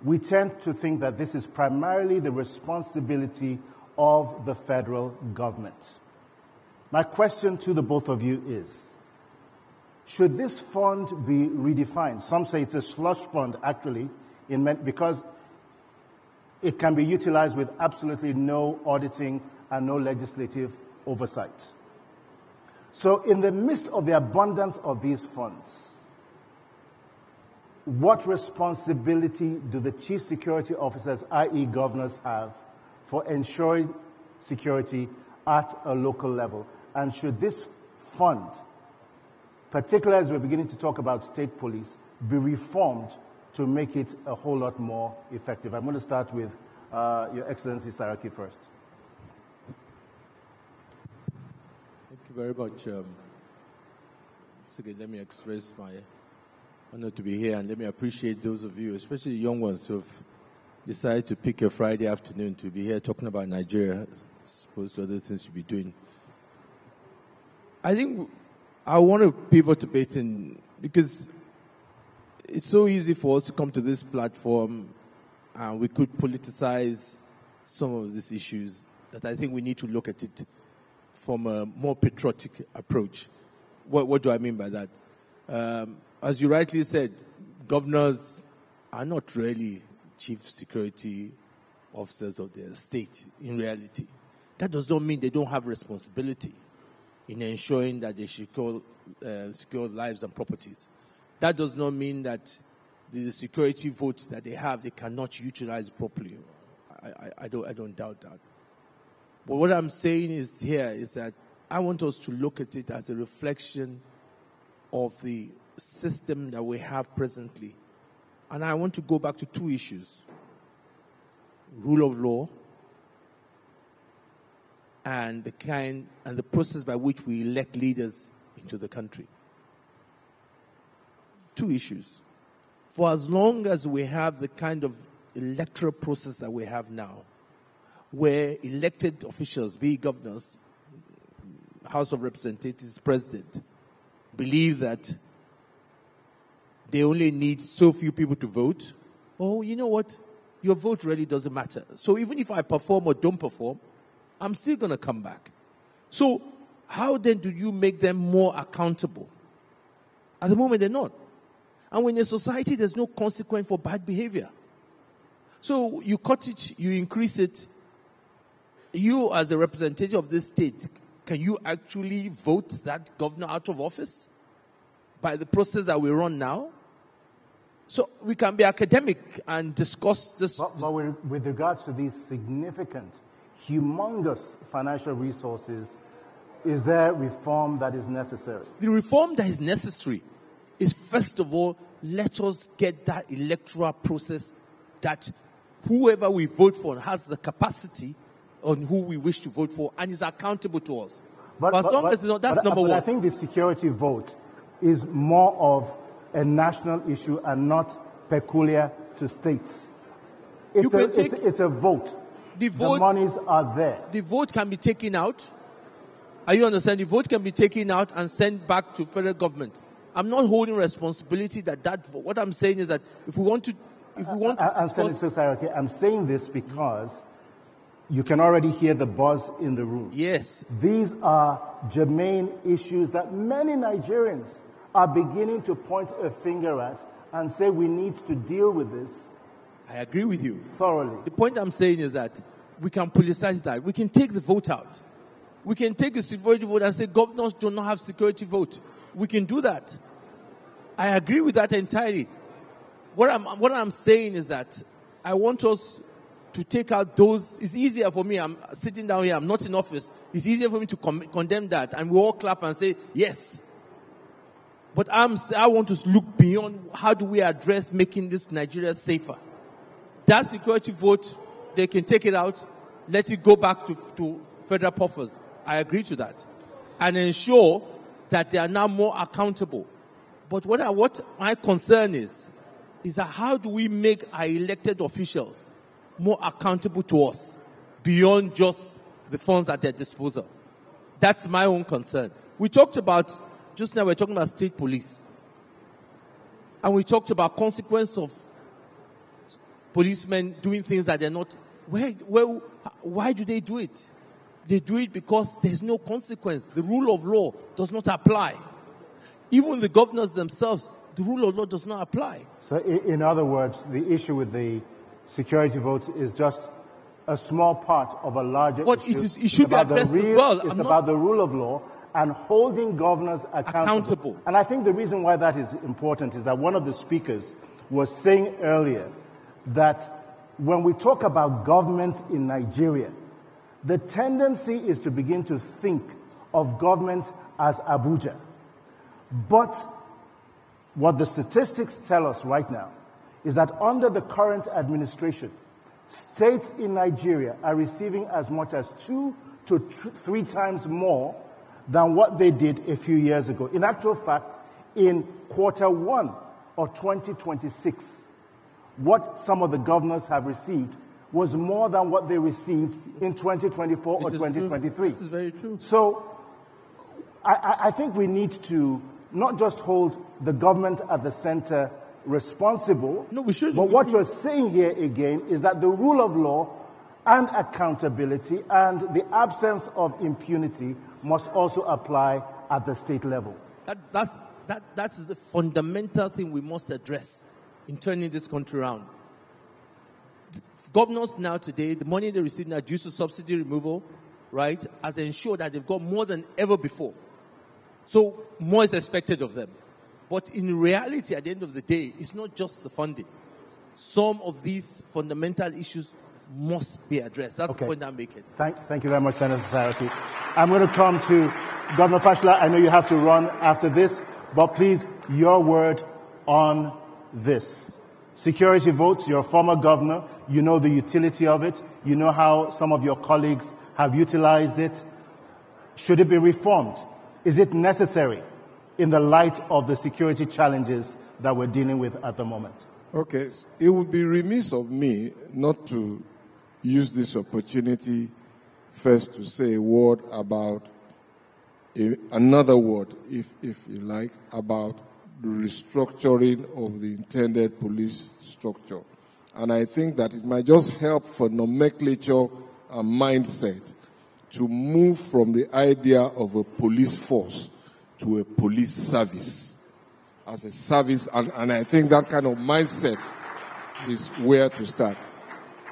we tend to think that this is primarily the responsibility of the federal government. My question to the both of you is, should this fund be redefined? Some say it's a slush fund, actually, because it can be utilized with absolutely no auditing and no legislative oversight. So in the midst of the abundance of these funds, what responsibility do the chief security officers, i.e. governors, have for ensuring security at a local level? And should this fund, particularly as we're beginning to talk about state police, be reformed to make it a whole lot more effective? I'm going to start with Your Excellency Saraki first. Thank you very much. Let me express my honor to be here, and let me appreciate those of you, especially the young ones, who have decided to pick a Friday afternoon to be here talking about Nigeria, as opposed to other things you'll be doing. I think I want to pivot a bit, because it's so easy for us to come to this platform and we could politicize some of these issues, that I think we need to look at it from a more patriotic approach. What do I mean by that? As you rightly said, governors are not really chief security officers of their state in reality. That does not mean they don't have responsibility in ensuring that they secure lives and properties. That does not mean that the security vote that they have, they cannot utilize properly. I don't doubt that. But what I'm saying is that I want us to look at it as a reflection of the system that we have presently. And I want to go back to two issues: rule of law and the process by which we elect leaders into the country. Two issues. For as long as we have the kind of electoral process that we have now, where elected officials, be it governors, House of Representatives, President, believe that they only need so few people to vote, oh, you know what? Your vote really doesn't matter. So even if I perform or don't perform, I'm still going to come back. So how then do you make them more accountable? At the moment, they're not. And when in a society, there's no consequence for bad behavior. So you cut it, you increase it. You, as a representative of this state, can you actually vote that governor out of office by the process that we run now? So we can be academic and discuss this. But with regards to these significant, humongous financial resources, is there reform that is necessary? The reform that is necessary is, first of all, let us get that electoral process that whoever we vote for has the capacity on who we wish to vote for and is accountable to us. But as long as it's not, that's number one. I think the security vote is more of a national issue and not peculiar to states. It's a vote. The monies are there. The vote can be taken out. Are you understanding? The vote can be taken out and sent back to federal government. I'm not holding responsibility that what I'm saying is that if we want to Senator Saraki, I'm saying this because you can already hear the buzz in the room. Yes. These are germane issues that many Nigerians are beginning to point a finger at and say we need to deal with this. I agree with you. Thoroughly. The point I'm saying is that we can politicize that. We can take the vote out. We can take the security vote and say governors do not have security vote. We can do that. I agree with that entirely. What I'm saying is that I want us to take out those. It's easier for me. I'm sitting down here. I'm not in office. It's easier for me to condemn that, and we all clap and say yes. But I want to look beyond. How do we address making this Nigeria safer? That security vote, they can take it out, let it go back to federal coffers. I agree to that, and ensure that they are now more accountable. But what my concern is that how do we make our elected officials more accountable to us beyond just the funds at their disposal? That's my own concern. Just now we're talking about state police. And we talked about consequence of policemen doing things that they're not. Why do they do it? They do it because there's no consequence. The rule of law does not apply. Even the governors themselves, the rule of law does not apply. So in other words, the issue with the security votes is just a small part of a larger issue. It should be addressed as well. It's about the rule of law and holding governors accountable. And I think the reason why that is important is that one of the speakers was saying earlier that when we talk about government in Nigeria, the tendency is to begin to think of government as Abuja. But what the statistics tell us right now is that under the current administration, states in Nigeria are receiving as much as 2 to 3 times more than what they did a few years ago. In actual fact, in Q1 of 2026, what some of the governors have received was more than what they received in 2024 or 2023. This is very true. So I think we need to not just hold the government at the center responsible, no, we should. But what you're saying here again is that the rule of law and accountability and the absence of impunity must also apply at the state level. That is the fundamental thing we must address in turning this country around. Governors now today, the money they receive now due to subsidy removal, right, has ensured that they've got more than ever before. So more is expected of them. But in reality, at the end of the day, it's not just the funding. Some of these fundamental issues must be addressed. That's the point I'm making. Thank you very much, Senator Saraki. I'm going to come to Governor Fashola. I know you have to run after this, but please, your word on this. Security votes, you're a former governor. You know the utility of it. You know how some of your colleagues have utilized it. Should it be reformed? Is it necessary in the light of the security challenges that we're dealing with at the moment? Okay, it would be remiss of me not to use this opportunity first to say a word about another word, if you like, about the restructuring of the intended police structure. And I think that it might just help for nomenclature and mindset to move from the idea of a police force to a police service as a service, and I think that kind of mindset is where to start.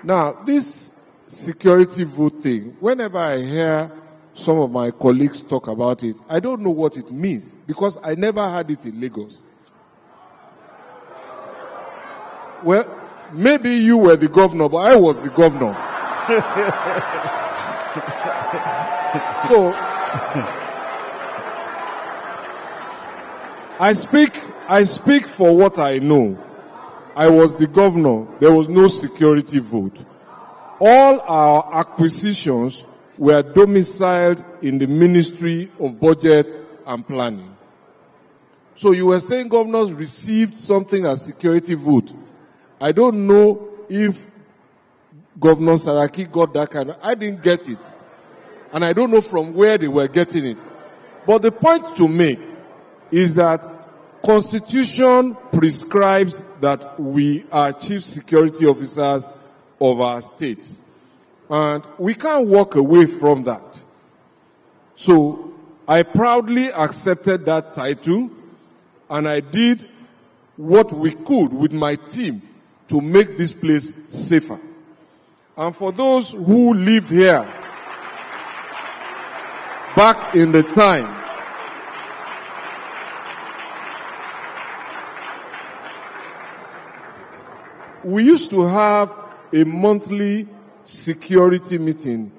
Now, this security vote thing, whenever I hear some of my colleagues talk about it, I don't know what it means because I never had it in Lagos. Well, maybe you were the governor, but I was the governor. So, I speak for what I know. I was the governor. There was no security vote. All our acquisitions were domiciled in the Ministry of Budget and Planning. So you were saying governors received something as security vote. I don't know if Governor Saraki got that kind of, I didn't get it. And I don't know from where they were getting it. But the point to make is that Constitution prescribes that we are chief security officers of our states. And we can't walk away from that. So I proudly accepted that title and I did what we could with my team to make this place safer. And for those who live here, back in the time, we used to have a monthly security meeting.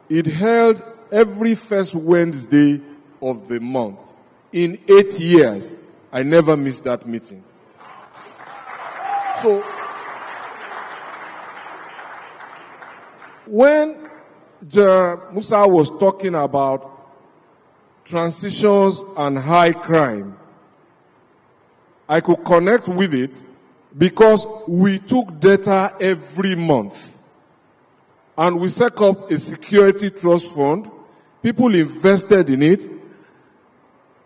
It held every first Wednesday of the month. In 8 years, I never missed that meeting. So, when Musa was talking about transitions and high crime, I could connect with it because we took data every month and we set up a security trust fund. People invested in it.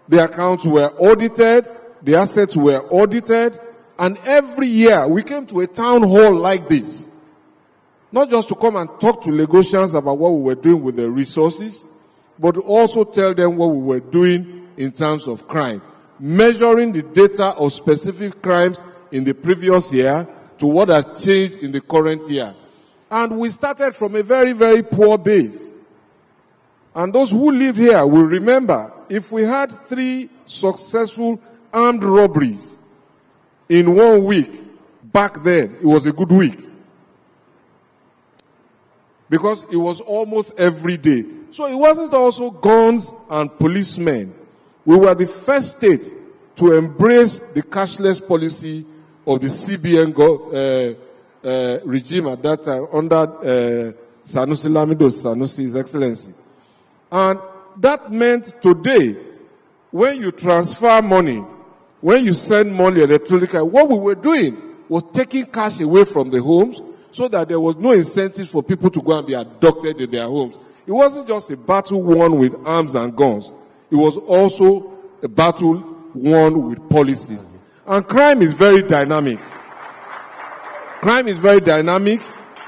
The accounts were audited. The assets were audited. And every year we came to a town hall like this. Not just to come and talk to Lagosians about what we were doing with the resources, but to also tell them what we were doing in terms of crime. Measuring the data of specific crimes in the previous year to what has changed in the current year. And we started from a very, very poor base. And those who live here will remember, if we had 3 successful armed robberies in 1 week, back then, it was a good week. Because it was almost every day. So it wasn't also guns and policemen. We were the first state to embrace the cashless policy of the CBN regime at that time under Sanusi Lamido Sanusi, His Excellency. And that meant today, when you transfer money, when you send money electronically, what we were doing was taking cash away from the homes so that there was no incentive for people to go and be abducted in their homes. It wasn't just a battle won with arms and guns. It was also a battle won with policies. And crime is very dynamic. Crime is very dynamic.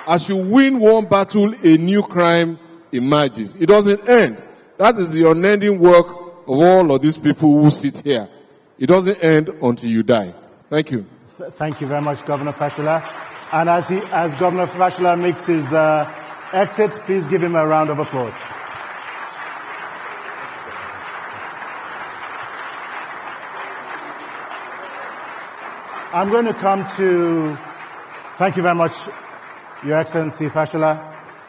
As you win one battle, a new crime emerges. It doesn't end. That is the unending work of all of these people who sit here. It doesn't end until you die. Thank you. Thank you very much, Governor Fashola. And as Governor Fashola makes his exit, please give him a round of applause. I'm going to come to, thank you very much, Your Excellency Fashola.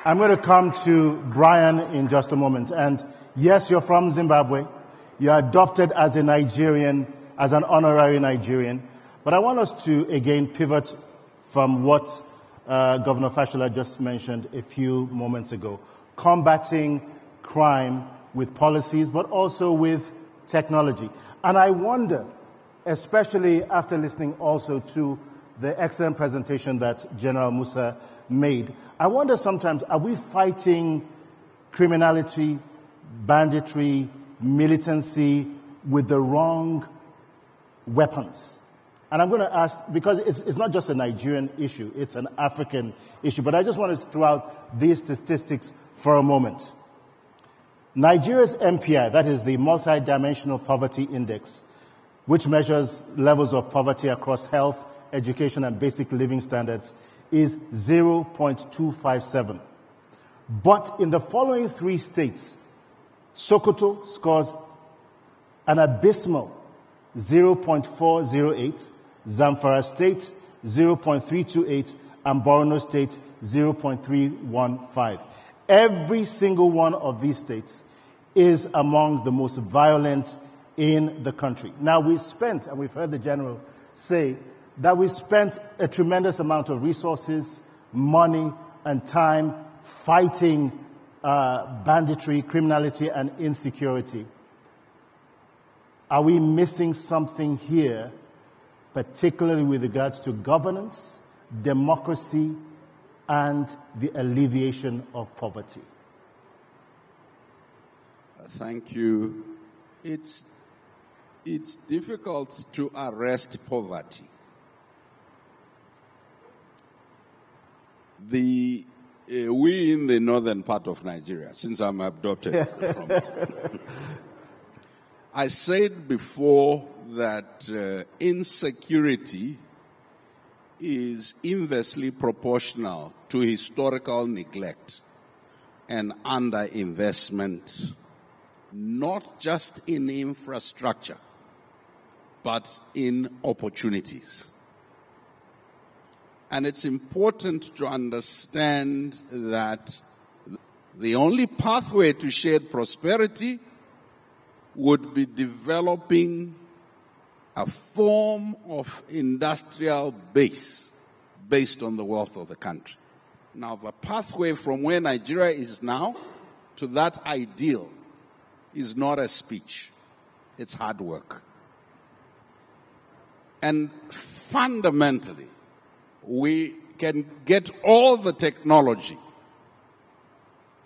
I'm going to come to Brian in just a moment. And yes, you're from Zimbabwe. You're adopted as a Nigerian, as an honorary Nigerian. But I want us to again pivot from what Governor Fashola just mentioned a few moments ago. Combating crime with policies, but also with technology. And I wonder, especially after listening also to the excellent presentation that General Musa made, I wonder sometimes, are we fighting criminality, banditry, militancy with the wrong weapons? And I'm going to ask, because it's not just a Nigerian issue, it's an African issue, but I just want to throw out these statistics for a moment. Nigeria's MPI, that is the Multidimensional Poverty Index, which measures levels of poverty across health, education, and basic living standards, is 0.257. But in the following three states, Sokoto scores an abysmal 0.408, Zamfara State 0.328, and Borno State 0.315. Every single one of these states is among the most violent in the country. Now we've spent, and we've heard the General say, that we spent a tremendous amount of resources, money, and time fighting banditry, criminality, and insecurity. Are we missing something here, particularly with regards to governance, democracy, and the alleviation of poverty? Thank you. It's difficult to arrest poverty. We in the northern part of Nigeria, since I'm adopted from, I said before that insecurity is inversely proportional to historical neglect and underinvestment, not just in infrastructure, but in opportunities. And it's important to understand that the only pathway to shared prosperity would be developing a form of industrial base based on the wealth of the country. Now, the pathway from where Nigeria is now to that ideal is not a speech. It's hard work. And fundamentally, we can get all the technology.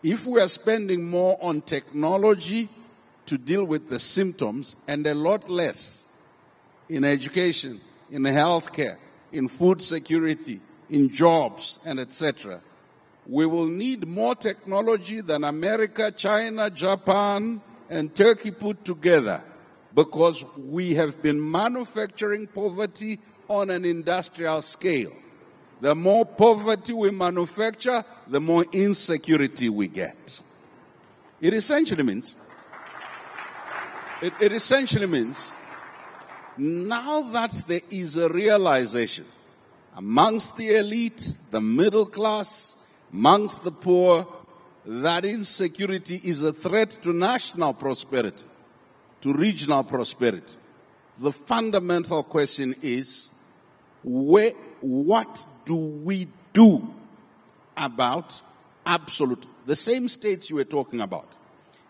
If we are spending more on technology to deal with the symptoms and a lot less in education, in healthcare, in food security, in jobs, and etc., we will need more technology than America, China, Japan, and Turkey put together, because we have been manufacturing poverty on an industrial scale. The more poverty we manufacture, the more insecurity we get. It essentially means now that there is a realization amongst the elite, the middle class, amongst the poor, that insecurity is a threat to national prosperity, to regional prosperity. The fundamental question is, what do we do about the same states you were talking about?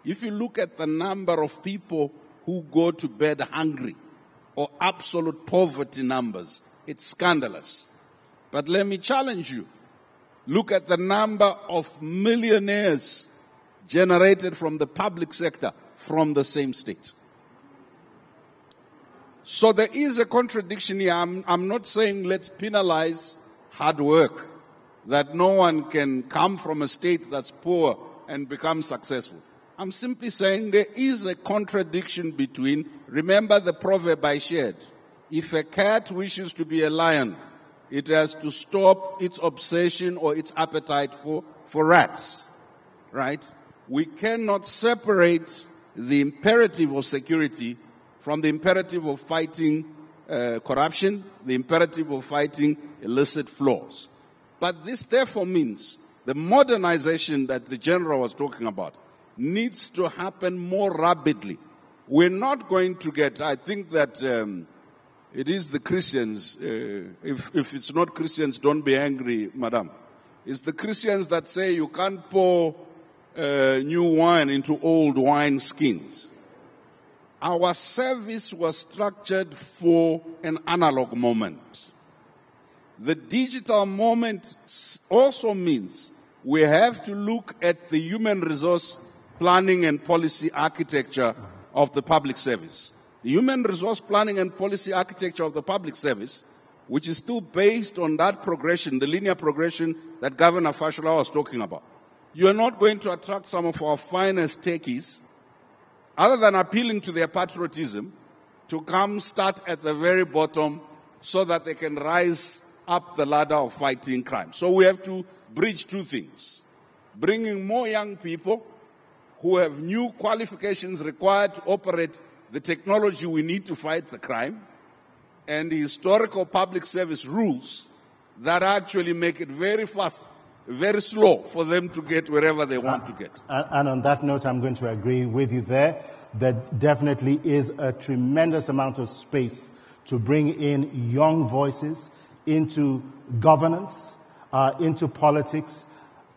If you look at the number of people who go to bed hungry, or absolute poverty numbers, it's scandalous. But let me challenge you. Look at the number of millionaires generated from the public sector from the same state. So there is a contradiction here. I'm not saying let's penalize hard work, that no one can come from a state that's poor and become successful. I'm simply saying there is a contradiction between, remember the proverb I shared, if a cat wishes to be a lion, it has to stop its obsession or its appetite for rats, right? We cannot separate the imperative of security from the imperative of fighting corruption, the imperative of fighting illicit flows. But this therefore means the modernization that the general was talking about needs to happen more rapidly. We're not going to get, I think that it is the Christians, if it's not Christians, don't be angry, madam. It's the Christians that say you can't pour new wine into old wine skins. Our service was structured for an analog moment. The digital moment also means we have to look at the human resource planning and policy architecture of the public service. The human resource planning and policy architecture of the public service, which is still based on that progression, the linear progression that Governor Fashola was talking about. You are not going to attract some of our finest techies, other than appealing to their patriotism, to come start at the very bottom so that they can rise up the ladder of fighting crime. So we have to bridge two things. Bringing more young people who have new qualifications required to operate the technology we need to fight the crime, and the historical public service rules that actually make it very fast, very slow for them to get wherever they want to get. And on that note, I'm going to agree with you there. There definitely is a tremendous amount of space to bring in young voices into governance, into politics.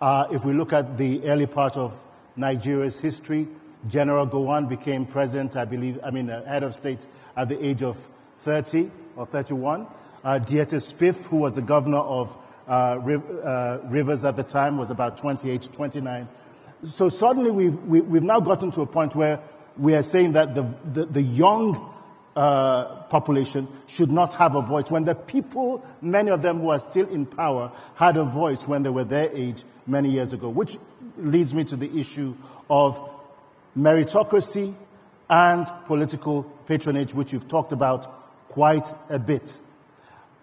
If we look at the early part of Nigeria's history, General Gowon became president, head of state at the age of 30 or 31. Dieter Spiff, who was the governor of Rivers at the time, was about 28, 29. So suddenly we've now gotten to a point where we are saying that the young population should not have a voice, when the people, many of them who are still in power, had a voice when they were their age many years ago, which leads me to the issue of meritocracy and political patronage, which you've talked about quite a bit.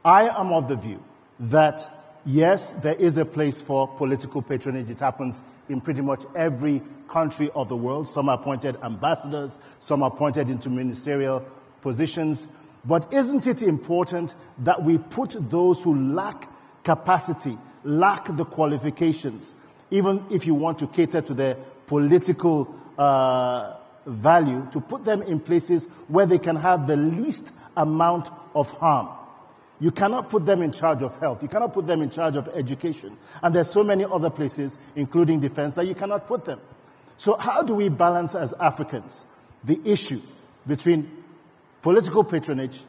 I am of the view that, yes, there is a place for political patronage. It happens in pretty much every country of the world. Some are appointed ambassadors, some are appointed into ministerial positions. But isn't it important that we put those who lack capacity, lack the qualifications, even if you want to cater to their political value, to put them in places where they can have the least amount of harm? You cannot put them in charge of health. You cannot put them in charge of education. And there's so many other places, including defense, that you cannot put them. So how do we balance as Africans the issue between political patronage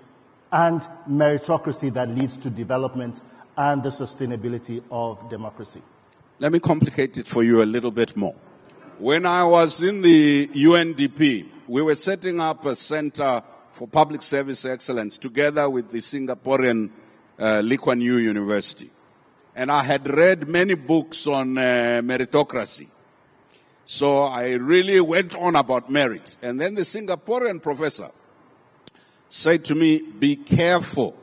and meritocracy that leads to development and the sustainability of democracy? Let me complicate it for you a little bit more. When I was in the UNDP, we were setting up a center for public service excellence together with the Singaporean Lee Kuan Yew University. And I had read many books on meritocracy. So I really went on about merit. And then the Singaporean professor said to me, be careful.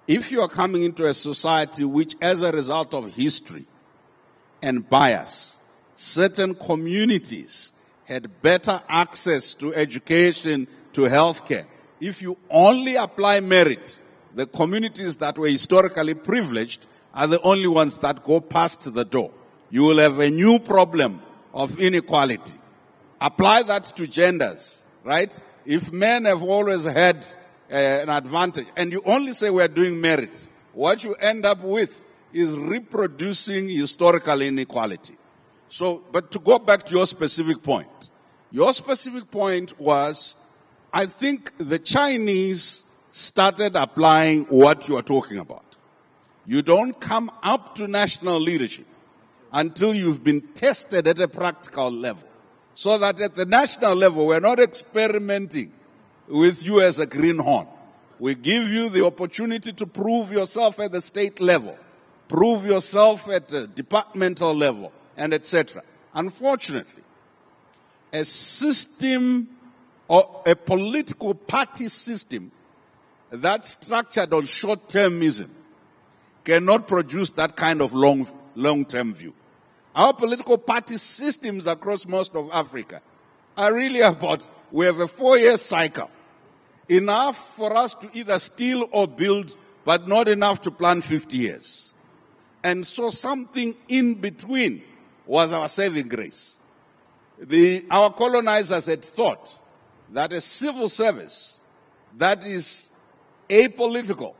If you are coming into a society which, as a result of history and bias, certain communities had better access to education, to healthcare, if you only apply merit, the communities that were historically privileged are the only ones that go past the door. You will have a new problem of inequality. Apply that to genders, right? If men have always had an advantage, and you only say we're doing merit, what you end up with is reproducing historical inequality. So, but to go back to your specific point was, I think the Chinese started applying what you are talking about. You don't come up to national leadership until you've been tested at a practical level. So that at the national level, we're not experimenting with you as a greenhorn. We give you the opportunity to prove yourself at the state level, prove yourself at the departmental level, and etc. Unfortunately, a system or a political party system that's structured on short-termism cannot produce that kind of long-term view. Our political party systems across most of Africa are really about, we have a 4-year cycle. Enough for us to either steal or build, but not enough to plan 50 years. And so something in between was our saving grace. Our colonizers had thought that a civil service that is apolitical,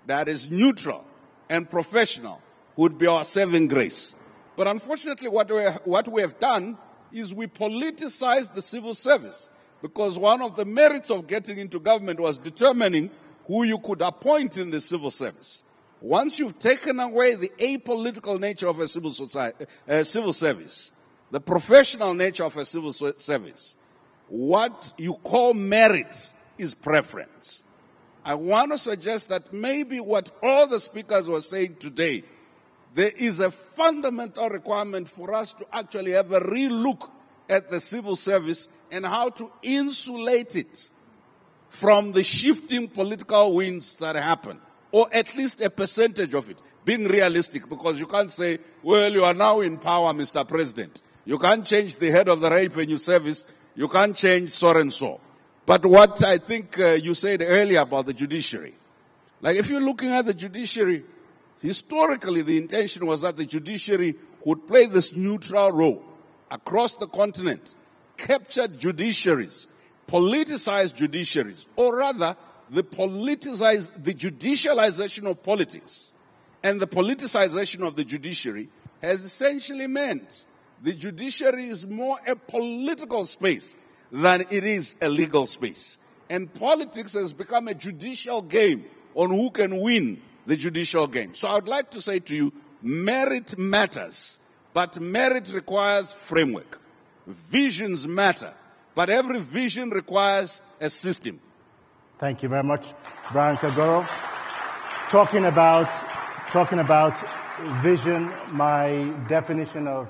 that is neutral and professional would be our saving grace. But unfortunately, what we have done is we politicized the civil service, because one of the merits of getting into government was determining who you could appoint in the civil service. Once you've taken away the apolitical nature of a civil service, the professional nature of a civil service, what you call merit is preference. I want to suggest that maybe what all the speakers were saying today, there is a fundamental requirement for us to actually have a real look at the civil service and how to insulate it from the shifting political winds that happen, or at least a percentage of it, being realistic, because you can't say, well, you are now in power, Mr. President. You can't change the head of the revenue service. You can't change so and so. But what I think you said earlier about the judiciary, like if you're looking at the judiciary, historically the intention was that the judiciary would play this neutral role across the continent, captured judiciaries, politicized judiciaries, or rather the judicialization of politics and the politicization of the judiciary has essentially meant the judiciary is more a political space than it is a legal space. And politics has become a judicial game on who can win the judicial game. So I would like to say to you, merit matters, but merit requires framework. Visions matter, but every vision requires a system. Thank you very much, Brian Kagoro. Talking about vision, my definition of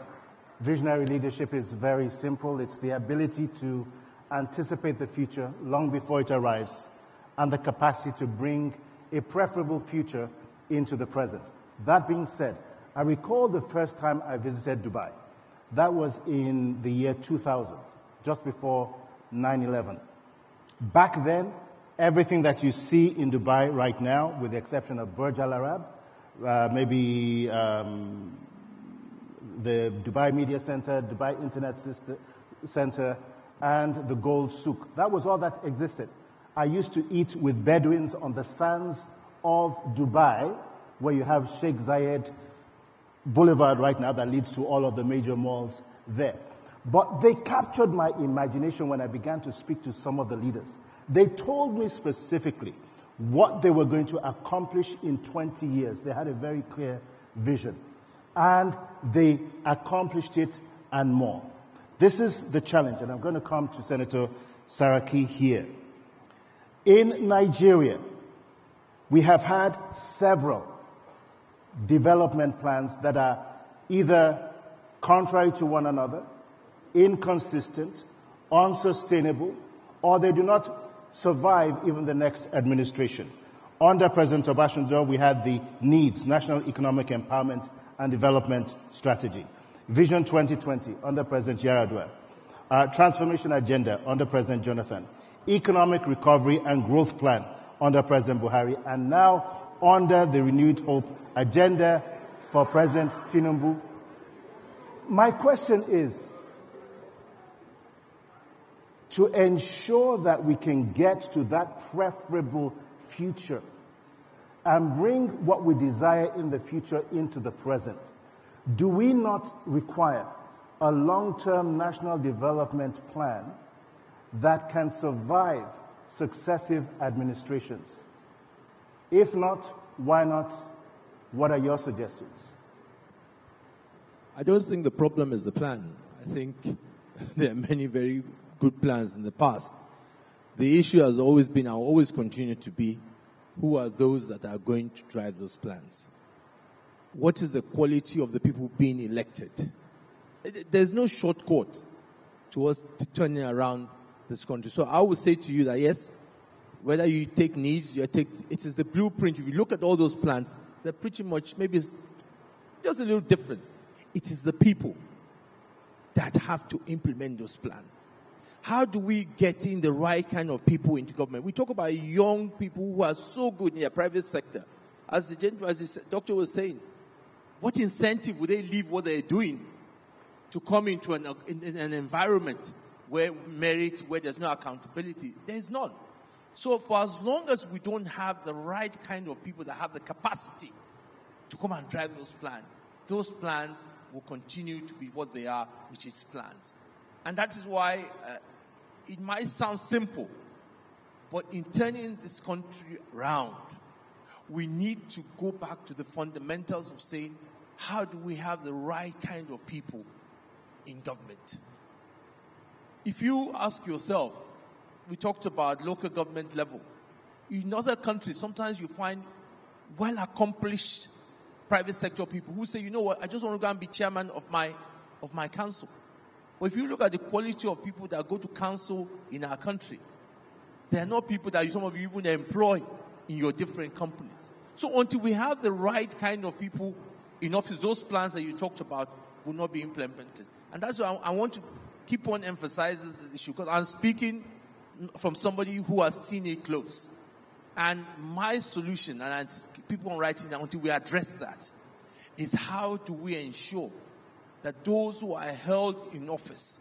visionary leadership is very simple. It's the ability to anticipate the future long before it arrives, and the capacity to bring a preferable future into the present. That being said, I recall the first time I visited Dubai. That was in the year 2000, just before 9/11. Back then, everything that you see in Dubai right now, with the exception of Burj Al Arab, maybe the Dubai Media Center, Dubai Internet Center, and the Gold Souk. That was all that existed. I used to eat with Bedouins on the sands of Dubai, where you have Sheikh Zayed Boulevard right now that leads to all of the major malls there. But they captured my imagination when I began to speak to some of the leaders. They told me specifically what they were going to accomplish in 20 years. They had a very clear vision. And they accomplished it and more. This is the challenge, and I'm going to come to Senator Saraki here. In Nigeria, we have had several development plans that are either contrary to one another, inconsistent, unsustainable, or they do not survive even the next administration. Under President Obasanjo, we had the NEEDS, National Economic Empowerment and Development Strategy. Vision 2020 under President Yar'Adua. Transformation Agenda under President Jonathan. Economic Recovery and Growth Plan under President Buhari, and now under the renewed hope agenda for President Tinubu. My question is, to ensure that we can get to that preferable future and bring what we desire in the future into the present, do we not require a long-term national development plan that can survive successive administrations? If not, why not? What are your suggestions? I don't think the problem is the plan. I think there are many very good plans in the past. The issue has always been, and will always continue to be, who are those that are going to drive those plans? What is the quality of the people being elected? There's no shortcut towards turning around this country. So I would say to you that yes, whether you take needs, it is the blueprint. If you look at all those plans, they're pretty much, maybe it's just a little difference. It is the people that have to implement those plans. How do we get in the right kind of people into government? We talk about young people who are so good in their private sector. As the doctor was saying, what incentive would they leave what they're doing to come into an environment where merit, where there's no accountability? There's none. So for as long as we don't have the right kind of people that have the capacity to come and drive those plans will continue to be what they are, which is plans. And that is why it might sound simple, but in turning this country around, we need to go back to the fundamentals of saying, how do we have the right kind of people in government? If you ask yourself, we talked about local government level. In other countries, sometimes you find well-accomplished private sector people who say, you know what, I just want to go and be chairman of my council. But if you look at the quality of people that go to council in our country, they are not people that some of you even employ in your different companies. So until we have the right kind of people in office, those plans that you talked about will not be implemented. And that's why I want to keep on emphasizing this issue, because I'm speaking from somebody who has seen it close. And my solution, and I keep on writing down until we address that, is how do we ensure that those who are held in office,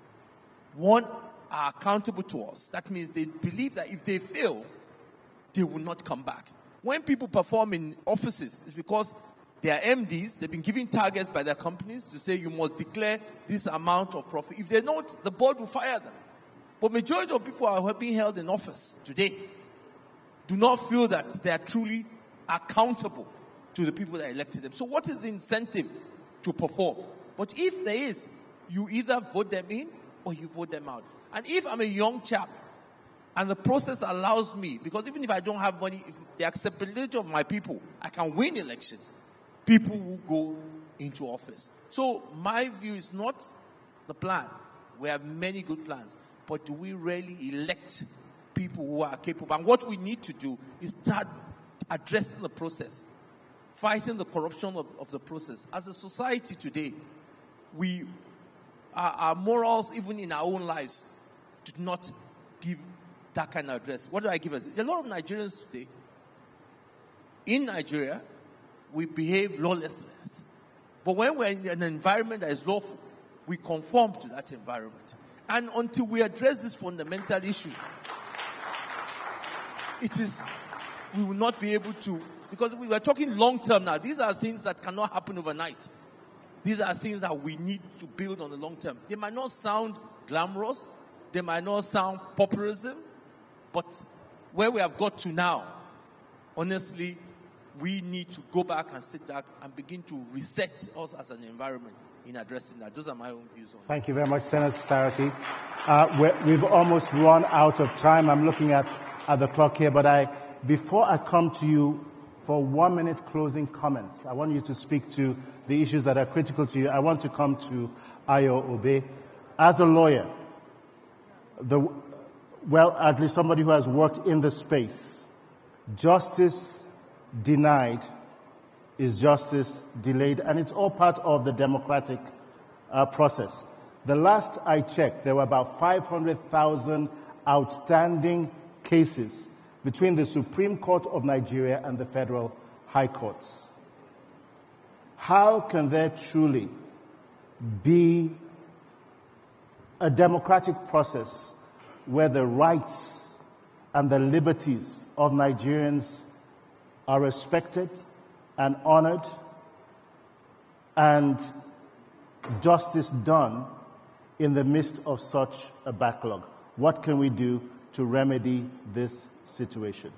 one, are accountable to us. That means they believe that if they fail, they will not come back. When people perform in offices, it's because they are MDs, they've been given targets by their companies to say you must declare this amount of profit. If they don't, the board will fire them. But majority of people who are being held in office today do not feel that they are truly accountable to the people that elected them. So what is the incentive to perform? But if there is, you either vote them in or you vote them out. And if I'm a young chap and the process allows me, because even if I don't have money, if the acceptability of my people, I can win election, people will go into office. So my view is not the plan. We have many good plans. But do we really elect people who are capable? And what we need to do is start addressing the process, fighting the corruption of the process. As a society today, our morals, even in our own lives, do not give that kind of address. What do I give us? There are a lot of Nigerians today. In Nigeria, we behave lawlessly. But when we're in an environment that is lawful, we conform to that environment. And until we address this fundamental issue, we will not be able to, because we were talking long term now. These are things that cannot happen overnight. These are things that we need to build on the long term. They might not sound glamorous, they might not sound populism, but where we have got to now, honestly, we need to go back and sit back and begin to reset us as an environment in addressing that. Those are my own views on it. Thank you very much, Senator Saraki. We've almost run out of time. I'm looking at the clock here, but before I come to you for 1 minute closing comments, I want you to speak to the issues that are critical to you. I want to come to Ayo Obe. As a lawyer, at least somebody who has worked in the space, justice denied is justice delayed, and it's all part of the democratic process. The last I checked, there were about 500,000 outstanding cases between the Supreme Court of Nigeria and the Federal High Courts. How can there truly be a democratic process where the rights and the liberties of Nigerians are respected and honored and justice done in the midst of such a backlog? What can we do to remedy this situation?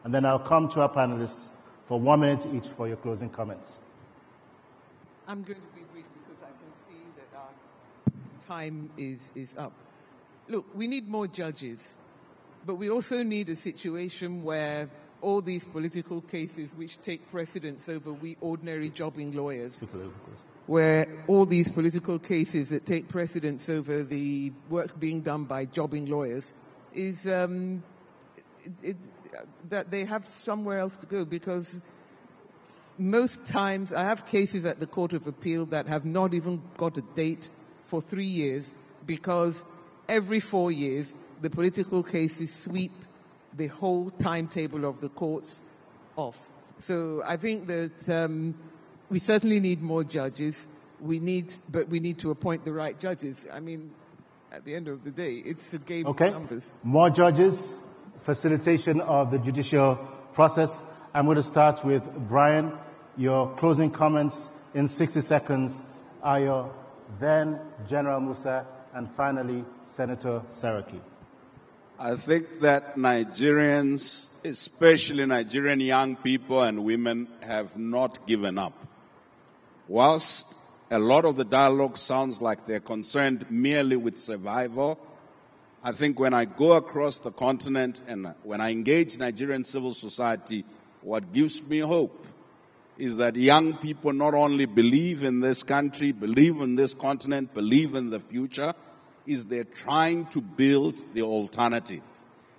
And then I'll come to our panelists for 1 minute each for your closing comments. I'm going to be brief because I can see that our time is up. Look, we need more judges, but we also need a situation where all these political cases which take precedence over we ordinary jobbing lawyers, where all these political cases that take precedence over the work being done by jobbing lawyers is that they have somewhere else to go, because most times I have cases at the Court of Appeal that have not even got a date for 3 years, because every 4 years the political cases sweep the whole timetable of the courts off. So I think that we certainly need more judges. But we need to appoint the right judges. I mean, at the end of the day, it's a game of numbers. More judges, facilitation of the judicial process. I'm going to start with Brian. Your closing comments in 60 seconds. Ayo, then General Musa, and finally Senator Saraki. I think that Nigerians, especially Nigerian young people and women, have not given up. Whilst a lot of the dialogue sounds like they're concerned merely with survival, I think when I go across the continent and when I engage Nigerian civil society, what gives me hope is that young people not only believe in this country, believe in this continent, believe in the future, is they're trying to build the alternative.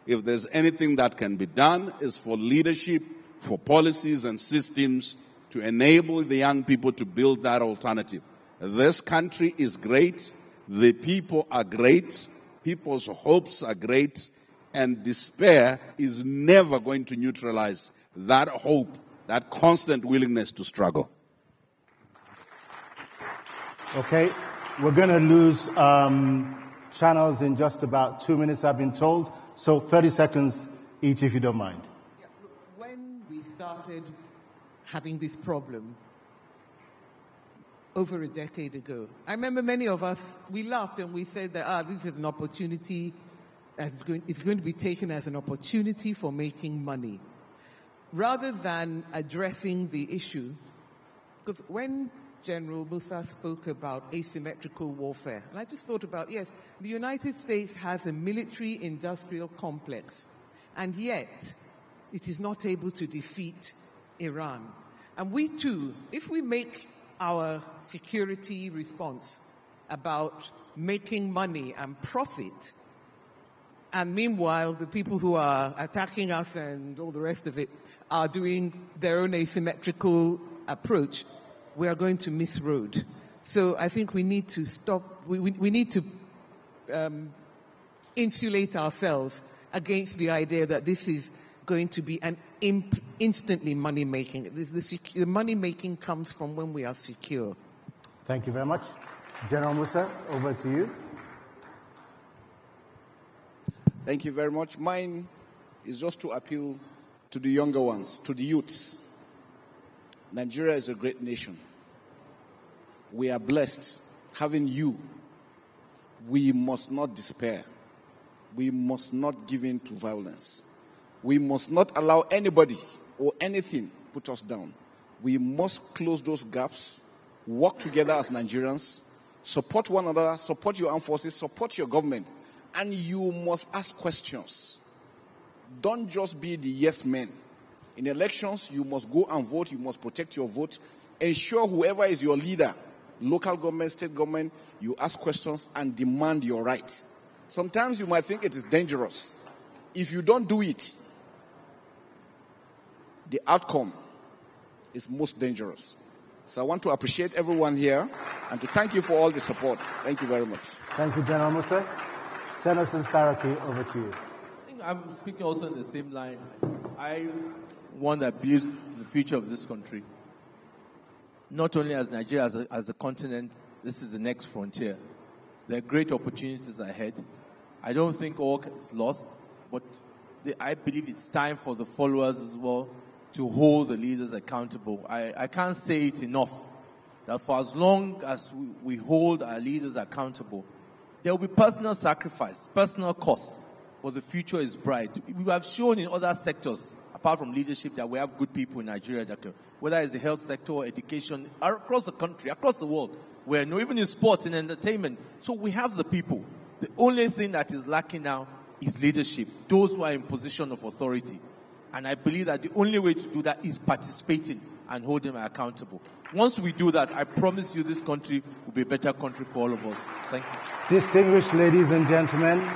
If there's anything that can be done, is for leadership, for policies and systems to enable the young people to build that alternative. This country is great, the people are great, people's hopes are great, and despair is never going to neutralize that hope, that constant willingness to struggle. Okay, we're going to lose channels in just about 2 minutes, I've been told. So 30 seconds each, if you don't mind. Yeah, when we started having this problem over a decade ago, I remember many of us, we laughed and we said that, this is an opportunity, it's going to be taken as an opportunity for making money, rather than addressing the issue. Because when General Musa spoke about asymmetrical warfare, and I just thought about, yes, the United States has a military-industrial complex, and yet it is not able to defeat Iran. And we too, if we make our security response about making money and profit, and meanwhile the people who are attacking us and all the rest of it are doing their own asymmetrical approach, we are going to miss road. So I think we need to stop, we need to insulate ourselves against the idea that this is going to be an instantly money-making. The money-making comes from when we are secure. Thank you very much. General Musa, over to you. Thank you very much. Mine is just to appeal to the younger ones, to the youths. Nigeria is a great nation. We are blessed having you. We must not despair. We must not give in to violence. We must not allow anybody or anything put us down. We must close those gaps, work together as Nigerians, support one another, support your armed forces, support your government, and you must ask questions. Don't just be the yes men. In elections, you must go and vote. You must protect your vote. Ensure whoever is your leader, local government, state government, you ask questions and demand your right. Sometimes you might think it is dangerous. If you don't do it, the outcome is most dangerous. So I want to appreciate everyone here and to thank you for all the support. Thank you very much. Thank you, General Musa. Senator Saraki, over to you. I'm speaking also in the same line. I want to build the future of this country. Not only as Nigeria, as a continent, this is the next frontier. There are great opportunities ahead. I don't think all is lost, but I believe it's time for the followers as well to hold the leaders accountable. I can't say it enough that for as long as we hold our leaders accountable, there will be personal sacrifice, personal cost, but the future is bright. We have shown in other sectors, apart from leadership, that we have good people in Nigeria, that whether it's the health sector or education, across the country, across the world, even in sports and entertainment. So we have the people. The only thing that is lacking now is leadership, those who are in position of authority. And I believe that the only way to do that is participating and holding them accountable. Once we do that, I promise you this country will be a better country for all of us. Thank you. Distinguished ladies and gentlemen,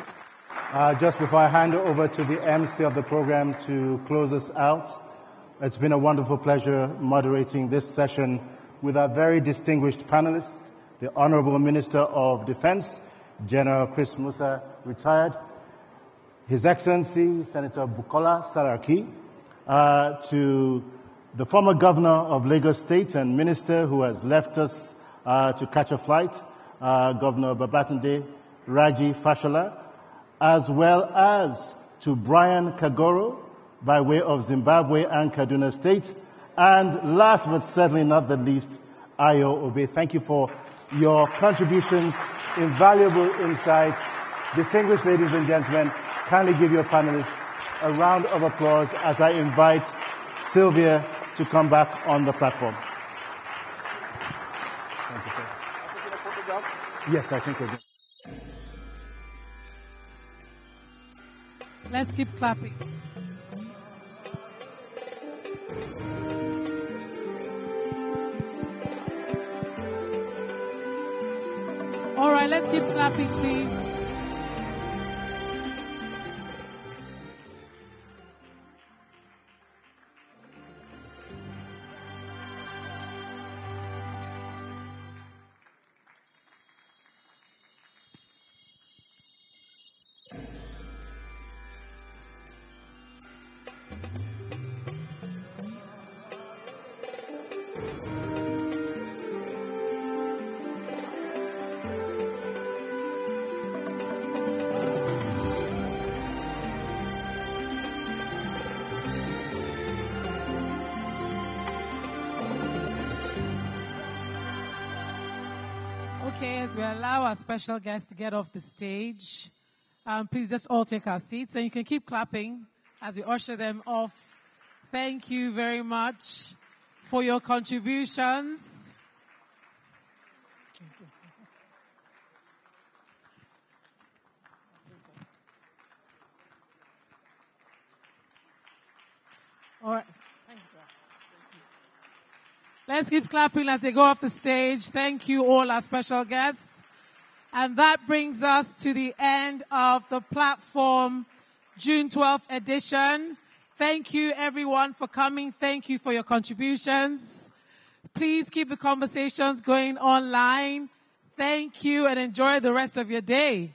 just before I hand over to the MC of the program to close us out, it's been a wonderful pleasure moderating this session with our very distinguished panelists, the Honorable Minister of Defense, General Chris Musa, retired, His Excellency Senator Bukola Saraki, to the former Governor of Lagos State and Minister who has left us to catch a flight, Governor Babatunde Raji Fashola, as well as to Brian Kagoro by way of Zimbabwe and Kaduna State, and last but certainly not the least, Ayo Obe. Thank you for your contributions, invaluable insights. Distinguished ladies and gentlemen, kindly give your panelists a round of applause as I invite Sylvia to come back on the platform. Thank you, sir. Yes, I think we're good. Let's keep clapping. All right, let's keep clapping, please. Okay, as we allow our special guest to get off the stage, please just all take our seats and you can keep clapping as we usher them off. Thank you very much for your contributions. All right. Let's keep clapping as they go off the stage. Thank you all our special guests. And that brings us to the end of the platform June 12th edition. Thank you everyone for coming. Thank you for your contributions. Please keep the conversations going online. Thank you and enjoy the rest of your day.